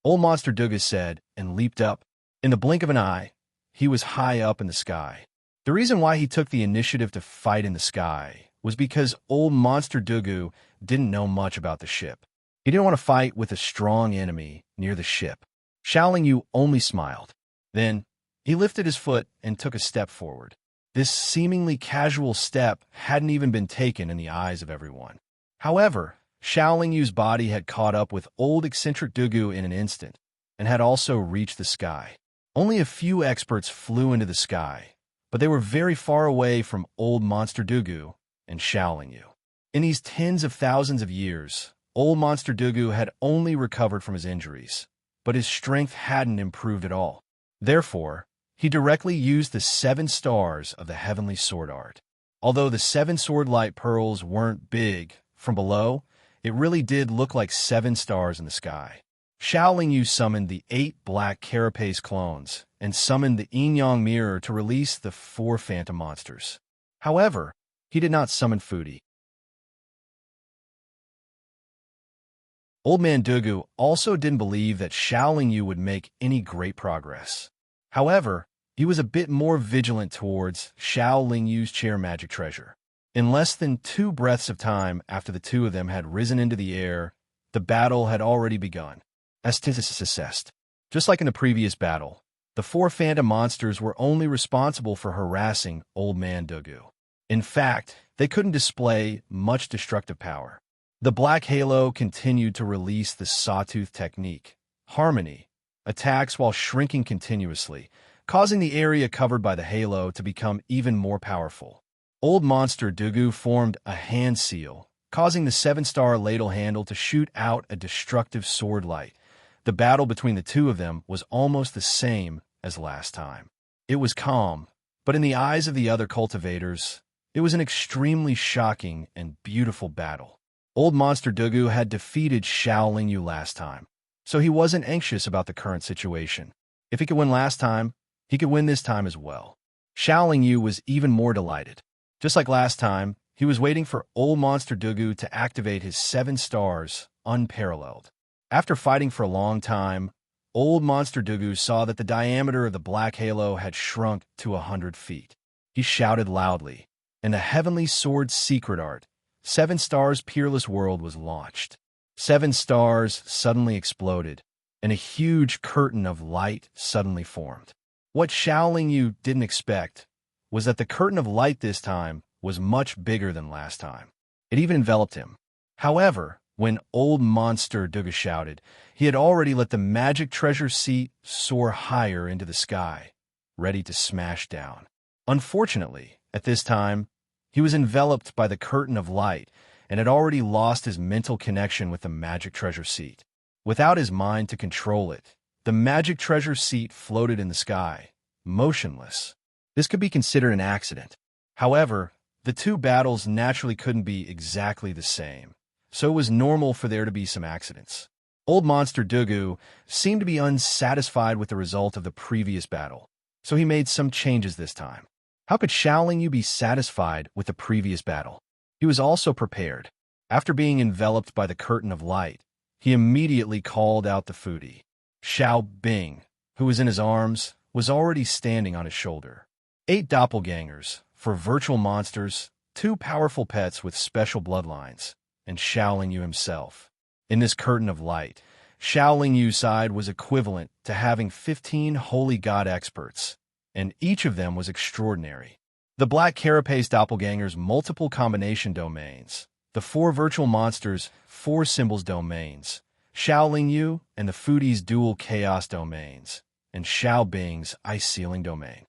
Old monster Dugu said and leaped up. In the blink of an eye, he was high up in the sky. The reason why he took the initiative to fight in the sky was because old monster Dugu didn't know much about the ship. He didn't want to fight with a strong enemy near the ship. Shaoling Yu only smiled. Then, he lifted his foot and took a step forward. This seemingly casual step hadn't even been taken in the eyes of everyone. However, Shaoling Yu's body had caught up with old eccentric Dugu in an instant, and had also reached the sky. Only a few experts flew into the sky, but they were very far away from Old Monster Dugu and Xiaoling Yu. In these tens of thousands of years, Old Monster Dugu had only recovered from his injuries, but his strength hadn't improved at all. Therefore, he directly used the 7 stars of the heavenly sword art. Although the 7 sword light pearls weren't big, from below, it really did look like 7 stars in the sky. Xiaoling Yu summoned the 8 black carapace clones and summoned the yin-yang mirror to release the 4 phantom monsters. However, he did not summon Fudi. Old Man Dugu also didn't believe that Xiaoling Yu would make any great progress. However, he was a bit more vigilant towards Xiaoling Yu's chair magic treasure. In less than 2 breaths of time after the two of them had risen into the air, the battle had already begun. As Titus assessed, just like in the previous battle, the 4 phantom monsters were only responsible for harassing Old Man Dugu. In fact, they couldn't display much destructive power. The Black Halo continued to release the Sawtooth technique, Harmony, attacks while shrinking continuously, causing the area covered by the halo to become even more powerful. Old Monster Dugu formed a hand seal, causing the 7-star ladle handle to shoot out a destructive sword light. The battle between the two of them was almost the same as last time. It was calm, but in the eyes of the other cultivators, it was an extremely shocking and beautiful battle. Old Monster Dugu had defeated Xiaoling Yu last time, so he wasn't anxious about the current situation. If he could win last time, he could win this time as well. Xiaoling Yu was even more delighted. Just like last time, he was waiting for Old Monster Dugu to activate his 7 stars, unparalleled. After fighting for a long time, Old Monster Dugu saw that the diameter of the Black Halo had shrunk to 100 feet. He shouted loudly, and the Heavenly Sword secret art, 7 stars Peerless World, was launched. 7 stars suddenly exploded, and a huge curtain of light suddenly formed. What Xiaoling Yu didn't expect was that the curtain of light this time was much bigger than last time. It even enveloped him. However, when Old Monster Dugu shouted, he had already let the magic treasure seat soar higher into the sky, ready to smash down. Unfortunately, at this time, he was enveloped by the curtain of light and had already lost his mental connection with the magic treasure seat. Without his mind to control it, the magic treasure seat floated in the sky, motionless. This could be considered an accident. However, the two battles naturally couldn't be exactly the same, so it was normal for there to be some accidents. Old Monster Dugu seemed to be unsatisfied with the result of the previous battle, so he made some changes this time. How could Xiaoling Yu be satisfied with the previous battle? He was also prepared. After being enveloped by the curtain of light, he immediately called out the Fudi. Xiao Bing, who was in his arms, was already standing on his shoulder. 8 doppelgangers, for virtual monsters, 2 powerful pets with special bloodlines, and Xiaoling Yu himself. In this curtain of light, Xiaoling Yu's side was equivalent to having 15 holy god experts, and each of them was extraordinary. The Black Carapace Doppelganger's multiple combination domains, the 4 virtual monsters' 4 symbols domains, Xiaoling Yu and the Fudi's dual chaos domains, and Xiao Bing's ice sealing domain.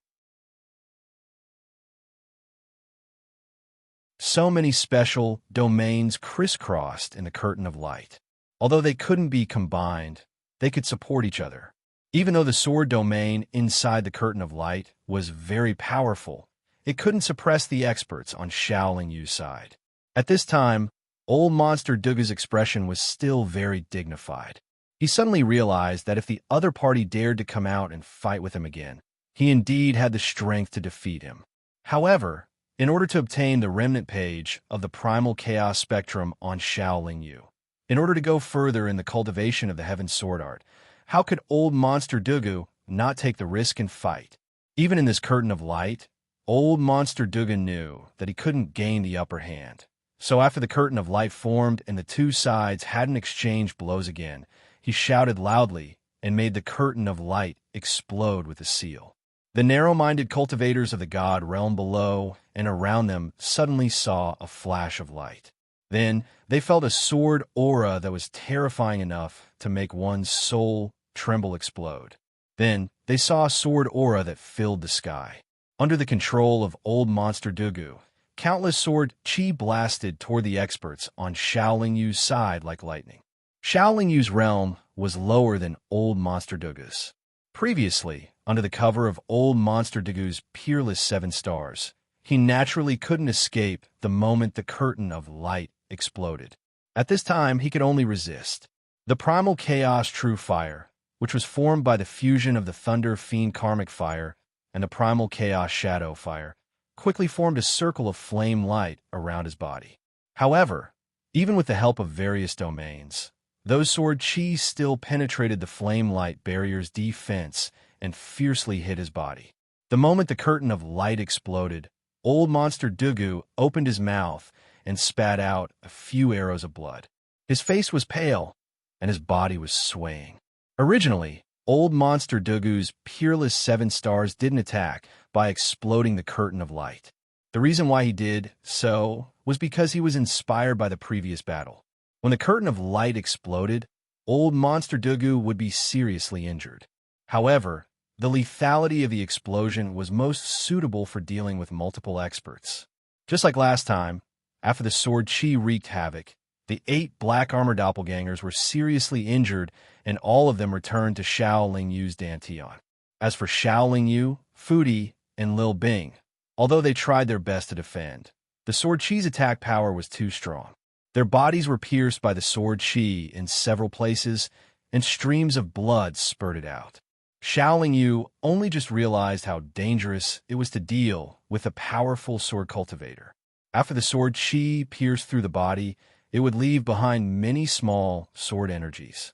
So many special domains crisscrossed in the curtain of light. Although they couldn't be combined, they could support each other. Even though the sword domain inside the curtain of light was very powerful, it couldn't suppress the experts on Xiaoling Yu's side. At this time, Old Monster Dugu's expression was still very dignified. He suddenly realized that if the other party dared to come out and fight with him again, he indeed had the strength to defeat him. However, in order to obtain the remnant page of the Primal Chaos Spectrum on Xiaoling Yu, in order to go further in the cultivation of the Heaven Sword Art, how could Old Monster Dugu not take the risk and fight? Even in this curtain of light, Old Monster Dugu knew that he couldn't gain the upper hand. So after the curtain of light formed and the two sides hadn't exchanged blows again, he shouted loudly and made the curtain of light explode with a seal. The narrow-minded cultivators of the god realm below and around them suddenly saw a flash of light. Then they felt a sword aura that was terrifying enough to make one's soul tremble explode. Then, they saw a sword aura that filled the sky. Under the control of Old Monster Dugu, countless sword chi blasted toward the experts on Shaolin Yu's side like lightning. Shaolin Yu's realm was lower than Old Monster Dugu's. Previously, under the cover of Old Monster Dugu's peerless 7 stars, he naturally couldn't escape the moment the curtain of light exploded. At this time, he could only resist. The primal chaos true fire, which was formed by the fusion of the thunder fiend karmic fire and the primal chaos shadow fire, quickly formed a circle of flame light around his body. However, even with the help of various domains, those sword chi still penetrated the flame light barrier's defense and fiercely hit his body. The moment the curtain of light exploded, Old Monster Dugu opened his mouth and spat out a few arrows of blood. His face was pale, and his body was swaying. Originally, Old Monster Dugu's peerless 7 stars didn't attack by exploding the curtain of light. The reason why he did so was because he was inspired by the previous battle. When the curtain of light exploded, Old Monster Dugu would be seriously injured. However, the lethality of the explosion was most suitable for dealing with multiple experts. Just like last time, after the sword chi wreaked havoc, the 8 black armor doppelgangers were seriously injured and all of them returned to Shaolin Yu's Dantian. As for Shaolin Yu, Fudi, and Lil Bing, although they tried their best to defend, the sword chi's attack power was too strong. Their bodies were pierced by the sword chi in several places, and streams of blood spurted out. Shaolin Yu only just realized how dangerous it was to deal with a powerful sword cultivator. After the sword chi pierced through the body, it would leave behind many small sword energies.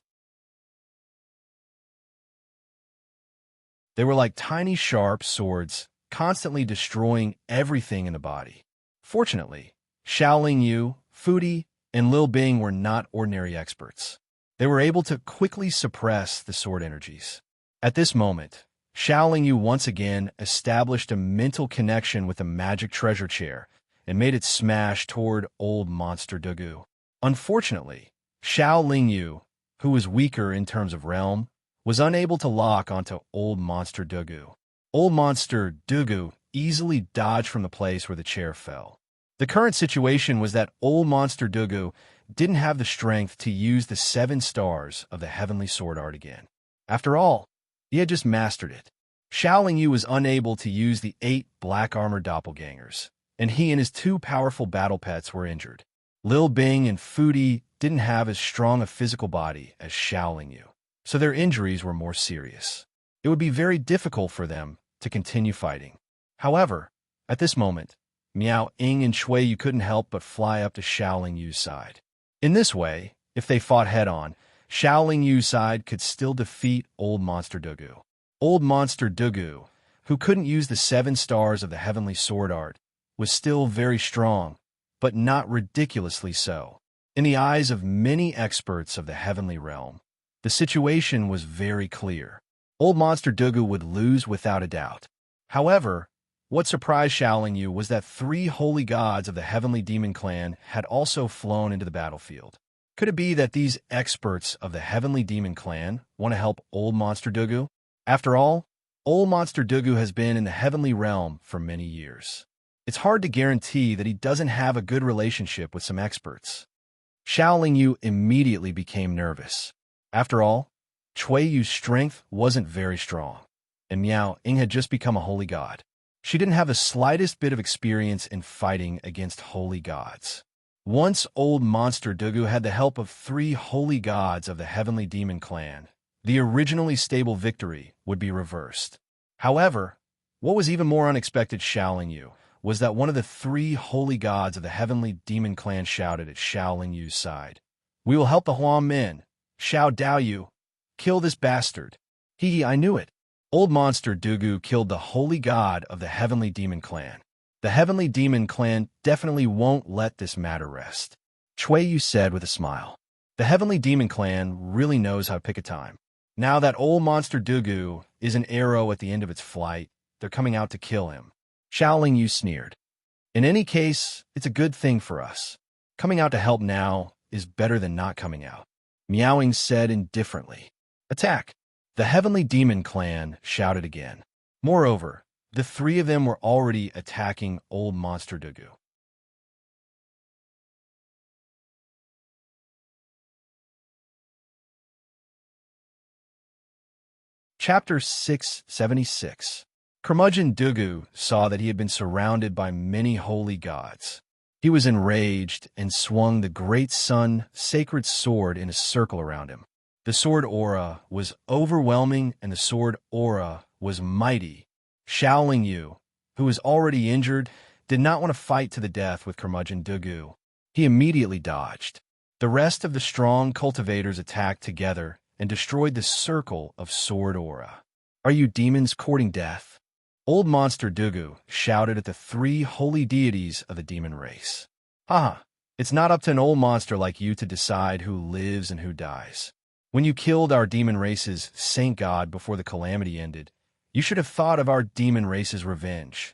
They were like tiny sharp swords, constantly destroying everything in the body. Fortunately, Shaolin Yu, Fudi, and Lil Bing were not ordinary experts. They were able to quickly suppress the sword energies. At this moment, Shaolin Yu once again established a mental connection with the magic treasure chair and made it smash toward Old Monster Dugu. Unfortunately, Shaolin Yu, who was weaker in terms of realm, was unable to lock onto Old Monster Dugu. Old Monster Dugu easily dodged from the place where the chair fell. The current situation was that Old Monster Dugu didn't have the strength to use the 7 stars of the Heavenly Sword Art again. After all, he had just mastered it. Shaolin Yu was unable to use the 8 black armor doppelgangers, and he and his 2 powerful battle pets were injured. Lil Bing and Fudi didn't have as strong a physical body as Shaolin Yu, so their injuries were more serious. It would be very difficult for them to continue fighting. However, at this moment, Miao Ying and Shui Yu couldn't help but fly up to Shaolin Yu's side. In this way, if they fought head-on, Shaolin Yu's side could still defeat Old Monster Dugu. Old Monster Dugu, who couldn't use the 7 stars of the Heavenly Sword Art, was still very strong, but not ridiculously so. In the eyes of many experts of the Heavenly Realm, the situation was very clear. Old Monster Dugu would lose without a doubt. However, what surprised Shaolin Yu was that 3 holy gods of the Heavenly Demon Clan had also flown into the battlefield. Could it be that these experts of the Heavenly Demon Clan want to help Old Monster Dugu? After all, Old Monster Dugu has been in the Heavenly Realm for many years. It's hard to guarantee that he doesn't have a good relationship with some experts. Shaolin Yu immediately became nervous. After all, Shui Yu's strength wasn't very strong, and Miao Ying had just become a holy god. She didn't have the slightest bit of experience in fighting against holy gods. Once Old Monster Dugu had the help of 3 holy gods of the Heavenly Demon Clan, the originally stable victory would be reversed. However, what was even more unexpected Shaolin Yu was that one of the 3 holy gods of the Heavenly Demon Clan shouted at Shaolin Yu's side, "We will help the Huan men. Xiao Dao Yu, kill this bastard." I knew it. Old Monster Dugu killed the holy god of the Heavenly Demon Clan. The Heavenly Demon Clan definitely won't let this matter rest, Shui Yu said with a smile. The Heavenly Demon Clan really knows how to pick a time. Now that Old Monster Dugu is an arrow at the end of its flight, they're coming out to kill him. Shaolin Yu sneered. In any case, it's a good thing for us. Coming out to help now is better than not coming out. Miao Ying said indifferently. Attack. The heavenly demon clan shouted again. Moreover, the three of them were already attacking old monster Dugu. Chapter 676. Curmudgeon Dugu saw that he had been surrounded by many holy gods. He was enraged and swung the great sun sacred sword in a circle around him. The sword aura was overwhelming and the sword aura was mighty. Shaoling Yu, who was already injured, did not want to fight to the death with Curmudgeon Dugu. He immediately dodged. The rest of the strong cultivators attacked together and destroyed the circle of sword aura. Are you demons courting death? Old monster Dugu shouted at the three holy deities of the demon race. Haha, it's not up to an old monster like you to decide who lives and who dies. When you killed our demon race's saint god before the calamity ended, you should have thought of our demon race's revenge.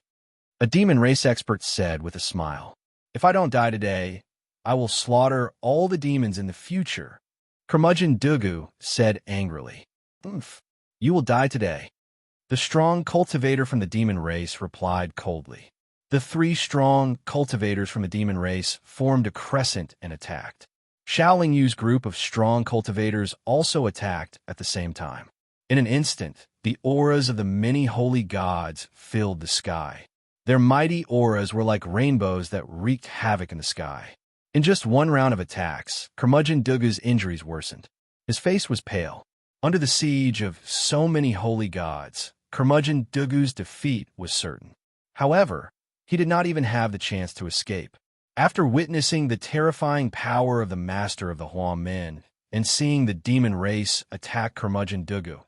A demon race expert said with a smile. If I don't die today, I will slaughter all the demons in the future. Curmudgeon Dugu said angrily. You will die today. The strong cultivator from the demon race replied coldly. The three strong cultivators from the demon race formed a crescent and attacked. Shaoling Yu's group of strong cultivators also attacked at the same time. In an instant, the auras of the many holy gods filled the sky. Their mighty auras were like rainbows that wreaked havoc in the sky. In just one round of attacks, Curmudgeon Dugu's injuries worsened. His face was pale. Under the siege of so many holy gods, Curmudgeon Dugu's defeat was certain. However, he did not even have the chance to escape. After witnessing the terrifying power of the master of the Huang Men and seeing the demon race attack Curmudgeon Dugu,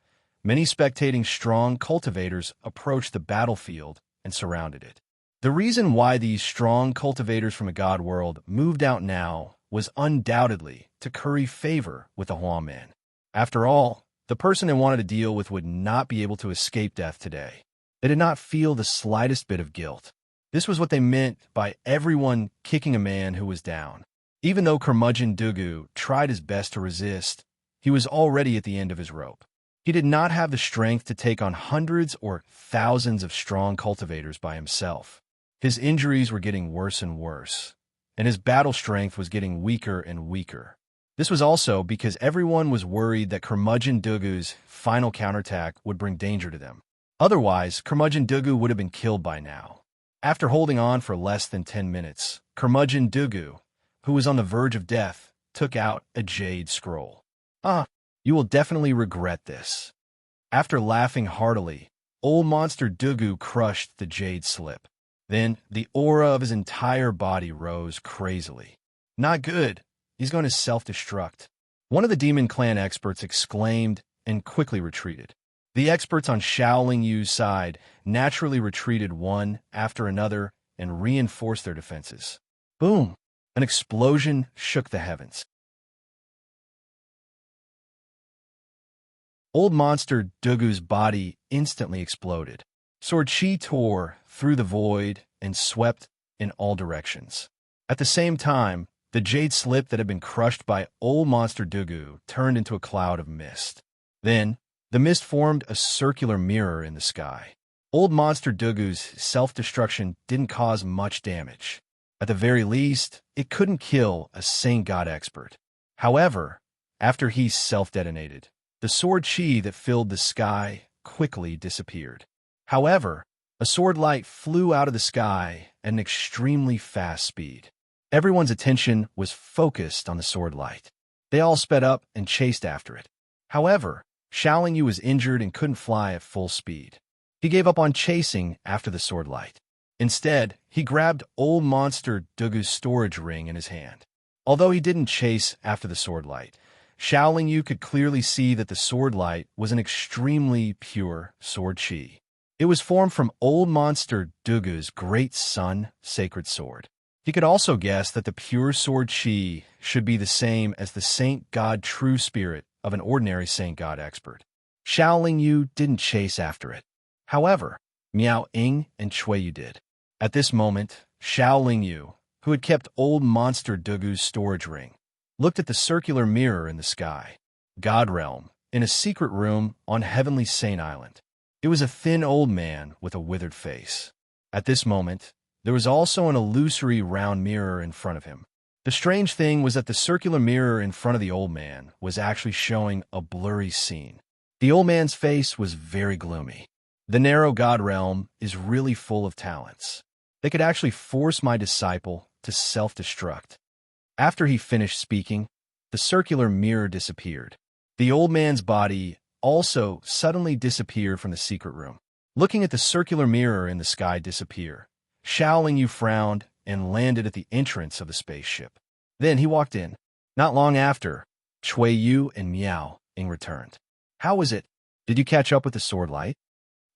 many spectating strong cultivators approached the battlefield and surrounded it. The reason why these strong cultivators from a god world moved out now was undoubtedly to curry favor with the Huang Men. After all, the person they wanted to deal with would not be able to escape death today. They did not feel the slightest bit of guilt. This was what they meant by everyone kicking a man who was down. Even though Curmudgeon Dugu tried his best to resist, he was already at the end of his rope. He did not have the strength to take on hundreds or thousands of strong cultivators by himself. His injuries were getting worse and worse, and his battle strength was getting weaker and weaker. This was also because everyone was worried that Curmudgeon Dugu's final counterattack would bring danger to them. Otherwise, Curmudgeon Dugu would have been killed by now. After holding on for less than 10 minutes, Curmudgeon Dugu, who was on the verge of death, took out a jade scroll. You will definitely regret this. After laughing heartily, old monster Dugu crushed the jade slip. Then the aura of his entire body rose crazily. Not good. He's going to self-destruct. One of the demon clan experts exclaimed and quickly retreated. The experts on Shaoling Yu's side naturally retreated one after another and reinforced their defenses. Boom! An explosion shook the heavens. Old monster Dugu's body instantly exploded. Sword chi tore through the void and swept in all directions. At the same time, the jade slip that had been crushed by old monster Dugu turned into a cloud of mist. Then, the mist formed a circular mirror in the sky. Old monster Dugu's self-destruction didn't cause much damage. At the very least, it couldn't kill a saint god expert. However, after he self-detonated, the sword chi that filled the sky quickly disappeared. However, a sword light flew out of the sky at an extremely fast speed. Everyone's attention was focused on the sword light. They all sped up and chased after it. However, Shaoling Yu was injured and couldn't fly at full speed. He gave up on chasing after the sword light. Instead, he grabbed old monster Dugu's storage ring in his hand. Although he didn't chase after the sword light, Shaoling Yu could clearly see that the sword light was an extremely pure sword chi. It was formed from old monster Dugu's great sun sacred sword. He could also guess that the pure sword chi should be the same as the saint god true spirit of an ordinary saint god expert. Shaoling Yu didn't chase after it. However, Miao Ying and Chui Yu did. At this moment, Shaoling Yu, who had kept old monster Dugu's storage ring, looked at the circular mirror in the sky. God realm, in a secret room on Heavenly Saint Island. It was a thin old man with a withered face. At this moment, there was also an illusory round mirror in front of him. The strange thing was that the circular mirror in front of the old man was actually showing a blurry scene. The old man's face was very gloomy. The narrow god realm is really full of talents. They could actually force my disciple to self-destruct. After he finished speaking, the circular mirror disappeared. The old man's body also suddenly disappeared from the secret room. Looking at the circular mirror in the sky disappear, Xiaoling Yu frowned and landed at the entrance of the spaceship. Then he walked in. Not long after, Chui Yu and Miao Ying returned. "How was it? Did you catch up with the sword light?"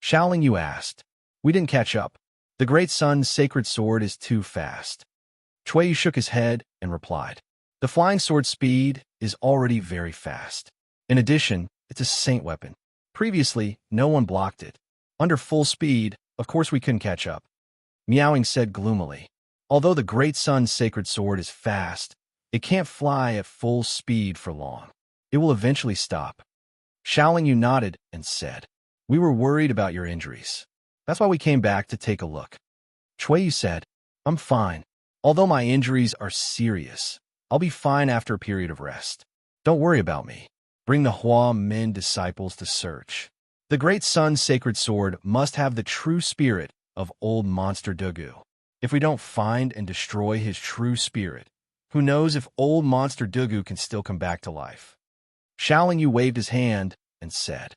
Xiaoling Yu asked. "We didn't catch up. The Great Sun's sacred sword is too fast." Chui Yu shook his head and replied, "The flying sword's speed is already very fast. In addition, it's a saint weapon. Previously, no one blocked it. Under full speed, of course we couldn't catch up." Miao Ying said gloomily, "Although the Great Sun's sacred sword is fast, it can't fly at full speed for long. It will eventually stop." Xiaoling Yu nodded and said, "We were worried about your injuries. That's why we came back to take a look." Chui Yu said, "I'm fine. Although my injuries are serious, I'll be fine after a period of rest. Don't worry about me. Bring the Hua Min disciples to search. The Great Sun's sacred sword must have the true spirit of old monster Dugu. If we don't find and destroy his true spirit, who knows if old monster Dugu can still come back to life." Xiaoling Yu waved his hand and said.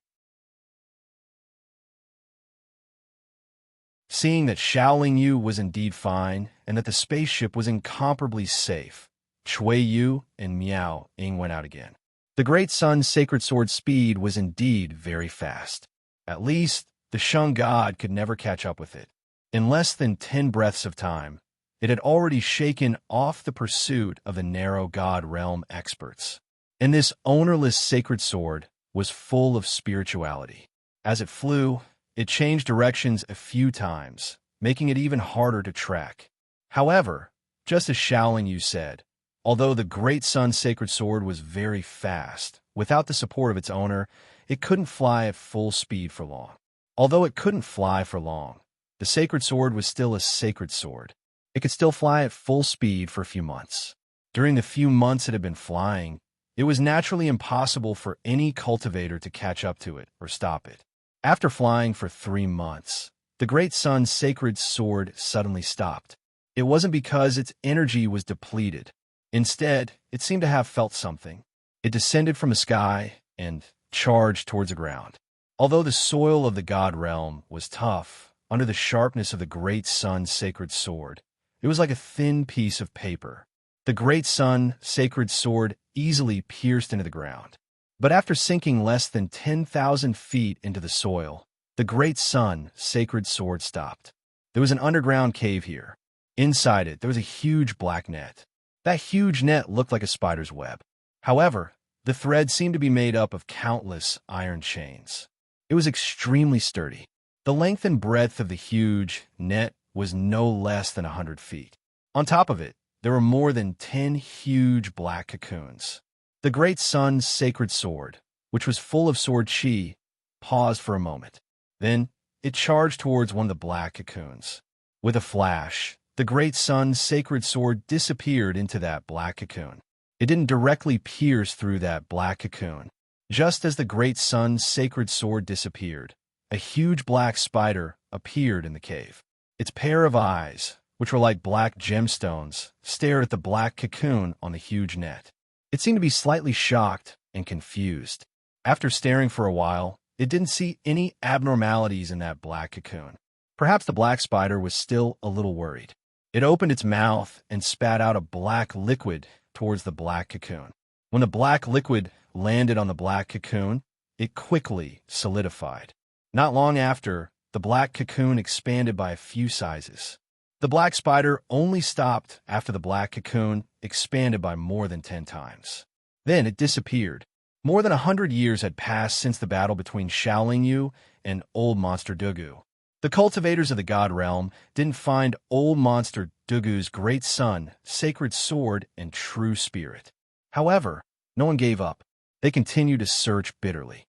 Seeing that Xiaoling Yu was indeed fine and that the spaceship was incomparably safe, Chui Yu and Miao Ying went out again. The Great Sun's sacred sword speed was indeed very fast. At least, the Shang god could never catch up with it. In less than 10 breaths of time, it had already shaken off the pursuit of the narrow god realm experts. And this ownerless sacred sword was full of spirituality. As it flew, it changed directions a few times, making it even harder to track. However, just as Xiaoling Yu said, although the Great Sun's sacred sword was very fast, without the support of its owner, it couldn't fly at full speed for long. Although it couldn't fly for long, the sacred sword was still a sacred sword. It could still fly at full speed for a few months. During the few months it had been flying, it was naturally impossible for any cultivator to catch up to it or stop it. After flying for 3 months, the Great Sun's sacred sword suddenly stopped. It wasn't because its energy was depleted. Instead, it seemed to have felt something. It descended from the sky and charged towards the ground. Although the soil of the god realm was tough, under the sharpness of the Great Sun's sacred sword, it was like a thin piece of paper. The Great Sun's sacred sword easily pierced into the ground. But after sinking less than 10,000 feet into the soil, the Great Sun's sacred sword stopped. There was an underground cave here. Inside it, there was a huge black net. That huge net looked like a spider's web. However, the thread seemed to be made up of countless iron chains. It was extremely sturdy. The length and breadth of the huge net was no less than 100 feet. On top of it, there were more than 10 huge black cocoons. The Great Sun's sacred sword, which was full of sword chi, paused for a moment. Then, it charged towards one of the black cocoons. With a flash, the Great Sun's sacred sword disappeared into that black cocoon. It didn't directly pierce through that black cocoon. Just as the Great Sun's sacred sword disappeared, a huge black spider appeared in the cave. Its pair of eyes, which were like black gemstones, stared at the black cocoon on the huge net. It seemed to be slightly shocked and confused. After staring for a while, it didn't see any abnormalities in that black cocoon. Perhaps the black spider was still a little worried. It opened its mouth and spat out a black liquid towards the black cocoon. When the black liquid landed on the black cocoon, it quickly solidified. Not long after, the black cocoon expanded by a few sizes. The black spider only stopped after the black cocoon expanded by more than 10 times. Then it disappeared. More than 100 years had passed since the battle between Xiaoling Yu and Old Monster Dugu. The cultivators of the god realm didn't find Old Monster Dugu's great sun, sacred sword, and true spirit. However, no one gave up. They continued to search bitterly.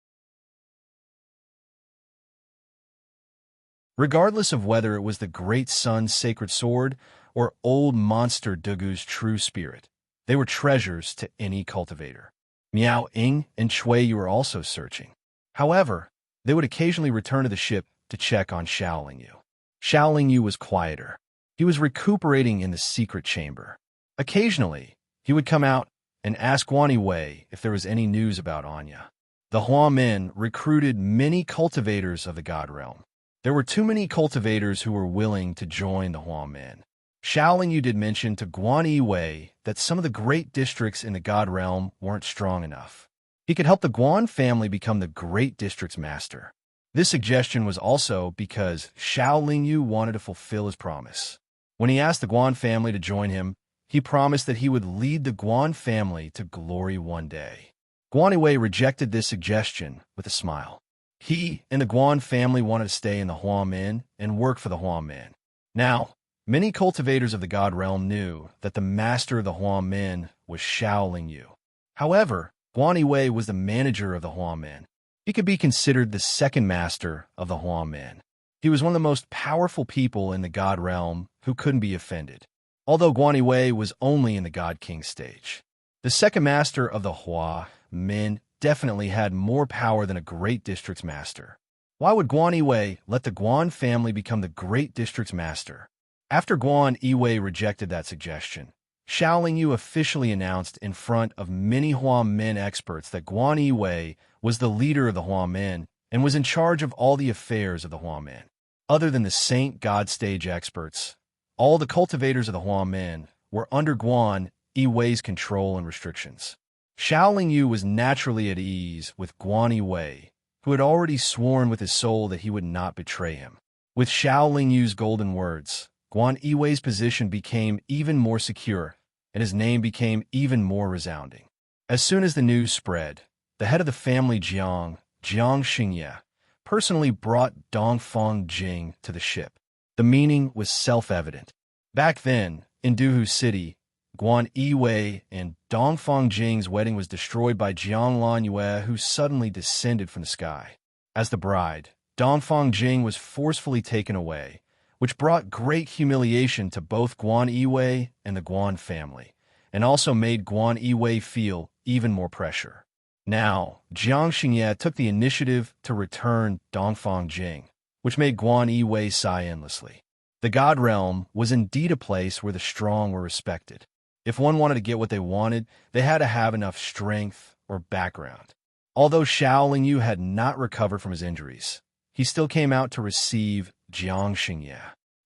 Regardless of whether it was the Great Sun's sacred sword or old monster Dugu's true spirit, they were treasures to any cultivator. Miao Ing and Chui Yu were also searching. However, they would occasionally return to the ship to check on Xiaoling Yu. Xiaoling Yu was quieter. He was recuperating in the secret chamber. Occasionally, he would come out and ask Guan Wei if there was any news about Anya. The Hua men recruited many cultivators of the God Realm. There were too many cultivators who were willing to join the Hua men. Xiaoling Yu did mention to Guan Wei that some of the great districts in the God Realm weren't strong enough. He could help the Guan family become the great district's master. This suggestion was also because Xiaoling Yu wanted to fulfill his promise. When he asked the Guan family to join him, he promised that he would lead the Guan family to glory one day. Guan Wei rejected this suggestion with a smile. He and the Guan family wanted to stay in the Hua men and work for the Hua men. Now, many cultivators of the God Realm knew that the master of the Hua men was Xiaoling Yu. However, Guan Wei was the manager of the Hua men. He could be considered the second master of the Hua men. He was one of the most powerful people in the God Realm who couldn't be offended, although Guan Wei was only in the God King stage. The second master of the Hua men definitely had more power than a great district's master. Why would Guan Wei let the Guan family become the great district's master? After Guan Wei rejected that suggestion, Xiaoling Yu officially announced in front of many Hua men experts that Guan Wei was the leader of the Hua men and was in charge of all the affairs of the Hua men. Other than the Saint God stage experts, all the cultivators of the Hua men were under Guan Wei's control and restrictions. Xiaoling Yu was naturally at ease with Guan Wei, who had already sworn with his soul that he would not betray him. With Xiaoling Yu's golden words, Guan Wei's position became even more secure, and his name became even more resounding. As soon as the news spread, the head of the family Jiang Xingye, personally brought Dongfang Jing to the ship. The meaning was self-evident. Back then, in Duhu City, Guan Wei and Dongfang Jing's wedding was destroyed by Jiang Lanyue, who suddenly descended from the sky. As the bride, Dongfang Jing was forcefully taken away, which brought great humiliation to both Guan Wei and the Guan family, and also made Guan Wei feel even more pressure. Now, Jiang Xingye took the initiative to return Dongfang Jing, which made Guan Wei sigh endlessly. The God Realm was indeed a place where the strong were respected. If one wanted to get what they wanted, they had to have enough strength or background. Although Xiaoling Yu had not recovered from his injuries, he still came out to receive Jiang Xingye.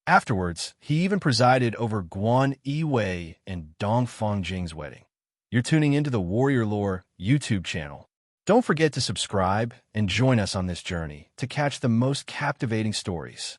Afterwards, he even presided over Guan Wei and Dongfang Jing's wedding. You're tuning into the Warrior Lore YouTube channel. Don't forget to subscribe and join us on this journey to catch the most captivating stories.